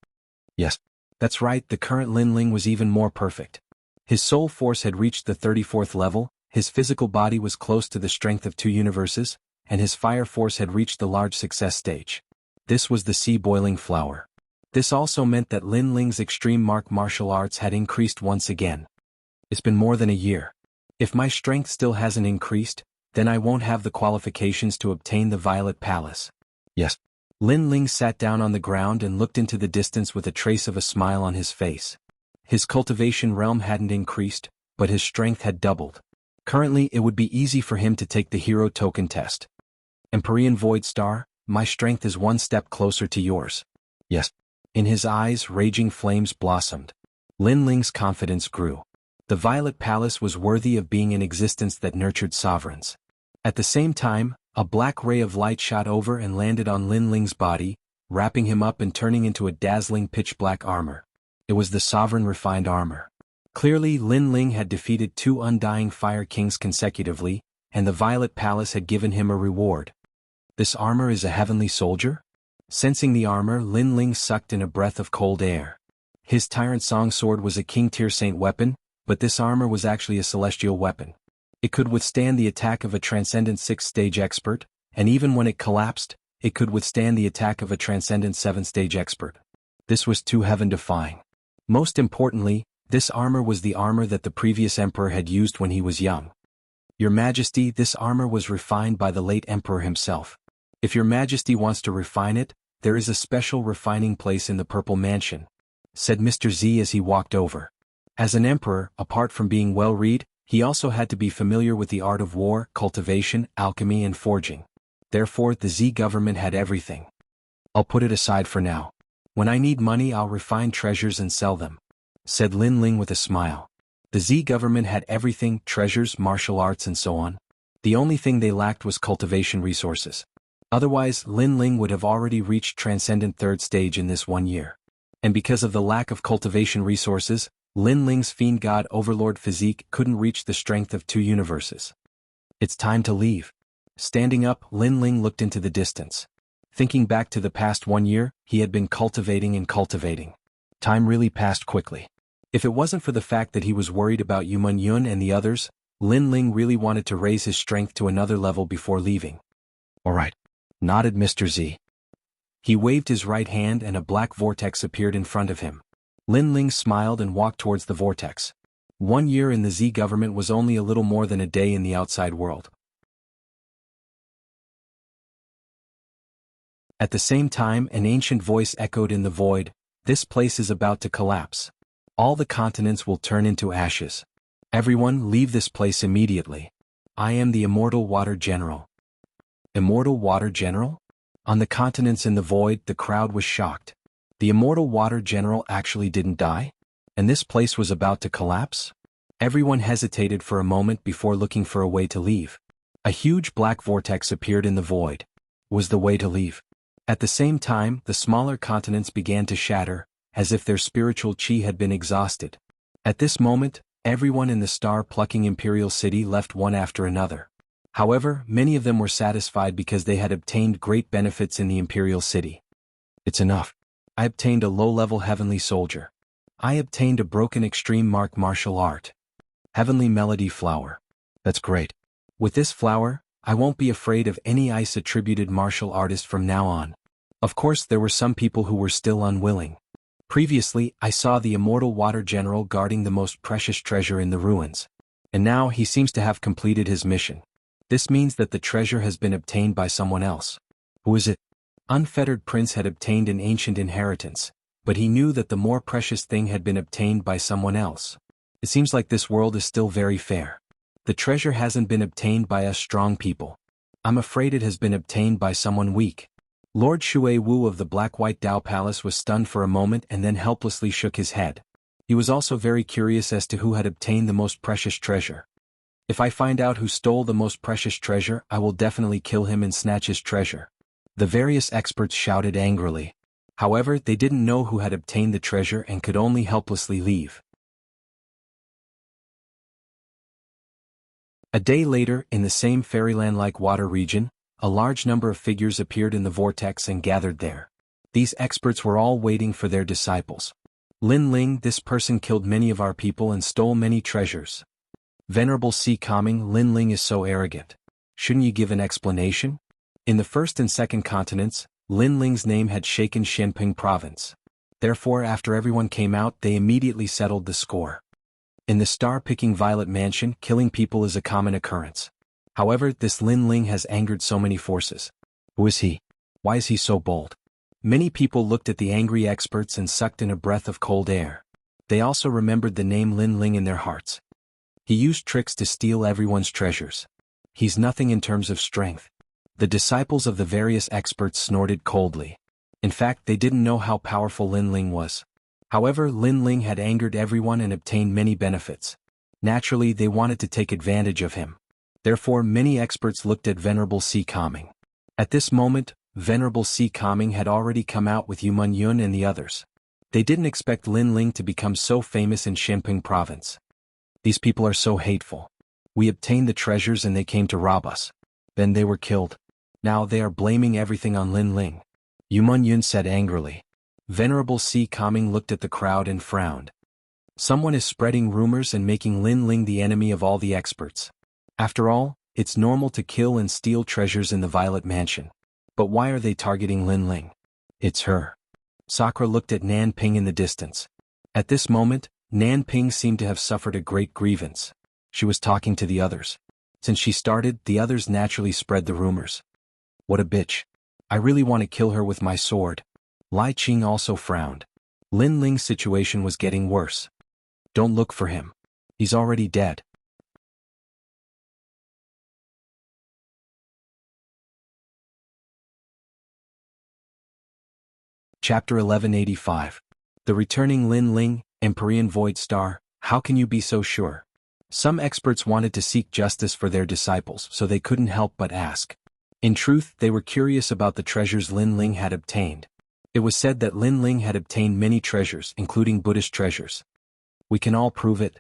Yes. That's right, the current Lin Ling was even more perfect. His soul force had reached the 34th level, his physical body was close to the strength of 2 universes, and his fire force had reached the large success stage. This was the sea-boiling flower. This also meant that Lin Ling's extreme martial arts had increased once again. It's been more than a year. If my strength still hasn't increased, then I won't have the qualifications to obtain the Violet Palace. Yes. Lin Ling sat down on the ground and looked into the distance with a trace of a smile on his face. His cultivation realm hadn't increased, but his strength had doubled. Currently it would be easy for him to take the hero token test. Empyrean Void Star, my strength is one step closer to yours. Yes. In his eyes raging flames blossomed. Lin Ling's confidence grew. The Violet Palace was worthy of being an existence that nurtured sovereigns. At the same time, a black ray of light shot over and landed on Lin Ling's body, wrapping him up and turning into a dazzling pitch-black armor. It was the Sovereign Refined Armor. Clearly Lin Ling had defeated 2 Undying Fire Kings consecutively, and the Violet Palace had given him a reward. This armor is a heavenly soldier? Sensing the armor, Lin Ling sucked in a breath of cold air. His Tyrant Song Sword was a King-tier Saint weapon, but this armor was actually a celestial weapon. It could withstand the attack of a Transcendent 6th-stage expert, and even when it collapsed, it could withstand the attack of a Transcendent 7th-stage expert. This was too heaven-defying. Most importantly, this armor was the armor that the previous emperor had used when he was young. Your Majesty, this armor was refined by the late emperor himself. If your Majesty wants to refine it, there is a special refining place in the Purple Mansion, said Mr. Z as he walked over. As an emperor, apart from being well-read, he also had to be familiar with the art of war, cultivation, alchemy and forging. Therefore, the Z government had everything. I'll put it aside for now. When I need money, I'll refine treasures and sell them, said Lin Ling with a smile. The Z government had everything, treasures, martial arts and so on. The only thing they lacked was cultivation resources. Otherwise, Lin Ling would have already reached Transcendent 3rd stage in this 1 year. And because of the lack of cultivation resources, Lin Ling's Fiend God Overlord physique couldn't reach the strength of 2 universes. It's time to leave. Standing up, Lin Ling looked into the distance. Thinking back to the past 1 year, he had been cultivating and cultivating. Time really passed quickly. If it wasn't for the fact that he was worried about Yumun Yun and the others, Lin Ling really wanted to raise his strength to another level before leaving. Alright, nodded Mr. Z. He waved his right hand and a black vortex appeared in front of him. Lin Ling smiled and walked towards the vortex. 1 year in the Z government was only a little more than a day in the outside world. At the same time, an ancient voice echoed in the void, "This place is about to collapse. All the continents will turn into ashes. Everyone leave this place immediately. I am the Immortal Water General." Immortal Water General? On the continents in the void, the crowd was shocked. The Immortal Water General actually didn't die? And this place was about to collapse? Everyone hesitated for a moment before looking for a way to leave. A huge black vortex appeared in the void. Was the way to leave? At the same time, the smaller continents began to shatter, as if their spiritual chi had been exhausted. At this moment, everyone in the star-plucking Imperial City left one after another. However, many of them were satisfied because they had obtained great benefits in the Imperial City. It's enough. I obtained a low-level Heavenly Soldier. I obtained a broken extreme martial art. Heavenly Melody Flower. That's great. With this flower, I won't be afraid of any ice-attributed martial artist from now on. Of course, there were some people who were still unwilling. Previously, I saw the Immortal Water General guarding the most precious treasure in the ruins. And now he seems to have completed his mission. This means that the treasure has been obtained by someone else. Who is it? Unfettered Prince had obtained an ancient inheritance, but he knew that the more precious thing had been obtained by someone else. It seems like this world is still very fair. The treasure hasn't been obtained by us strong people. I'm afraid it has been obtained by someone weak. Lord Shui Wu of the Black-White Dao Palace was stunned for a moment and then helplessly shook his head. He was also very curious as to who had obtained the most precious treasure. If I find out who stole the most precious treasure, I will definitely kill him and snatch his treasure. The various experts shouted angrily. However, they didn't know who had obtained the treasure and could only helplessly leave. A day later, in the same fairyland-like water region, a large number of figures appeared in the vortex and gathered there. These experts were all waiting for their disciples. Lin Ling, this person killed many of our people and stole many treasures. Venerable Sea Calming, Lin Ling is so arrogant. Shouldn't you give an explanation? In the first and second continents, Lin Ling's name had shaken Shenping province. Therefore, after everyone came out, they immediately settled the score. In the star-picking Violet Mansion, killing people is a common occurrence. However, this Lin Ling has angered so many forces. Who is he? Why is he so bold? Many people looked at the angry experts and sucked in a breath of cold air. They also remembered the name Lin Ling in their hearts. He used tricks to steal everyone's treasures. He's nothing in terms of strength. The disciples of the various experts snorted coldly. In fact, they didn't know how powerful Lin Ling was. However, Lin Ling had angered everyone and obtained many benefits. Naturally, they wanted to take advantage of him. Therefore, many experts looked at Venerable Sea Calming. At this moment, Venerable Sea Calming had already come out with Yuman Yun and the others. They didn't expect Lin Ling to become so famous in Shenping province. These people are so hateful. We obtained the treasures and they came to rob us. Then they were killed. Now they are blaming everything on Lin Ling. Yuman Yun said angrily. Venerable Sea Calming looked at the crowd and frowned. Someone is spreading rumors and making Lin Ling the enemy of all the experts. After all, it's normal to kill and steal treasures in the Violet Mansion. But why are they targeting Lin Ling? It's her. Sakura looked at Nan Ping in the distance. At this moment, Nan Ping seemed to have suffered a great grievance. She was talking to the others. Since she started, the others naturally spread the rumors. What a bitch. I really want to kill her with my sword. Lai Qing also frowned. Lin Ling's situation was getting worse. Don't look for him. He's already dead. Chapter 1185. The returning Lin Ling, Empyrean Void Star, how can you be so sure? Some experts wanted to seek justice for their disciples, so they couldn't help but ask. In truth, they were curious about the treasures Lin Ling had obtained. It was said that Lin Ling had obtained many treasures, including Buddhist treasures. We can all prove it.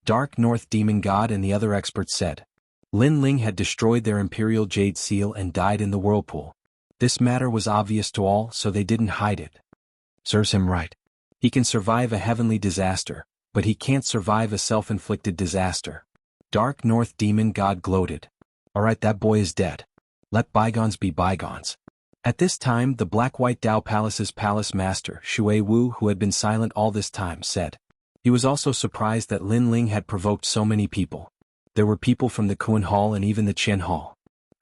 Dark North Demon God and the other experts said. Lin Ling had destroyed their Imperial Jade Seal and died in the whirlpool. This matter was obvious to all, so they didn't hide it. Serves him right. He can survive a heavenly disaster, but he can't survive a self-inflicted disaster. Dark North Demon God gloated. Alright, that boy is dead. Let bygones be bygones. At this time, the Black-White Dao Palace's palace master, Shui Wu, who had been silent all this time, said. He was also surprised that Lin Ling had provoked so many people. There were people from the Kuan Hall and even the Qian Hall.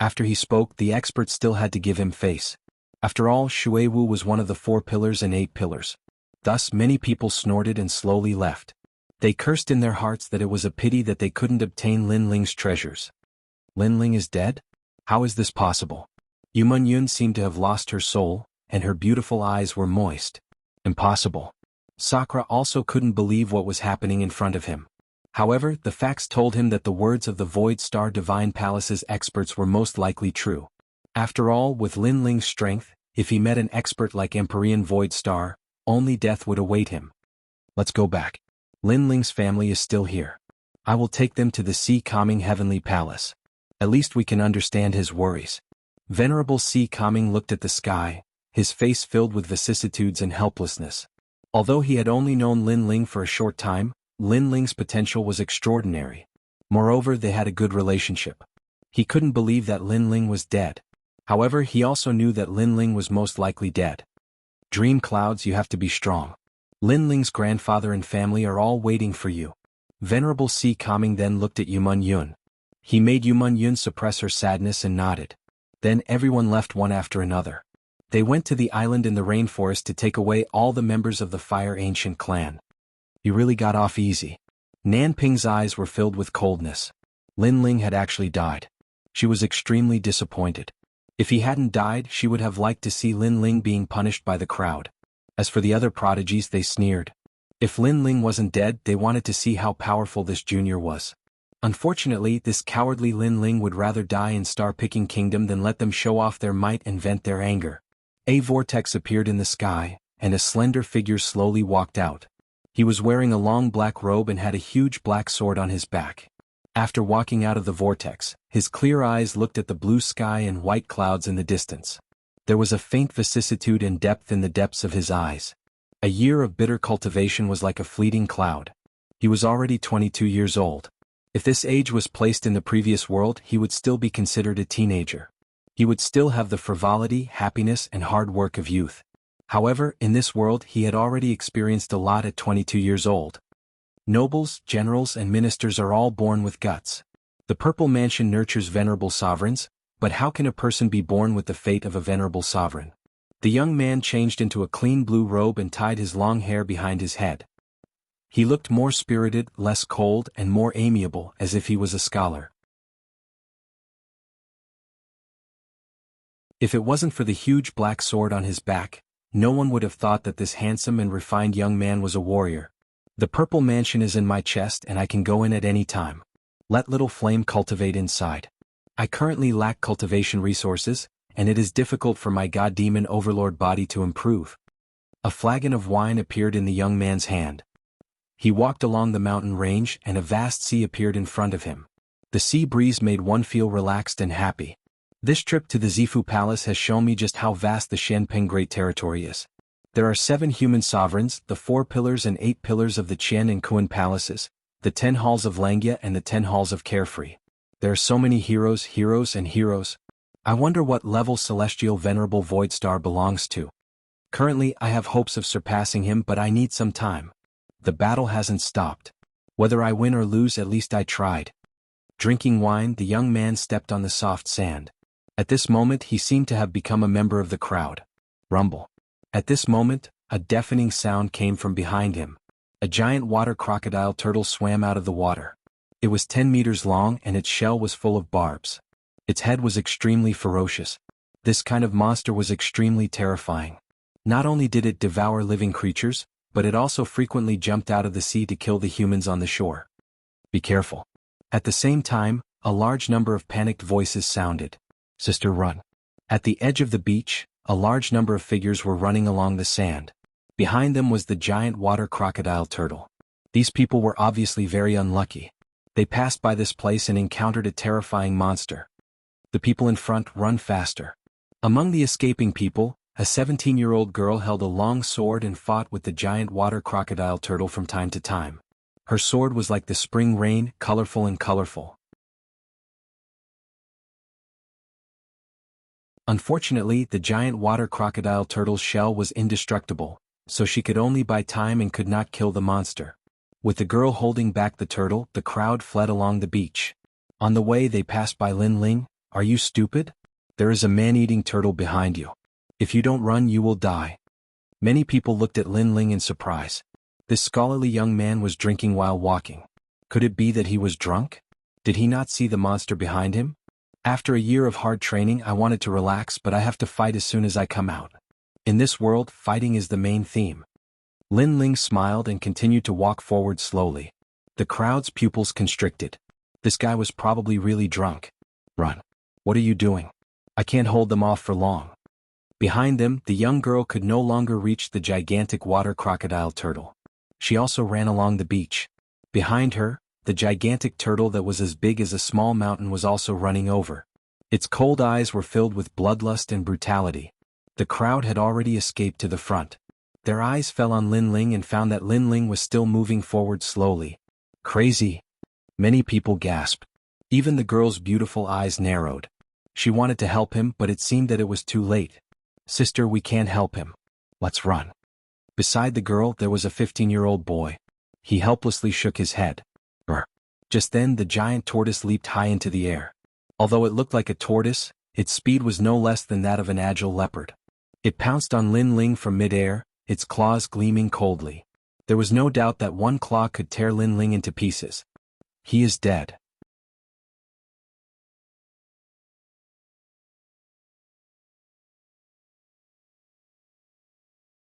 After he spoke, the experts still had to give him face. After all, Shui Wu was one of the 4 pillars and 8 pillars. Thus, many people snorted and slowly left. They cursed in their hearts that it was a pity that they couldn't obtain Lin Ling's treasures. Lin Ling is dead? How is this possible? Yuman Yun seemed to have lost her soul, and her beautiful eyes were moist. Impossible. Sakura also couldn't believe what was happening in front of him. However, the facts told him that the words of the Void Star Divine Palace's experts were most likely true. After all, with Lin Ling's strength, if he met an expert like Empyrean Void Star, only death would await him. Let's go back. Lin Ling's family is still here. I will take them to the Sea Calming Heavenly Palace. At least we can understand his worries. Venerable Sea Calming looked at the sky, his face filled with vicissitudes and helplessness. Although he had only known Lin Ling for a short time, Lin Ling's potential was extraordinary. Moreover, they had a good relationship. He couldn't believe that Lin Ling was dead. However, he also knew that Lin Ling was most likely dead. Dream Clouds, you have to be strong. Lin Ling's grandfather and family are all waiting for you. Venerable Sea Calming then looked at Yuman Yun. He made Yuman Yun suppress her sadness and nodded. Then everyone left one after another. They went to the island in the rainforest to take away all the members of the Fire Ancient clan. You really got off easy. Nan Ping's eyes were filled with coldness. Lin Ling had actually died. She was extremely disappointed. If he hadn't died, she would have liked to see Lin Ling being punished by the crowd. As for the other prodigies, they sneered. If Lin Ling wasn't dead, they wanted to see how powerful this junior was. Unfortunately, this cowardly Lin Ling would rather die in Star-Picking Kingdom than let them show off their might and vent their anger. A vortex appeared in the sky, and a slender figure slowly walked out. He was wearing a long black robe and had a huge black sword on his back. After walking out of the vortex, his clear eyes looked at the blue sky and white clouds in the distance. There was a faint vicissitude and depth in the depths of his eyes. A year of bitter cultivation was like a fleeting cloud. He was already 22 years old. If this age was placed in the previous world, he would still be considered a teenager. He would still have the frivolity, happiness, and hard work of youth. However, in this world he had already experienced a lot at 22 years old. Nobles, generals, and ministers are all born with guts. The Purple Mansion nurtures venerable sovereigns, but how can a person be born with the fate of a venerable sovereign? The young man changed into a clean blue robe and tied his long hair behind his head. He looked more spirited, less cold, and more amiable, as if he was a scholar. If it wasn't for the huge black sword on his back, no one would have thought that this handsome and refined young man was a warrior. The Purple Mansion is in my chest and I can go in at any time. Let little flame cultivate inside. I currently lack cultivation resources, and it is difficult for my god demon overlord body to improve. A flagon of wine appeared in the young man's hand. He walked along the mountain range and a vast sea appeared in front of him. The sea breeze made one feel relaxed and happy. This trip to the Zifu Palace has shown me just how vast the Shenpeng Great Territory is. There are 7 human sovereigns, the 4 pillars and 8 pillars of the Qian and Kuan palaces, the 10 halls of Langya and the 10 halls of Carefree. There are so many heroes, and heroes. I wonder what level Celestial Venerable Void Star belongs to. Currently I have hopes of surpassing him, but I need some time. The battle hasn't stopped. Whether I win or lose, at least I tried. Drinking wine, the young man stepped on the soft sand. At this moment he seemed to have become a member of the crowd. Rumble. At this moment, a deafening sound came from behind him. A giant water crocodile turtle swam out of the water. It was 10 meters long and its shell was full of barbs. Its head was extremely ferocious. This kind of monster was extremely terrifying. Not only did it devour living creatures, but it also frequently jumped out of the sea to kill the humans on the shore. Be careful. At the same time, a large number of panicked voices sounded. Sister, run. At the edge of the beach, a large number of figures were running along the sand. Behind them was the giant water crocodile turtle. These people were obviously very unlucky. They passed by this place and encountered a terrifying monster. The people in front run faster. Among the escaping people, a 17-year-old girl held a long sword and fought with the giant water crocodile turtle from time to time. Her sword was like the spring rain, colorful and colorful. Unfortunately, the giant water crocodile turtle's shell was indestructible, so she could only buy time and could not kill the monster. With the girl holding back the turtle, the crowd fled along the beach. On the way they passed by Lin Ling. Are you stupid? There is a man-eating turtle behind you. If you don't run you will die. Many people looked at Lin Ling in surprise. This scholarly young man was drinking while walking. Could it be that he was drunk? Did he not see the monster behind him? After a year of hard training I wanted to relax, but I have to fight as soon as I come out. In this world, fighting is the main theme. Lin Ling smiled and continued to walk forward slowly. The crowd's pupils constricted. This guy was probably really drunk. Run. What are you doing? I can't hold them off for long. Behind them, the young girl could no longer reach the gigantic water crocodile turtle. She also ran along the beach. Behind her, the gigantic turtle that was as big as a small mountain was also running over. Its cold eyes were filled with bloodlust and brutality. The crowd had already escaped to the front. Their eyes fell on Lin Ling and found that Lin Ling was still moving forward slowly. Crazy. Many people gasped. Even the girl's beautiful eyes narrowed. She wanted to help him, but it seemed that it was too late. Sister, we can't help him. Let's run. Beside the girl there was a 15-year-old boy. He helplessly shook his head. Brr. Just then the giant tortoise leaped high into the air. Although it looked like a tortoise, its speed was no less than that of an agile leopard. It pounced on Lin Ling from mid-air, its claws gleaming coldly. There was no doubt that one claw could tear Lin Ling into pieces. He is dead.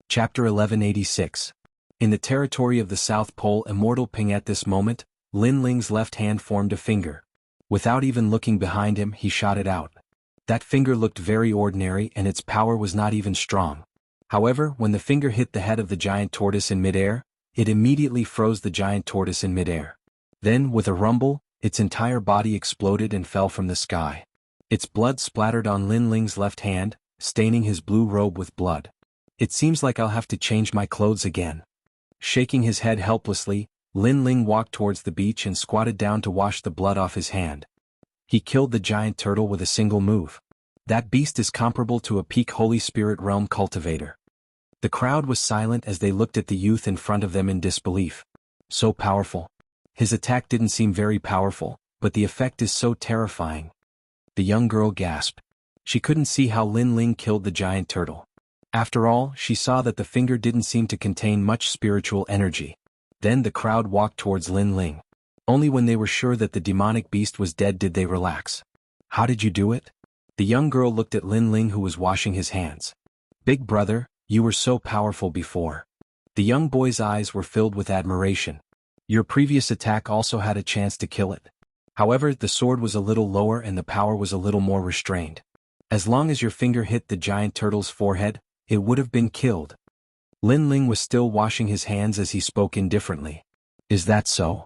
Chapter 1186. In the territory of the South Pole Immortal Ping at this moment, Lin Ling's left hand formed a finger. Without even looking behind him he shot it out. That finger looked very ordinary and its power was not even strong. However, when the finger hit the head of the giant tortoise in midair, it immediately froze the giant tortoise in midair. Then, with a rumble, its entire body exploded and fell from the sky. Its blood splattered on Lin Ling's left hand, staining his blue robe with blood. It seems like I'll have to change my clothes again. Shaking his head helplessly, Lin Ling walked towards the beach and squatted down to wash the blood off his hand. He killed the giant turtle with a single move. That beast is comparable to a peak Holy Spirit realm cultivator. The crowd was silent as they looked at the youth in front of them in disbelief. So powerful. His attack didn't seem very powerful, but the effect is so terrifying. The young girl gasped. She couldn't see how Lin Ling killed the giant turtle. After all, she saw that the finger didn't seem to contain much spiritual energy. Then the crowd walked towards Lin Ling. Only when they were sure that the demonic beast was dead did they relax. How did you do it? The young girl looked at Lin Ling, who was washing his hands. Big brother, you were so powerful before. The young boy's eyes were filled with admiration. Your previous attack also had a chance to kill it. However, the sword was a little lower and the power was a little more restrained. As long as your finger hit the giant turtle's forehead, it would have been killed. Lin Ling was still washing his hands as he spoke indifferently. Is that so?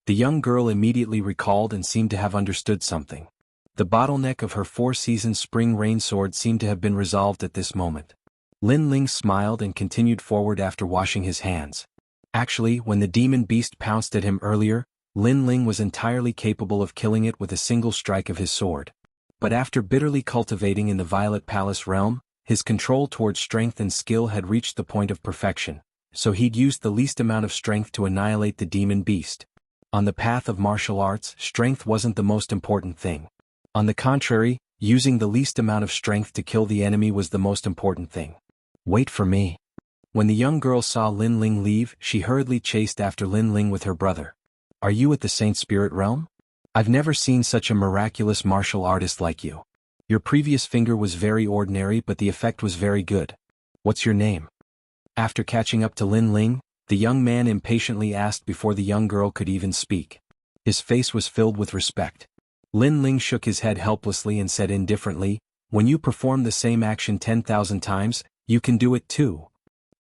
The young girl immediately recalled and seemed to have understood something. The bottleneck of her four-season spring rain sword seemed to have been resolved at this moment. Lin Ling smiled and continued forward after washing his hands. Actually, when the demon beast pounced at him earlier, Lin Ling was entirely capable of killing it with a single strike of his sword. But after bitterly cultivating in the Violet Palace realm, his control towards strength and skill had reached the point of perfection, so he'd used the least amount of strength to annihilate the demon beast. On the path of martial arts, strength wasn't the most important thing. On the contrary, using the least amount of strength to kill the enemy was the most important thing. Wait for me. When the young girl saw Lin Ling leave, she hurriedly chased after Lin Ling with her brother. Are you at the Saint Spirit realm? I've never seen such a miraculous martial artist like you. Your previous finger was very ordinary, but the effect was very good. What's your name? After catching up to Lin Ling, the young man impatiently asked before the young girl could even speak. His face was filled with respect. Lin Ling shook his head helplessly and said indifferently, when you perform the same action 10,000 times, you can do it too.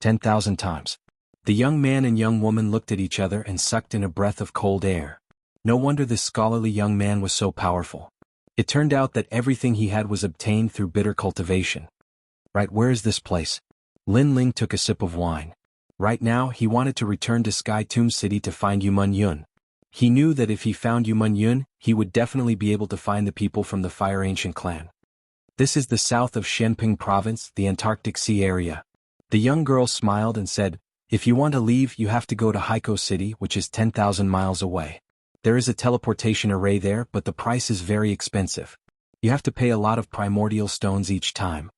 10,000 times. The young man and young woman looked at each other and sucked in a breath of cold air. No wonder this scholarly young man was so powerful. It turned out that everything he had was obtained through bitter cultivation. Right, where is this place? Lin Ling took a sip of wine. Right now, he wanted to return to Sky Tomb City to find Yumun Yun. He knew that if he found Yumun Yun, he would definitely be able to find the people from the Fire Ancient clan. This is the south of Shenping Province, the Antarctic Sea area. The young girl smiled and said, if you want to leave, you have to go to Haikou City, which is 10,000 miles away. There is a teleportation array there, but the price is very expensive. You have to pay a lot of primordial stones each time.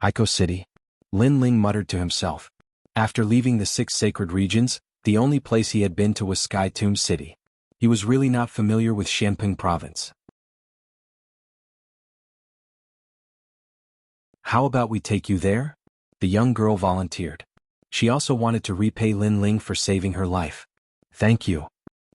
Haikou City? Lin Ling muttered to himself. After leaving the 6 sacred regions, the only place he had been to was Sky Tomb City. He was really not familiar with Shenping Province. How about we take you there? The young girl volunteered. She also wanted to repay Lin Ling for saving her life. Thank you.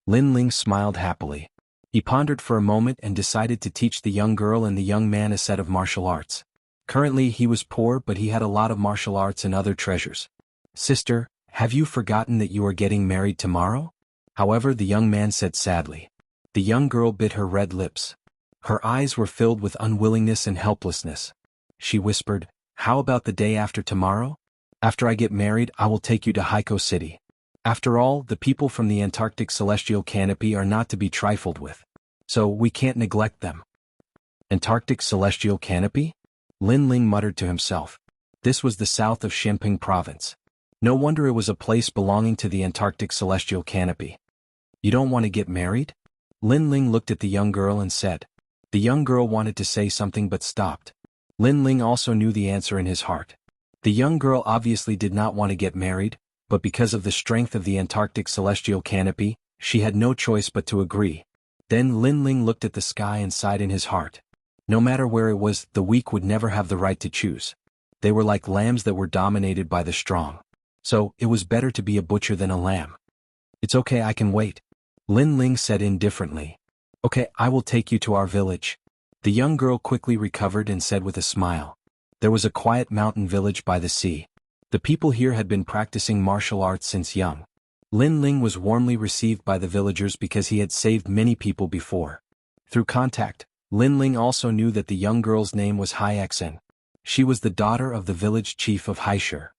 Lin Ling smiled happily. He pondered for a moment and decided to teach the young girl and the young man a set of martial arts. Currently he was poor, but he had a lot of martial arts and other treasures. Sister, have you forgotten that you are getting married tomorrow? However, the young man said sadly. The young girl bit her red lips. Her eyes were filled with unwillingness and helplessness. She whispered, how about the day after tomorrow? After I get married, I will take you to Haikou City. After all, the people from the Antarctic Celestial Canopy are not to be trifled with. So we can't neglect them. Antarctic Celestial Canopy? Lin Ling muttered to himself. This was the south of Shenping Province. No wonder it was a place belonging to the Antarctic Celestial Canopy. You don't want to get married? Lin Ling looked at the young girl and said. The young girl wanted to say something but stopped. Lin Ling also knew the answer in his heart. The young girl obviously did not want to get married, but because of the strength of the Antarctic Celestial Canopy, she had no choice but to agree. Then Lin Ling looked at the sky and sighed in his heart. No matter where it was, the weak would never have the right to choose. They were like lambs that were dominated by the strong. So, it was better to be a butcher than a lamb. It's okay, I can wait. Lin Ling said indifferently. Okay, I will take you to our village. The young girl quickly recovered and said with a smile. There was a quiet mountain village by the sea. The people here had been practicing martial arts since young. Lin Ling was warmly received by the villagers because he had saved many people before. Through contact, Lin Ling also knew that the young girl's name was Hai Xen. She was the daughter of the village chief of Haishur.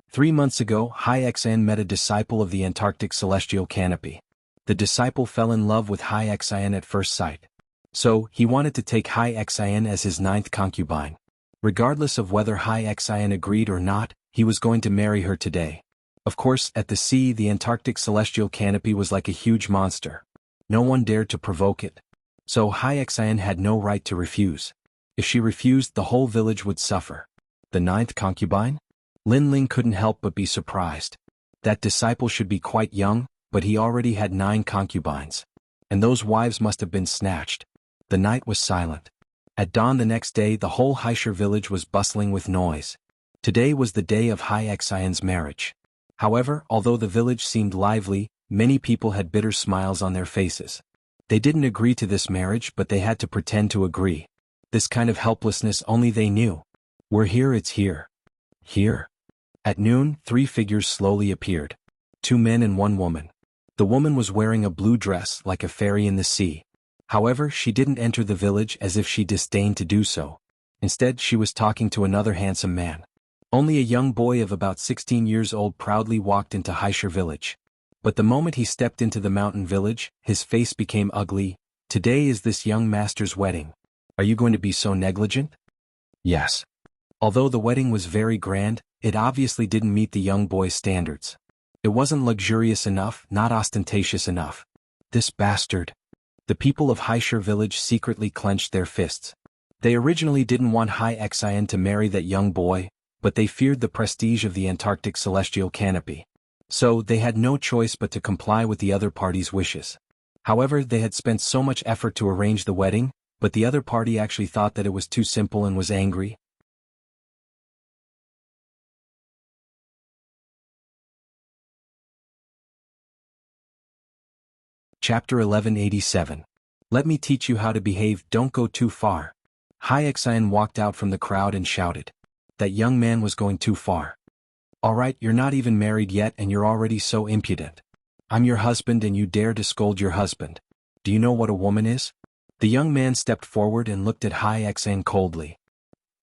3 months ago, Hai Xan met a disciple of the Antarctic Celestial Canopy. The disciple fell in love with Hai Xan at first sight. So, he wanted to take Hai Xan as his 9th concubine. Regardless of whether Hai Xan agreed or not, he was going to marry her today. Of course, at the sea, the Antarctic Celestial Canopy was like a huge monster. No one dared to provoke it. So Hai Xan had no right to refuse. If she refused, the whole village would suffer. The 9th concubine? Lin Ling couldn't help but be surprised. That disciple should be quite young, but he already had 9 concubines. And those wives must have been snatched. The night was silent. At dawn the next day, the whole Haishur village was bustling with noise. Today was the day of Hai Xan's marriage. However, although the village seemed lively, many people had bitter smiles on their faces. They didn't agree to this marriage, but they had to pretend to agree. This kind of helplessness only they knew. We're here, it's here. Here. At noon, 3 figures slowly appeared. 2 men and 1 woman. The woman was wearing a blue dress like a fairy in the sea. However, she didn't enter the village as if she disdained to do so. Instead, she was talking to another handsome man. Only a young boy of about 16 years old proudly walked into Haishur village. But the moment he stepped into the mountain village, his face became ugly. Today is this young master's wedding. Are you going to be so negligent? Yes. Although the wedding was very grand, it obviously didn't meet the young boy's standards. It wasn't luxurious enough, not ostentatious enough. This bastard. The people of Haishur village secretly clenched their fists. They originally didn't want Hai Xan to marry that young boy, but they feared the prestige of the Antarctic Celestial Canopy. So, they had no choice but to comply with the other party's wishes. However, they had spent so much effort to arrange the wedding, but the other party actually thought that it was too simple and was angry. Chapter 1187. Let me teach you how to behave, don't go too far. Hai Xan walked out from the crowd and shouted. That young man was going too far. Alright, you're not even married yet and you're already so impudent. I'm your husband and you dare to scold your husband. Do you know what a woman is? The young man stepped forward and looked at Hai Xan coldly.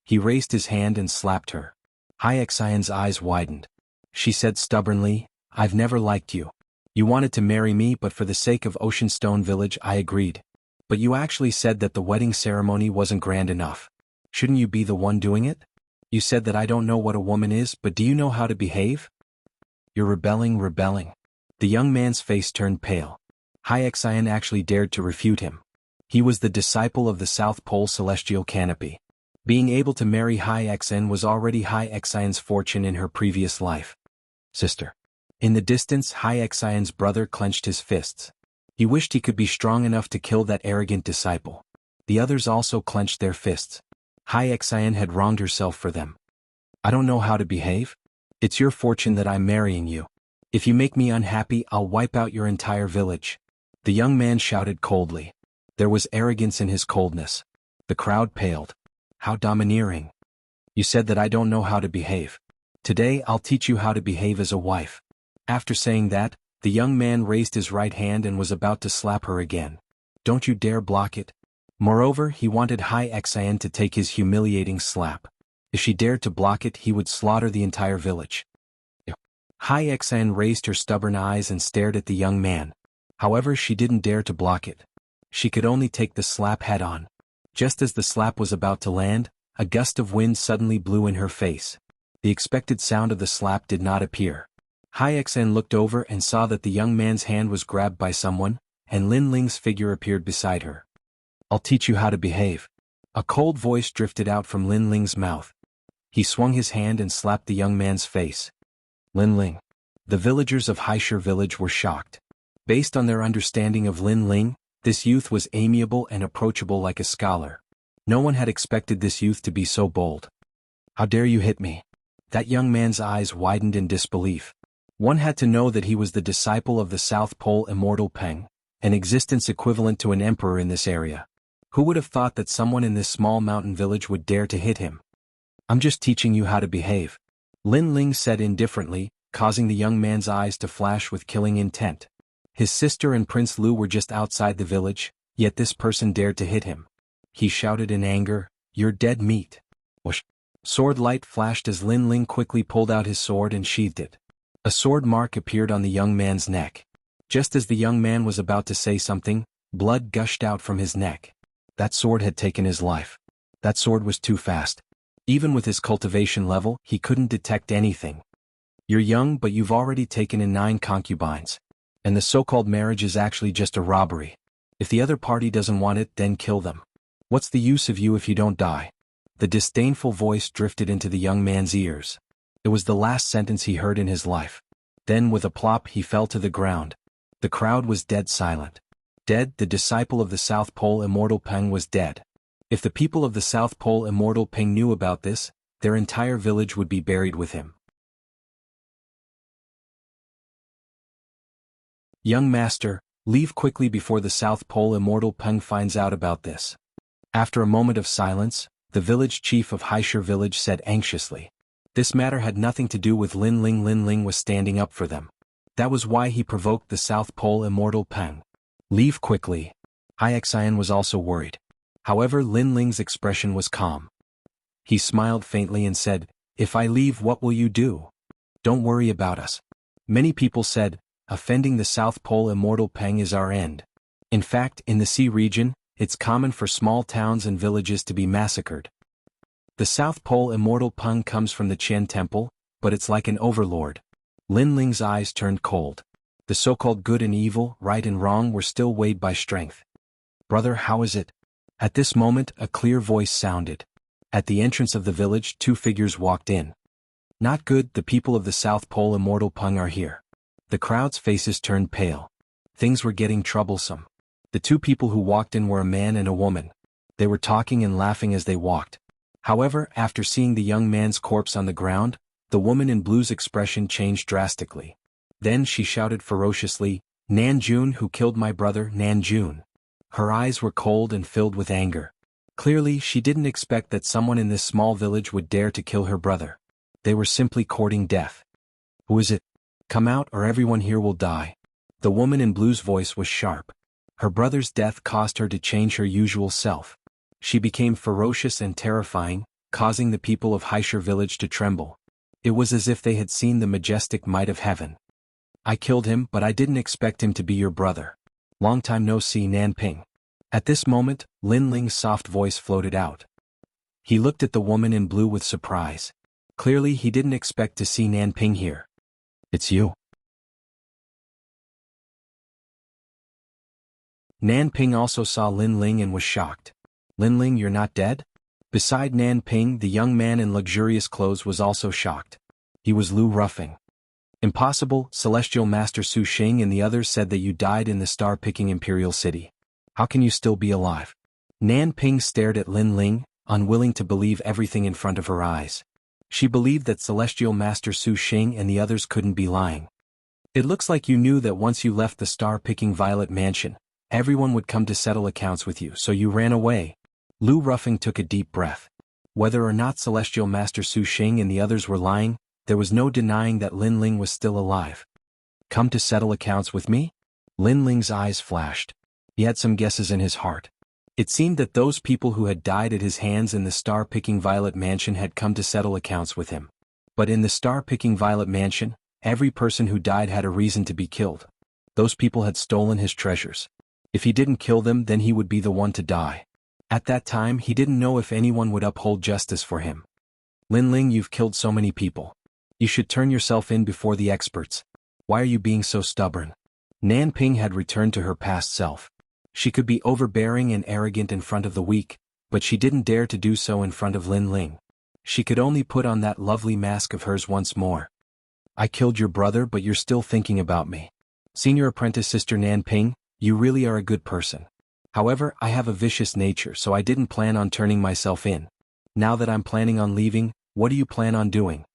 He raised his hand and slapped her. Hai Xan's eyes widened. She said stubbornly, I've never liked you. You wanted to marry me, but for the sake of Oceanstone Village I agreed. But you actually said that the wedding ceremony wasn't grand enough. Shouldn't you be the one doing it? You said that I don't know what a woman is, but do you know how to behave? You're rebelling. The young man's face turned pale. Hai Xan actually dared to refute him. He was the disciple of the South Pole Celestial Canopy. Being able to marry Hai Xan was already Hai Xan's fortune in her previous life. Sister. In the distance, Hai Xan's brother clenched his fists. He wished he could be strong enough to kill that arrogant disciple. The others also clenched their fists. Hai Xan had wronged herself for them. I don't know how to behave. It's your fortune that I'm marrying you. If you make me unhappy, I'll wipe out your entire village. The young man shouted coldly. There was arrogance in his coldness. The crowd paled. How domineering. You said that I don't know how to behave. Today I'll teach you how to behave as a wife. After saying that, the young man raised his right hand and was about to slap her again. Don't you dare block it. Moreover, he wanted Hai Xan to take his humiliating slap. If she dared to block it, he would slaughter the entire village. Hai Xan raised her stubborn eyes and stared at the young man. However, she didn't dare to block it. She could only take the slap head on. Just as the slap was about to land, a gust of wind suddenly blew in her face. The expected sound of the slap did not appear. Hai Xan looked over and saw that the young man's hand was grabbed by someone, and Lin Ling's figure appeared beside her. I'll teach you how to behave. A cold voice drifted out from Lin Ling's mouth. He swung his hand and slapped the young man's face. Lin Ling. The villagers of Haishur village were shocked. Based on their understanding of Lin Ling, this youth was amiable and approachable like a scholar. No one had expected this youth to be so bold. How dare you hit me? That young man's eyes widened in disbelief. One had to know that he was the disciple of the South Pole Immortal Peng, an existence equivalent to an emperor in this area. Who would have thought that someone in this small mountain village would dare to hit him? I'm just teaching you how to behave. Lin Ling said indifferently, causing the young man's eyes to flash with killing intent. His sister and Prince Lu were just outside the village, yet this person dared to hit him. he shouted in anger, "You're dead meat." Whoosh. Sword light flashed as Lin Ling quickly pulled out his sword and sheathed it. A sword mark appeared on the young man's neck. Just as the young man was about to say something, blood gushed out from his neck. That sword had taken his life. That sword was too fast. Even with his cultivation level, he couldn't detect anything. You're young, but you've already taken in 9 concubines. And the so-called marriage is actually just a robbery. If the other party doesn't want it, then kill them. What's the use of you if you don't die? The disdainful voice drifted into the young man's ears. It was the last sentence he heard in his life. Then with a plop he fell to the ground. The crowd was dead silent. Dead, the disciple of the South Pole Immortal Peng was dead. If the people of the South Pole Immortal Peng knew about this, their entire village would be buried with him. Young master, leave quickly before the South Pole Immortal Peng finds out about this. After a moment of silence, the village chief of Haishur village said anxiously. This matter had nothing to do with Lin Ling. Lin Ling was standing up for them. That was why he provoked the South Pole Immortal Peng. Leave quickly. Xian was also worried. However, Lin Ling's expression was calm. He smiled faintly and said, "If I leave, what will you do? Don't worry about us." Many people said, "Offending the South Pole Immortal Peng is our end." In fact, in the sea region, it's common for small towns and villages to be massacred. The South Pole Immortal Peng comes from the Qian Temple, but it's like an overlord. Lin Ling's eyes turned cold. The so-called good and evil, right and wrong were still weighed by strength. "Brother, how is it?" At this moment, a clear voice sounded. At the entrance of the village, 2 figures walked in. "Not good, the people of the South Pole Immortal Peng are here." The crowd's faces turned pale. Things were getting troublesome. The 2 people who walked in were a man and a woman. They were talking and laughing as they walked. However, after seeing the young man's corpse on the ground, the woman in blue's expression changed drastically. Then she shouted ferociously, "Nanjun, who killed my brother, Nanjun." Her eyes were cold and filled with anger. Clearly, she didn't expect that someone in this small village would dare to kill her brother. They were simply courting death. "Who is it? Come out or everyone here will die." The woman in blue's voice was sharp. Her brother's death caused her to change her usual self. She became ferocious and terrifying, causing the people of Haishur village to tremble. It was as if they had seen the majestic might of heaven. "I killed him, but I didn't expect him to be your brother. Long time no see, Nanping." At this moment, Lin Ling's soft voice floated out. He looked at the woman in blue with surprise. Clearly he didn't expect to see Nanping here. "It's you." Nanping also saw Lin Ling and was shocked. "Lin Ling, you're not dead?" Beside Nanping, the young man in luxurious clothes was also shocked. He was Lu Ruffing. "Impossible, Celestial Master Su Xing and the others said that you died in the star-picking Imperial City. How can you still be alive?" Nanping stared at Lin Ling, unwilling to believe everything in front of her eyes. She believed that Celestial Master Su Xing and the others couldn't be lying. "It looks like you knew that once you left the star-picking Violet Mansion, everyone would come to settle accounts with you, so you ran away." Lu Ruffing took a deep breath. Whether or not Celestial Master Su Xing and the others were lying, there was no denying that Lin Ling was still alive. "Come to settle accounts with me?" Lin Ling's eyes flashed. He had some guesses in his heart. It seemed that those people who had died at his hands in the star-picking Violet Mansion had come to settle accounts with him. But in the star-picking Violet Mansion, every person who died had a reason to be killed. Those people had stolen his treasures. If he didn't kill them, then he would be the one to die. At that time, he didn't know if anyone would uphold justice for him. "Lin Ling, you've killed so many people. You should turn yourself in before the experts. Why are you being so stubborn?" Nanping had returned to her past self. She could be overbearing and arrogant in front of the weak, but she didn't dare to do so in front of Lin Ling. She could only put on that lovely mask of hers once more. "I killed your brother, but you're still thinking about me. Senior apprentice Sister Nanping, you really are a good person. However, I have a vicious nature, so I didn't plan on turning myself in. Now that I'm planning on leaving, what do you plan on doing?"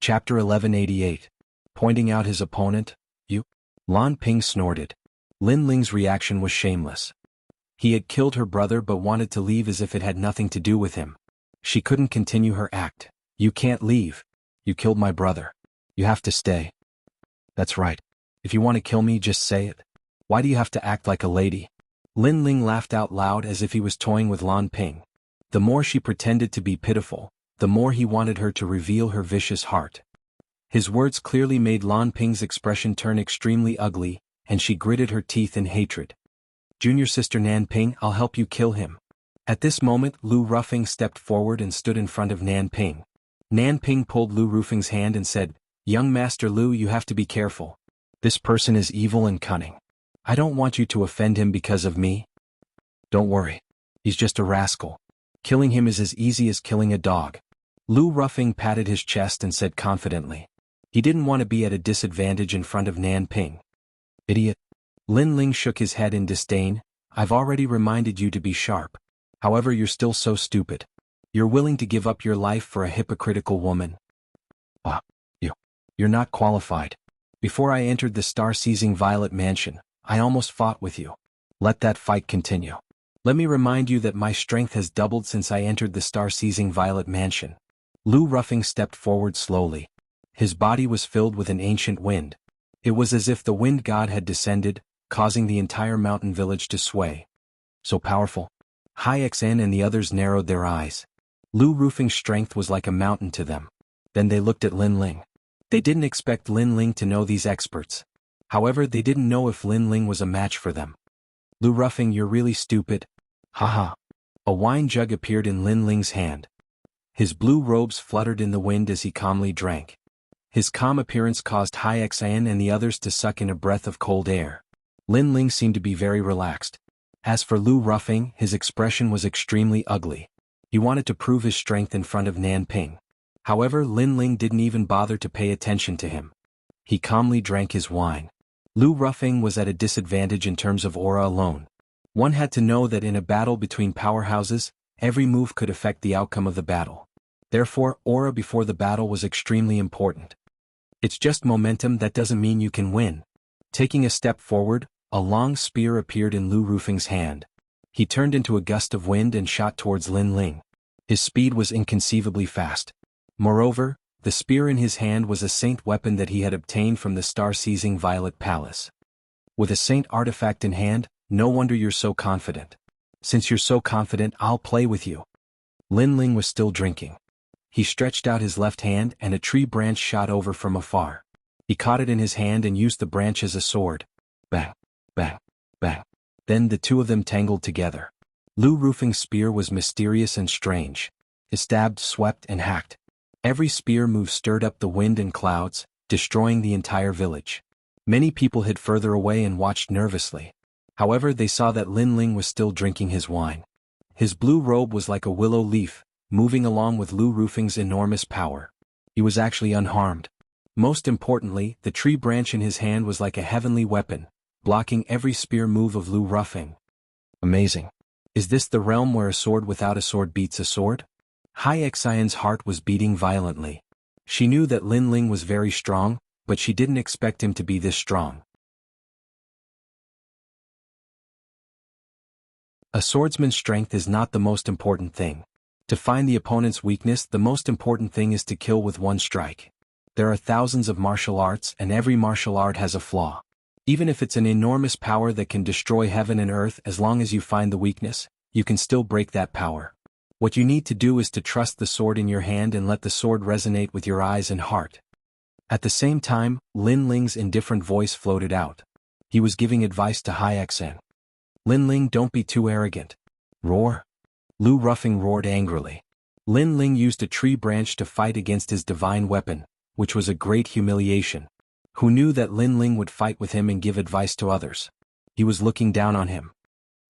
Chapter 1188. Pointing out his opponent, "You?" Lan Ping snorted. Lin Ling's reaction was shameless. He had killed her brother but wanted to leave as if it had nothing to do with him. She couldn't continue her act. "You can't leave. You killed my brother." You have to stay. That's right. If you want to kill me, just say it. Why do you have to act like a lady? Lin Ling laughed out loud as if he was toying with Lan Ping. The more she pretended to be pitiful, the more he wanted her to reveal her vicious heart. His words clearly made Lan Ping's expression turn extremely ugly, and she gritted her teeth in hatred. Junior sister Nan Ping, I'll help you kill him. At this moment, Lu Ruffing stepped forward and stood in front of Nan Ping. Nan Ping pulled Lu Ruffing's hand and said, Young Master Lu, you have to be careful. This person is evil and cunning. I don't want you to offend him because of me. Don't worry. He's just a rascal. Killing him is as easy as killing a dog. Lu Ruffing patted his chest and said confidently. He didn't want to be at a disadvantage in front of Nan Ping. Idiot. Lin Ling shook his head in disdain. I've already reminded you to be sharp. However, you're still so stupid. You're willing to give up your life for a hypocritical woman. You're not qualified. Before I entered the star-seizing Violet Mansion, I almost fought with you. Let that fight continue. Let me remind you that my strength has doubled since I entered the star-seizing Violet Mansion. Lu Ruffing stepped forward slowly. His body was filled with an ancient wind. It was as if the wind god had descended, causing the entire mountain village to sway. So powerful. Hai Xan and the others narrowed their eyes. Lu Ruffing's strength was like a mountain to them. Then they looked at Lin Ling. They didn't expect Lin Ling to know these experts. However, they didn't know if Lin Ling was a match for them. Lu Ruffing, you're really stupid. Haha. A wine jug appeared in Lin Ling's hand. His blue robes fluttered in the wind as he calmly drank. His calm appearance caused Hai Xan and the others to suck in a breath of cold air. Lin Ling seemed to be very relaxed. As for Lu Ruffing, his expression was extremely ugly. He wanted to prove his strength in front of Nan Ping. However, Lin Ling didn't even bother to pay attention to him. He calmly drank his wine. Lu Ruffing was at a disadvantage in terms of aura alone. One had to know that in a battle between powerhouses, every move could affect the outcome of the battle. Therefore, aura before the battle was extremely important. It's just momentum, that doesn't mean you can win. Taking a step forward, a long spear appeared in Lu Ruffing's hand. He turned into a gust of wind and shot towards Lin Ling. His speed was inconceivably fast. Moreover, the spear in his hand was a saint weapon that he had obtained from the star-seizing Violet Palace. With a saint artifact in hand, no wonder you're so confident. Since you're so confident, I'll play with you. Lin Ling was still drinking. He stretched out his left hand and a tree branch shot over from afar. He caught it in his hand and used the branch as a sword. Bang, bang, bang. Then the two of them tangled together. Lu Ruffing's spear was mysterious and strange. It stabbed, swept, and hacked. Every spear move stirred up the wind and clouds, destroying the entire village. Many people hid further away and watched nervously. However, they saw that Lin Ling was still drinking his wine. His blue robe was like a willow leaf, moving along with Lu Ruffing's enormous power. He was actually unharmed. Most importantly, the tree branch in his hand was like a heavenly weapon, blocking every spear move of Lu Ruffing. Amazing. Is this the realm where a sword without a sword beats a sword? Hai Xian's heart was beating violently. She knew that Lin Ling was very strong, but she didn't expect him to be this strong. A swordsman's strength is not the most important thing. To find the opponent's weakness, the most important thing is to kill with one strike. There are thousands of martial arts, and every martial art has a flaw. Even if it's an enormous power that can destroy heaven and earth, as long as you find the weakness, you can still break that power. What you need to do is to trust the sword in your hand and let the sword resonate with your eyes and heart. At the same time, Lin Ling's indifferent voice floated out. He was giving advice to Hai Xan. Lin Ling, don't be too arrogant. Roar. Lu Ruffing roared angrily. Lin Ling used a tree branch to fight against his divine weapon, which was a great humiliation. Who knew that Lin Ling would fight with him and give advice to others? He was looking down on him.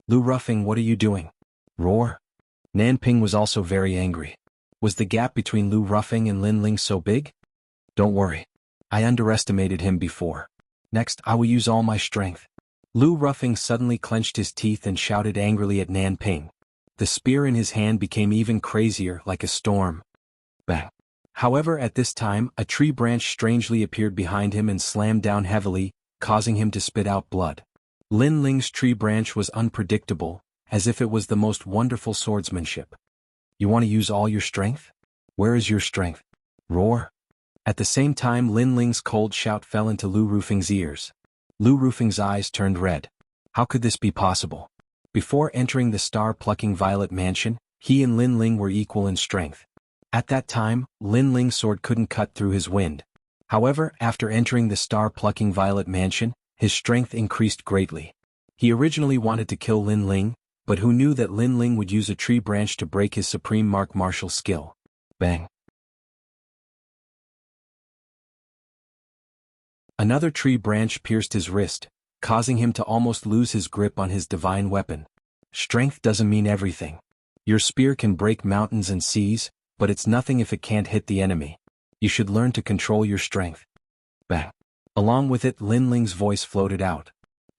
Lu Ruffing, what are you doing? Roar. Nan Ping was also very angry. Was the gap between Lu Ruffing and Lin Ling so big? Don't worry. I underestimated him before. Next, I will use all my strength. Lu Ruffing suddenly clenched his teeth and shouted angrily at Nan Ping. The spear in his hand became even crazier, like a storm. Bang. However, at this time, a tree branch strangely appeared behind him and slammed down heavily, causing him to spit out blood. Lin Ling's tree branch was unpredictable, as if it was the most wonderful swordsmanship. You want to use all your strength? Where is your strength? Roar. At the same time, Lin Ling's cold shout fell into Lu Rufeng's ears. Lu Rufeng's eyes turned red. How could this be possible? Before entering the star-plucking violet mansion, he and Lin Ling were equal in strength. At that time, Lin Ling's sword couldn't cut through his wind. However, after entering the star-plucking violet mansion, his strength increased greatly. He originally wanted to kill Lin Ling, but who knew that Lin Ling would use a tree branch to break his supreme martial skill. Bang! Another tree branch pierced his wrist, causing him to almost lose his grip on his divine weapon. Strength doesn't mean everything. Your spear can break mountains and seas, but it's nothing if it can't hit the enemy. You should learn to control your strength. Bang! Along with it, Lin Ling's voice floated out.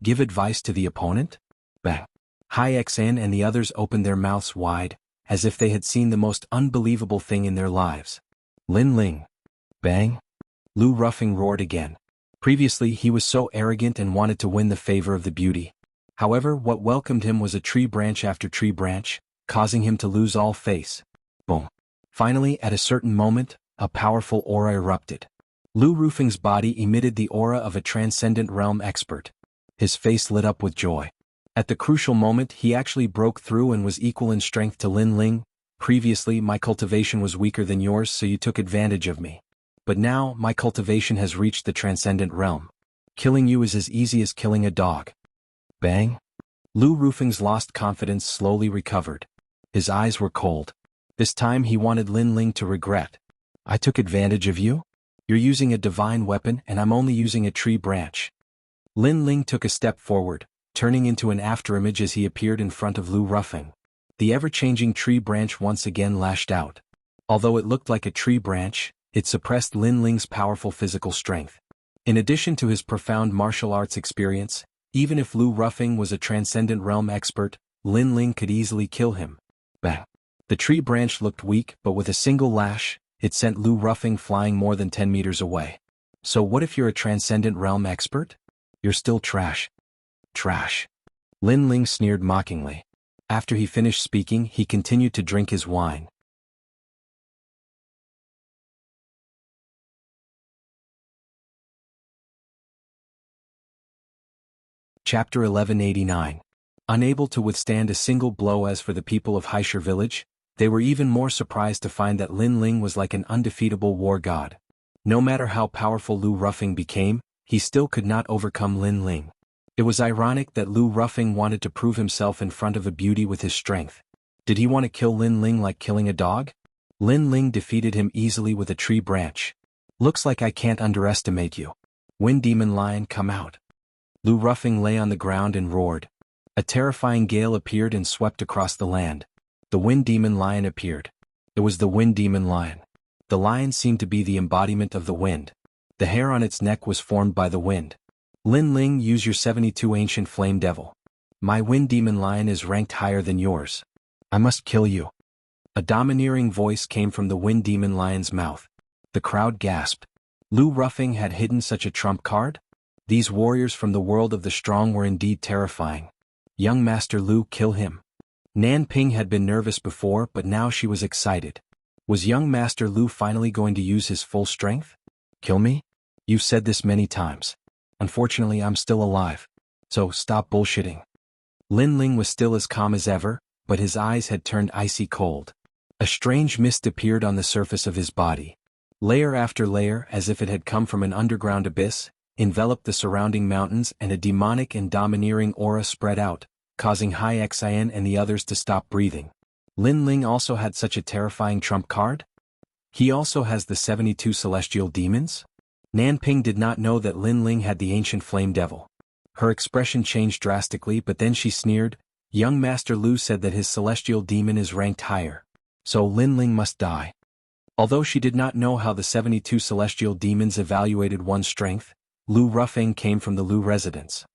Give advice to the opponent? Bang! Hai Xan and the others opened their mouths wide, as if they had seen the most unbelievable thing in their lives. Lin Ling! Bang! Lu Rufeng roared again. Previously he was so arrogant and wanted to win the favor of the beauty. However, what welcomed him was a tree branch after tree branch, causing him to lose all face. Boom! Finally, at a certain moment, a powerful aura erupted. Lu Rufeng's body emitted the aura of a transcendent realm expert. His face lit up with joy. At the crucial moment, he actually broke through and was equal in strength to Lin Ling. Previously, my cultivation was weaker than yours, so you took advantage of me. But now, my cultivation has reached the transcendent realm. Killing you is as easy as killing a dog. Bang! Lu Rufeng's lost confidence slowly recovered. His eyes were cold. This time he wanted Lin Ling to regret. I took advantage of you? You're using a divine weapon and I'm only using a tree branch. Lin Ling took a step forward, turning into an afterimage as he appeared in front of Lu Rufeng. The ever-changing tree branch once again lashed out. Although it looked like a tree branch, it suppressed Lin Ling's powerful physical strength. In addition to his profound martial arts experience, even if Lu Rufeng was a transcendent realm expert, Lin Ling could easily kill him. Bang! The tree branch looked weak, but with a single lash, it sent Lu Rufeng flying more than 10 meters away. So what if you're a transcendent realm expert? You're still trash. Trash. Lin Ling sneered mockingly. After he finished speaking, he continued to drink his wine. Chapter 1189. Unable to withstand a single blow. As for the people of Haishir village, they were even more surprised to find that Lin Ling was like an undefeatable war god. No matter how powerful Lu Rufeng became, he still could not overcome Lin Ling. It was ironic that Lu Rufeng wanted to prove himself in front of a beauty with his strength. Did he want to kill Lin Ling like killing a dog? Lin Ling defeated him easily with a tree branch. Looks like I can't underestimate you. Wind Demon Lion, come out. Lu Rufeng lay on the ground and roared. A terrifying gale appeared and swept across the land. The Wind Demon Lion appeared. It was the Wind Demon Lion. The lion seemed to be the embodiment of the wind. The hair on its neck was formed by the wind. Lin Ling, use your 72 ancient flame devil. My Wind Demon Lion is ranked higher than yours. I must kill you. A domineering voice came from the Wind Demon Lion's mouth. The crowd gasped. Lu Rufeng had hidden such a trump card? These warriors from the world of the strong were indeed terrifying. Young Master Lu, kill him. Nan Ping had been nervous before, but now she was excited. Was young Master Lu finally going to use his full strength? Kill me? You've said this many times. Unfortunately, I'm still alive. So stop bullshitting. Lin Ling was still as calm as ever, but his eyes had turned icy cold. A strange mist appeared on the surface of his body. Layer after layer, as if it had come from an underground abyss, enveloped the surrounding mountains, and a demonic and domineering aura spread out, causing Hai Xian and the others to stop breathing. Lin Ling also had such a terrifying trump card? He also has the 72 celestial demons? Nan Ping did not know that Lin Ling had the ancient flame devil. Her expression changed drastically, but then she sneered. Young Master Lu said that his celestial demon is ranked higher. So Lin Ling must die. Although she did not know how the 72 celestial demons evaluated one's strength, Lu Rufeng came from the Lu residence.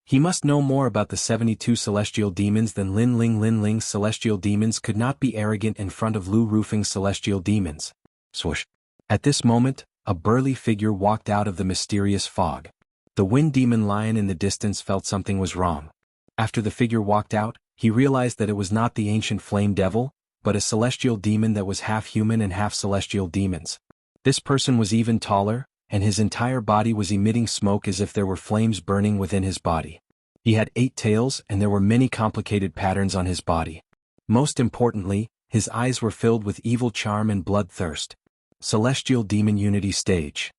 He must know more about the 72 celestial demons than Lin Ling. Lin Ling's celestial demons could not be arrogant in front of Lu Rufeng's celestial demons. Swoosh. At this moment, a burly figure walked out of the mysterious fog. The Wind Demon Lion in the distance felt something was wrong. After the figure walked out, he realized that it was not the ancient flame devil, but a celestial demon that was half human and half celestial demons. This person was even taller, and his entire body was emitting smoke as if there were flames burning within his body. He had 8 tails and there were many complicated patterns on his body. Most importantly, his eyes were filled with evil charm and bloodthirst. Celestial Demon Unity Stage.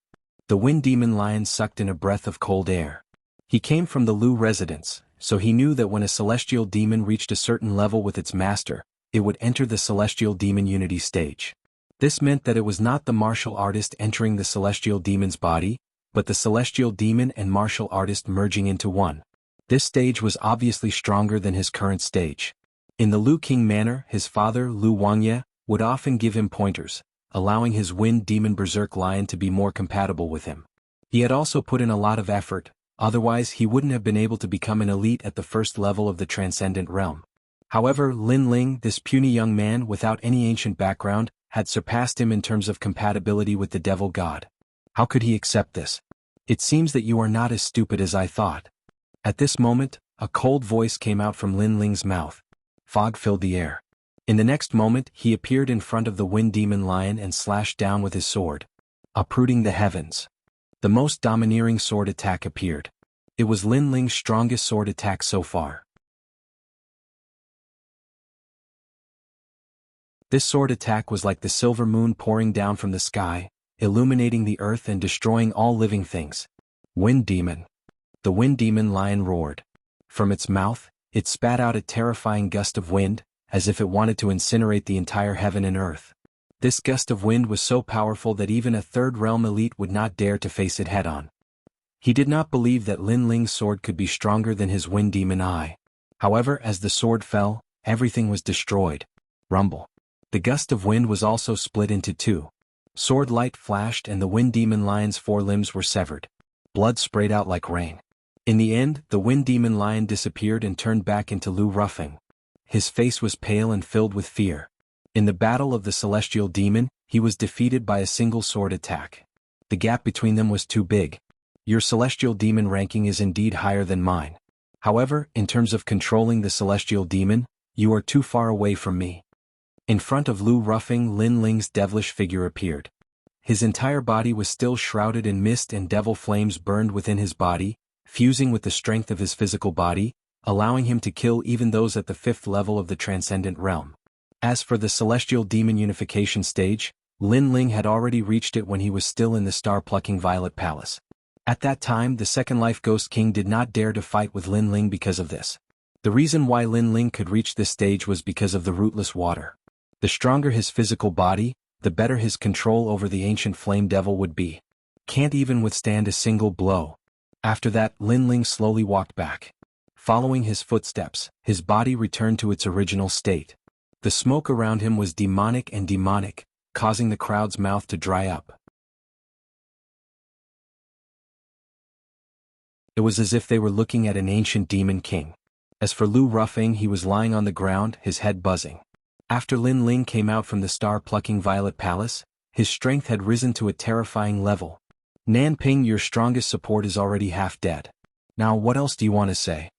The Wind Demon Lion sucked in a breath of cold air. He came from the Lu residence, so he knew that when a celestial demon reached a certain level with its master, it would enter the Celestial Demon Unity Stage. This meant that it was not the martial artist entering the celestial demon's body, but the celestial demon and martial artist merging into one. This stage was obviously stronger than his current stage. In the Lu King manor, his father, Lu Wangye, would often give him pointers, allowing his Wind Demon Berserk Lion to be more compatible with him. He had also put in a lot of effort, otherwise he wouldn't have been able to become an elite at the first level of the Transcendent Realm. However, Lin Ling, this puny young man without any ancient background, had surpassed him in terms of compatibility with the devil god. How could he accept this? It seems that you are not as stupid as I thought. At this moment, a cold voice came out from Lin Ling's mouth. Fog filled the air. In the next moment, he appeared in front of the Wind Demon Lion and slashed down with his sword, uprooting the heavens. The most domineering sword attack appeared. It was Lin Ling's strongest sword attack so far. This sword attack was like the silver moon pouring down from the sky, illuminating the earth and destroying all living things. Wind Demon. The Wind Demon Lion roared. From its mouth, it spat out a terrifying gust of wind, as if it wanted to incinerate the entire heaven and earth. This gust of wind was so powerful that even a third realm elite would not dare to face it head-on. He did not believe that Lin Ling's sword could be stronger than his Wind Demon Eye. However, as the sword fell, everything was destroyed. Rumble. The gust of wind was also split into 2. Sword light flashed and the Wind Demon Lion's 4 limbs were severed. Blood sprayed out like rain. In the end, the Wind Demon Lion disappeared and turned back into Lu Ruffing. His face was pale and filled with fear. In the battle of the Celestial Demon, he was defeated by a single sword attack. The gap between them was too big. Your Celestial Demon ranking is indeed higher than mine. However, in terms of controlling the Celestial Demon, you are too far away from me. In front of Lu Ruffing, Lin Ling's devilish figure appeared. His entire body was still shrouded in mist and devil flames burned within his body, fusing with the strength of his physical body, allowing him to kill even those at the 5th level of the Transcendent Realm. As for the Celestial Demon Unification stage, Lin Ling had already reached it when he was still in the Star-Plucking Violet Palace. At that time, the Second Life Ghost King did not dare to fight with Lin Ling because of this. The reason why Lin Ling could reach this stage was because of the rootless water. The stronger his physical body, the better his control over the ancient flame devil would be. Can't even withstand a single blow. After that, Lin Ling slowly walked back. Following his footsteps, his body returned to its original state. The smoke around him was demonic, causing the crowd's mouth to dry up. It was as if they were looking at an ancient demon king. As for Lu Ruffing, he was lying on the ground, his head buzzing. After Lin Ling came out from the Star-Plucking Violet Palace, his strength had risen to a terrifying level. Nan Ping, your strongest support is already half dead. Now what else do you want to say?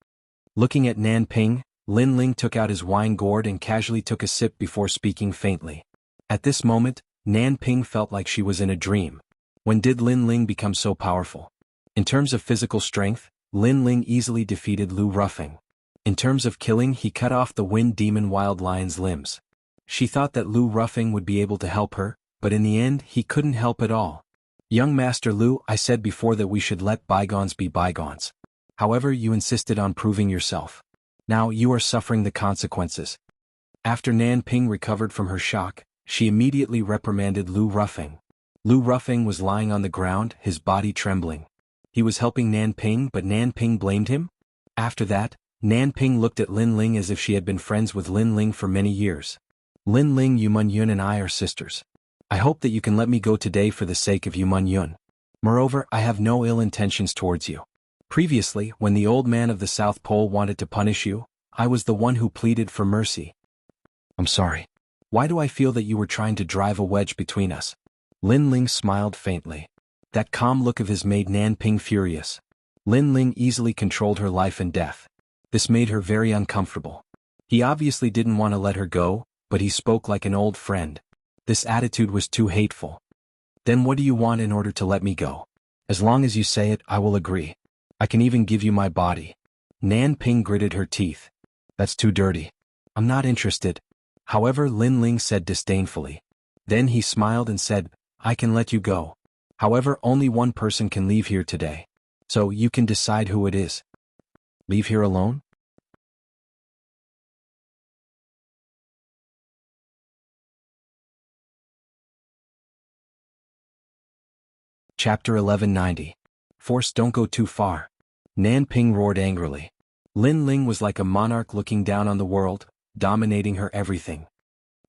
Looking at Nan Ping, Lin Ling took out his wine gourd and casually took a sip before speaking faintly. At this moment, Nan Ping felt like she was in a dream. When did Lin Ling become so powerful? In terms of physical strength, Lin Ling easily defeated Lu Ruffing. In terms of killing, he cut off the Wind Demon Wild Lion's limbs. She thought that Lu Ruffing would be able to help her, but in the end, he couldn't help at all. Young Master Lu, I said before that we should let bygones be bygones. However, you insisted on proving yourself. Now you are suffering the consequences. After Nan Ping recovered from her shock, she immediately reprimanded Lu Ruffing. Lu Ruffing was lying on the ground, his body trembling. He was helping Nan Ping, but Nan Ping blamed him? After that, Nan Ping looked at Lin Ling as if she had been friends with Lin Ling for many years. Lin Ling, Yumun Yun and I are sisters. I hope that you can let me go today for the sake of Yumun Yun. Moreover, I have no ill intentions towards you. Previously, when the old man of the South Pole wanted to punish you, I was the one who pleaded for mercy. I'm sorry. Why do I feel that you were trying to drive a wedge between us? Lin Ling smiled faintly. That calm look of his made Nan Ping furious. Lin Ling easily controlled her life and death. This made her very uncomfortable. He obviously didn't want to let her go, but he spoke like an old friend. This attitude was too hateful. Then what do you want in order to let me go? As long as you say it, I will agree. I can even give you my body. Nan Ping gritted her teeth. That's too dirty. I'm not interested. However, Lin Ling said disdainfully. Then he smiled and said, I can let you go. However, only one person can leave here today. So you can decide who it is. Leave here alone? Chapter 1190. Force, don't go too far. Nan Ping roared angrily. Lin Ling was like a monarch looking down on the world, dominating her everything.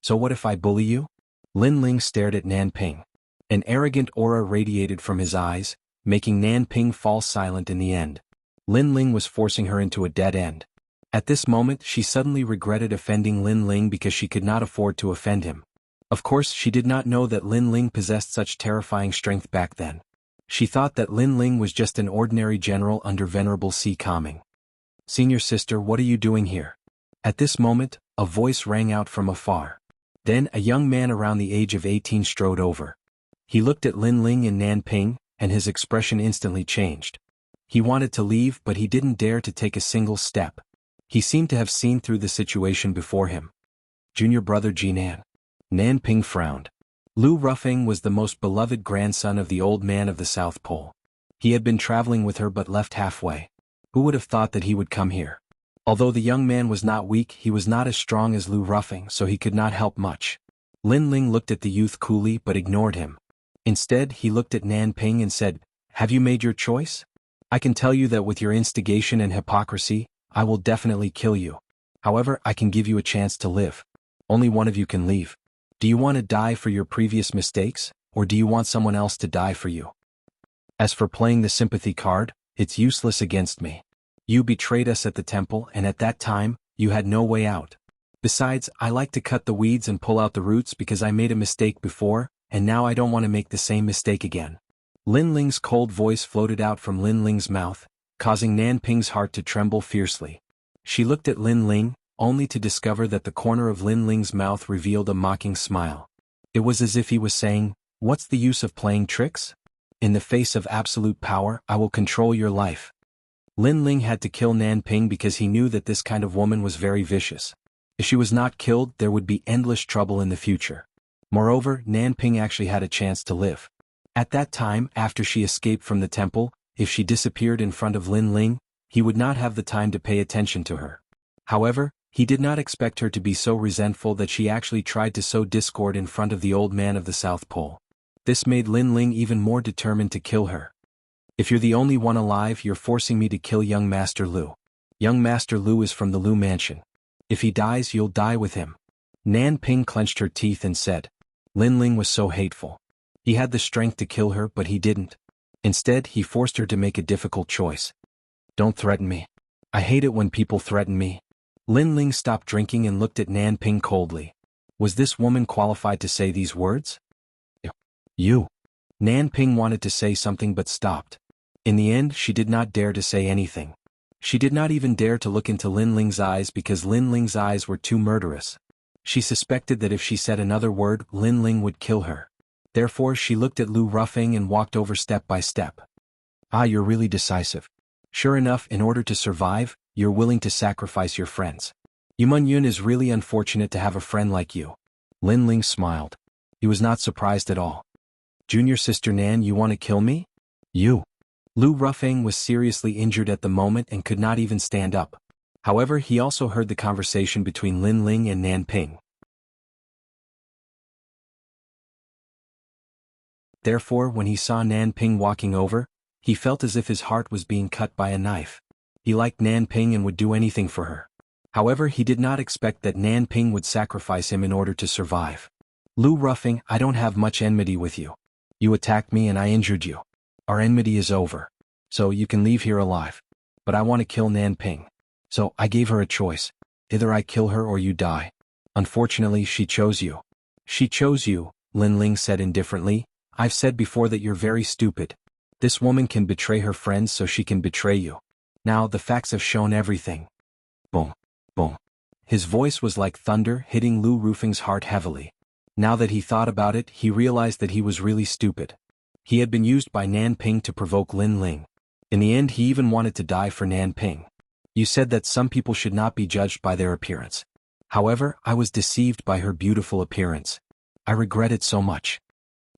So what if I bully you? Lin Ling stared at Nan Ping. An arrogant aura radiated from his eyes, making Nan Ping fall silent in the end. Lin Ling was forcing her into a dead end. At this moment, she suddenly regretted offending Lin Ling because she could not afford to offend him. Of course, she did not know that Lin Ling possessed such terrifying strength back then. She thought that Lin Ling was just an ordinary general under Venerable Si Kaming. Senior sister, what are you doing here? At this moment, a voice rang out from afar. Then a young man around the age of 18 strode over. He looked at Lin Ling and Nan Ping, and his expression instantly changed. He wanted to leave, but he didn't dare to take a single step. He seemed to have seen through the situation before him. Junior brother Jinan. Nan Ping frowned. Lu Ruffing was the most beloved grandson of the old man of the South Pole. He had been traveling with her but left halfway. Who would have thought that he would come here? Although the young man was not weak, he was not as strong as Lu Ruffing, so he could not help much. Lin Ling looked at the youth coolly but ignored him. Instead, he looked at Nan Ping and said, Have you made your choice? I can tell you that with your instigation and hypocrisy, I will definitely kill you. However, I can give you a chance to live. Only one of you can leave. Do you want to die for your previous mistakes, or do you want someone else to die for you? As for playing the sympathy card, it's useless against me. You betrayed us at the temple, and at that time, you had no way out. Besides, I like to cut the weeds and pull out the roots because I made a mistake before, and now I don't want to make the same mistake again. Lin Ling's cold voice floated out from Lin Ling's mouth, causing Nan Ping's heart to tremble fiercely. She looked at Lin Ling, only to discover that the corner of Lin Ling's mouth revealed a mocking smile. It was as if he was saying, What's the use of playing tricks? In the face of absolute power, I will control your life. Lin Ling had to kill Nan Ping because he knew that this kind of woman was very vicious. If she was not killed, there would be endless trouble in the future. Moreover, Nan Ping actually had a chance to live. At that time, after she escaped from the temple, if she disappeared in front of Lin Ling, he would not have the time to pay attention to her. However, he did not expect her to be so resentful that she actually tried to sow discord in front of the old man of the South Pole. This made Lin Ling even more determined to kill her. If you're the only one alive, you're forcing me to kill young Master Lu. Young Master Lu is from the Lu Mansion. If he dies, you'll die with him. Nan Ping clenched her teeth and said. Lin Ling was so hateful. He had the strength to kill her, but he didn't. Instead, he forced her to make a difficult choice. Don't threaten me. I hate it when people threaten me. Lin Ling stopped drinking and looked at Nan Ping coldly. Was this woman qualified to say these words? You. Nan Ping wanted to say something but stopped. In the end, she did not dare to say anything. She did not even dare to look into Lin Ling's eyes because Lin Ling's eyes were too murderous. She suspected that if she said another word, Lin Ling would kill her. Therefore, she looked at Lu Ruffing and walked over step by step. Ah, you're really decisive. Sure enough, in order to survive, you're willing to sacrifice your friends. Yumun Yun is really unfortunate to have a friend like you. Lin Ling smiled. He was not surprised at all. Junior sister Nan, you want to kill me? You. Lu Ruffing was seriously injured at the moment and could not even stand up. However, he also heard the conversation between Lin Ling and Nan Ping. Therefore, when he saw Nan Ping walking over, he felt as if his heart was being cut by a knife. He liked Nan Ping and would do anything for her. However, he did not expect that Nan Ping would sacrifice him in order to survive. Lu Ruffing, I don't have much enmity with you. You attacked me and I injured you. Our enmity is over. So you can leave here alive. But I want to kill Nan Ping. So I gave her a choice. Either I kill her or you die. Unfortunately, she chose you. She chose you, Lin Ling said indifferently. I've said before that you're very stupid. This woman can betray her friends so she can betray you. Now the facts have shown everything. Boom. Boom. His voice was like thunder hitting Lu Ruffing's heart heavily. Now that he thought about it, he realized that he was really stupid. He had been used by Nan Ping to provoke Lin Ling. In the end, he even wanted to die for Nan Ping. You said that some people should not be judged by their appearance. However, I was deceived by her beautiful appearance. I regret it so much.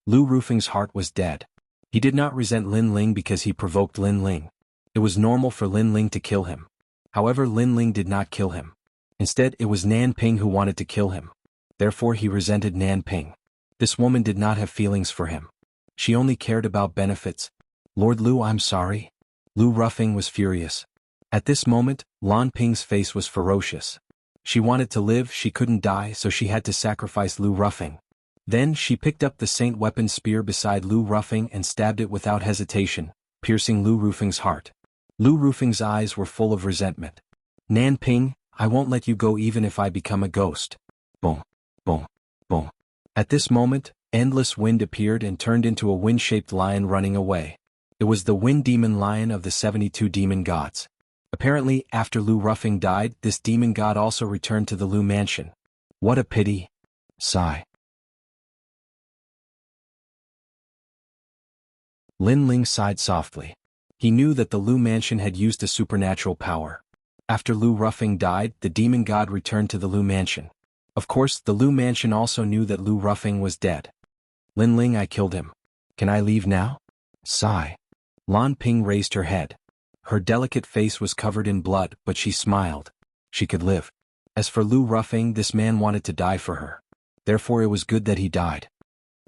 Lu Rufeng's heart was dead. He did not resent Lin Ling because he provoked Lin Ling. It was normal for Lin Ling to kill him. However, Lin Ling did not kill him. Instead, it was Nan Ping who wanted to kill him. Therefore, he resented Nan Ping. This woman did not have feelings for him. She only cared about benefits. Lord Lu, I'm sorry. Lu Rufeng was furious. At this moment, Lan Ping's face was ferocious. She wanted to live, she couldn't die, so she had to sacrifice Lu Rufeng. Then she picked up the Saint weapon spear beside Lu Rufeng and stabbed it without hesitation, piercing Lu Rufeng's heart. Lu Rufeng's eyes were full of resentment. Nan Ping, I won't let you go even if I become a ghost. Boom, boom, boom. At this moment, endless wind appeared and turned into a wind-shaped lion running away. It was the wind demon lion of the 72 demon gods. Apparently, after Lu Rufeng died, this demon god also returned to the Lu mansion. What a pity. Sigh. Lin Ling sighed softly. He knew that the Lu mansion had used a supernatural power. After Lu Rufeng died, the demon god returned to the Lu mansion. Of course, the Lu mansion also knew that Lu Rufeng was dead. Lin Ling, I killed him. Can I leave now? Sigh. Lan Ping raised her head. Her delicate face was covered in blood, but she smiled. She could live. As for Lu Rufeng, this man wanted to die for her. Therefore it was good that he died.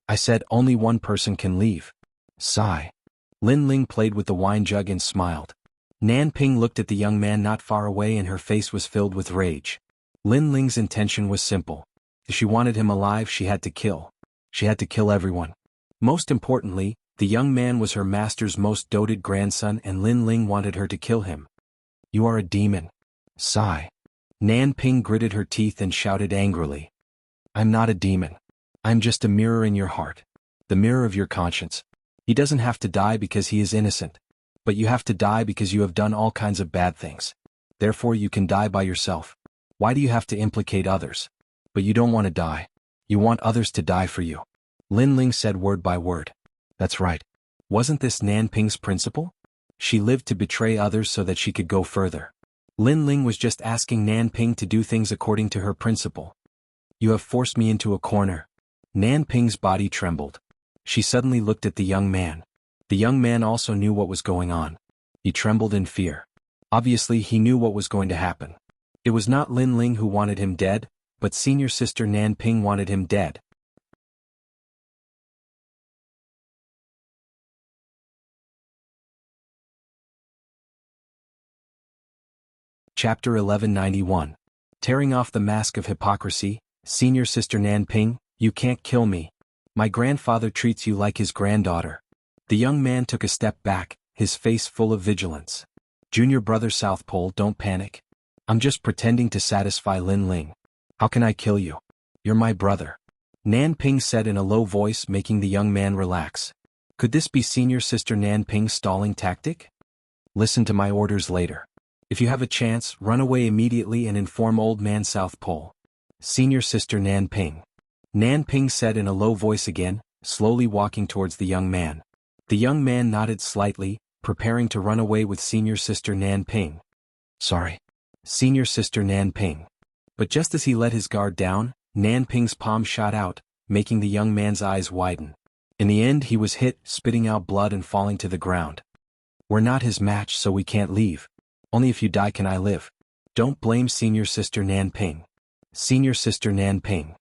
I said only one person can leave. Sigh. Lin Ling played with the wine jug and smiled. Nan Ping looked at the young man not far away and her face was filled with rage. Lin Ling's intention was simple. If she wanted him alive, she had to kill. She had to kill everyone. Most importantly, the young man was her master's most doted grandson and Lin Ling wanted her to kill him. You are a demon. Sigh. Nan Ping gritted her teeth and shouted angrily. I'm not a demon. I'm just a mirror in your heart. The mirror of your conscience. He doesn't have to die because he is innocent. But you have to die because you have done all kinds of bad things. Therefore you can die by yourself. Why do you have to implicate others? But you don't want to die. You want others to die for you. Lin Ling said word by word. That's right. Wasn't this Nan Ping's principle? She lived to betray others so that she could go further. Lin Ling was just asking Nan Ping to do things according to her principle. You have forced me into a corner. Nan Ping's body trembled. She suddenly looked at the young man. The young man also knew what was going on. He trembled in fear. Obviously he knew what was going to happen. It was not Lin Ling who wanted him dead, but senior sister Nan Ping wanted him dead. Chapter 1191. Tearing off the mask of hypocrisy, senior sister Nan Ping, you can't kill me. My grandfather treats you like his granddaughter. The young man took a step back, his face full of vigilance. Junior brother South Pole, don't panic. I'm just pretending to satisfy Lin Ling. How can I kill you? You're my brother. Nan Ping said in a low voice, making the young man relax. Could this be senior sister Nan Ping's stalling tactic? Listen to my orders later. If you have a chance, run away immediately and inform old man South Pole. Senior sister Nan Ping. Nan Ping said in a low voice again, slowly walking towards the young man. The young man nodded slightly, preparing to run away with senior sister Nan Ping. Sorry. Senior sister Nan Ping. But just as he let his guard down, Nan Ping's palm shot out, making the young man's eyes widen. In the end he was hit, spitting out blood and falling to the ground. We're not his match, so we can't leave. Only if you die can I live. Don't blame senior sister Nan Ping. Senior sister Nan Ping.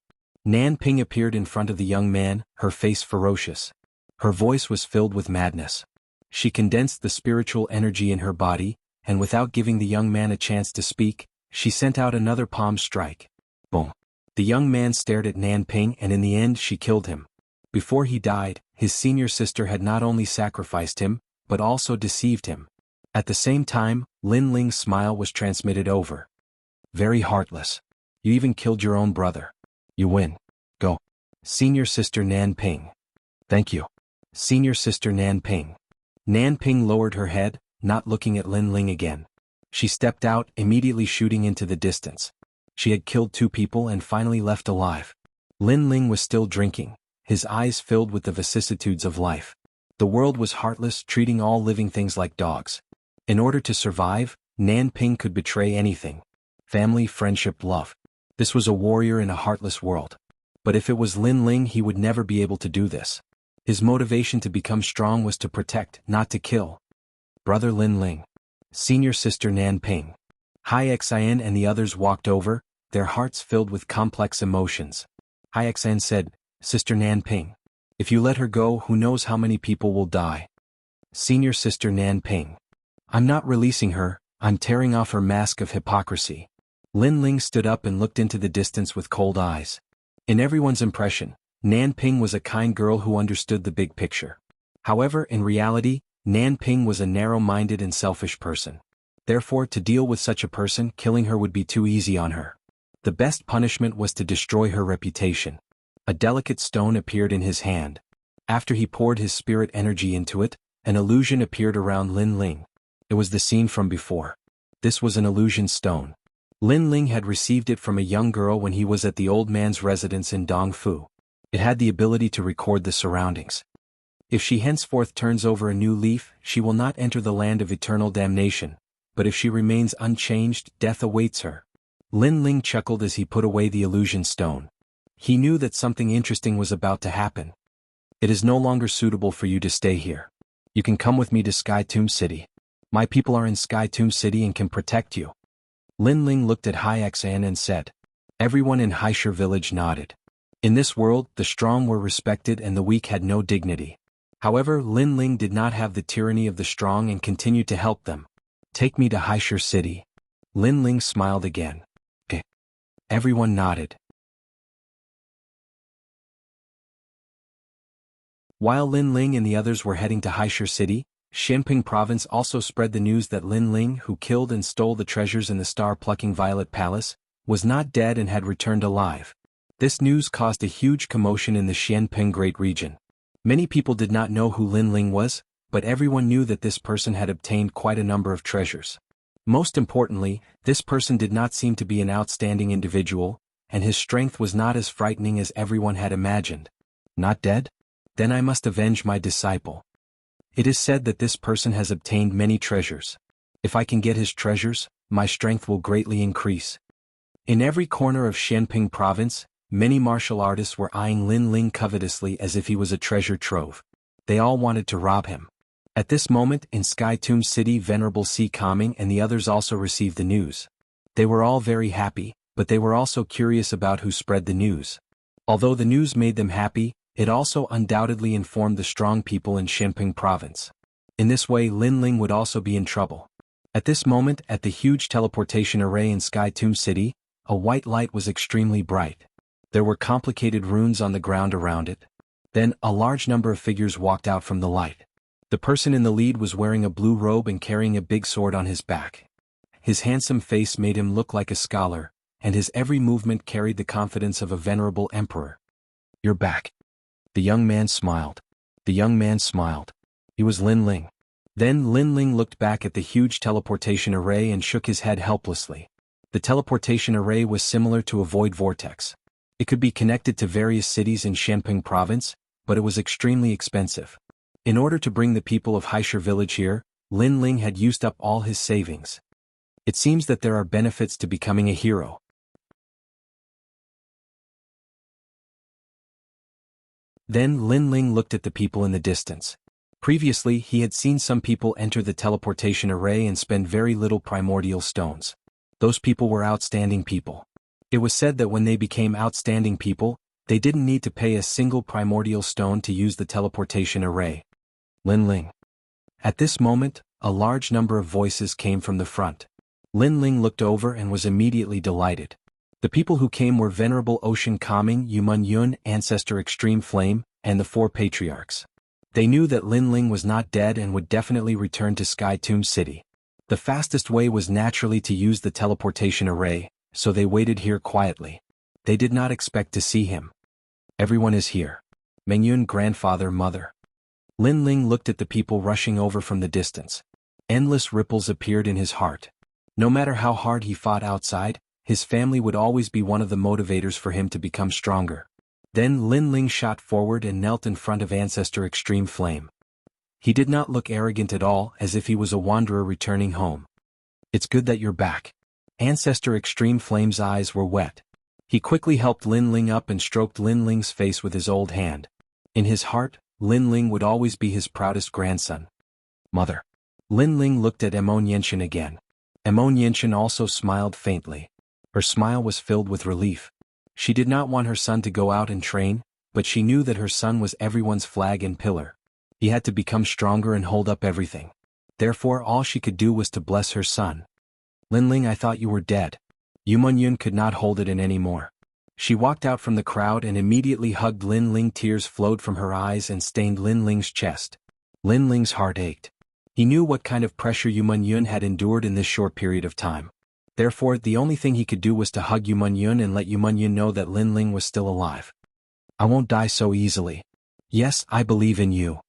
Nan Ping appeared in front of the young man, her face ferocious. Her voice was filled with madness. She condensed the spiritual energy in her body, and without giving the young man a chance to speak, she sent out another palm strike. Boom. The young man stared at Nan Ping and in the end she killed him. Before he died, his senior sister had not only sacrificed him, but also deceived him. At the same time, Lin Ling's smile was transmitted over. Very heartless. You even killed your own brother. You win. Go. Senior sister Nan Ping. Thank you. Senior sister Nan Ping. Nan Ping lowered her head, not looking at Lin Ling again. She stepped out, immediately shooting into the distance. She had killed 2 people and finally left alive. Lin Ling was still drinking, his eyes filled with the vicissitudes of life. The world was heartless, treating all living things like dogs. In order to survive, Nan Ping could betray anything. Family, friendship, love. This was a warrior in a heartless world. But if it was Lin Ling, he would never be able to do this. His motivation to become strong was to protect, not to kill. Brother Lin Ling. Senior sister Nan Ping. Hai Xian and the others walked over, their hearts filled with complex emotions. Hai Xian said, Sister Nan Ping. If you let her go, who knows how many people will die. Senior sister Nan Ping. I'm not releasing her, I'm tearing off her mask of hypocrisy. Lin Ling stood up and looked into the distance with cold eyes. In everyone's impression, Nan Ping was a kind girl who understood the big picture. However, in reality, Nan Ping was a narrow-minded and selfish person. Therefore, to deal with such a person, killing her would be too easy on her. The best punishment was to destroy her reputation. A delicate stone appeared in his hand. After he poured his spirit energy into it, an illusion appeared around Lin Ling. It was the scene from before. This was an illusion stone. Lin Ling had received it from a young girl when he was at the old man's residence in Dongfu. It had the ability to record the surroundings. If she henceforth turns over a new leaf, she will not enter the land of eternal damnation, but if she remains unchanged, death awaits her. Lin Ling chuckled as he put away the illusion stone. He knew that something interesting was about to happen. It is no longer suitable for you to stay here. You can come with me to Sky Tomb City. My people are in Sky Tomb City and can protect you. Lin Ling looked at Hai Xian and said. Everyone in Haishur village nodded. In this world, the strong were respected and the weak had no dignity. However, Lin Ling did not have the tyranny of the strong and continued to help them. Take me to Haishur City. Lin Ling smiled again. Okay. Everyone nodded. While Lin Ling and the others were heading to Haishur City, Xianping Province also spread the news that Lin Ling, who killed and stole the treasures in the star-plucking Violet Palace, was not dead and had returned alive. This news caused a huge commotion in the Xianping Great Region. Many people did not know who Lin Ling was, but everyone knew that this person had obtained quite a number of treasures. Most importantly, this person did not seem to be an outstanding individual, and his strength was not as frightening as everyone had imagined. Not dead? Then I must avenge my disciple. It is said that this person has obtained many treasures. If I can get his treasures, my strength will greatly increase. In every corner of Xianping Province, many martial artists were eyeing Lin Ling covetously as if he was a treasure trove. They all wanted to rob him. At this moment, in Sky Tomb City, Venerable Si Kaming and the others also received the news. They were all very happy, but they were also curious about who spread the news. Although the news made them happy, it also undoubtedly informed the strong people in Xianping Province. In this way, Lin Ling would also be in trouble. At this moment, at the huge teleportation array in Sky Tomb City, a white light was extremely bright. There were complicated runes on the ground around it. Then, a large number of figures walked out from the light. The person in the lead was wearing a blue robe and carrying a big sword on his back. His handsome face made him look like a scholar, and his every movement carried the confidence of a venerable emperor. You're back. The young man smiled. The young man smiled. He was Lin Ling. Then Lin Ling looked back at the huge teleportation array and shook his head helplessly. The teleportation array was similar to a void vortex. It could be connected to various cities in Xianping Province, but it was extremely expensive. In order to bring the people of Haishur village here, Lin Ling had used up all his savings. It seems that there are benefits to becoming a hero. Then Lin Ling looked at the people in the distance. Previously, he had seen some people enter the teleportation array and spend very little primordial stones. Those people were outstanding people. It was said that when they became outstanding people, they didn't need to pay a single primordial stone to use the teleportation array. Lin Ling. At this moment, a large number of voices came from the front. Lin Ling looked over and was immediately delighted. The people who came were Venerable Ocean Kaming, Yumun Yun, Ancestor Extreme Flame, and the 4 patriarchs. They knew that Lin Ling was not dead and would definitely return to Sky Tomb City. The fastest way was naturally to use the teleportation array, so they waited here quietly. They did not expect to see him. Everyone is here. Mengyun, grandfather, mother. Lin Ling looked at the people rushing over from the distance. Endless ripples appeared in his heart. No matter how hard he fought outside, his family would always be one of the motivators for him to become stronger. Then Lin Ling shot forward and knelt in front of Ancestor Extreme Flame. He did not look arrogant at all, as if he was a wanderer returning home. "It's good that you're back." Ancestor Extreme Flame's eyes were wet. He quickly helped Lin Ling up and stroked Lin Ling's face with his old hand. In his heart, Lin Ling would always be his proudest grandson. "Mother." Lin Ling looked at Ammoniention again. Ammoniention also smiled faintly. Her smile was filled with relief. She did not want her son to go out and train, but she knew that her son was everyone's flag and pillar. He had to become stronger and hold up everything. Therefore all she could do was to bless her son. "Lin Ling, I thought you were dead." Yumun could not hold it in anymore. She walked out from the crowd and immediately hugged Lin Ling. Tears flowed from her eyes and stained Lin Ling's chest. Lin Ling's heart ached. He knew what kind of pressure Yumun had endured in this short period of time. Therefore the only thing he could do was to hug Yumun and let Yumun know that Lin Ling was still alive. "I won't die so easily. Yes, I believe in you."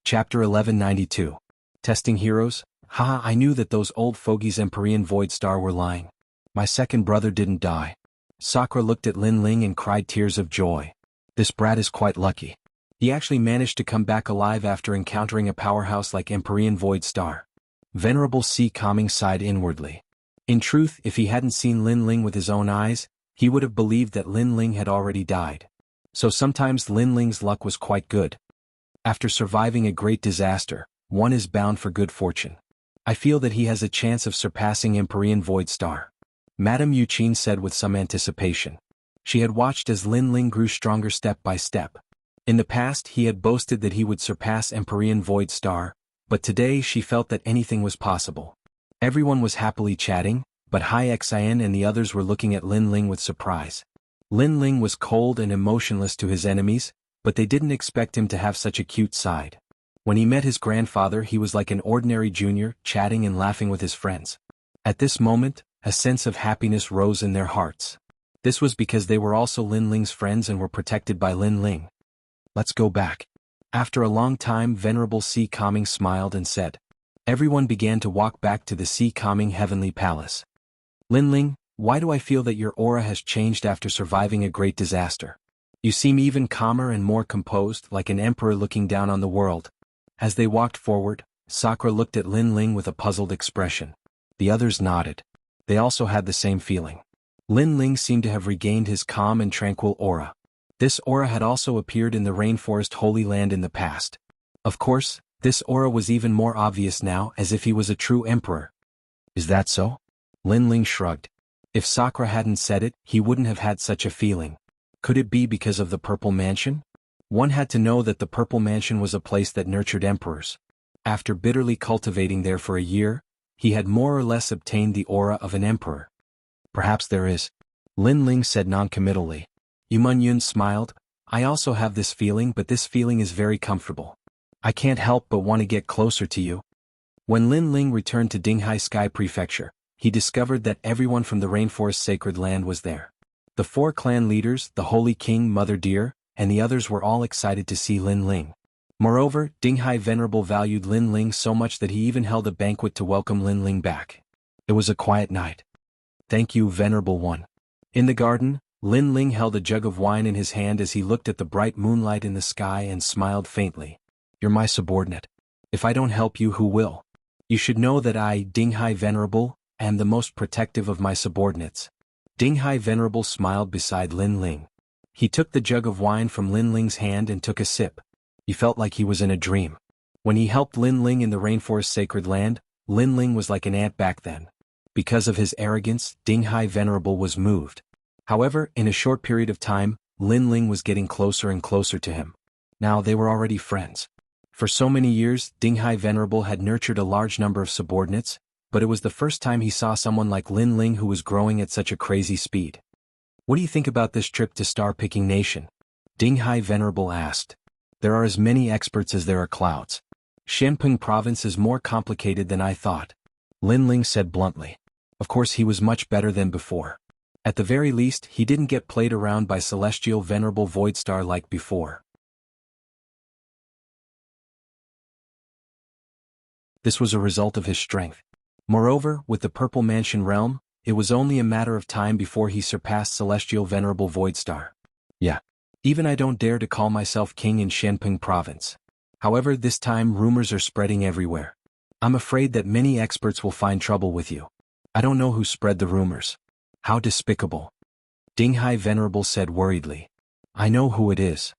Chapter 1192. Testing Heroes? Haha, I knew that those old fogies Empyrean Void Star were lying. My second brother didn't die. Sakura looked at Lin Ling and cried tears of joy. This brat is quite lucky. He actually managed to come back alive after encountering a powerhouse like Empyrean Void Star. Venerable Sea Calming sighed inwardly. In truth, if he hadn't seen Lin Ling with his own eyes, he would have believed that Lin Ling had already died. So sometimes Lin Ling's luck was quite good. After surviving a great disaster, one is bound for good fortune. I feel that he has a chance of surpassing Empyrean Void Star. Madame Yuqin said with some anticipation. She had watched as Lin Ling grew stronger step by step. In the past he had boasted that he would surpass Empyrean Void Star, but today she felt that anything was possible. Everyone was happily chatting, but Hai Xian and the others were looking at Lin Ling with surprise. Lin Ling was cold and emotionless to his enemies, but they didn't expect him to have such a cute side. When he met his grandfather he was like an ordinary junior, chatting and laughing with his friends. At this moment, a sense of happiness rose in their hearts. This was because they were also Lin Ling's friends and were protected by Lin Ling. "Let's go back." After a long time Venerable Sea Calming smiled and said. Everyone began to walk back to the Sea Calming Heavenly Palace. "Lin Ling, why do I feel that your aura has changed after surviving a great disaster? You seem even calmer and more composed, like an emperor looking down on the world." As they walked forward, Sakura looked at Lin Ling with a puzzled expression. The others nodded. They also had the same feeling. Lin Ling seemed to have regained his calm and tranquil aura. This aura had also appeared in the Rainforest Holy Land in the past. Of course, this aura was even more obvious now, as if he was a true emperor. "Is that so?" Lin Ling shrugged. If Sakura hadn't said it, he wouldn't have had such a feeling. Could it be because of the Purple Mansion? One had to know that the Purple Mansion was a place that nurtured emperors. After bitterly cultivating there for a year, he had more or less obtained the aura of an emperor. "Perhaps there is," Lin Ling said noncommittally. Yumun smiled. "I also have this feeling, but this feeling is very comfortable. I can't help but want to get closer to you." When Lin Ling returned to Dinghai Sky Prefecture, he discovered that everyone from the Rainforest Sacred Land was there. The 4 clan leaders, the Holy King, Mother Deer, and the others were all excited to see Lin Ling. Moreover, Dinghai Venerable valued Lin Ling so much that he even held a banquet to welcome Lin Ling back. It was a quiet night. "Thank you, Venerable One." In the garden, Lin Ling held a jug of wine in his hand as he looked at the bright moonlight in the sky and smiled faintly. "You're my subordinate. If I don't help you, who will? You should know that I, Dinghai Venerable, am the most protective of my subordinates." Dinghai Venerable smiled beside Lin Ling. He took the jug of wine from Lin Ling's hand and took a sip. He felt like he was in a dream. When he helped Lin Ling in the Rainforest Sacred Land, Lin Ling was like an ant back then. Because of his arrogance, Dinghai Venerable was moved. However, in a short period of time, Lin Ling was getting closer and closer to him. Now they were already friends. For so many years, Dinghai Venerable had nurtured a large number of subordinates, but it was the first time he saw someone like Lin Ling who was growing at such a crazy speed. "What do you think about this trip to Star-Picking Nation?" Dinghai Venerable asked. "There are as many experts as there are clouds. Shenpeng Province is more complicated than I thought," Lin Ling said bluntly. Of course he was much better than before. At the very least, he didn't get played around by Celestial Venerable Void Star like before. This was a result of his strength. Moreover, with the Purple Mansion realm, it was only a matter of time before he surpassed Celestial Venerable Voidstar. Yeah. Even I don't dare to call myself king in Shenping province. However, this time rumors are spreading everywhere. I'm afraid that many experts will find trouble with you. I don't know who spread the rumors. How despicable. Dinghai Venerable said worriedly. I know who it is.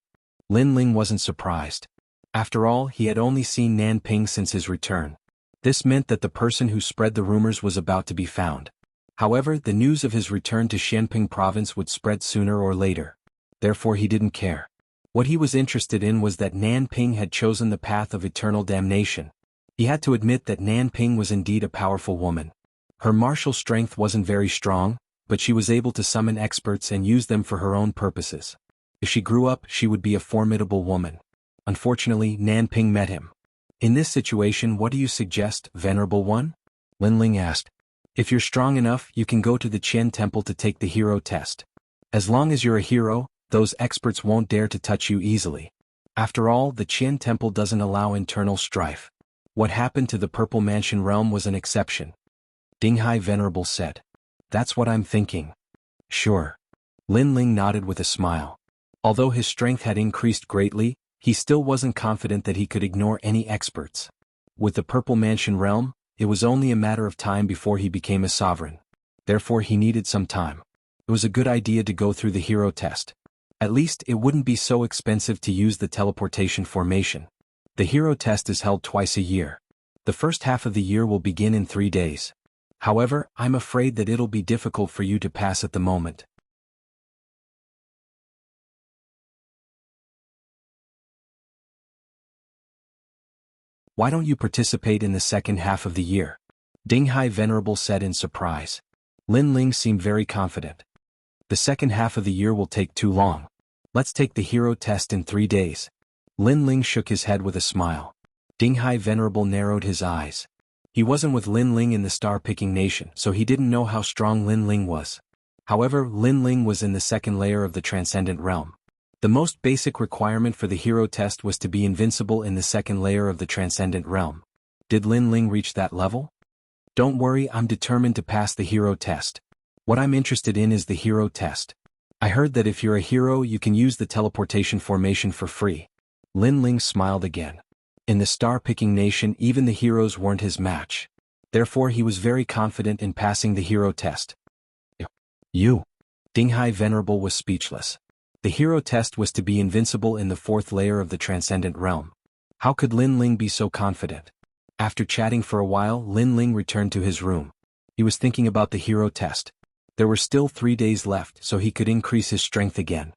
Lin Ling wasn't surprised. After all, he had only seen Nanping since his return. This meant that the person who spread the rumors was about to be found. However, the news of his return to Shenping province would spread sooner or later. Therefore he didn't care. What he was interested in was that Nanping had chosen the path of eternal damnation. He had to admit that Nanping was indeed a powerful woman. Her martial strength wasn't very strong, but she was able to summon experts and use them for her own purposes. If she grew up, she would be a formidable woman. Unfortunately, Nanping met him. In this situation, what do you suggest, Venerable One? Lin Ling asked. If you're strong enough, you can go to the Qian Temple to take the hero test. As long as you're a hero, those experts won't dare to touch you easily. After all, the Qian Temple doesn't allow internal strife. What happened to the Purple Mansion realm was an exception. Dinghai Venerable said. That's what I'm thinking. Sure. Lin Ling nodded with a smile. Although his strength had increased greatly, he still wasn't confident that he could ignore any experts. With the Purple Mansion realm, it was only a matter of time before he became a sovereign. Therefore he needed some time. It was a good idea to go through the hero test. At least it wouldn't be so expensive to use the teleportation formation. The hero test is held twice a year. The first half of the year will begin in 3 days. However, I'm afraid that it'll be difficult for you to pass at the moment. Why don't you participate in the second half of the year? Dinghai Venerable said in surprise. Lin Ling seemed very confident. The second half of the year will take too long. Let's take the hero test in 3 days. Lin Ling shook his head with a smile. Dinghai Venerable narrowed his eyes. He wasn't with Lin Ling in the star-picking nation, so he didn't know how strong Lin Ling was. However, Lin Ling was in the second layer of the transcendent realm. The most basic requirement for the hero test was to be invincible in the second layer of the transcendent realm. Did Lin Ling reach that level? Don't worry, I'm determined to pass the hero test. What I'm interested in is the hero test. I heard that if you're a hero you can use the teleportation formation for free. Lin Ling smiled again. In the star-picking nation even the heroes weren't his match. Therefore he was very confident in passing the hero test. You. Dinghai Venerable was speechless. The hero test was to be invincible in the fourth layer of the transcendent realm. How could Lin Ling be so confident? After chatting for a while, Lin Ling returned to his room. He was thinking about the hero test. There were still 3 days left, so he could increase his strength again.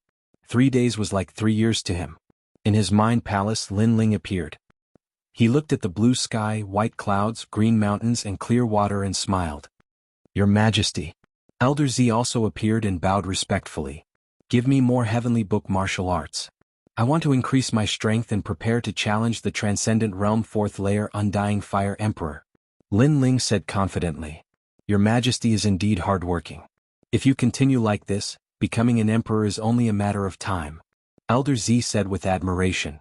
3 days was like 3 years to him. In his mind palace, Lin Ling appeared. He looked at the blue sky, white clouds, green mountains and clear water and smiled. Your Majesty. Elder Z also appeared and bowed respectfully. Give me more heavenly book martial arts. I want to increase my strength and prepare to challenge the transcendent realm 4th layer Undying Fire Emperor. Lin Ling said confidently. Your Majesty is indeed hardworking. If you continue like this, becoming an emperor is only a matter of time. Elder Z said with admiration.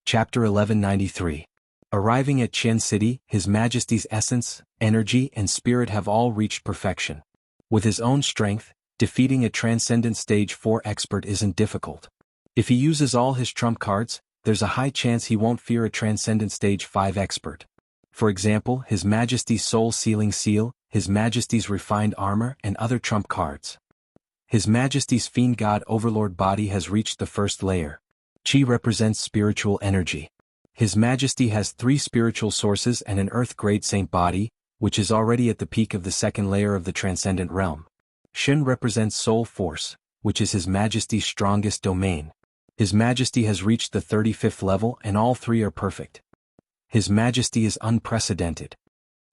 Chapter 1193. Arriving at Qian City, His Majesty's essence, energy and spirit have all reached perfection. With his own strength, defeating a Transcendent Stage 4 expert isn't difficult. If he uses all his trump cards, there's a high chance he won't fear a Transcendent Stage 5 expert. For example, His Majesty's Soul Sealing Seal, His Majesty's Refined Armor and other trump cards. His Majesty's Fiend God Overlord body has reached the 1st layer. Qi represents spiritual energy. His Majesty has 3 spiritual sources and an Earth-grade saint body, which is already at the peak of the 2nd layer of the Transcendent Realm. Shen represents soul force, which is His Majesty's strongest domain. His Majesty has reached the 35th level and all 3 are perfect. His Majesty is unprecedented.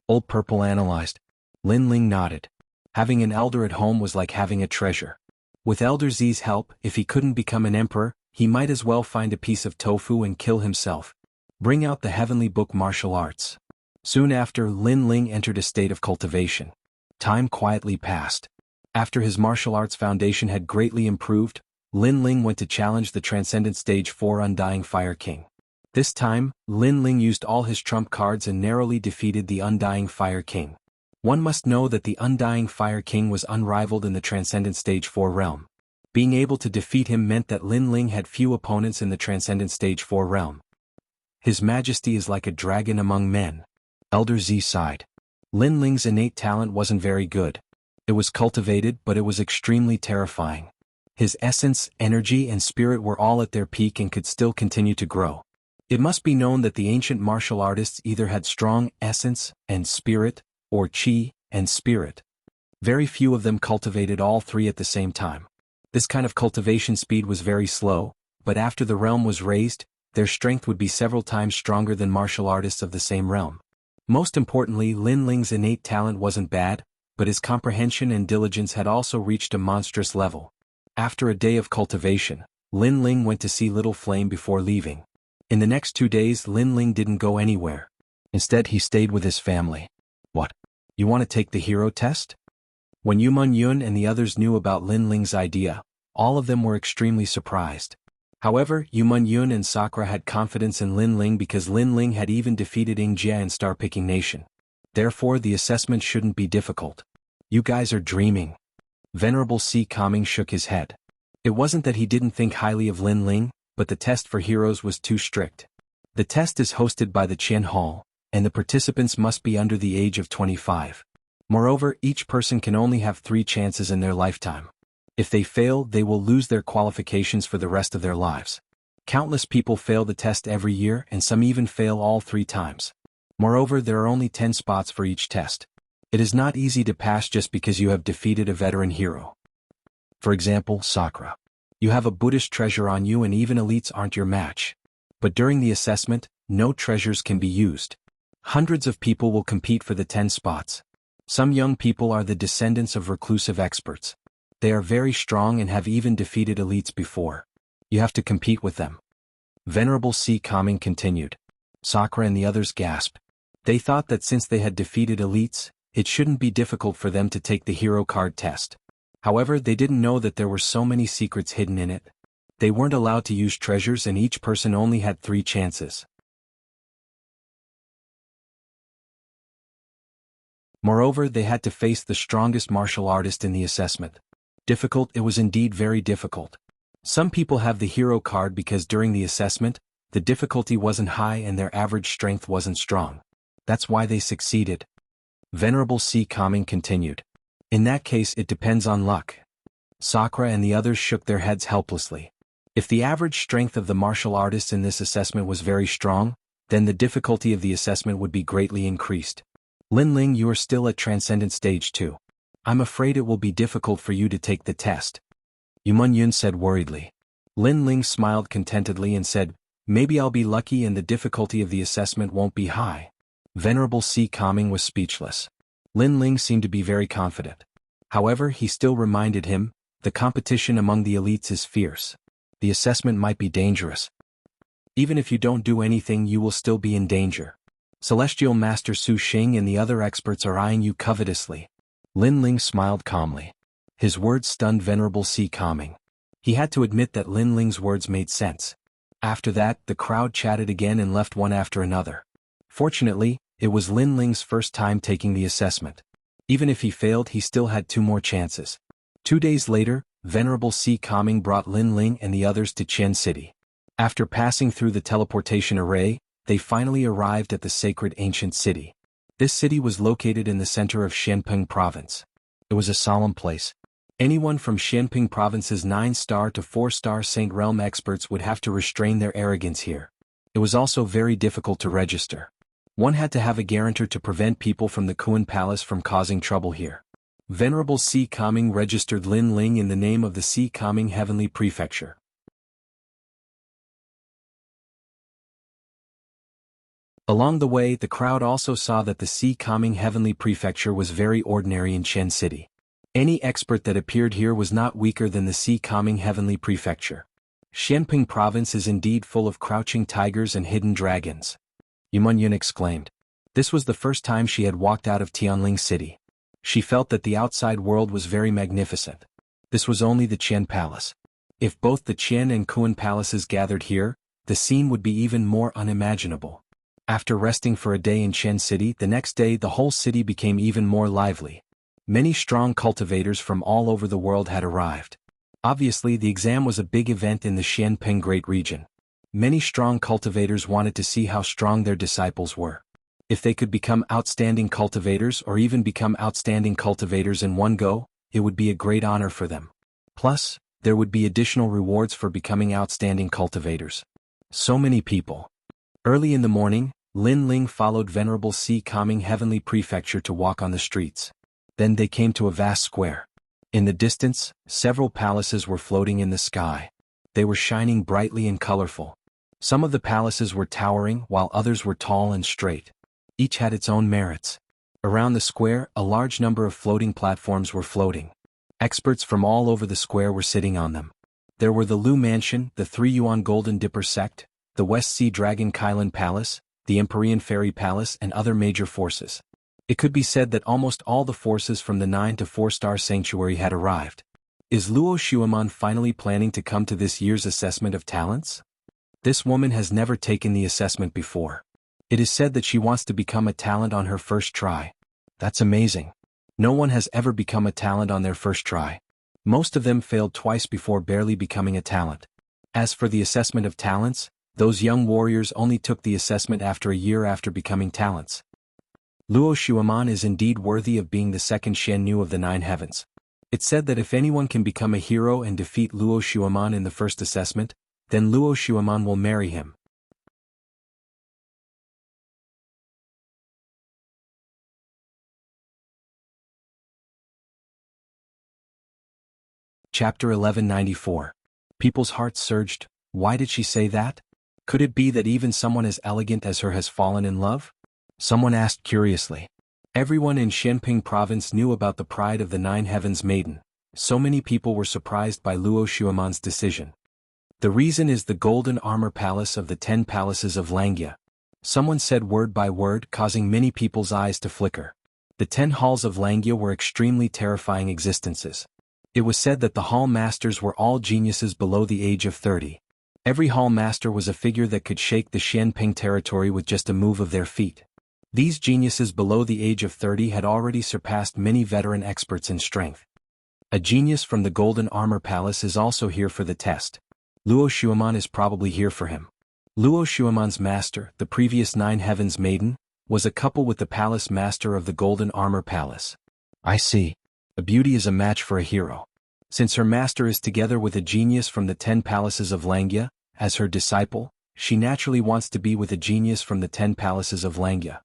Old Purple analyzed. Lin Ling nodded. Having an elder at home was like having a treasure. With Elder Z's help, if he couldn't become an emperor, he might as well find a piece of tofu and kill himself. Bring out the heavenly book martial arts. Soon after, Lin Ling entered a state of cultivation. Time quietly passed. After his martial arts foundation had greatly improved, Lin Ling went to challenge the Transcendent Stage 4 Undying Fire King. This time, Lin Ling used all his trump cards and narrowly defeated the Undying Fire King. One must know that the Undying Fire King was unrivaled in the Transcendent Stage 4 realm. Being able to defeat him meant that Lin Ling had few opponents in the Transcendent Stage 4 realm. His majesty is like a dragon among men. Elder Z sighed. Lin Ling's innate talent wasn't very good. It was cultivated, but it was extremely terrifying. His essence, energy and spirit were all at their peak and could still continue to grow. It must be known that the ancient martial artists either had strong essence and spirit, or chi and spirit. Very few of them cultivated all three at the same time. This kind of cultivation speed was very slow, but after the realm was raised, their strength would be several times stronger than martial artists of the same realm. Most importantly, Lin Ling's innate talent wasn't bad, but his comprehension and diligence had also reached a monstrous level. After a day of cultivation, Lin Ling went to see Little Flame before leaving. In the next 2 days, Lin Ling didn't go anywhere. Instead, he stayed with his family. What? You want to take the hero test? When Yu Man Yun and the others knew about Lin Ling's idea, all of them were extremely surprised. However, Yu Man Yun and Sakura had confidence in Lin Ling because Lin Ling had even defeated Jia in Star Picking Nation. Therefore, the assessment shouldn't be difficult. You guys are dreaming. Venerable C. Calming shook his head. It wasn't that he didn't think highly of Lin Ling, but the test for heroes was too strict. The test is hosted by the Qian Hall, and the participants must be under the age of 25. Moreover, each person can only have 3 chances in their lifetime. If they fail, they will lose their qualifications for the rest of their lives. Countless people fail the test every year and some even fail all 3 times. Moreover, there are only 10 spots for each test. It is not easy to pass just because you have defeated a veteran hero. For example, Sakura. You have a Buddhist treasure on you and even elites aren't your match. But during the assessment, no treasures can be used. Hundreds of people will compete for the 10 spots. Some young people are the descendants of reclusive experts. They are very strong and have even defeated elites before. You have to compete with them. Venerable C. Calming continued. Sakura and the others gasped. They thought that since they had defeated elites, it shouldn't be difficult for them to take the hero card test. However, they didn't know that there were so many secrets hidden in it. They weren't allowed to use treasures and each person only had 3 chances. Moreover, they had to face the strongest martial artist in the assessment. Difficult, it was indeed very difficult. Some people have the hero card because during the assessment, the difficulty wasn't high and their average strength wasn't strong. That's why they succeeded. Venerable C. Calming continued. In that case, it depends on luck. Sakura and the others shook their heads helplessly. If the average strength of the martial artists in this assessment was very strong, then the difficulty of the assessment would be greatly increased. Lin Ling, you are still at Transcendent Stage 2. I'm afraid it will be difficult for you to take the test. Yu Man Yun said worriedly. Lin Ling smiled contentedly and said, maybe I'll be lucky and the difficulty of the assessment won't be high. Venerable C. Calming was speechless. Lin Ling seemed to be very confident. However, he still reminded him, the competition among the elites is fierce. The assessment might be dangerous. Even if you don't do anything, you will still be in danger. Celestial Master Su Xing and the other experts are eyeing you covetously. Lin Ling smiled calmly. His words stunned Venerable C. Calming. He had to admit that Lin Ling's words made sense. After that, the crowd chatted again and left one after another. Fortunately, it was Lin Ling's first time taking the assessment. Even if he failed, he still had 2 more chances. 2 days later, Venerable C. Calming brought Lin Ling and the others to Qian City. After passing through the teleportation array, they finally arrived at the sacred ancient city. This city was located in the center of Xianping province. It was a solemn place. Anyone from Xianping province's 9-star to 4-star Saint Realm experts would have to restrain their arrogance here. It was also very difficult to register. One had to have a guarantor to prevent people from the Kuan Palace from causing trouble here. Venerable C. Calming registered Lin Ling in the name of the C. Calming Heavenly Prefecture. Along the way, the crowd also saw that the C. Calming Heavenly Prefecture was very ordinary in Qian City. Any expert that appeared here was not weaker than the C. Calming Heavenly Prefecture. Xianping province is indeed full of crouching tigers and hidden dragons. Yu Man Yun exclaimed. This was the first time she had walked out of Tianling City. She felt that the outside world was very magnificent. This was only the Qian Palace. If both the Qian and Kuan palaces gathered here, the scene would be even more unimaginable. After resting for a day in Qian City, the next day the whole city became even more lively. Many strong cultivators from all over the world had arrived. Obviously, the exam was a big event in the Xianping Great Region. Many strong cultivators wanted to see how strong their disciples were. If they could become outstanding cultivators or even become outstanding cultivators in one go, it would be a great honor for them. Plus, there would be additional rewards for becoming outstanding cultivators. So many people. Early in the morning, Lin Ling followed Venerable Si Kaming Heavenly Prefecture to walk on the streets. Then they came to a vast square. In the distance, several palaces were floating in the sky. They were shining brightly and colorful. Some of the palaces were towering while others were tall and straight. Each had its own merits. Around the square, a large number of floating platforms were floating. Experts from all over the square were sitting on them. There were the Lu Mansion, the 3 Yuan Golden Dipper Sect, the West Sea Dragon Kailan Palace, the Empyrean Fairy Palace, and other major forces. It could be said that almost all the forces from the 9 to 4-star sanctuary had arrived. Is Luo Xueman finally planning to come to this year's assessment of talents? This woman has never taken the assessment before. It is said that she wants to become a talent on her first try. That's amazing. No one has ever become a talent on their first try. Most of them failed twice before barely becoming a talent. As for the assessment of talents, those young warriors only took the assessment after a year after becoming talents. Luo Xueman is indeed worthy of being the second Shen Yu of the 9 heavens. It's said that if anyone can become a hero and defeat Luo Xueman in the first assessment, then Luo Xueman will marry him. Chapter 1194. People's hearts surged. Why did she say that? Could it be that even someone as elegant as her has fallen in love? Someone asked curiously. Everyone in Xianping province knew about the pride of the 9 heavens maiden. So many people were surprised by Luo Xueman's decision. The reason is the golden armor palace of the 10 palaces of Langya. Someone said word by word, causing many people's eyes to flicker. The 10 halls of Langya were extremely terrifying existences. It was said that the hall masters were all geniuses below the age of 30. Every hall master was a figure that could shake the Xianping territory with just a move of their feet. These geniuses below the age of 30 had already surpassed many veteran experts in strength. A genius from the Golden Armor Palace is also here for the test. Luo Xueman is probably here for him. Luo Xueman's master, the previous 9 heavens maiden, was a couple with the palace master of the Golden Armor Palace. I see. A beauty is a match for a hero. Since her master is together with a genius from the 10 palaces of Langya, as her disciple, she naturally wants to be with a genius from the 10 palaces of Langya.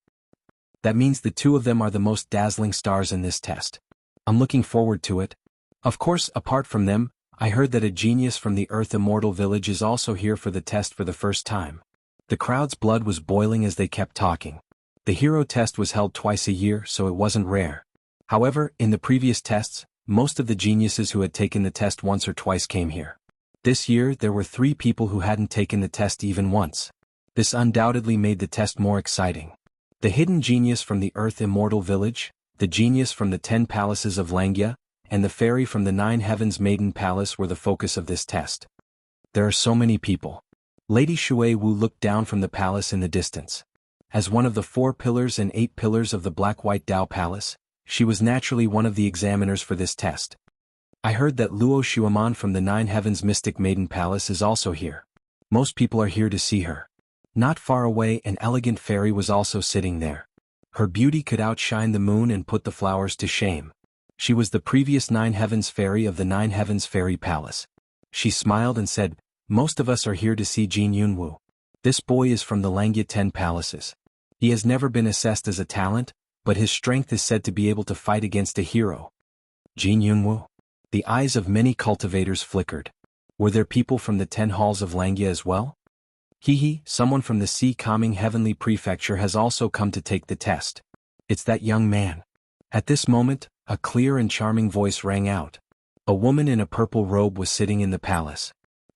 That means the two of them are the most dazzling stars in this test. I'm looking forward to it. Of course, apart from them, I heard that a genius from the Earth Immortal Village is also here for the test for the first time. The crowd's blood was boiling as they kept talking. The hero test was held twice a year, so it wasn't rare. However, in the previous tests, most of the geniuses who had taken the test once or twice came here. This year, there were 3 people who hadn't taken the test even once. This undoubtedly made the test more exciting. The hidden genius from the Earth Immortal Village, the genius from the 10 palaces of Langya, and the fairy from the 9 heavens maiden palace were the focus of this test. There are so many people. Lady Shui Wu looked down from the palace in the distance. As one of the 4 pillars and 8 pillars of the Black-White Dao Palace, she was naturally one of the examiners for this test. I heard that Luo Xueman from the 9 heavens Mystic Maiden Palace is also here. Most people are here to see her. Not far away, an elegant fairy was also sitting there. Her beauty could outshine the moon and put the flowers to shame. She was the previous 9 heavens fairy of the 9 heavens fairy palace. She smiled and said, "Most of us are here to see Jin Yunwu. This boy is from the Langya 10 palaces. He has never been assessed as a talent, but his strength is said to be able to fight against a hero." Jin Yunwu? The eyes of many cultivators flickered. Were there people from the 10 halls of Langya as well? Someone from the Si Kaming Heavenly Prefecture has also come to take the test. It's that young man. At this moment, a clear and charming voice rang out. A woman in a purple robe was sitting in the palace.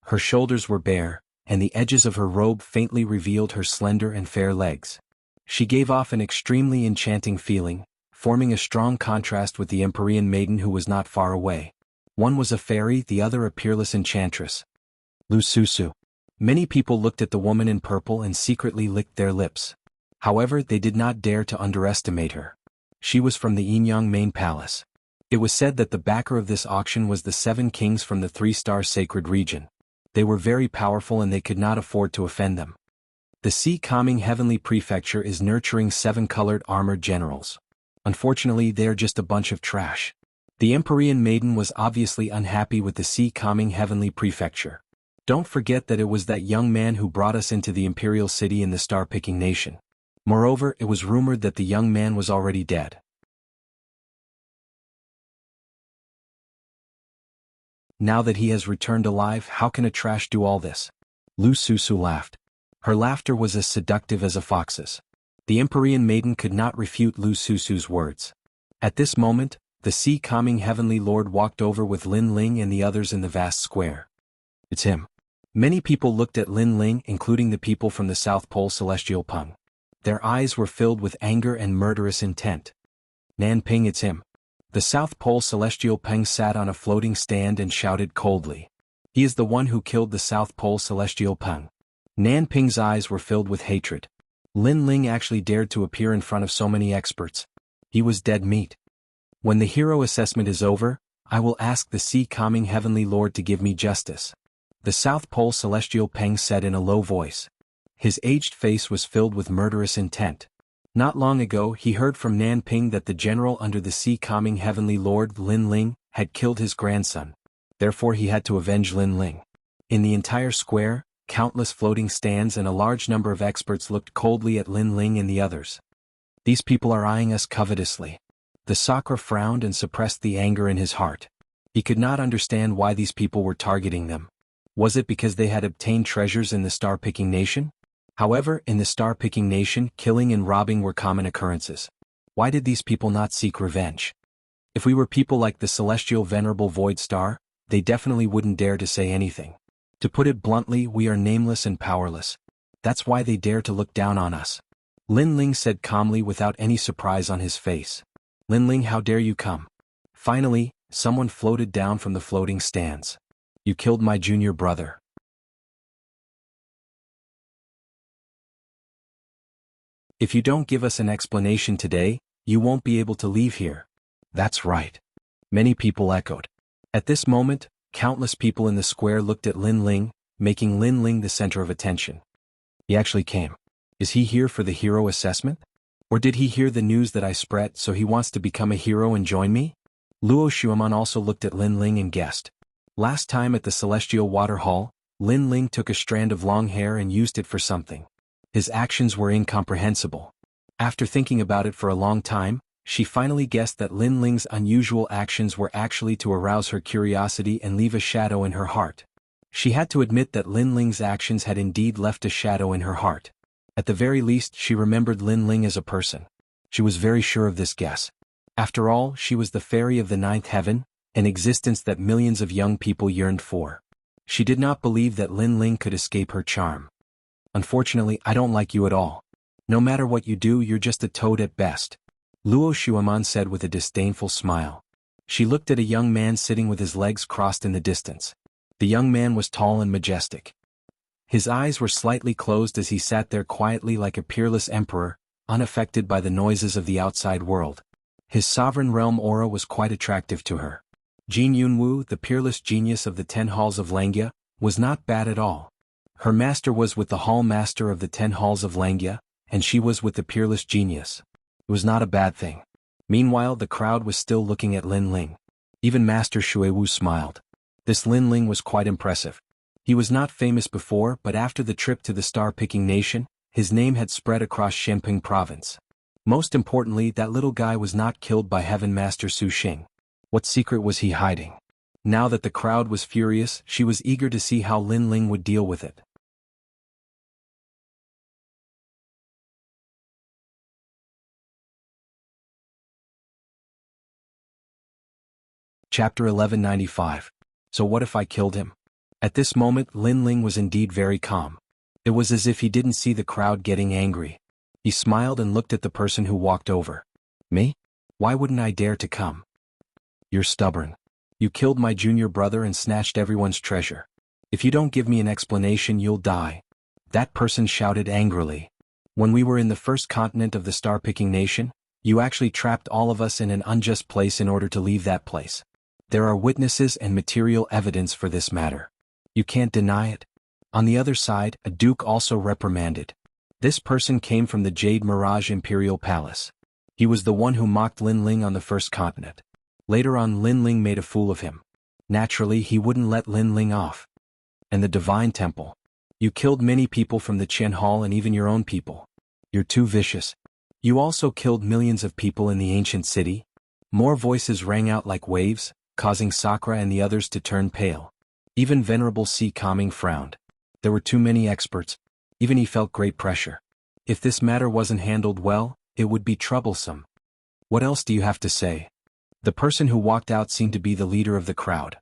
Her shoulders were bare, and the edges of her robe faintly revealed her slender and fair legs. She gave off an extremely enchanting feeling, forming a strong contrast with the Empyrean maiden who was not far away. One was a fairy, the other a peerless enchantress. Lu Susu. Many people looked at the woman in purple and secretly licked their lips. However, they did not dare to underestimate her. She was from the Yinyang main palace. It was said that the backer of this auction was the 7 kings from the 3-star sacred region. They were very powerful and they could not afford to offend them. The Sea Calming Heavenly Prefecture is nurturing 7 colored armored generals. Unfortunately, they are just a bunch of trash. The Empyrean maiden was obviously unhappy with the Sea Calming Heavenly Prefecture. Don't forget that it was that young man who brought us into the Imperial City in the Star-Picking Nation. Moreover, it was rumored that the young man was already dead. Now that he has returned alive, how can a trash do all this? Lu Susu laughed. Her laughter was as seductive as a fox's. The Empyrean maiden could not refute Lu Susu's words. At this moment, the Sea Calming Heavenly Lord walked over with Lin Ling and the others in the vast square. It's him. Many people looked at Lin Ling, including the people from the South Pole Celestial Peng. Their eyes were filled with anger and murderous intent. Nanping, it's him. The South Pole Celestial Peng sat on a floating stand and shouted coldly. He is the one who killed the South Pole Celestial Peng. Nanping's eyes were filled with hatred. Lin Ling actually dared to appear in front of so many experts. He was dead meat. When the hero assessment is over, I will ask the Sea Calming Heavenly Lord to give me justice. The South Pole Celestial Peng said in a low voice. His aged face was filled with murderous intent. Not long ago he heard from Nanping that the general under the Sea Calming Heavenly Lord, Lin Ling, had killed his grandson. Therefore he had to avenge Lin Ling. In the entire square, countless floating stands and a large number of experts looked coldly at Lin Ling and the others. These people are eyeing us covetously. The Sakura frowned and suppressed the anger in his heart. He could not understand why these people were targeting them. Was it because they had obtained treasures in the Star-Picking Nation? However, in the Star-Picking Nation, killing and robbing were common occurrences. Why did these people not seek revenge? If we were people like the Celestial Venerable Void Star, they definitely wouldn't dare to say anything. To put it bluntly, we are nameless and powerless. That's why they dare to look down on us. Lin Ling said calmly without any surprise on his face. Lin Ling, how dare you come? Finally, someone floated down from the floating stands. You killed my junior brother. If you don't give us an explanation today, you won't be able to leave here. That's right. Many people echoed. At this moment, countless people in the square looked at Lin Ling, making Lin Ling the center of attention. He actually came. Is he here for the hero assessment? Or did he hear the news that I spread so he wants to become a hero and join me? Luo Xueman also looked at Lin Ling and guessed. Last time at the Celestial Water Hall, Lin Ling took a strand of long hair and used it for something. His actions were incomprehensible. After thinking about it for a long time, she finally guessed that Lin Ling's unusual actions were actually to arouse her curiosity and leave a shadow in her heart. She had to admit that Lin Ling's actions had indeed left a shadow in her heart. At the very least, she remembered Lin Ling as a person. She was very sure of this guess. After all, she was the fairy of the 9th heaven, an existence that millions of young people yearned for. She did not believe that Lin Ling could escape her charm. Unfortunately, I don't like you at all. No matter what you do, you're just a toad at best. Luo Xueman said with a disdainful smile. She looked at a young man sitting with his legs crossed in the distance. The young man was tall and majestic. His eyes were slightly closed as he sat there quietly like a peerless emperor, unaffected by the noises of the outside world. His sovereign realm aura was quite attractive to her. Jin Yunwu, the peerless genius of the 10 halls of Langya, was not bad at all. Her master was with the hall master of the 10 halls of Langya, and she was with the peerless genius. It was not a bad thing. Meanwhile, the crowd was still looking at Lin Ling. Even Master Shuewu smiled. This Lin Ling was quite impressive. He was not famous before, but after the trip to the Star-Picking Nation, his name had spread across Shenping province. Most importantly, that little guy was not killed by Heaven Master Su Xing. What secret was he hiding? Now that the crowd was furious, she was eager to see how Lin Ling would deal with it. Chapter 1195. So what if I killed him? At this moment, Lin Ling was indeed very calm. It was as if he didn't see the crowd getting angry. He smiled and looked at the person who walked over. Me? Why wouldn't I dare to come? You're stubborn. You killed my junior brother and snatched everyone's treasure. If you don't give me an explanation, you'll die. That person shouted angrily. When we were in the first continent of the star-picking nation, you actually trapped all of us in an unjust place in order to leave that place. There are witnesses and material evidence for this matter. You can't deny it. On the other side, a duke also reprimanded. This person came from the Jade Mirage Imperial Palace. He was the one who mocked Lin Ling on the first continent. Later on, Lin Ling made a fool of him. Naturally, he wouldn't let Lin Ling off. And the Divine Temple. You killed many people from the Qian Hall and even your own people. You're too vicious. You also killed millions of people in the ancient city. More voices rang out like waves, causing Sakura and the others to turn pale. Even Venerable C. Kami frowned. There were too many experts. Even he felt great pressure. If this matter wasn't handled well, it would be troublesome. What else do you have to say? The person who walked out seemed to be the leader of the crowd.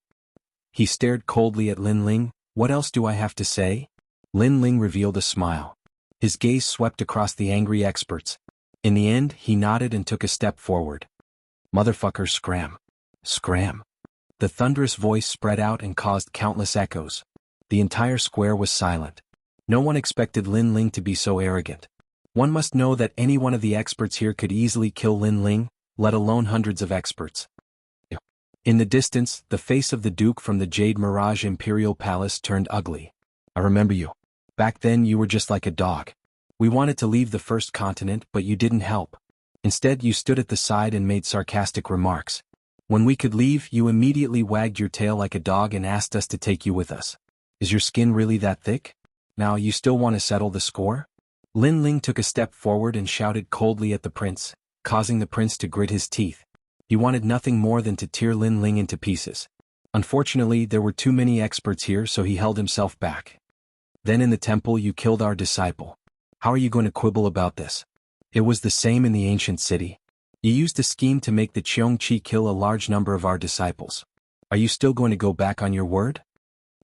He stared coldly at Lin Ling. What else do I have to say? Lin Ling revealed a smile. His gaze swept across the angry experts. In the end, he nodded and took a step forward. Motherfucker, scram. Scram. The thunderous voice spread out and caused countless echoes. The entire square was silent. No one expected Lin Ling to be so arrogant. One must know that any one of the experts here could easily kill Lin Ling, let alone hundreds of experts. In the distance, the face of the Duke from the Jade Mirage Imperial Palace turned ugly. I remember you. Back then you were just like a dog. We wanted to leave the first continent, but you didn't help. Instead, you stood at the side and made sarcastic remarks. When we could leave, you immediately wagged your tail like a dog and asked us to take you with us. Is your skin really that thick? Now you still want to settle the score? Lin Ling took a step forward and shouted coldly at the prince, causing the prince to grit his teeth. He wanted nothing more than to tear Lin Ling into pieces. Unfortunately, there were too many experts here, so he held himself back. Then in the temple you killed our disciple. How are you going to quibble about this? It was the same in the ancient city. You used a scheme to make the Qiongqi kill a large number of our disciples. Are you still going to go back on your word?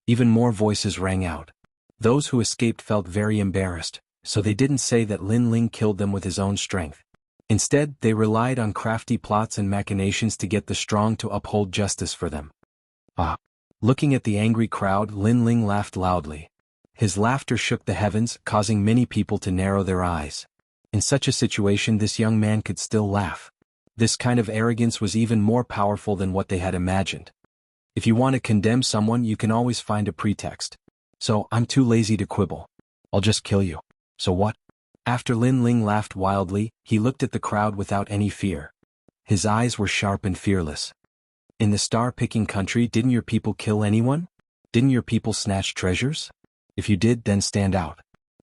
Even more voices rang out. Those who escaped felt very embarrassed, so they didn't say that Lin Ling killed them with his own strength. Instead, they relied on crafty plots and machinations to get the strong to uphold justice for them. Looking at the angry crowd, Lin Ling laughed loudly. His laughter shook the heavens, causing many people to narrow their eyes. In such a situation, this young man could still laugh. This kind of arrogance was even more powerful than what they had imagined. If you want to condemn someone, you can always find a pretext. So, I'm too lazy to quibble. I'll just kill you. So what? After Lin Ling laughed wildly, he looked at the crowd without any fear. His eyes were sharp and fearless. In the star-picking country, didn't your people kill anyone? Didn't your people snatch treasures? If you did, then stand out.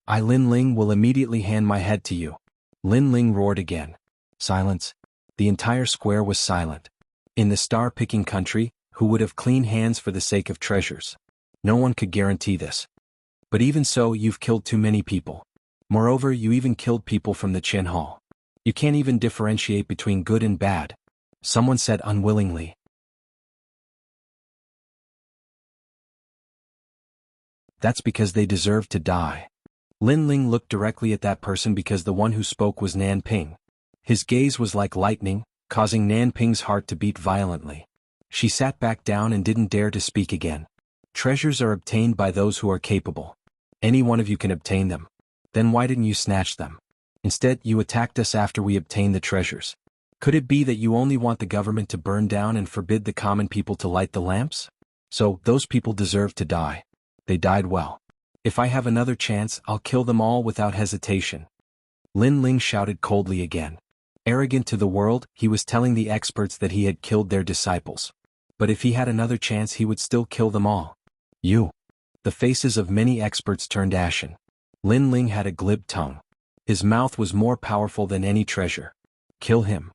I, Lin Ling, will immediately hand my head to you. Lin Ling roared again. Silence. The entire square was silent. In the star-picking country, who would have clean hands for the sake of treasures? No one could guarantee this. But even so, you've killed too many people. Moreover, you even killed people from the Qian Hall. You can't even differentiate between good and bad. Someone said unwillingly. That's because they deserve to die. Lin Ling looked directly at that person because the one who spoke was Nan Ping. His gaze was like lightning, causing Nan Ping's heart to beat violently. She sat back down and didn't dare to speak again. Treasures are obtained by those who are capable. Any one of you can obtain them. Then why didn't you snatch them? Instead, you attacked us after we obtained the treasures. Could it be that you only want the government to burn down and forbid the common people to light the lamps? So, those people deserve to die. They died well. If I have another chance, I'll kill them all without hesitation. Lin Ling shouted coldly again. Arrogant to the world, he was telling the experts that he had killed their disciples. But if he had another chance, he would still kill them all. You. The faces of many experts turned ashen. Lin Ling had a glib tongue. His mouth was more powerful than any treasure. Kill him.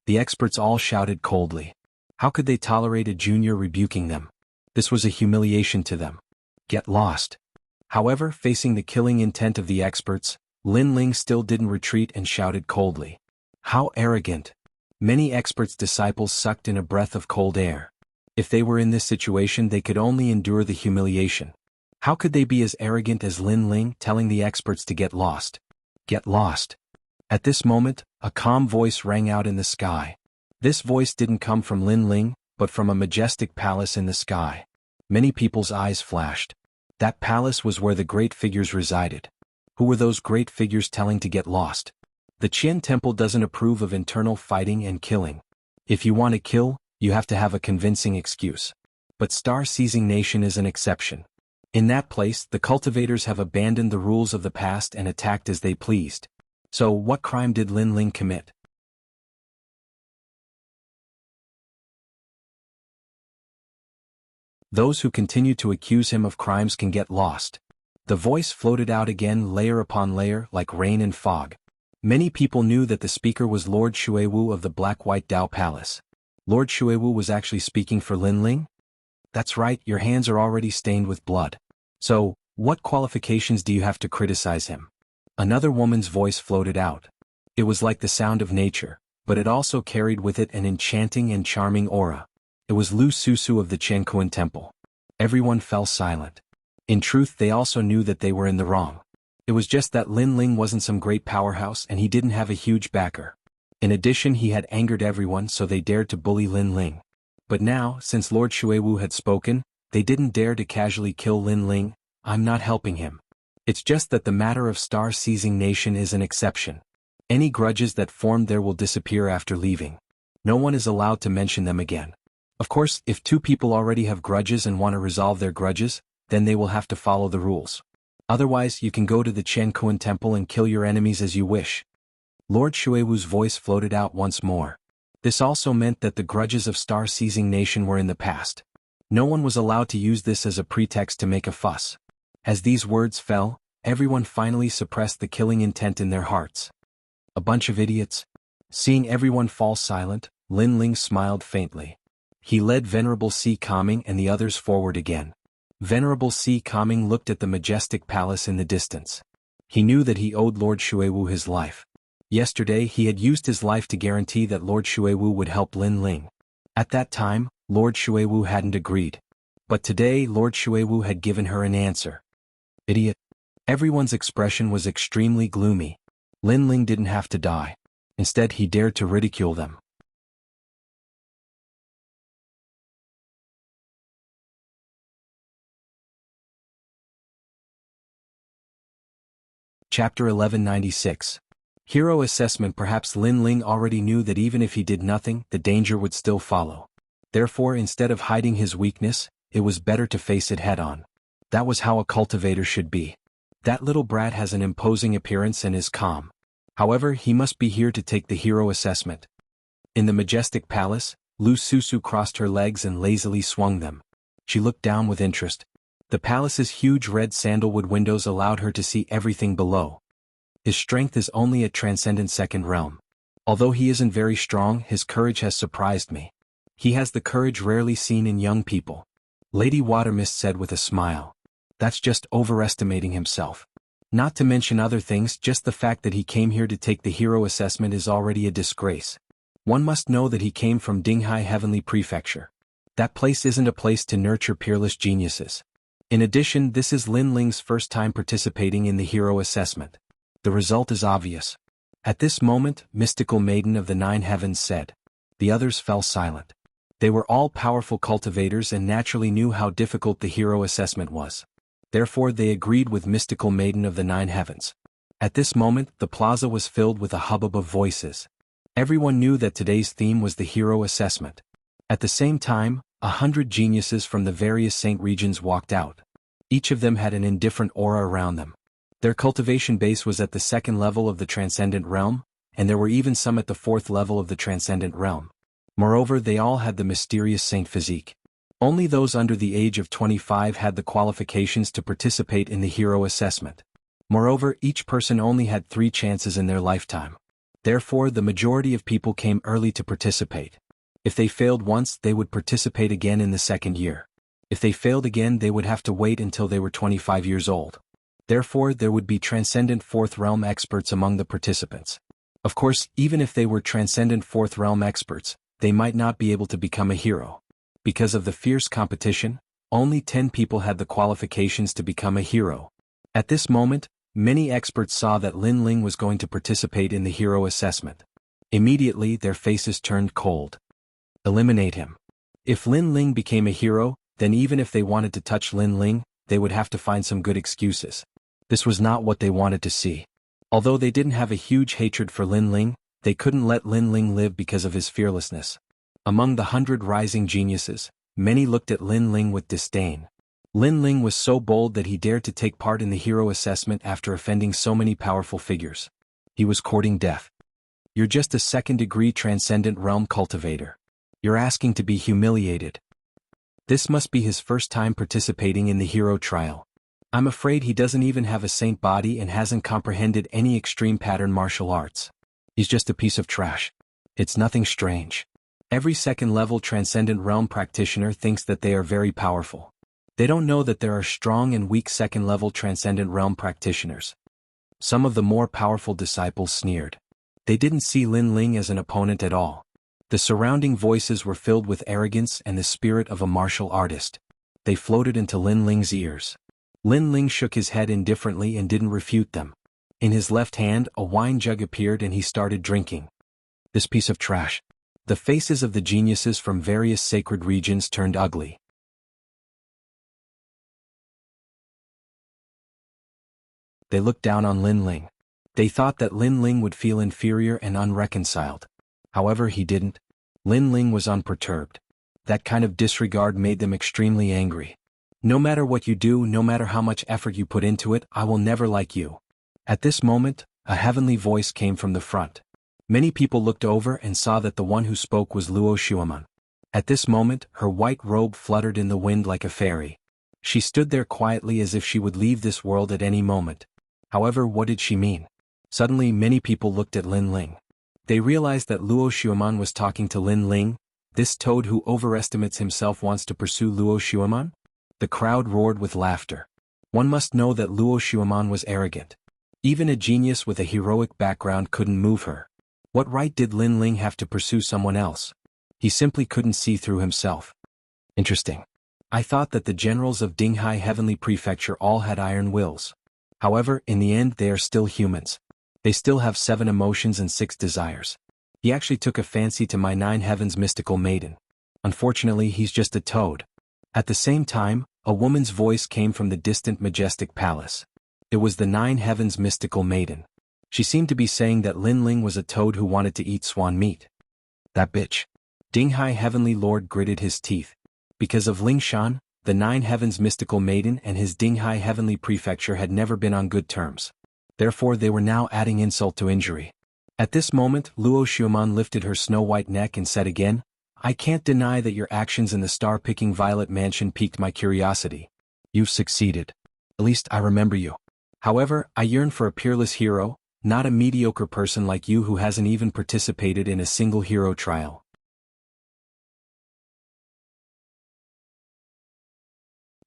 The experts all shouted coldly. How could they tolerate a junior rebuking them? This was a humiliation to them. Get lost. However, facing the killing intent of the experts, Lin Ling still didn't retreat and shouted coldly. How arrogant. Many experts' disciples sucked in a breath of cold air. If they were in this situation, they could only endure the humiliation. How could they be as arrogant as Lin Ling, telling the experts to get lost? Get lost. At this moment, a calm voice rang out in the sky. This voice didn't come from Lin Ling, but from a majestic palace in the sky. Many people's eyes flashed. That palace was where the great figures resided. Who were those great figures telling to get lost? The Qian Temple doesn't approve of internal fighting and killing. If you want to kill, you have to have a convincing excuse. But Star-Seizing Nation is an exception. In that place, the cultivators have abandoned the rules of the past and attacked as they pleased. So, what crime did Lin Ling commit? Those who continue to accuse him of crimes can get lost. The voice floated out again layer upon layer like rain and fog. Many people knew that the speaker was Lord Xuewu of the Black-White Dao Palace. Lord Xuewu was actually speaking for Lin Ling? That's right, your hands are already stained with blood. So, what qualifications do you have to criticize him? Another woman's voice floated out. It was like the sound of nature, but it also carried with it an enchanting and charming aura. It was Lu Susu of the Qiankuan Temple. Everyone fell silent. In truth, they also knew that they were in the wrong. It was just that Lin Ling wasn't some great powerhouse and he didn't have a huge backer. In addition, he had angered everyone, so they dared to bully Lin Ling. But now, since Lord Xuewu had spoken, they didn't dare to casually kill Lin Ling. I'm not helping him. It's just that the matter of Star-Seizing Nation is an exception. Any grudges that formed there will disappear after leaving. No one is allowed to mention them again. Of course, if two people already have grudges and want to resolve their grudges, then they will have to follow the rules. Otherwise, you can go to the Qiankuan Temple and kill your enemies as you wish. Lord Xuewu's voice floated out once more. This also meant that the grudges of Star-Seizing Nation were in the past. No one was allowed to use this as a pretext to make a fuss. As these words fell, everyone finally suppressed the killing intent in their hearts. A bunch of idiots. Seeing everyone fall silent, Lin Ling smiled faintly. He led Venerable Si Kaming and the others forward again. Venerable Si Kaming looked at the majestic palace in the distance. He knew that he owed Lord Xuewu his life. Yesterday he had used his life to guarantee that Lord Xuewu would help Lin Ling. At that time, Lord Xuewu hadn't agreed. But today Lord Xuewu had given her an answer. Idiot. Everyone's expression was extremely gloomy. Lin Ling didn't have to die. Instead he dared to ridicule them. Chapter 1196. Hero Assessment. Perhaps Lin Ling already knew that even if he did nothing, the danger would still follow. Therefore, instead of hiding his weakness, it was better to face it head-on. That was how a cultivator should be. That little brat has an imposing appearance and is calm. However, he must be here to take the hero assessment. In the majestic palace, Lu Susu crossed her legs and lazily swung them. She looked down with interest. The palace's huge red sandalwood windows allowed her to see everything below. His strength is only at Transcendent Second Realm. Although he isn't very strong, his courage has surprised me. He has the courage rarely seen in young people. Lady Watermist said with a smile. That's just overestimating himself. Not to mention other things, just the fact that he came here to take the hero assessment is already a disgrace. One must know that he came from Dinghai Heavenly Prefecture. That place isn't a place to nurture peerless geniuses. In addition, this is Lin Ling's first time participating in the hero assessment. The result is obvious. At this moment, Mystical Maiden of the Nine Heavens said. The others fell silent. They were all powerful cultivators and naturally knew how difficult the hero assessment was. Therefore they agreed with Mystical Maiden of the Nine Heavens. At this moment, the plaza was filled with a hubbub of voices. Everyone knew that today's theme was the hero assessment. At the same time, 100 geniuses from the various saint regions walked out. Each of them had an indifferent aura around them. Their cultivation base was at the second level of the Transcendent Realm, and there were even some at the fourth level of the Transcendent Realm. Moreover, they all had the mysterious saint physique. Only those under the age of 25 had the qualifications to participate in the hero assessment. Moreover, each person only had 3 chances in their lifetime. Therefore, the majority of people came early to participate. If they failed once, they would participate again in the second year. If they failed again, they would have to wait until they were 25 years old. Therefore, there would be Transcendent Fourth Realm experts among the participants. Of course, even if they were Transcendent Fourth Realm experts, they might not be able to become a hero. Because of the fierce competition, only 10 people had the qualifications to become a hero. At this moment, many experts saw that Lin Ling was going to participate in the hero assessment. Immediately their faces turned cold. Eliminate him. If Lin Ling became a hero, then even if they wanted to touch Lin Ling, they would have to find some good excuses. This was not what they wanted to see. Although they didn't have a huge hatred for Lin Ling, they couldn't let Lin Ling live because of his fearlessness. Among the 100 rising geniuses, many looked at Lin Ling with disdain. Lin Ling was so bold that he dared to take part in the hero assessment after offending so many powerful figures. He was courting death. You're just a second-degree transcendent realm cultivator. You're asking to be humiliated. This must be his first time participating in the hero trial. I'm afraid he doesn't even have a saint body and hasn't comprehended any extreme pattern martial arts. He's just a piece of trash. It's nothing strange. Every second-level transcendent realm practitioner thinks that they are very powerful. They don't know that there are strong and weak second-level transcendent realm practitioners. Some of the more powerful disciples sneered. They didn't see Lin Ling as an opponent at all. The surrounding voices were filled with arrogance and the spirit of a martial artist. They floated into Lin Ling's ears. Lin Ling shook his head indifferently and didn't refute them. In his left hand, a wine jug appeared and he started drinking. This piece of trash. The faces of the geniuses from various sacred regions turned ugly. They looked down on Lin Ling. They thought that Lin Ling would feel inferior and unreconciled. However, he didn't. Lin Ling was unperturbed. That kind of disregard made them extremely angry. No matter what you do, no matter how much effort you put into it, I will never like you. At this moment, a heavenly voice came from the front. Many people looked over and saw that the one who spoke was Luo Xueman. At this moment, her white robe fluttered in the wind like a fairy. She stood there quietly as if she would leave this world at any moment. However, what did she mean? Suddenly, many people looked at Lin Ling. They realized that Luo Xueman was talking to Lin Ling. This toad who overestimates himself wants to pursue Luo Xueman? The crowd roared with laughter. One must know that Luo Xueman was arrogant. Even a genius with a heroic background couldn't move her. What right did Lin Ling have to pursue someone else? He simply couldn't see through himself. Interesting. I thought that the generals of Dinghai Heavenly Prefecture all had iron wills. However, in the end they are still humans. They still have 7 emotions and 6 desires. He actually took a fancy to my 9 heavens mystical maiden. Unfortunately, he's just a toad. At the same time, a woman's voice came from the distant majestic palace. It was the 9 heavens mystical maiden. She seemed to be saying that Lin Ling was a toad who wanted to eat swan meat. That bitch. Dinghai Heavenly Lord gritted his teeth. Because of Ling Shan, the 9 heavens mystical maiden and his Dinghai Heavenly Prefecture had never been on good terms. Therefore they were now adding insult to injury. At this moment, Luo Xueman lifted her snow-white neck and said again, I can't deny that your actions in the star-picking Violet Mansion piqued my curiosity. You've succeeded. At least I remember you. However, I yearn for a peerless hero, not a mediocre person like you who hasn't even participated in a single hero trial.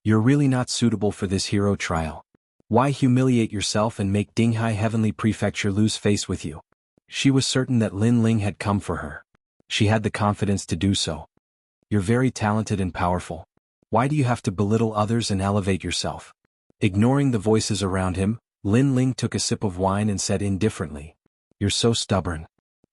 You're really not suitable for this hero trial. Why humiliate yourself and make Dinghai Heavenly Prefecture lose face with you? She was certain that Lin Ling had come for her. She had the confidence to do so. You're very talented and powerful. Why do you have to belittle others and elevate yourself? Ignoring the voices around him, Lin Ling took a sip of wine and said indifferently, You're so stubborn.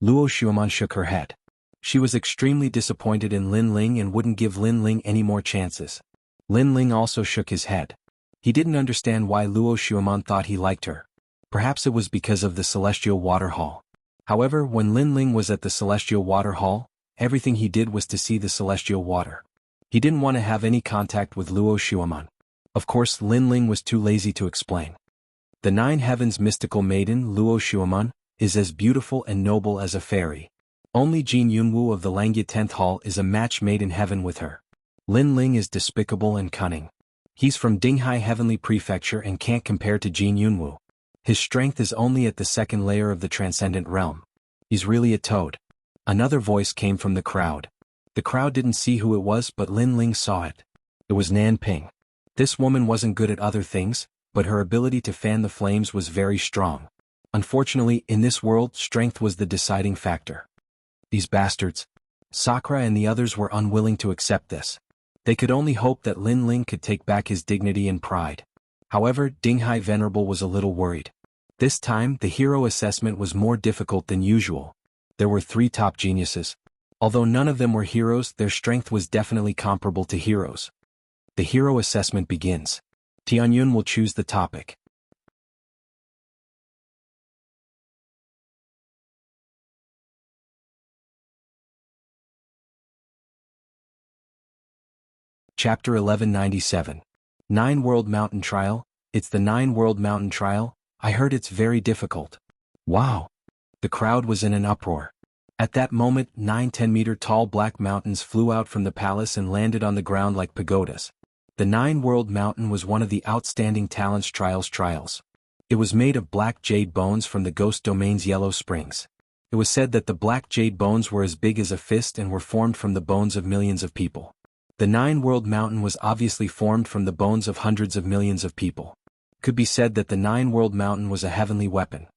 Luo Xueman shook her head. She was extremely disappointed in Lin Ling and wouldn't give Lin Ling any more chances. Lin Ling also shook his head. He didn't understand why Luo Xueman thought he liked her. Perhaps it was because of the Celestial Water Hall. However, when Lin Ling was at the Celestial Water Hall, everything he did was to see the celestial water. He didn't want to have any contact with Luo Xueman. Of course, Lin Ling was too lazy to explain. The 9 heavens mystical maiden, Luo Xueman, is as beautiful and noble as a fairy. Only Jianghu of the Langya 10th Hall is a match made in heaven with her. Lin Ling is despicable and cunning. He's from Dinghai Heavenly Prefecture and can't compare to Jianghu. His strength is only at the 2nd layer of the transcendent realm. He's really a toad. Another voice came from the crowd. The crowd didn't see who it was, but Lin Ling saw it. It was Nan Ping. This woman wasn't good at other things, but her ability to fan the flames was very strong. Unfortunately, in this world, strength was the deciding factor. These bastards. Sakura and the others were unwilling to accept this. They could only hope that Lin Ling could take back his dignity and pride. However, Dinghai Venerable was a little worried. This time, the hero assessment was more difficult than usual. There were 3 top geniuses. Although none of them were heroes, their strength was definitely comparable to heroes. The hero assessment begins. Tianyun will choose the topic. Chapter 1197. 9 World Mountain Trial. It's the 9 World Mountain Trial. I heard it's very difficult. Wow. The crowd was in an uproar. At that moment, 9 10-meter-tall black mountains flew out from the palace and landed on the ground like pagodas. The 9 World Mountain was one of the outstanding talents trials. It was made of black jade bones from the Ghost Domain's Yellow Springs. It was said that the black jade bones were as big as a fist and were formed from the bones of millions of people. The 9 World Mountain was obviously formed from the bones of hundreds of millions of people. Could be said that the 9 World Mountain was a heavenly weapon.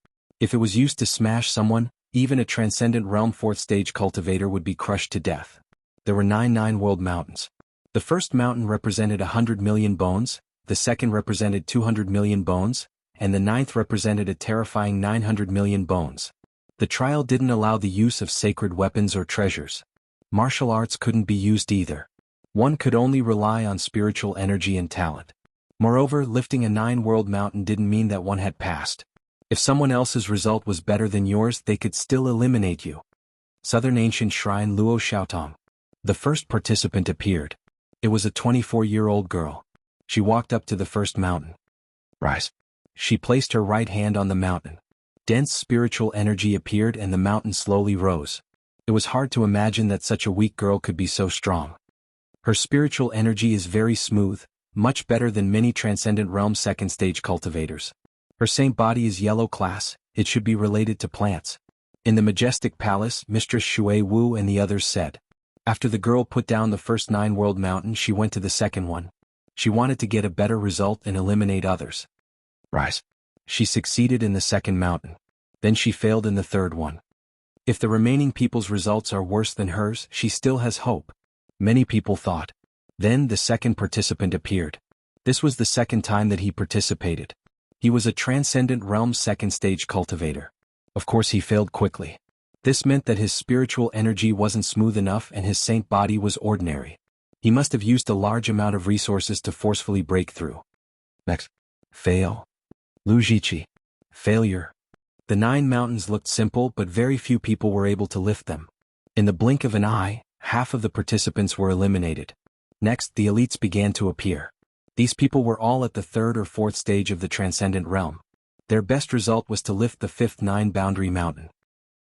If it was used to smash someone, even a transcendent realm 4th stage cultivator would be crushed to death. There were 9 World Mountains. The first mountain represented 100 million bones, the second represented 200 million bones, and the 9th represented a terrifying 900 million bones. The trial didn't allow the use of sacred weapons or treasures. Martial arts couldn't be used either. One could only rely on spiritual energy and talent. Moreover, lifting a 9 World Mountain didn't mean that one had passed. If someone else's result was better than yours, they could still eliminate you. Southern Ancient Shrine Luo Xiaotong. The first participant appeared. It was a 24-year-old girl. She walked up to the first mountain. Rise. She placed her right hand on the mountain. Dense spiritual energy appeared and the mountain slowly rose. It was hard to imagine that such a weak girl could be so strong. Her spiritual energy is very smooth, much better than many Transcendent Realm 2nd stage cultivators. Her saint body is yellow class, it should be related to plants. In the majestic palace, Mistress Shui Wu and the others said. After the girl put down the first 9 World Mountain, she went to the second one. She wanted to get a better result and eliminate others. Rise. She succeeded in the second mountain. Then she failed in the third one. If the remaining people's results are worse than hers, she still has hope. Many people thought. Then the second participant appeared. This was the second time that he participated. He was a Transcendent Realm 2nd stage cultivator. Of course he failed quickly. This meant that his spiritual energy wasn't smooth enough and his saint body was ordinary. He must have used a large amount of resources to forcefully break through. Next. Fail. Lu Jiqi. Failure. The 9 mountains looked simple, but very few people were able to lift them. In the blink of an eye, half of the participants were eliminated. Next, the elites began to appear. These people were all at the 3rd or 4th stage of the Transcendent Realm. Their best result was to lift the 5th 9-boundary mountain.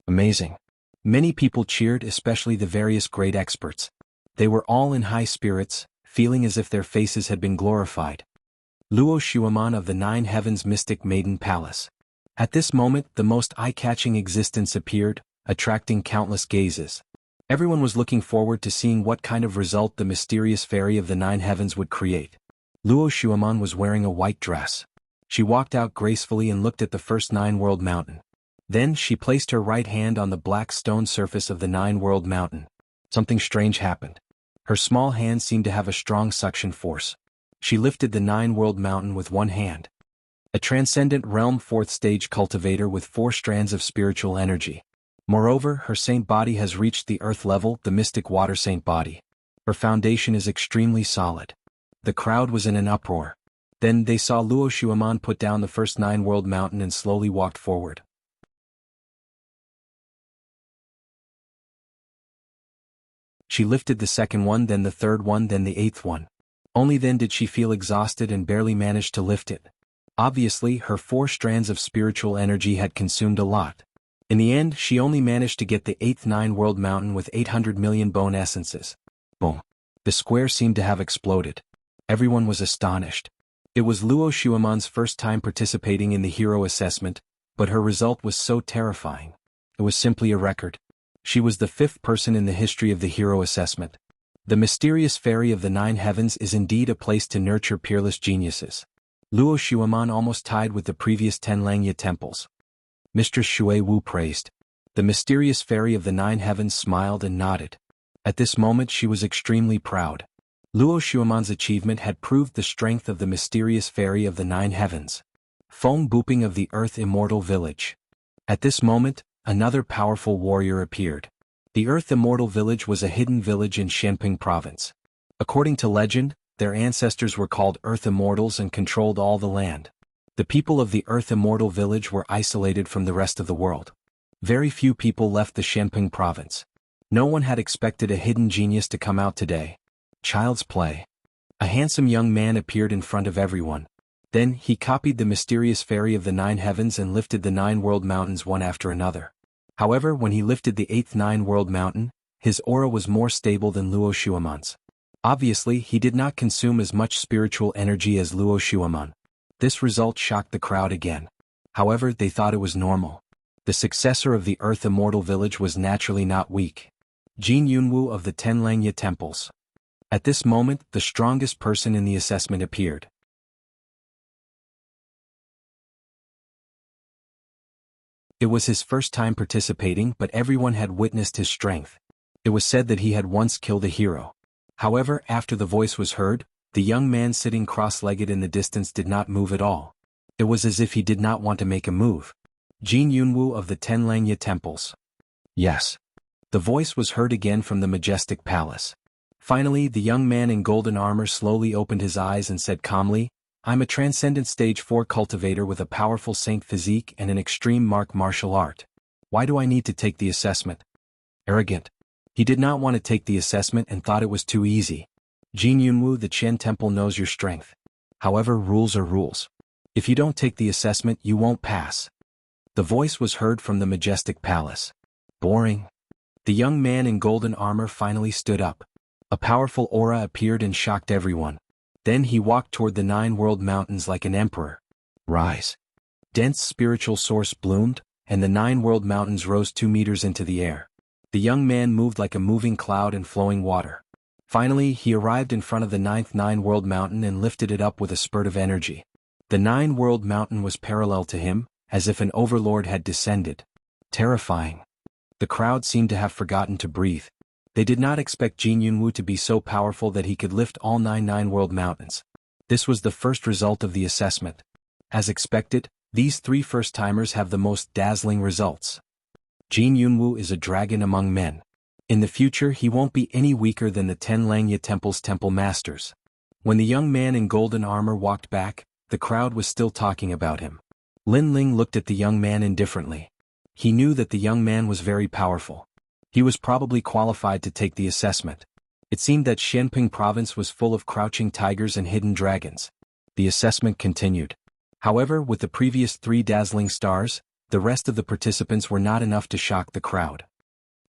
Amazing. Many people cheered, especially the various great experts. They were all in high spirits, feeling as if their faces had been glorified. Luo Xuaman of the 9 Heavens Mystic Maiden Palace. At this moment, the most eye-catching existence appeared, attracting countless gazes. Everyone was looking forward to seeing what kind of result the mysterious fairy of the 9 heavens would create. Luo Xuaman was wearing a white dress. She walked out gracefully and looked at the first 9 World Mountain. Then she placed her right hand on the black stone surface of the 9 World Mountain. Something strange happened. Her small hand seemed to have a strong suction force. She lifted the 9 World Mountain with one hand. A Transcendent Realm 4th stage cultivator with 4 strands of spiritual energy. Moreover, her saint body has reached the earth level, the mystic water saint body. Her foundation is extremely solid. The crowd was in an uproar. Then they saw Luo Xuaman put down the first 9 World Mountain and slowly walked forward. She lifted the second one, then the third one, then the 8th one. Only then did she feel exhausted and barely managed to lift it. Obviously, her 4 strands of spiritual energy had consumed a lot. In the end, she only managed to get the 8th 9 World Mountain with 800 million bone essences. Boom. The square seemed to have exploded. Everyone was astonished. It was Luo Xuaman's first time participating in the hero assessment, but her result was so terrifying. It was simply a record. She was the 5th person in the history of the hero assessment. The mysterious fairy of the 9 heavens is indeed a place to nurture peerless geniuses. Luo Xuaman almost tied with the previous 10 Langya temples. Mistress Shui Wu praised. The mysterious fairy of the 9 heavens smiled and nodded. At this moment she was extremely proud. Luo Xuaman's achievement had proved the strength of the mysterious fairy of the 9 heavens. Feng Buping of the Earth Immortal Village. At this moment, another powerful warrior appeared. The Earth Immortal Village was a hidden village in Shenping Province. According to legend, their ancestors were called Earth Immortals and controlled all the land. The people of the Earth Immortal Village were isolated from the rest of the world. Very few people left the Shenping Province. No one had expected a hidden genius to come out today. Child's play. A handsome young man appeared in front of everyone. Then, he copied the mysterious fairy of the 9 heavens and lifted the 9 world mountains one after another. However, when he lifted the 8th 9 world mountain, his aura was more stable than Luo Xueman's. Obviously, he did not consume as much spiritual energy as Luo Xueman. This result shocked the crowd again. However, they thought it was normal. The successor of the Earth Immortal Village was naturally not weak. Jin Yunwu of the Tenlangya Temples. At this moment, the strongest person in the assessment appeared. It was his first time participating, but everyone had witnessed his strength. It was said that he had once killed a hero. However, after the voice was heard, the young man sitting cross-legged in the distance did not move at all. It was as if he did not want to make a move. Jin Yunwu of the Tenlangya Temples. Yes. The voice was heard again from the majestic palace. Finally, the young man in golden armor slowly opened his eyes and said calmly, "I'm a transcendent stage 4 cultivator with a powerful saint physique and an extreme martial art. Why do I need to take the assessment?" Arrogant. He did not want to take the assessment and thought it was too easy. Jin Yunwu, the Chen Temple knows your strength. However, rules are rules. If you don't take the assessment, you won't pass. The voice was heard from the majestic palace. Boring. The young man in golden armor finally stood up. A powerful aura appeared and shocked everyone. Then he walked toward the 9 world mountains like an emperor. Rise. Dense spiritual source bloomed, and the 9 world mountains rose 2 meters into the air. The young man moved like a moving cloud in flowing water. Finally, he arrived in front of the 9th 9 world mountain and lifted it up with a spurt of energy. The 9 world mountain was parallel to him, as if an overlord had descended. Terrifying. The crowd seemed to have forgotten to breathe. They did not expect Jin Yunwu to be so powerful that he could lift all 9 world mountains. This was the first result of the assessment. As expected, these 3 first-timers have the most dazzling results. Jin Yunwu is a dragon among men. In the future, he won't be any weaker than the Tenlangya Temple's temple masters. When the young man in golden armor walked back, the crowd was still talking about him. Lin Ling looked at the young man indifferently. He knew that the young man was very powerful. He was probably qualified to take the assessment. It seemed that Shenping Province was full of crouching tigers and hidden dragons. The assessment continued. However, with the previous 3 dazzling stars, the rest of the participants were not enough to shock the crowd.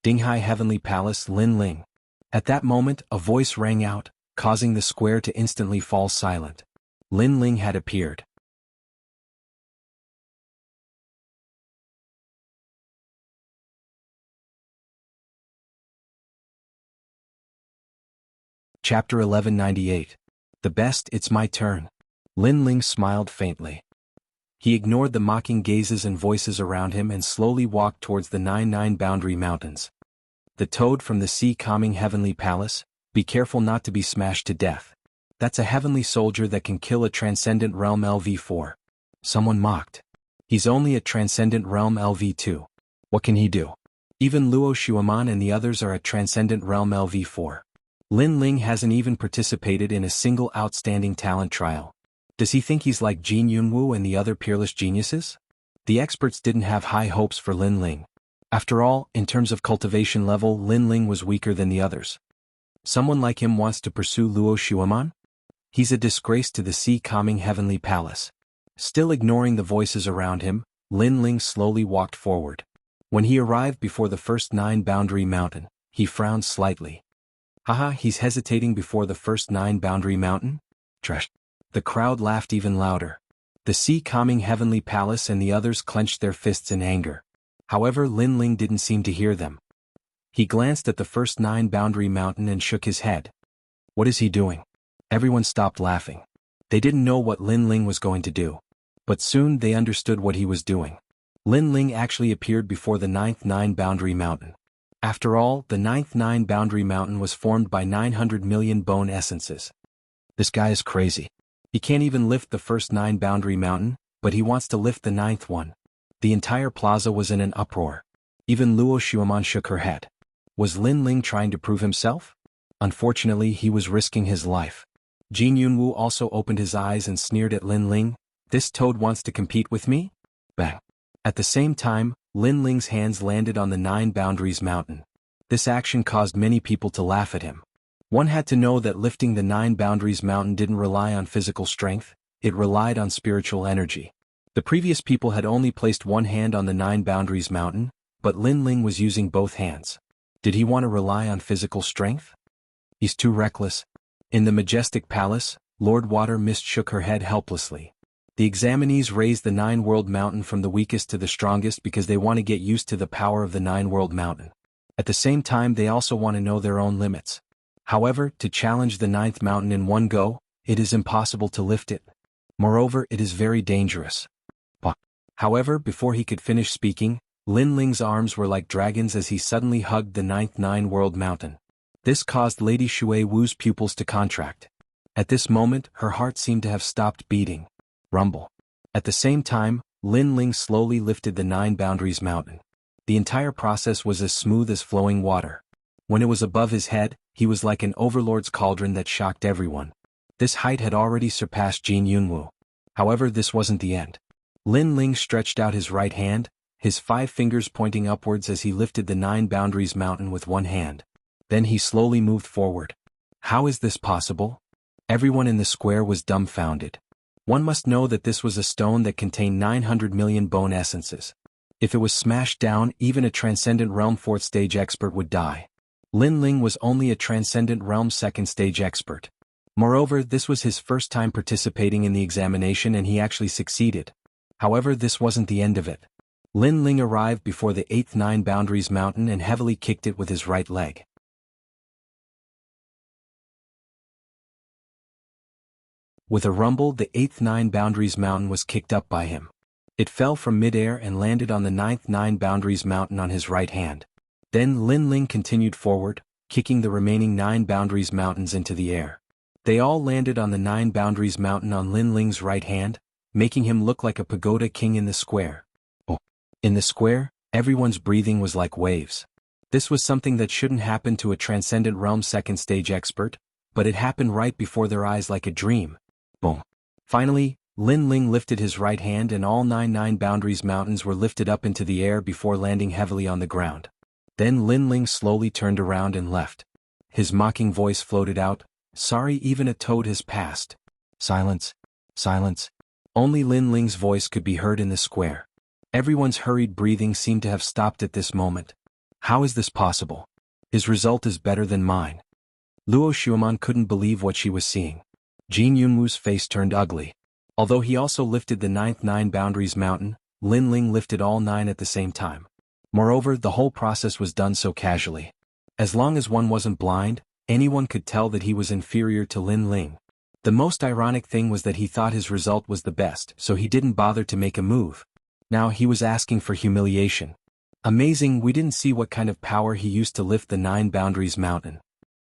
Dinghai Heavenly Palace, Lin Ling. At that moment, a voice rang out, causing the square to instantly fall silent. Lin Ling had appeared. Chapter 1198. The best, it's my turn. Lin Ling smiled faintly. He ignored the mocking gazes and voices around him and slowly walked towards the 9 boundary mountains. The toad from the sea calming heavenly palace, be careful not to be smashed to death. That's a heavenly soldier that can kill a transcendent realm LV4. Someone mocked. He's only a transcendent realm LV2. What can he do? Even Luo Xueman and the others are a transcendent realm LV4. Lin Ling hasn't even participated in a single outstanding talent trial. Does he think he's like Jin Yunwu and the other peerless geniuses? The experts didn't have high hopes for Lin Ling. After all, in terms of cultivation level, Lin Ling was weaker than the others. Someone like him wants to pursue Luo Xueman? He's a disgrace to the sea calming heavenly palace. Still ignoring the voices around him, Lin Ling slowly walked forward. When he arrived before the first 9 boundary mountain, he frowned slightly. Haha, he's hesitating before the first 9 boundary mountain? Trash. The crowd laughed even louder. The sea calming heavenly palace and the others clenched their fists in anger. However, Lin Ling didn't seem to hear them. He glanced at the first 9 boundary mountain and shook his head. What is he doing? Everyone stopped laughing. They didn't know what Lin Ling was going to do. But soon they understood what he was doing. Lin Ling actually appeared before the 9 boundary mountain. After all, the 9 boundary mountain was formed by 900 million bone essences. This guy is crazy. He can't even lift the first 9 boundary mountain, but he wants to lift the 9th one. The entire plaza was in an uproar. Even Luo Xueman shook her head. Was Lin Ling trying to prove himself? Unfortunately, he was risking his life. Jin Yunwu also opened his eyes and sneered at Lin Ling. This toad wants to compete with me? Bang. At the same time, Lin Ling's hands landed on the 9 Boundaries Mountain. This action caused many people to laugh at him. One had to know that lifting the 9 Boundaries Mountain didn't rely on physical strength, it relied on spiritual energy. The previous people had only placed one hand on the 9 Boundaries Mountain, but Lin Ling was using both hands. Did he want to rely on physical strength? He's too reckless. In the majestic palace, Lord Water Mist shook her head helplessly. The examinees raised the 9 World Mountain from the weakest to the strongest because they want to get used to the power of the 9 World Mountain. At the same time, they also want to know their own limits. However, to challenge the 9th mountain in one go, it is impossible to lift it. Moreover, it is very dangerous. However, before he could finish speaking, Lin Ling's arms were like dragons as he suddenly hugged the 9th 9 World Mountain. This caused Lady Shui Wu's pupils to contract. At this moment, her heart seemed to have stopped beating. Rumble. At the same time, Lin Ling slowly lifted the 9 Boundaries Mountain. The entire process was as smooth as flowing water. When it was above his head, he was like an overlord's cauldron that shocked everyone. This height had already surpassed Jin Yunwu. However, this wasn't the end. Lin Ling stretched out his right hand, his 5 fingers pointing upwards as he lifted the 9 Boundaries Mountain with one hand. Then he slowly moved forward. How is this possible? Everyone in the square was dumbfounded. One must know that this was a stone that contained 900 million bone essences. If it was smashed down, even a Transcendent Realm 4th stage expert would die. Lin Ling was only a Transcendent Realm 2nd stage expert. Moreover, this was his first time participating in the examination and he actually succeeded. However, this wasn't the end of it. Lin Ling arrived before the 8th 9 Boundaries Mountain and heavily kicked it with his right leg. With a rumble, the 8th 9 Boundaries Mountain was kicked up by him. It fell from midair and landed on the 9th 9 Boundaries Mountain on his right hand. Then Lin Ling continued forward, kicking the remaining 9 Boundaries Mountains into the air. They all landed on the 9 Boundaries Mountain on Lin Ling's right hand, making him look like a pagoda king in the square. In the square, everyone's breathing was like waves. This was something that shouldn't happen to a Transcendent Realm 2nd stage expert, but it happened right before their eyes like a dream. Boom. Finally, Lin Ling lifted his right hand and all 9 Boundaries Mountains were lifted up into the air before landing heavily on the ground. Then Lin Ling slowly turned around and left. His mocking voice floated out, "Sorry, even a toad has passed." Silence. Silence. Only Lin Ling's voice could be heard in the square. Everyone's hurried breathing seemed to have stopped at this moment. How is this possible? His result is better than mine. Luo Xueman couldn't believe what she was seeing. Jin Yunwu's face turned ugly. Although he also lifted the 9th 9 Boundaries Mountain, Lin Ling lifted all 9 at the same time. Moreover, the whole process was done so casually. As long as one wasn't blind, anyone could tell that he was inferior to Lin Ling. The most ironic thing was that he thought his result was the best, so he didn't bother to make a move. Now he was asking for humiliation. Amazing, we didn't see what kind of power he used to lift the 9 Boundaries Mountain.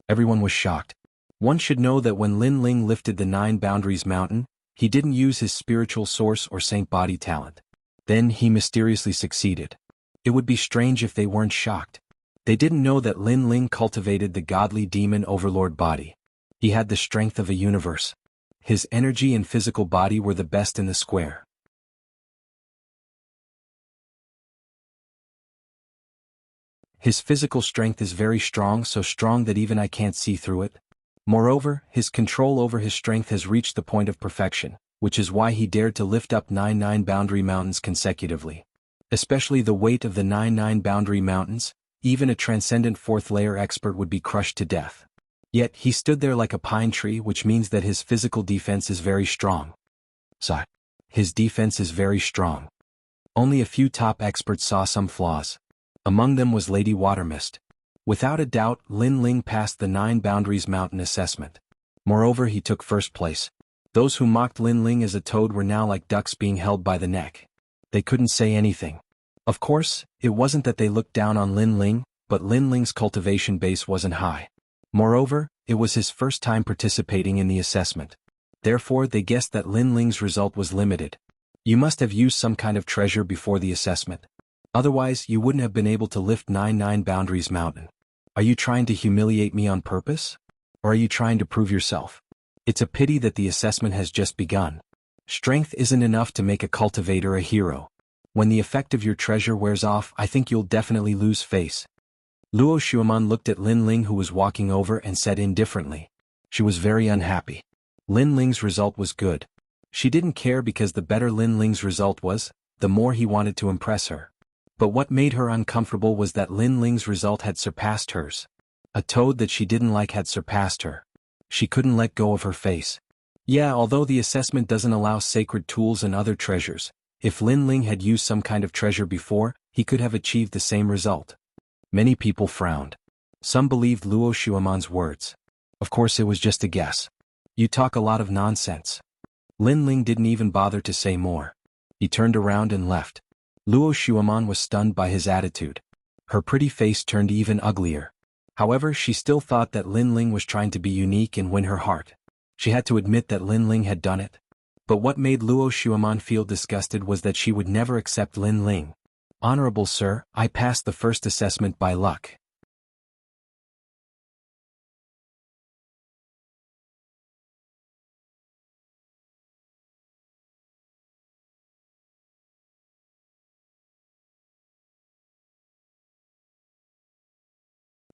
Everyone was shocked. One should know that when Lin Ling lifted the 9 Boundaries Mountain, he didn't use his spiritual source or saint body talent. Then he mysteriously succeeded. It would be strange if they weren't shocked. They didn't know that Lin Ling cultivated the godly demon overlord body. He had the strength of a universe. His energy and physical body were the best in the square. His physical strength is very strong, so strong that even I can't see through it. Moreover, his control over his strength has reached the point of perfection, which is why he dared to lift up 9 Boundary Mountains consecutively. Especially the weight of the 9 Boundary Mountains, even a transcendent 4th layer expert would be crushed to death. Yet he stood there like a pine tree, which means that his physical defense is very strong. His defense is very strong. Only a few top experts saw some flaws. Among them was Lady Watermist. Without a doubt, Lin Ling passed the 9 Boundaries Mountain assessment. Moreover, he took first place. Those who mocked Lin Ling as a toad were now like ducks being held by the neck. They couldn't say anything. Of course, it wasn't that they looked down on Lin Ling, but Lin Ling's cultivation base wasn't high. Moreover, it was his first time participating in the assessment. Therefore, they guessed that Lin Ling's result was limited. You must have used some kind of treasure before the assessment. Otherwise, you wouldn't have been able to lift 99 Boundaries Mountain. Are you trying to humiliate me on purpose? Or are you trying to prove yourself? It's a pity that the assessment has just begun. Strength isn't enough to make a cultivator a hero. When the effect of your treasure wears off, I think you'll definitely lose face. Luo Xueman looked at Lin Ling, who was walking over, and said indifferently. She was very unhappy. Lin Ling's result was good. She didn't care because the better Lin Ling's result was, the more he wanted to impress her. But what made her uncomfortable was that Lin Ling's result had surpassed hers. A toad that she didn't like had surpassed her. She couldn't let go of her face. Yeah, although the assessment doesn't allow sacred tools and other treasures, if Lin Ling had used some kind of treasure before, he could have achieved the same result. Many people frowned. Some believed Luo Xueman's words. Of course, it was just a guess. You talk a lot of nonsense. Lin Ling didn't even bother to say more. He turned around and left. Luo Xueman was stunned by his attitude. Her pretty face turned even uglier. However, she still thought that Lin Ling was trying to be unique and win her heart. She had to admit that Lin Ling had done it. But what made Luo Xueman feel disgusted was that she would never accept Lin Ling. Honorable sir, I passed the first assessment by luck.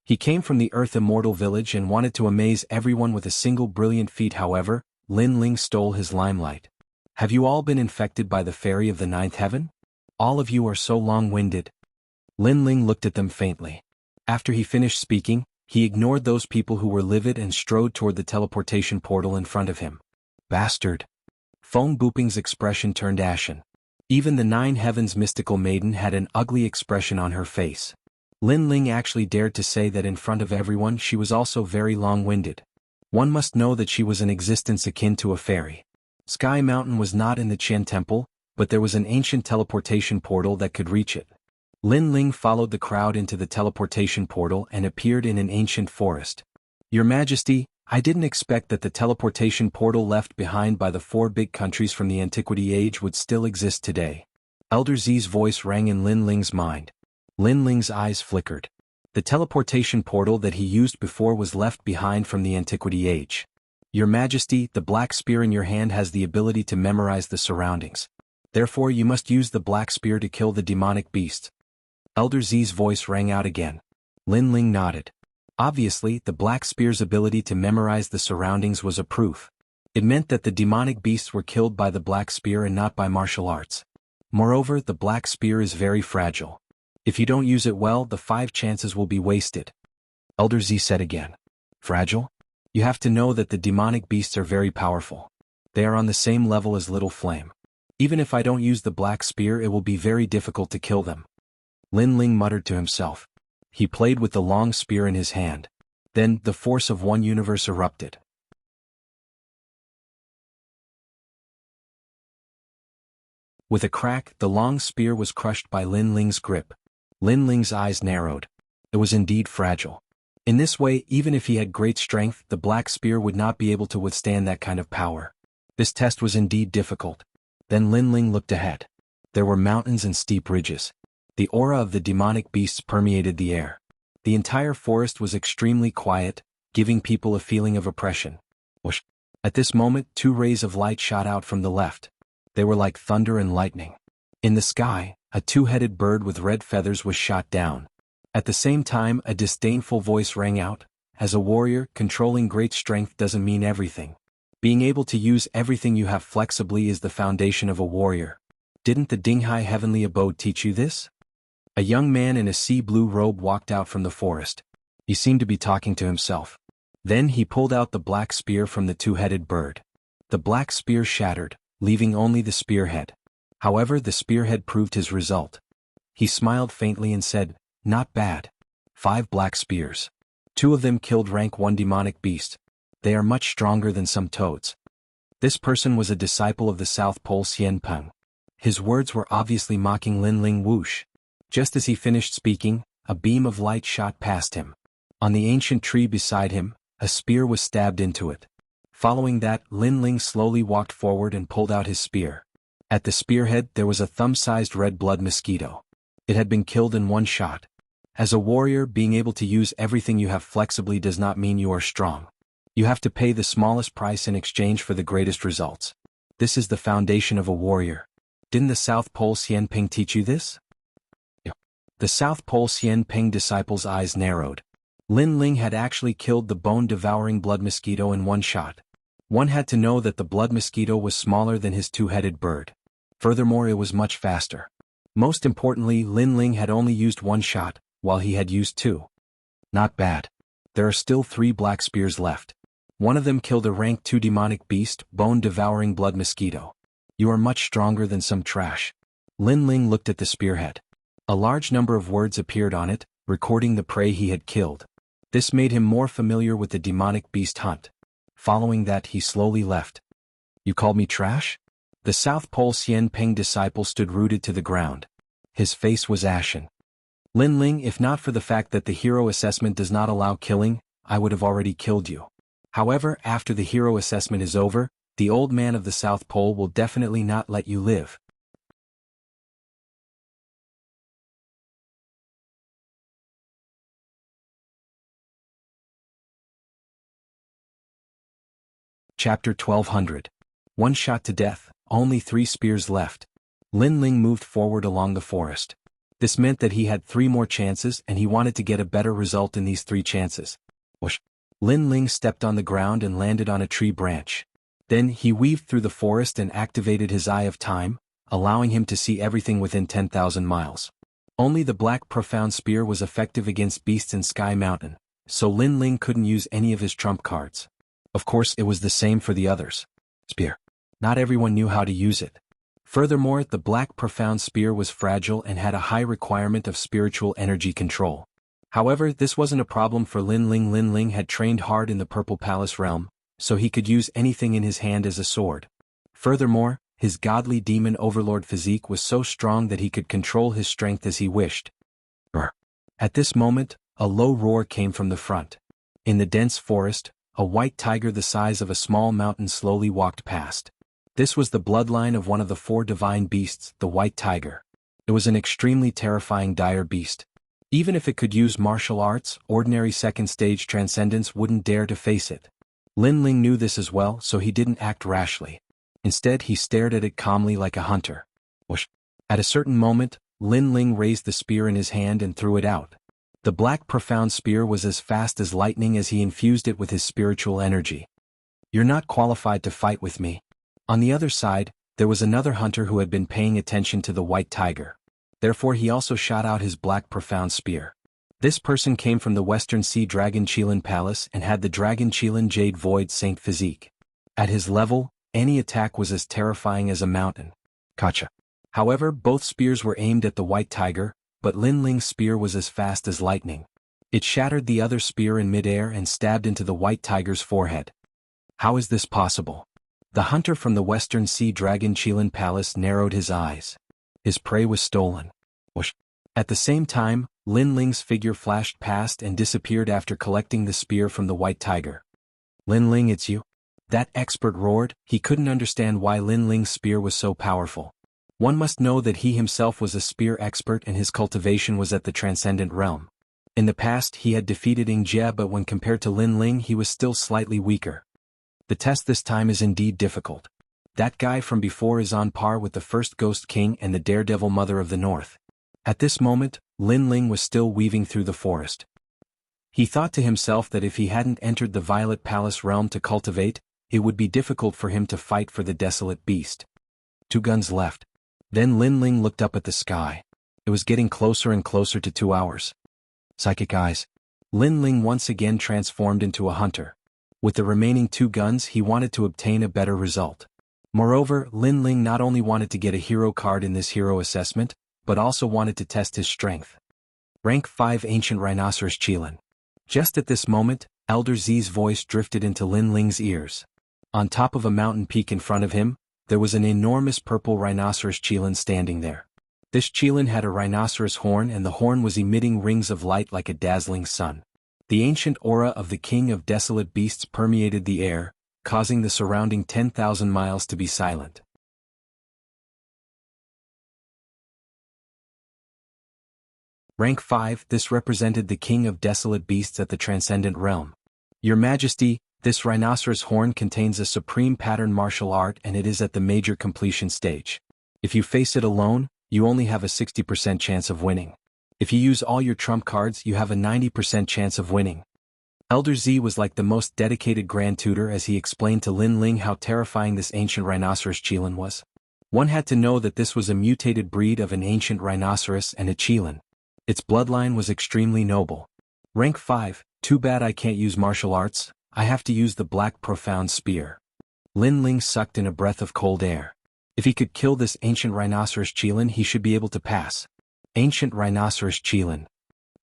He came from the Earth Immortal Village and wanted to amaze everyone with a single brilliant feat. However, Lin Ling stole his limelight. Have you all been infected by the fairy of the ninth heaven? All of you are so long-winded. Lin Ling looked at them faintly. After he finished speaking, he ignored those people who were livid and strode toward the teleportation portal in front of him. Bastard. Feng Buping's expression turned ashen. Even the Nine Heavens mystical maiden had an ugly expression on her face. Lin Ling actually dared to say that in front of everyone she was also very long-winded. One must know that she was an existence akin to a fairy. Sky Mountain was not in the Qian Temple, but there was an ancient teleportation portal that could reach it. Lin Ling followed the crowd into the teleportation portal and appeared in an ancient forest. Your Majesty, I didn't expect that the teleportation portal left behind by the four big countries from the Antiquity Age would still exist today. Elder Zi's voice rang in Lin Ling's mind. Lin Ling's eyes flickered. The teleportation portal that he used before was left behind from the Antiquity Age. Your Majesty, the black spear in your hand has the ability to memorize the surroundings. Therefore you must use the black spear to kill the demonic beasts. Elder Zi's voice rang out again. Lin Ling nodded. Obviously, the black spear's ability to memorize the surroundings was a proof. It meant that the demonic beasts were killed by the black spear and not by martial arts. Moreover, the black spear is very fragile. If you don't use it well, the 5 chances will be wasted. Elder Z said again. Fragile? You have to know that the demonic beasts are very powerful. They are on the same level as Little Flame. Even if I don't use the black spear, it will be very difficult to kill them. Lin Ling muttered to himself. He played with the long spear in his hand. Then, the force of one universe erupted. With a crack, the long spear was crushed by Lin Ling's grip. Lin Ling's eyes narrowed. It was indeed fragile. In this way, even if he had great strength, the black spear would not be able to withstand that kind of power. This test was indeed difficult. Then Lin Ling looked ahead. There were mountains and steep ridges. The aura of the demonic beasts permeated the air. The entire forest was extremely quiet, giving people a feeling of oppression. Whoosh! At this moment, 2 rays of light shot out from the left. They were like thunder and lightning. In the sky, a 2-headed bird with red feathers was shot down. At the same time, a disdainful voice rang out. As a warrior, controlling great strength doesn't mean everything. Being able to use everything you have flexibly is the foundation of a warrior. Didn't the Dinghai Heavenly Abode teach you this? A young man in a sea blue robe walked out from the forest. He seemed to be talking to himself. Then he pulled out the black spear from the 2-headed bird. The black spear shattered, leaving only the spearhead. However, the spearhead proved his result. He smiled faintly and said, Not bad. 5 black spears. 2 of them killed rank 1 demonic beast. They are much stronger than some toads. This person was a disciple of the South Pole Xian Peng. His words were obviously mocking Lin Ling whoosh. Just as he finished speaking, a beam of light shot past him. On the ancient tree beside him, a spear was stabbed into it. Following that, Lin Ling slowly walked forward and pulled out his spear. At the spearhead there was a thumb-sized red blood mosquito. It had been killed in one shot. As a warrior, being able to use everything you have flexibly does not mean you are strong. You have to pay the smallest price in exchange for the greatest results. This is the foundation of a warrior. Didn't the South Pole Xian Ping teach you this? The South Pole Xian Ping disciple's eyes narrowed. Lin Ling had actually killed the bone-devouring blood mosquito in one shot. One had to know that the blood mosquito was smaller than his two-headed bird. Furthermore, it was much faster. Most importantly, Lin Ling had only used one shot, while he had used two. Not bad. There are still 3 black spears left. One of them killed a rank 2 demonic beast, bone-devouring blood mosquito. You are much stronger than some trash. Lin Ling looked at the spearhead. A large number of words appeared on it, recording the prey he had killed. This made him more familiar with the demonic beast hunt. Following that, he slowly left. You called me trash? The South Pole Xian Ping disciple stood rooted to the ground. His face was ashen. Lin Ling, if not for the fact that the hero assessment does not allow killing, I would have already killed you. However, after the hero assessment is over, the old man of the South Pole will definitely not let you live. Chapter 1200. One shot to death, only 3 spears left. Lin Ling moved forward along the forest. This meant that he had 3 more chances and he wanted to get a better result in these 3 chances. Whoosh! Lin Ling stepped on the ground and landed on a tree branch. Then he weaved through the forest and activated his Eye of Time, allowing him to see everything within 10,000 miles. Only the black profound spear was effective against beasts in Sky Mountain, so Lin Ling couldn't use any of his trump cards. Of course, it was the same for the others. Spear. Not everyone knew how to use it. Furthermore, the black profound spear was fragile and had a high requirement of spiritual energy control. However, this wasn't a problem for Lin Ling. Lin Ling had trained hard in the Purple Palace realm, so he could use anything in his hand as a sword. Furthermore, his godly demon overlord physique was so strong that he could control his strength as he wished. At this moment, a low roar came from the front. In the dense forest, a white tiger the size of a small mountain slowly walked past. This was the bloodline of one of the 4 divine beasts, the white tiger. It was an extremely terrifying dire beast. Even if it could use martial arts, ordinary second-stage transcendence wouldn't dare to face it. Lin Ling knew this as well, so he didn't act rashly. Instead, he stared at it calmly like a hunter. Whoosh! At a certain moment, Lin Ling raised the spear in his hand and threw it out. The black profound spear was as fast as lightning as he infused it with his spiritual energy. You're not qualified to fight with me. On the other side, there was another hunter who had been paying attention to the white tiger. Therefore he also shot out his black profound spear. This person came from the Western Sea Dragon Qilin Palace and had the Dragon Qilin Jade Void Saint physique. At his level, any attack was as terrifying as a mountain. Gotcha. However, both spears were aimed at the white tiger, but Lin Ling's spear was as fast as lightning. It shattered the other spear in midair and stabbed into the white tiger's forehead. How is this possible? The hunter from the Western Sea Dragon Qilin Palace narrowed his eyes. His prey was stolen. Whoosh! At the same time, Lin Ling's figure flashed past and disappeared after collecting the spear from the white tiger. Lin Ling, it's you? That expert roared. He couldn't understand why Lin Ling's spear was so powerful. One must know that he himself was a spear expert and his cultivation was at the transcendent realm. In the past he had defeated Ying Jie, but when compared to Lin Ling he was still slightly weaker. The test this time is indeed difficult. That guy from before is on par with the first Ghost King and the Daredevil Mother of the North. At this moment, Lin Ling was still weaving through the forest. He thought to himself that if he hadn't entered the Violet Palace realm to cultivate, it would be difficult for him to fight for the desolate beast. 2 guns left. Then Lin Ling looked up at the sky. It was getting closer and closer to 2 hours. Psychic eyes. Lin Ling once again transformed into a hunter. With the remaining 2 guns he wanted to obtain a better result. Moreover, Lin Ling not only wanted to get a hero card in this hero assessment, but also wanted to test his strength. Rank 5 Ancient Rhinoceros Qilin. Just at this moment, Elder Z's voice drifted into Lin Ling's ears. On top of a mountain peak in front of him, there was an enormous purple rhinoceros Qilin standing there. This Qilin had a rhinoceros horn and the horn was emitting rings of light like a dazzling sun. The ancient aura of the King of Desolate Beasts permeated the air, causing the surrounding 10,000 miles to be silent. Rank 5, this represented the king of desolate beasts at the transcendent realm. Your Majesty, this rhinoceros horn contains a supreme pattern martial art and it is at the major completion stage. If you face it alone, you only have a 60% chance of winning. If you use all your trump cards, you have a 90% chance of winning. Elder Z was like the most dedicated grand tutor as he explained to Lin Ling how terrifying this ancient rhinoceros Qilin was. One had to know that this was a mutated breed of an ancient rhinoceros and a Qilin. Its bloodline was extremely noble. Rank 5, too bad I can't use martial arts, I have to use the black profound spear. Lin Ling sucked in a breath of cold air. If he could kill this ancient rhinoceros Qilin, he should be able to pass. Ancient rhinoceros Qilin.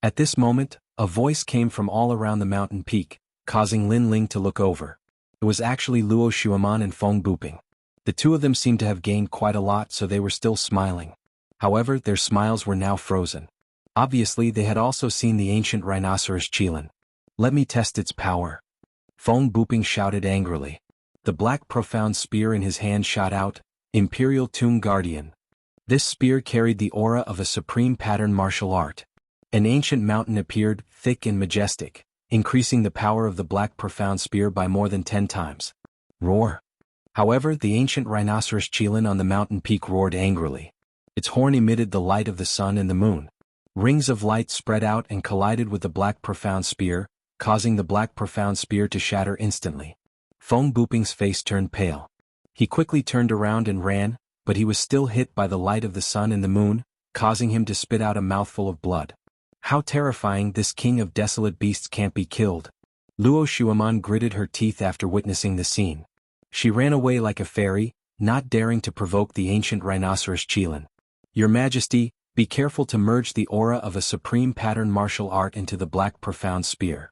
At this moment, a voice came from all around the mountain peak, causing Lin Ling to look over. It was actually Luo Xueman and Feng Buping. The two of them seemed to have gained quite a lot, so they were still smiling. However, their smiles were now frozen. Obviously, they had also seen the ancient rhinoceros Qilin. Let me test its power. Feng Buping shouted angrily. The black profound spear in his hand shot out, Imperial Tomb Guardian. This spear carried the aura of a supreme pattern martial art. An ancient mountain appeared, thick and majestic, increasing the power of the black profound spear by more than 10 times. Roar. However, the ancient rhinoceros Qilin on the mountain peak roared angrily. Its horn emitted the light of the sun and the moon. Rings of light spread out and collided with the black profound spear, causing the black profound spear to shatter instantly. Feng Buping's face turned pale. He quickly turned around and ran, but he was still hit by the light of the sun and the moon, causing him to spit out a mouthful of blood. How terrifying, this king of desolate beasts can't be killed. Luo Xueman gritted her teeth after witnessing the scene. She ran away like a fairy, not daring to provoke the ancient rhinoceros Qilin. Your Majesty, be careful to merge the aura of a supreme pattern martial art into the black profound spear.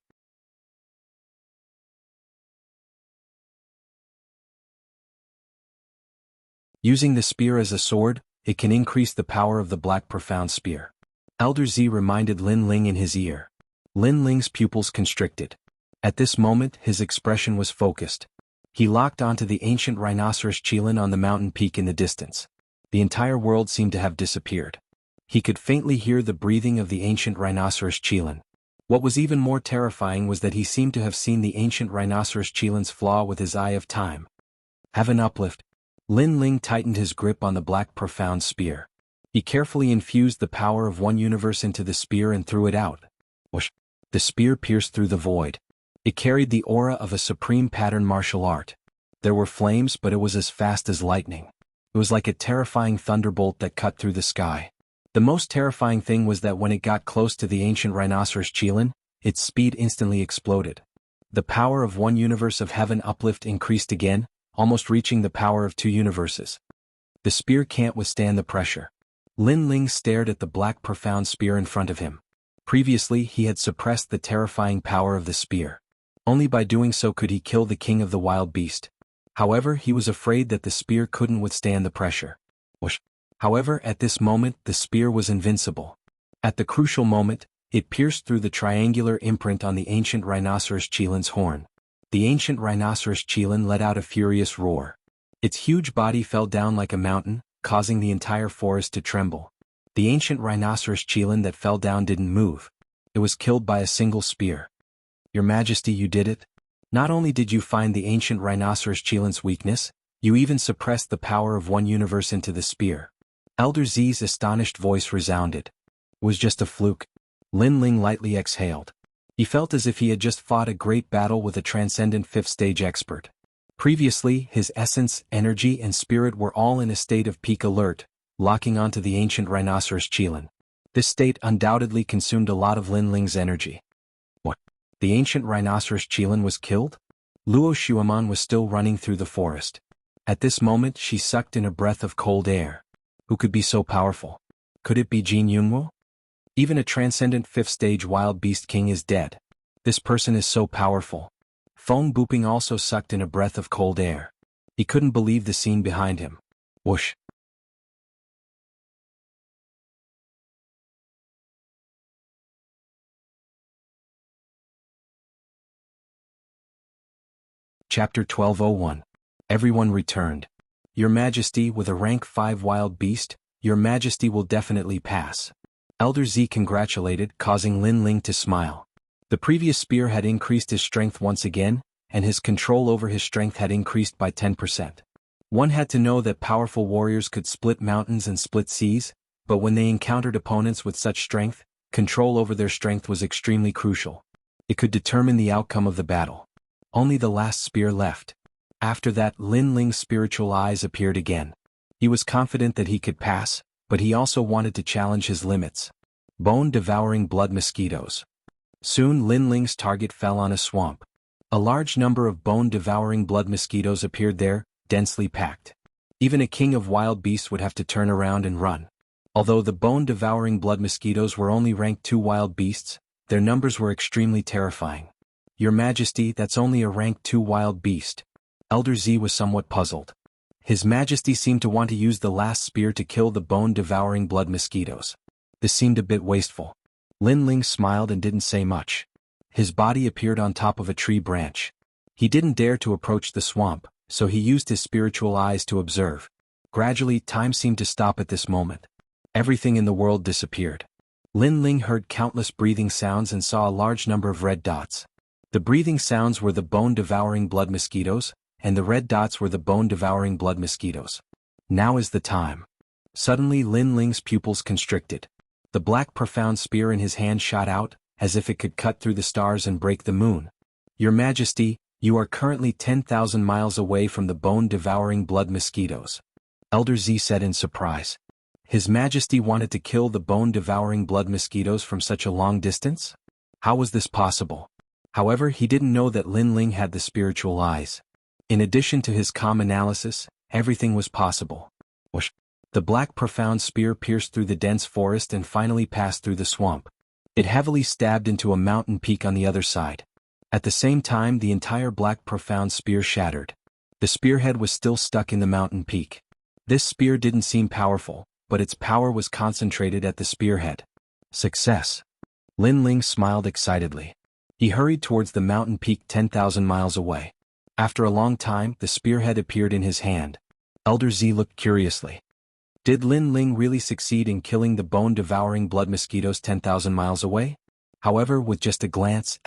Using the spear as a sword, it can increase the power of the black profound spear. Elder Z reminded Lin Ling in his ear. Lin Ling's pupils constricted. At this moment, his expression was focused. He locked onto the ancient rhinoceros Qilin on the mountain peak in the distance. The entire world seemed to have disappeared. He could faintly hear the breathing of the ancient rhinoceros Qilin. What was even more terrifying was that he seemed to have seen the ancient rhinoceros Qilin's flaw with his eye of time. Have an uplift. Lin Ling tightened his grip on the black profound spear. He carefully infused the power of one universe into the spear and threw it out. Whoosh! The spear pierced through the void. It carried the aura of a supreme pattern martial art. There were flames, but it was as fast as lightning. It was like a terrifying thunderbolt that cut through the sky. The most terrifying thing was that when it got close to the ancient rhinoceros Qilin, its speed instantly exploded. The power of one universe of heaven uplift increased again, almost reaching the power of two universes. The spear can't withstand the pressure. Lin Ling stared at the black profound spear in front of him. Previously, he had suppressed the terrifying power of the spear. Only by doing so could he kill the king of the wild beast. However, he was afraid that the spear couldn't withstand the pressure. Whoosh! However, at this moment, the spear was invincible. At the crucial moment, it pierced through the triangular imprint on the ancient rhinoceros Qilin's horn. The ancient rhinoceros Qilin let out a furious roar. Its huge body fell down like a mountain, causing the entire forest to tremble. The ancient rhinoceros Qilin that fell down didn't move. It was killed by a single spear. Your Majesty, you did it. Not only did you find the ancient rhinoceros Qilin's weakness, you even suppressed the power of one universe into the spear. Elder Z's astonished voice resounded. It was just a fluke. Lin Ling lightly exhaled. He felt as if he had just fought a great battle with a transcendent fifth-stage expert. Previously, his essence, energy and spirit were all in a state of peak alert, locking onto the ancient rhinoceros Qilin. This state undoubtedly consumed a lot of Lin Ling's energy. What? The ancient rhinoceros Qilin was killed? Luo Xueman was still running through the forest. At this moment, she sucked in a breath of cold air. Who could be so powerful? Could it be Jianghu? Even a transcendent fifth-stage wild beast king is dead. This person is so powerful. Feng Buping also sucked in a breath of cold air. He couldn't believe the scene behind him. Whoosh! Chapter 1201. Everyone returned. Your Majesty, with a rank 5 wild beast, Your Majesty will definitely pass. Elder Z congratulated, causing Lin Ling to smile. The previous spear had increased his strength once again, and his control over his strength had increased by 10%. One had to know that powerful warriors could split mountains and split seas, but when they encountered opponents with such strength, control over their strength was extremely crucial. It could determine the outcome of the battle. Only the last spear left. After that, Lin Ling's spiritual eyes appeared again. He was confident that he could pass, but he also wanted to challenge his limits. Bone-devouring blood mosquitoes. Soon Lin Ling's target fell on a swamp. A large number of bone-devouring blood mosquitoes appeared there, densely packed. Even a king of wild beasts would have to turn around and run. Although the bone-devouring blood mosquitoes were only ranked 2 wild beasts, their numbers were extremely terrifying. Your Majesty, that's only a rank 2 wild beast. Elder Z was somewhat puzzled. His Majesty seemed to want to use the last spear to kill the bone-devouring blood mosquitoes. This seemed a bit wasteful. Lin Ling smiled and didn't say much. His body appeared on top of a tree branch. He didn't dare to approach the swamp, so he used his spiritual eyes to observe. Gradually, time seemed to stop at this moment. Everything in the world disappeared. Lin Ling heard countless breathing sounds and saw a large number of red dots. The breathing sounds were the bone-devouring blood mosquitoes, and the red dots were the bone-devouring blood mosquitoes. Now is the time. Suddenly Lin Ling's pupils constricted. The black profound spear in his hand shot out, as if it could cut through the stars and break the moon. Your Majesty, you are currently 10,000 miles away from the bone-devouring blood mosquitoes. Elder Z said in surprise. His Majesty wanted to kill the bone-devouring blood mosquitoes from such a long distance? How was this possible? However, he didn't know that Lin Ling had the spiritual eyes. In addition to his calm analysis, everything was possible. Whoosh! The black profound spear pierced through the dense forest and finally passed through the swamp. It heavily stabbed into a mountain peak on the other side. At the same time, the entire black profound spear shattered. The spearhead was still stuck in the mountain peak. This spear didn't seem powerful, but its power was concentrated at the spearhead. Success! Lin Ling smiled excitedly. He hurried towards the mountain peak 10,000 miles away. After a long time, the spearhead appeared in his hand. Elder Z looked curiously. Did Lin Ling really succeed in killing the bone-devouring blood mosquitoes 10,000 miles away? However, with just a glance,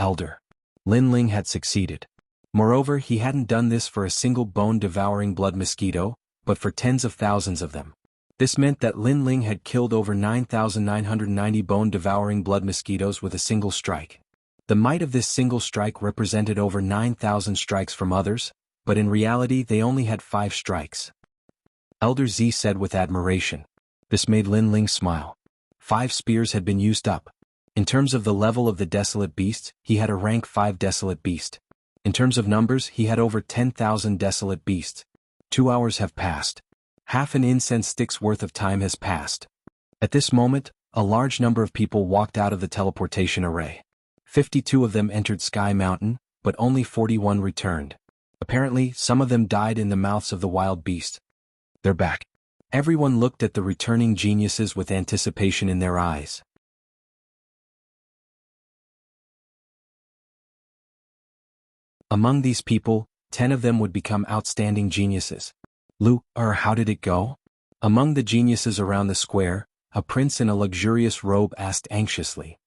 Lin Ling had succeeded. Moreover, he hadn't done this for a single bone-devouring blood mosquito, but for tens of thousands of them. This meant that Lin Ling had killed over 9,990 bone-devouring blood mosquitoes with a single strike. The might of this single strike represented over 9,000 strikes from others, but in reality they only had 5 strikes. Elder Z said with admiration. This made Lin Ling smile. 5 spears had been used up. In terms of the level of the desolate beasts, he had a rank 5 desolate beast. In terms of numbers, he had over 10,000 desolate beasts. 2 hours have passed. Half an incense stick's worth of time has passed. At this moment, a large number of people walked out of the teleportation array. 52 of them entered Sky Mountain, but only 41 returned. Apparently, some of them died in the mouths of the wild beast. They're back. Everyone looked at the returning geniuses with anticipation in their eyes. Among these people, 10 of them would become outstanding geniuses. How did it go? Among the geniuses around the square, a prince in a luxurious robe asked anxiously.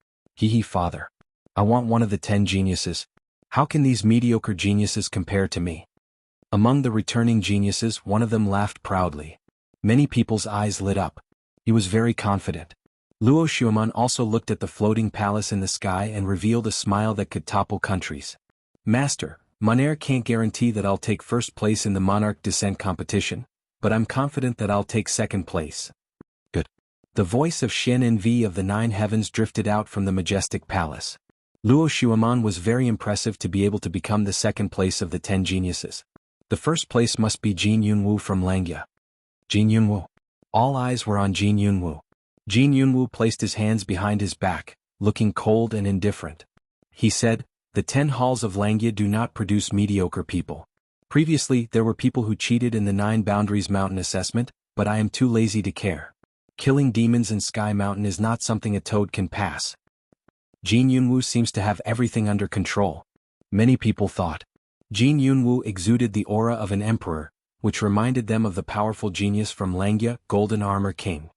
Father. I want one of the 10 geniuses. How can these mediocre geniuses compare to me? Among the returning geniuses, one of them laughed proudly. Many people's eyes lit up. He was very confident. Luo Xueman also looked at the floating palace in the sky and revealed a smile that could topple countries. Master, Mon can't guarantee that I'll take first place in the Monarch Descent competition, but I'm confident that I'll take second place. Good. The voice of Shen Envy of the 9 heavens drifted out from the majestic palace. Luo Xueman was very impressive to be able to become the second place of the 10 geniuses. The first place must be Jin Yunwu from Langya. Jin Yunwu. All eyes were on Jin Yunwu. Jin Yunwu placed his hands behind his back, looking cold and indifferent. He said, "The 10 halls of Langya do not produce mediocre people. Previously, there were people who cheated in the 9 Boundaries Mountain assessment, but I am too lazy to care. Killing demons in Sky Mountain is not something a toad can pass." Jin Yunwu seems to have everything under control. Many people thought. Jin Yunwu exuded the aura of an emperor, which reminded them of the powerful genius from Langya, Golden Armor King.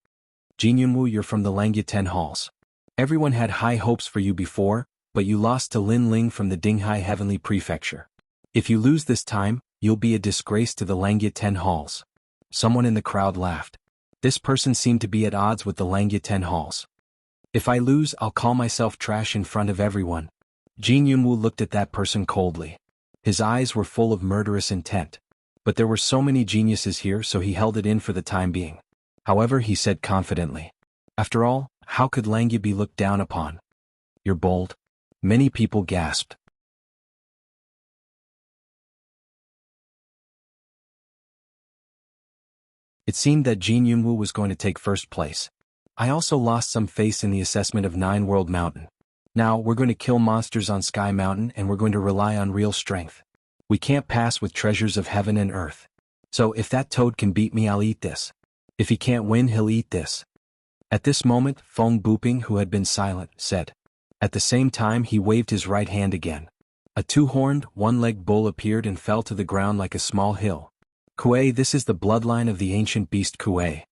Jianghu, you're from the Langya 10 halls. Everyone had high hopes for you before, but you lost to Lin Ling from the Dinghai Heavenly Prefecture. If you lose this time, you'll be a disgrace to the Langya 10 halls. Someone in the crowd laughed. This person seemed to be at odds with the Langya 10 halls. If I lose, I'll call myself trash in front of everyone. Jianghu looked at that person coldly. His eyes were full of murderous intent. But there were so many geniuses here, so he held it in for the time being. However, he said confidently, after all, how could Langya be looked down upon? You're bold. Many people gasped. It seemed that Jianghu was going to take first place. I also lost some face in the assessment of 9 World Mountain. Now, we're going to kill monsters on Sky Mountain and we're going to rely on real strength. We can't pass with treasures of heaven and earth. So if that toad can beat me, I'll eat this. If he can't win, he'll eat this. At this moment, Feng Buping, who had been silent, said. At the same time, he waved his right hand again. A 2-horned, 1-legged bull appeared and fell to the ground like a small hill. Kuei, this is the bloodline of the ancient beast Kuei.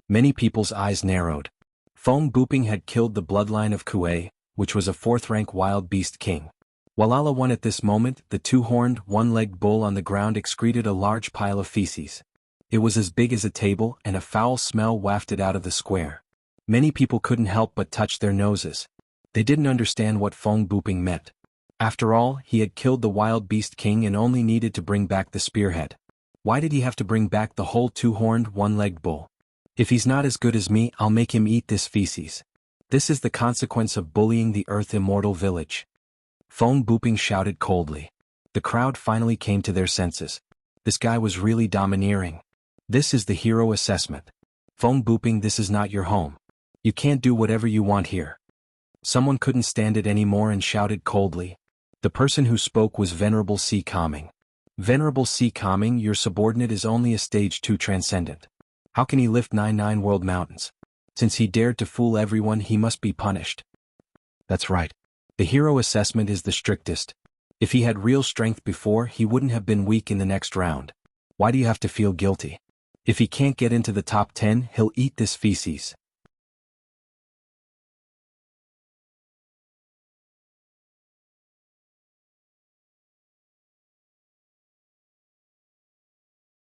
Many people's eyes narrowed. Feng Buping had killed the bloodline of Kuei, which was a 4th-rank wild beast king. While Allah won at this moment, the 2-horned, 1-legged bull on the ground excreted a large pile of feces. It was as big as a table, and a foul smell wafted out of the square. Many people couldn't help but touch their noses. They didn't understand what Feng Buping meant. After all, he had killed the wild beast king and only needed to bring back the spearhead. Why did he have to bring back the whole 2-horned, 1-legged bull? If he's not as good as me, I'll make him eat this feces. This is the consequence of bullying the Earth Immortal Village. Feng Buping shouted coldly. The crowd finally came to their senses. This guy was really domineering. This is the hero assessment. Feng Buping, this is not your home. You can't do whatever you want here. Someone couldn't stand it anymore and shouted coldly. The person who spoke was Venerable C. Calming. Venerable C. Calming, your subordinate is only a stage 2 transcendent. How can he lift 9 world mountains? Since he dared to fool everyone, he must be punished. That's right. The hero assessment is the strictest. If he had real strength before, he wouldn't have been weak in the next round. Why do you have to feel guilty? If he can't get into the top 10, he'll eat this feces.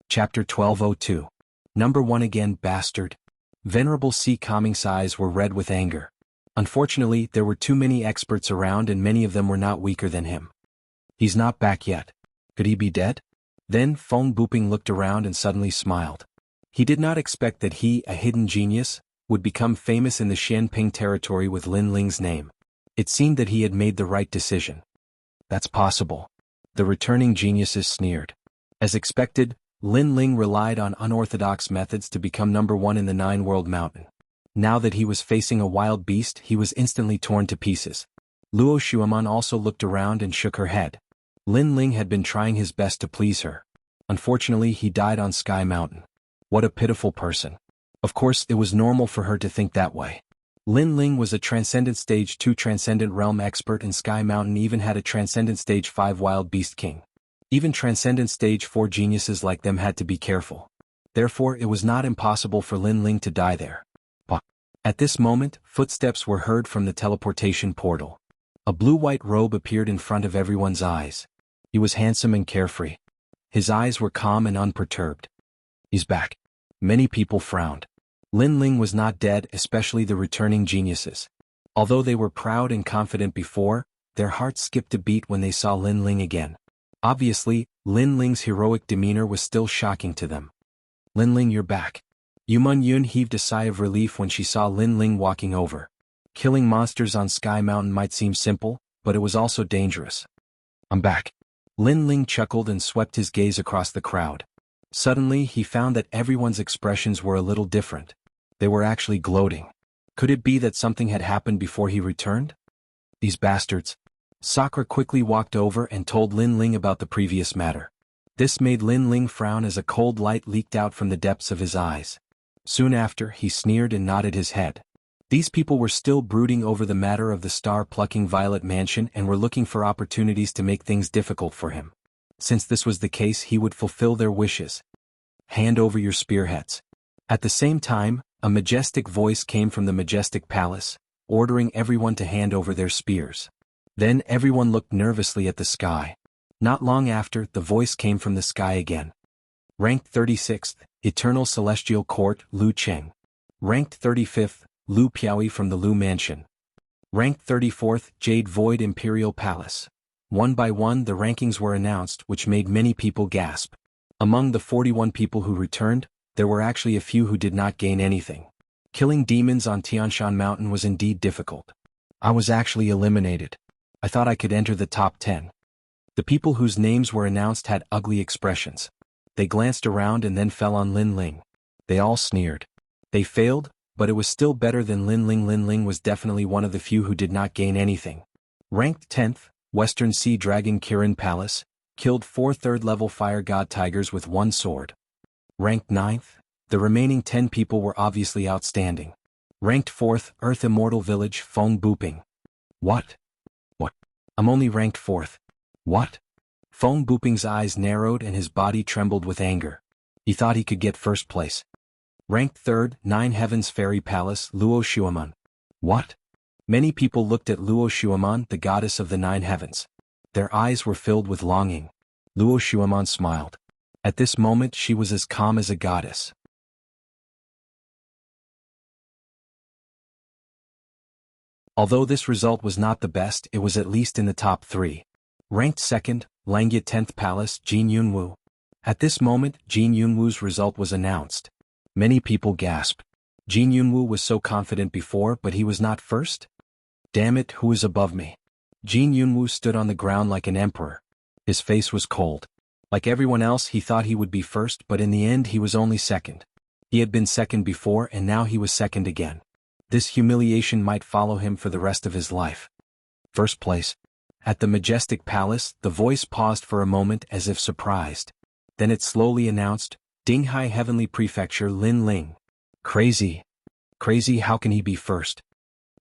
Chapter 1202. Number 1 again, bastard. Venerable C. Calming's eyes were red with anger. Unfortunately, there were too many experts around and many of them were not weaker than him. He's not back yet. Could he be dead? Then Feng Buping looked around and suddenly smiled. He did not expect that he, a hidden genius, would become famous in the Xianping territory with Lin Ling's name. It seemed that he had made the right decision. That's possible. The returning geniuses sneered. As expected, Lin Ling relied on unorthodox methods to become number 1 in the 9 World Mountain. Now that he was facing a wild beast, he was instantly torn to pieces. Luo Xueman also looked around and shook her head. Lin Ling had been trying his best to please her. Unfortunately, he died on Sky Mountain. What a pitiful person. Of course, it was normal for her to think that way. Lin Ling was a Transcendent Stage 2 Transcendent Realm expert, and Sky Mountain even had a Transcendent Stage 5 Wild Beast King. Even Transcendent Stage 4 geniuses like them had to be careful. Therefore, it was not impossible for Lin Ling to die there. But at this moment, footsteps were heard from the teleportation portal. A blue-white robe appeared in front of everyone's eyes. He was handsome and carefree. His eyes were calm and unperturbed. He's back. Many people frowned. Lin Ling was not dead, especially the returning geniuses. Although they were proud and confident before, their hearts skipped a beat when they saw Lin Ling again. Obviously, Lin Ling's heroic demeanor was still shocking to them. Lin Ling, you're back. Yumun Yun heaved a sigh of relief when she saw Lin Ling walking over. Killing monsters on Sky Mountain might seem simple, but it was also dangerous. I'm back. Lin Ling chuckled and swept his gaze across the crowd. Suddenly, he found that everyone's expressions were a little different. They were actually gloating. Could it be that something had happened before he returned? These bastards. Sakura quickly walked over and told Lin Ling about the previous matter. This made Lin Ling frown as a cold light leaked out from the depths of his eyes. Soon after, he sneered and nodded his head. These people were still brooding over the matter of the star-plucking Violet Mansion and were looking for opportunities to make things difficult for him. Since this was the case, he would fulfill their wishes. Hand over your spearheads. At the same time, A majestic voice came from the majestic palace, ordering everyone to hand over their spears. Then everyone looked nervously at the sky. Not long after, the voice came from the sky again. Ranked 36th, Eternal Celestial Court, Lu Cheng. Ranked 35th, Lu Piaoi from the Lu Mansion. Ranked 34th, Jade Void Imperial Palace. One by one the rankings were announced, which made many people gasp. Among the 41 people who returned, there were actually a few who did not gain anything. Killing demons on Tianshan Mountain was indeed difficult. I was actually eliminated. I thought I could enter the top 10. The people whose names were announced had ugly expressions. They glanced around and then fell on Lin Ling. They all sneered. They failed, but it was still better than Lin Ling. Lin Ling was definitely one of the few who did not gain anything. Ranked 10th, Western Sea Dragon Kirin Palace, killed 4 third-level Fire God Tigers with 1 sword. Ranked 9th, the remaining 10 people were obviously outstanding. Ranked 4th, Earth Immortal Village, Feng Buping. What? I'm only ranked 4th. What? Feng Buping's eyes narrowed and his body trembled with anger. He thought he could get first place. Ranked 3rd, Nine Heavens Fairy Palace, Luo Shuaman. What? Many people looked at Luo Shuaman, the goddess of the 9 heavens. Their eyes were filled with longing. Luo Shuaman smiled. At this moment she was as calm as a goddess. Although this result was not the best, it was at least in the top 3. Ranked 2nd, Langya 10th Palace, Jin Yunwu. At this moment, Jin Yunwu's result was announced. Many people gasped. Jin Yunwu was so confident before, but he was not first? Damn it, who is above me? Jin Yunwu stood on the ground like an emperor. His face was cold. Like everyone else, he thought he would be first, but in the end he was only second. He had been second before and now he was second again. This humiliation might follow him for the rest of his life. First place. At the majestic palace, the voice paused for a moment as if surprised. Then it slowly announced, Dinghai Heavenly Prefecture Lin Ling. Crazy. Crazy, how can he be first?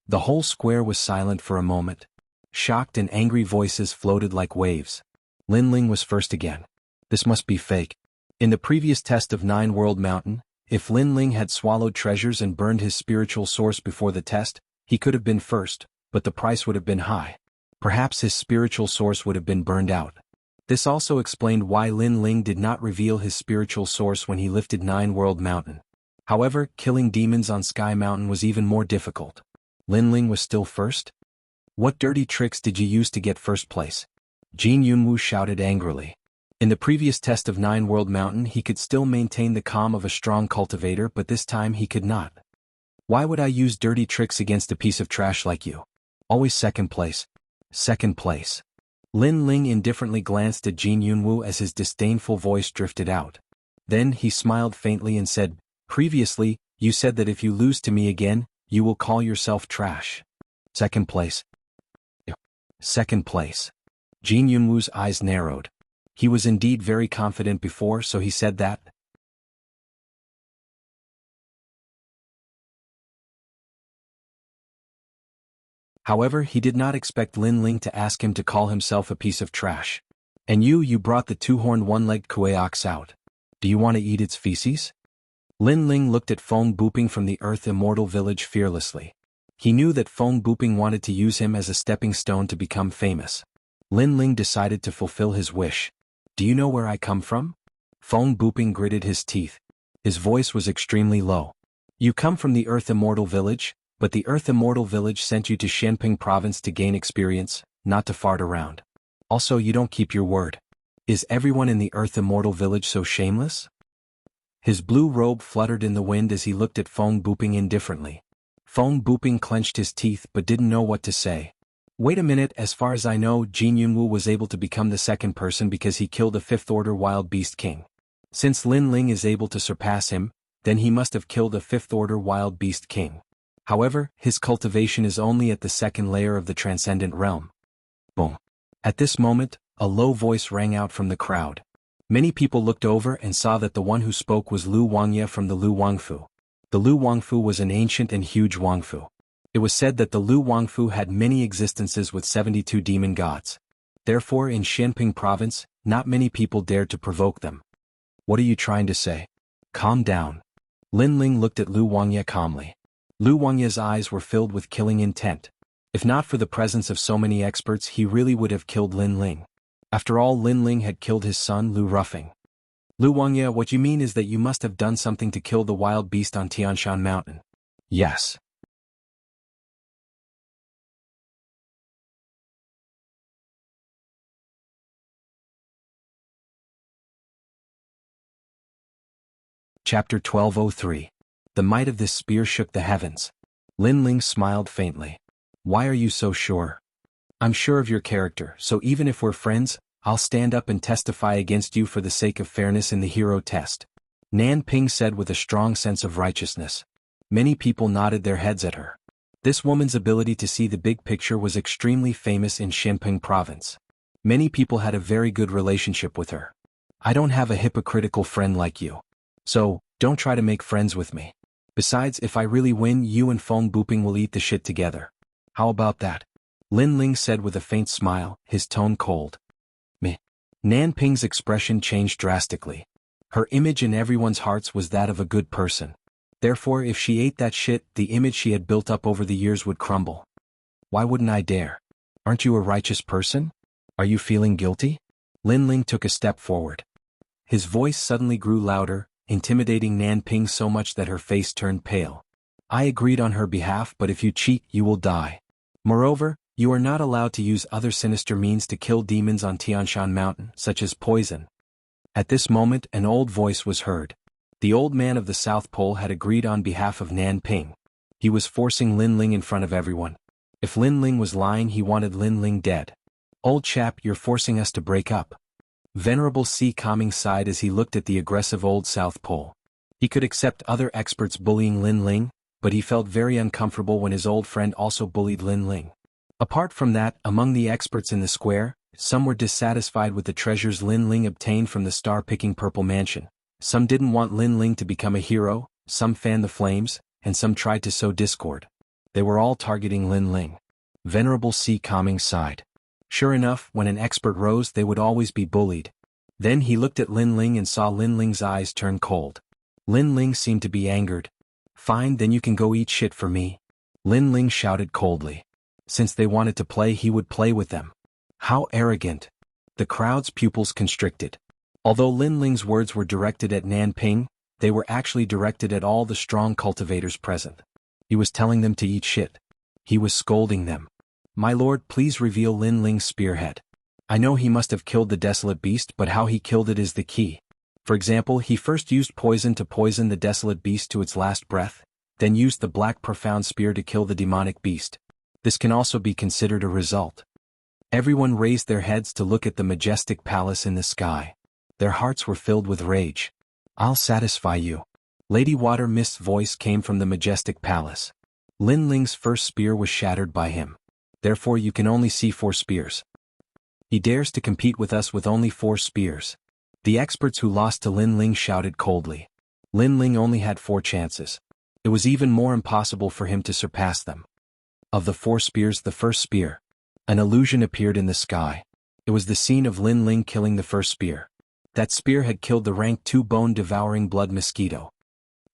The whole square was silent for a moment. Shocked and angry voices floated like waves. Lin Ling was first again. This must be fake. In the previous test of 9 World Mountain, if Lin Ling had swallowed treasures and burned his spiritual source before the test, he could have been first, but the price would have been high. Perhaps his spiritual source would have been burned out. This also explained why Lin Ling did not reveal his spiritual source when he lifted 9 World Mountain. However, killing demons on Sky Mountain was even more difficult. Lin Ling was still first? What dirty tricks did you use to get first place? Jin Yunwu shouted angrily. In the previous test of 9 World Mountain he could still maintain the calm of a strong cultivator, but this time he could not. Why would I use dirty tricks against a piece of trash like you? Always second place. Second place. Lin Ling indifferently glanced at Jin Yunwu as his disdainful voice drifted out. Then he smiled faintly and said, Previously, you said that if you lose to me again, you will call yourself trash. Second place. Second place. Jin Yunwu's eyes narrowed. He was indeed very confident before, so he said that. However, he did not expect Lin Ling to ask him to call himself a piece of trash. And you brought the 2-horned one-legged Kuei ox out. Do you want to eat its feces? Lin Ling looked at Feng Buping from the Earth Immortal Village fearlessly. He knew that Feng Buping wanted to use him as a stepping stone to become famous. Lin Ling decided to fulfill his wish. Do you know where I come from? Feng Buping gritted his teeth. His voice was extremely low. You come from the Earth Immortal Village, but the Earth Immortal Village sent you to Shenping Province to gain experience, not to fart around. Also, you don't keep your word. Is everyone in the Earth Immortal Village so shameless? His blue robe fluttered in the wind as he looked at Feng Buping indifferently. Feng Buping clenched his teeth but didn't know what to say. Wait a minute, as far as I know, Jin Yunwu was able to become the second person because he killed a 5th Order Wild Beast King. Since Lin Ling is able to surpass him, then he must have killed a 5th Order Wild Beast King. However, his cultivation is only at the 2nd layer of the Transcendent Realm. Boom. At this moment, a low voice rang out from the crowd. Many people looked over and saw that the one who spoke was Lu Wangye from the Lu Wangfu. The Lu Wangfu was an ancient and huge Wangfu. It was said that the Lu Wangfu had many existences with 72 demon gods. Therefore, in Shenping Province, not many people dared to provoke them. What are you trying to say? Calm down. Lin Ling looked at Lu Wangye calmly. Lu Wangye's eyes were filled with killing intent. If not for the presence of so many experts, he really would have killed Lin Ling. After all, Lin Ling had killed his son Lu Ruffing. Lu Wangye, what you mean is that you must have done something to kill the wild beast on Tianshan Mountain. Yes. Chapter 1203. The might of this spear shook the heavens. Lin Ling smiled faintly. Why are you so sure? I'm sure of your character, so even if we're friends, I'll stand up and testify against you for the sake of fairness in the hero test. Nan Ping said with a strong sense of righteousness. Many people nodded their heads at her. This woman's ability to see the big picture was extremely famous in Xinping province. Many people had a very good relationship with her. I don't have a hypocritical friend like you. So, don't try to make friends with me. Besides, if I really win, you and Feng Buping will eat the shit together. How about that? Lin Ling said with a faint smile, his tone cold. Meh. Nan Ping's expression changed drastically. Her image in everyone's hearts was that of a good person. Therefore, if she ate that shit, the image she had built up over the years would crumble. Why wouldn't I dare? Aren't you a righteous person? Are you feeling guilty? Lin Ling took a step forward. His voice suddenly grew louder, intimidating Nan Ping so much that her face turned pale. I agreed on her behalf, but if you cheat, you will die. Moreover, you are not allowed to use other sinister means to kill demons on Tianshan Mountain, such as poison. At this moment, an old voice was heard. The old man of the South Pole had agreed on behalf of Nan Ping. He was forcing Lin Ling in front of everyone. If Lin Ling was lying, he wanted Lin Ling dead. Old chap, you're forcing us to break up. Venerable Si Kaming sighed as he looked at the aggressive old South Pole. He could accept other experts bullying Lin Ling, but he felt very uncomfortable when his old friend also bullied Lin Ling. Apart from that, among the experts in the square, some were dissatisfied with the treasures Lin Ling obtained from the star-picking Purple Mansion. Some didn't want Lin Ling to become a hero, some fanned the flames, and some tried to sow discord. They were all targeting Lin Ling. Venerable Si Kaming sighed. Sure enough, when an expert rose, they would always be bullied. Then he looked at Lin Ling and saw Lin Ling's eyes turn cold. Lin Ling seemed to be angered. Fine, then you can go eat shit for me. Lin Ling shouted coldly. Since they wanted to play, he would play with them. How arrogant. The crowd's pupils constricted. Although Lin Ling's words were directed at Nan Ping, they were actually directed at all the strong cultivators present. He was telling them to eat shit. He was scolding them. My lord, please reveal Lin Ling's spearhead. I know he must have killed the desolate beast, but how he killed it is the key. For example, he first used poison to poison the desolate beast to its last breath, then used the black profound spear to kill the demonic beast. This can also be considered a result. Everyone raised their heads to look at the majestic palace in the sky. Their hearts were filled with rage. I'll satisfy you. Lady Water Mist's voice came from the majestic palace. Lin Ling's first spear was shattered by him. Therefore you can only see 4 spears. He dares to compete with us with only 4 spears. The experts who lost to Lin Ling shouted coldly. Lin Ling only had 4 chances. It was even more impossible for him to surpass them. Of the 4 spears, the first spear. An illusion appeared in the sky. It was the scene of Lin Ling killing the first spear. That spear had killed the rank 2 bone-devouring blood mosquito.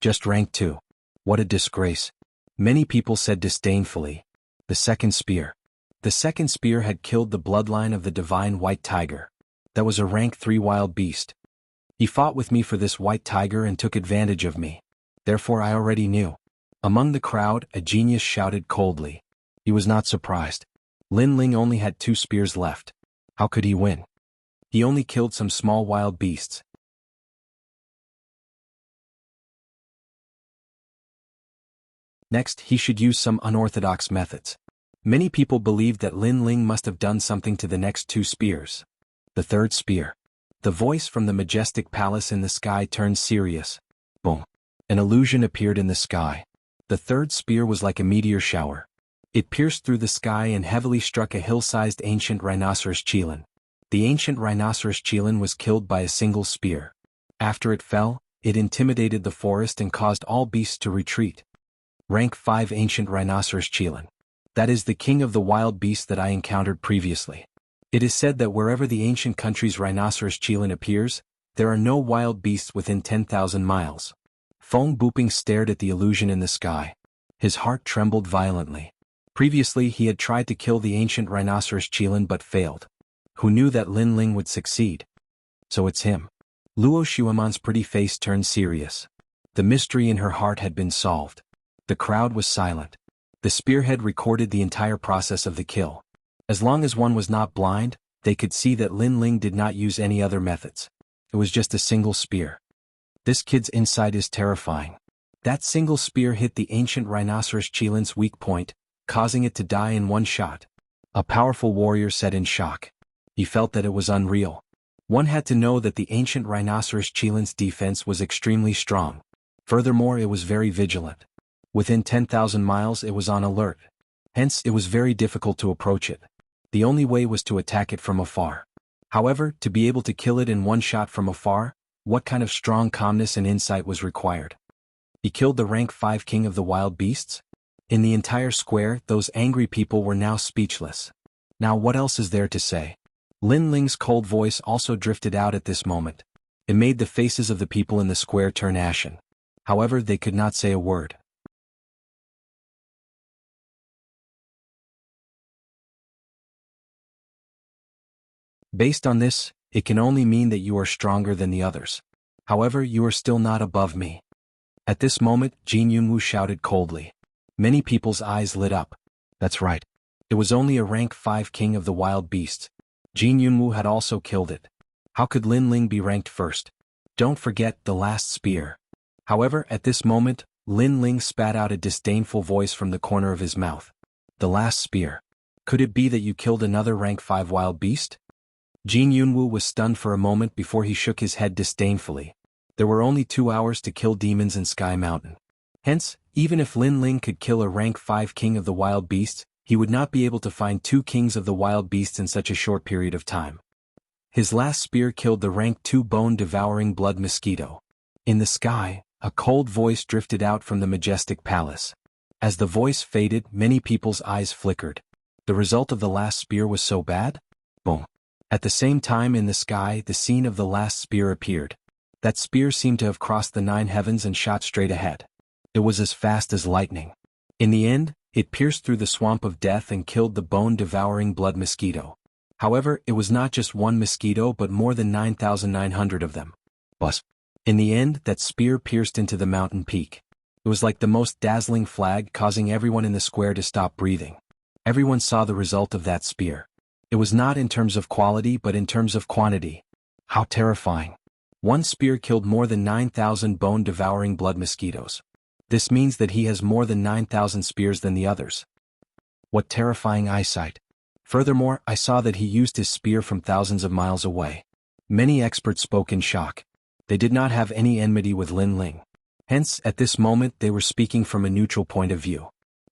Just rank 2. What a disgrace. Many people said disdainfully. The second spear. The second spear had killed the bloodline of the divine white tiger. That was a rank 3 wild beast. He fought with me for this white tiger and took advantage of me. Therefore I already knew. Among the crowd, a genius shouted coldly. He was not surprised. Lin Ling only had 2 spears left. How could he win? He only killed some small wild beasts. Next, he should use some unorthodox methods. Many people believed that Lin Ling must have done something to the next 2 spears. The third spear. The voice from the majestic palace in the sky turned serious. Boom. An illusion appeared in the sky. The third spear was like a meteor shower. It pierced through the sky and heavily struck a hill-sized ancient rhinoceros chelan. The ancient rhinoceros chelan was killed by a single spear. After it fell, it intimidated the forest and caused all beasts to retreat. Rank 5 ancient rhinoceros chelan. That is the king of the wild beasts that I encountered previously. It is said that wherever the ancient country's rhinoceros chelan appears, there are no wild beasts within 10,000 miles. Feng Buping stared at the illusion in the sky. His heart trembled violently. Previously he had tried to kill the ancient rhinoceros Qilin but failed. Who knew that Lin Ling would succeed? So it's him. Luo Xueman's pretty face turned serious. The mystery in her heart had been solved. The crowd was silent. The spearhead recorded the entire process of the kill. As long as one was not blind, they could see that Lin Ling did not use any other methods. It was just a single spear. This kid's insight is terrifying. That single spear hit the ancient rhinoceros Qilin's weak point, causing it to die in one shot. A powerful warrior said in shock. He felt that it was unreal. One had to know that the ancient rhinoceros Qilin's defense was extremely strong. Furthermore, it was very vigilant. Within 10,000 miles it was on alert. Hence, it was very difficult to approach it. The only way was to attack it from afar. However, to be able to kill it in one shot from afar, what kind of strong calmness and insight was required? He killed the rank 5 king of the wild beasts? In the entire square, those angry people were now speechless. Now what else is there to say? Lin Ling's cold voice also drifted out at this moment. It made the faces of the people in the square turn ashen. However, they could not say a word. Based on this, it can only mean that you are stronger than the others. However, you are still not above me. At this moment, Jianghu shouted coldly. Many people's eyes lit up. That's right. It was only a rank 5 king of the wild beasts. Jianghu had also killed it. How could Lin Ling be ranked first? Don't forget the last spear. However, at this moment, Lin Ling spat out a disdainful voice from the corner of his mouth. The last spear. Could it be that you killed another rank 5 wild beast? Jianghu was stunned for a moment before he shook his head disdainfully. There were only 2 hours to kill demons in Sky Mountain. Hence, even if Lin Ling could kill a rank 5 king of the wild beasts, he would not be able to find 2 kings of the wild beasts in such a short period of time. His last spear killed the rank 2 bone-devouring blood mosquito. In the sky, a cold voice drifted out from the majestic palace. As the voice faded, many people's eyes flickered. The result of the last spear was so bad? Boom. At the same time in the sky, the scene of the last spear appeared. That spear seemed to have crossed the 9 heavens and shot straight ahead. It was as fast as lightning. In the end, it pierced through the swamp of death and killed the bone-devouring blood mosquito. However, it was not just one mosquito but more than 9,900 of them. Buzz. In the end, that spear pierced into the mountain peak. It was like the most dazzling flag, causing everyone in the square to stop breathing. Everyone saw the result of that spear. It was not in terms of quality but in terms of quantity. How terrifying. One spear killed more than 9,000 bone-devouring blood mosquitoes. This means that he has more than 9,000 spears than the others. What terrifying eyesight. Furthermore, I saw that he used his spear from thousands of miles away. Many experts spoke in shock. They did not have any enmity with Lin Ling. Hence, at this moment they were speaking from a neutral point of view.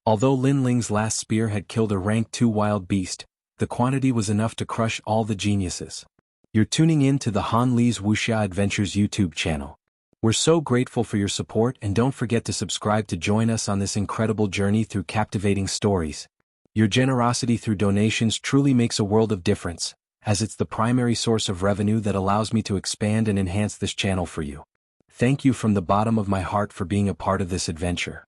Although Lin Ling's last spear had killed a rank 2 wild beast, the quantity was enough to crush all the geniuses. You're tuning in to the Han Li's Wuxia Adventures YouTube channel. We're so grateful for your support and don't forget to subscribe to join us on this incredible journey through captivating stories. Your generosity through donations truly makes a world of difference, as it's the primary source of revenue that allows me to expand and enhance this channel for you. Thank you from the bottom of my heart for being a part of this adventure.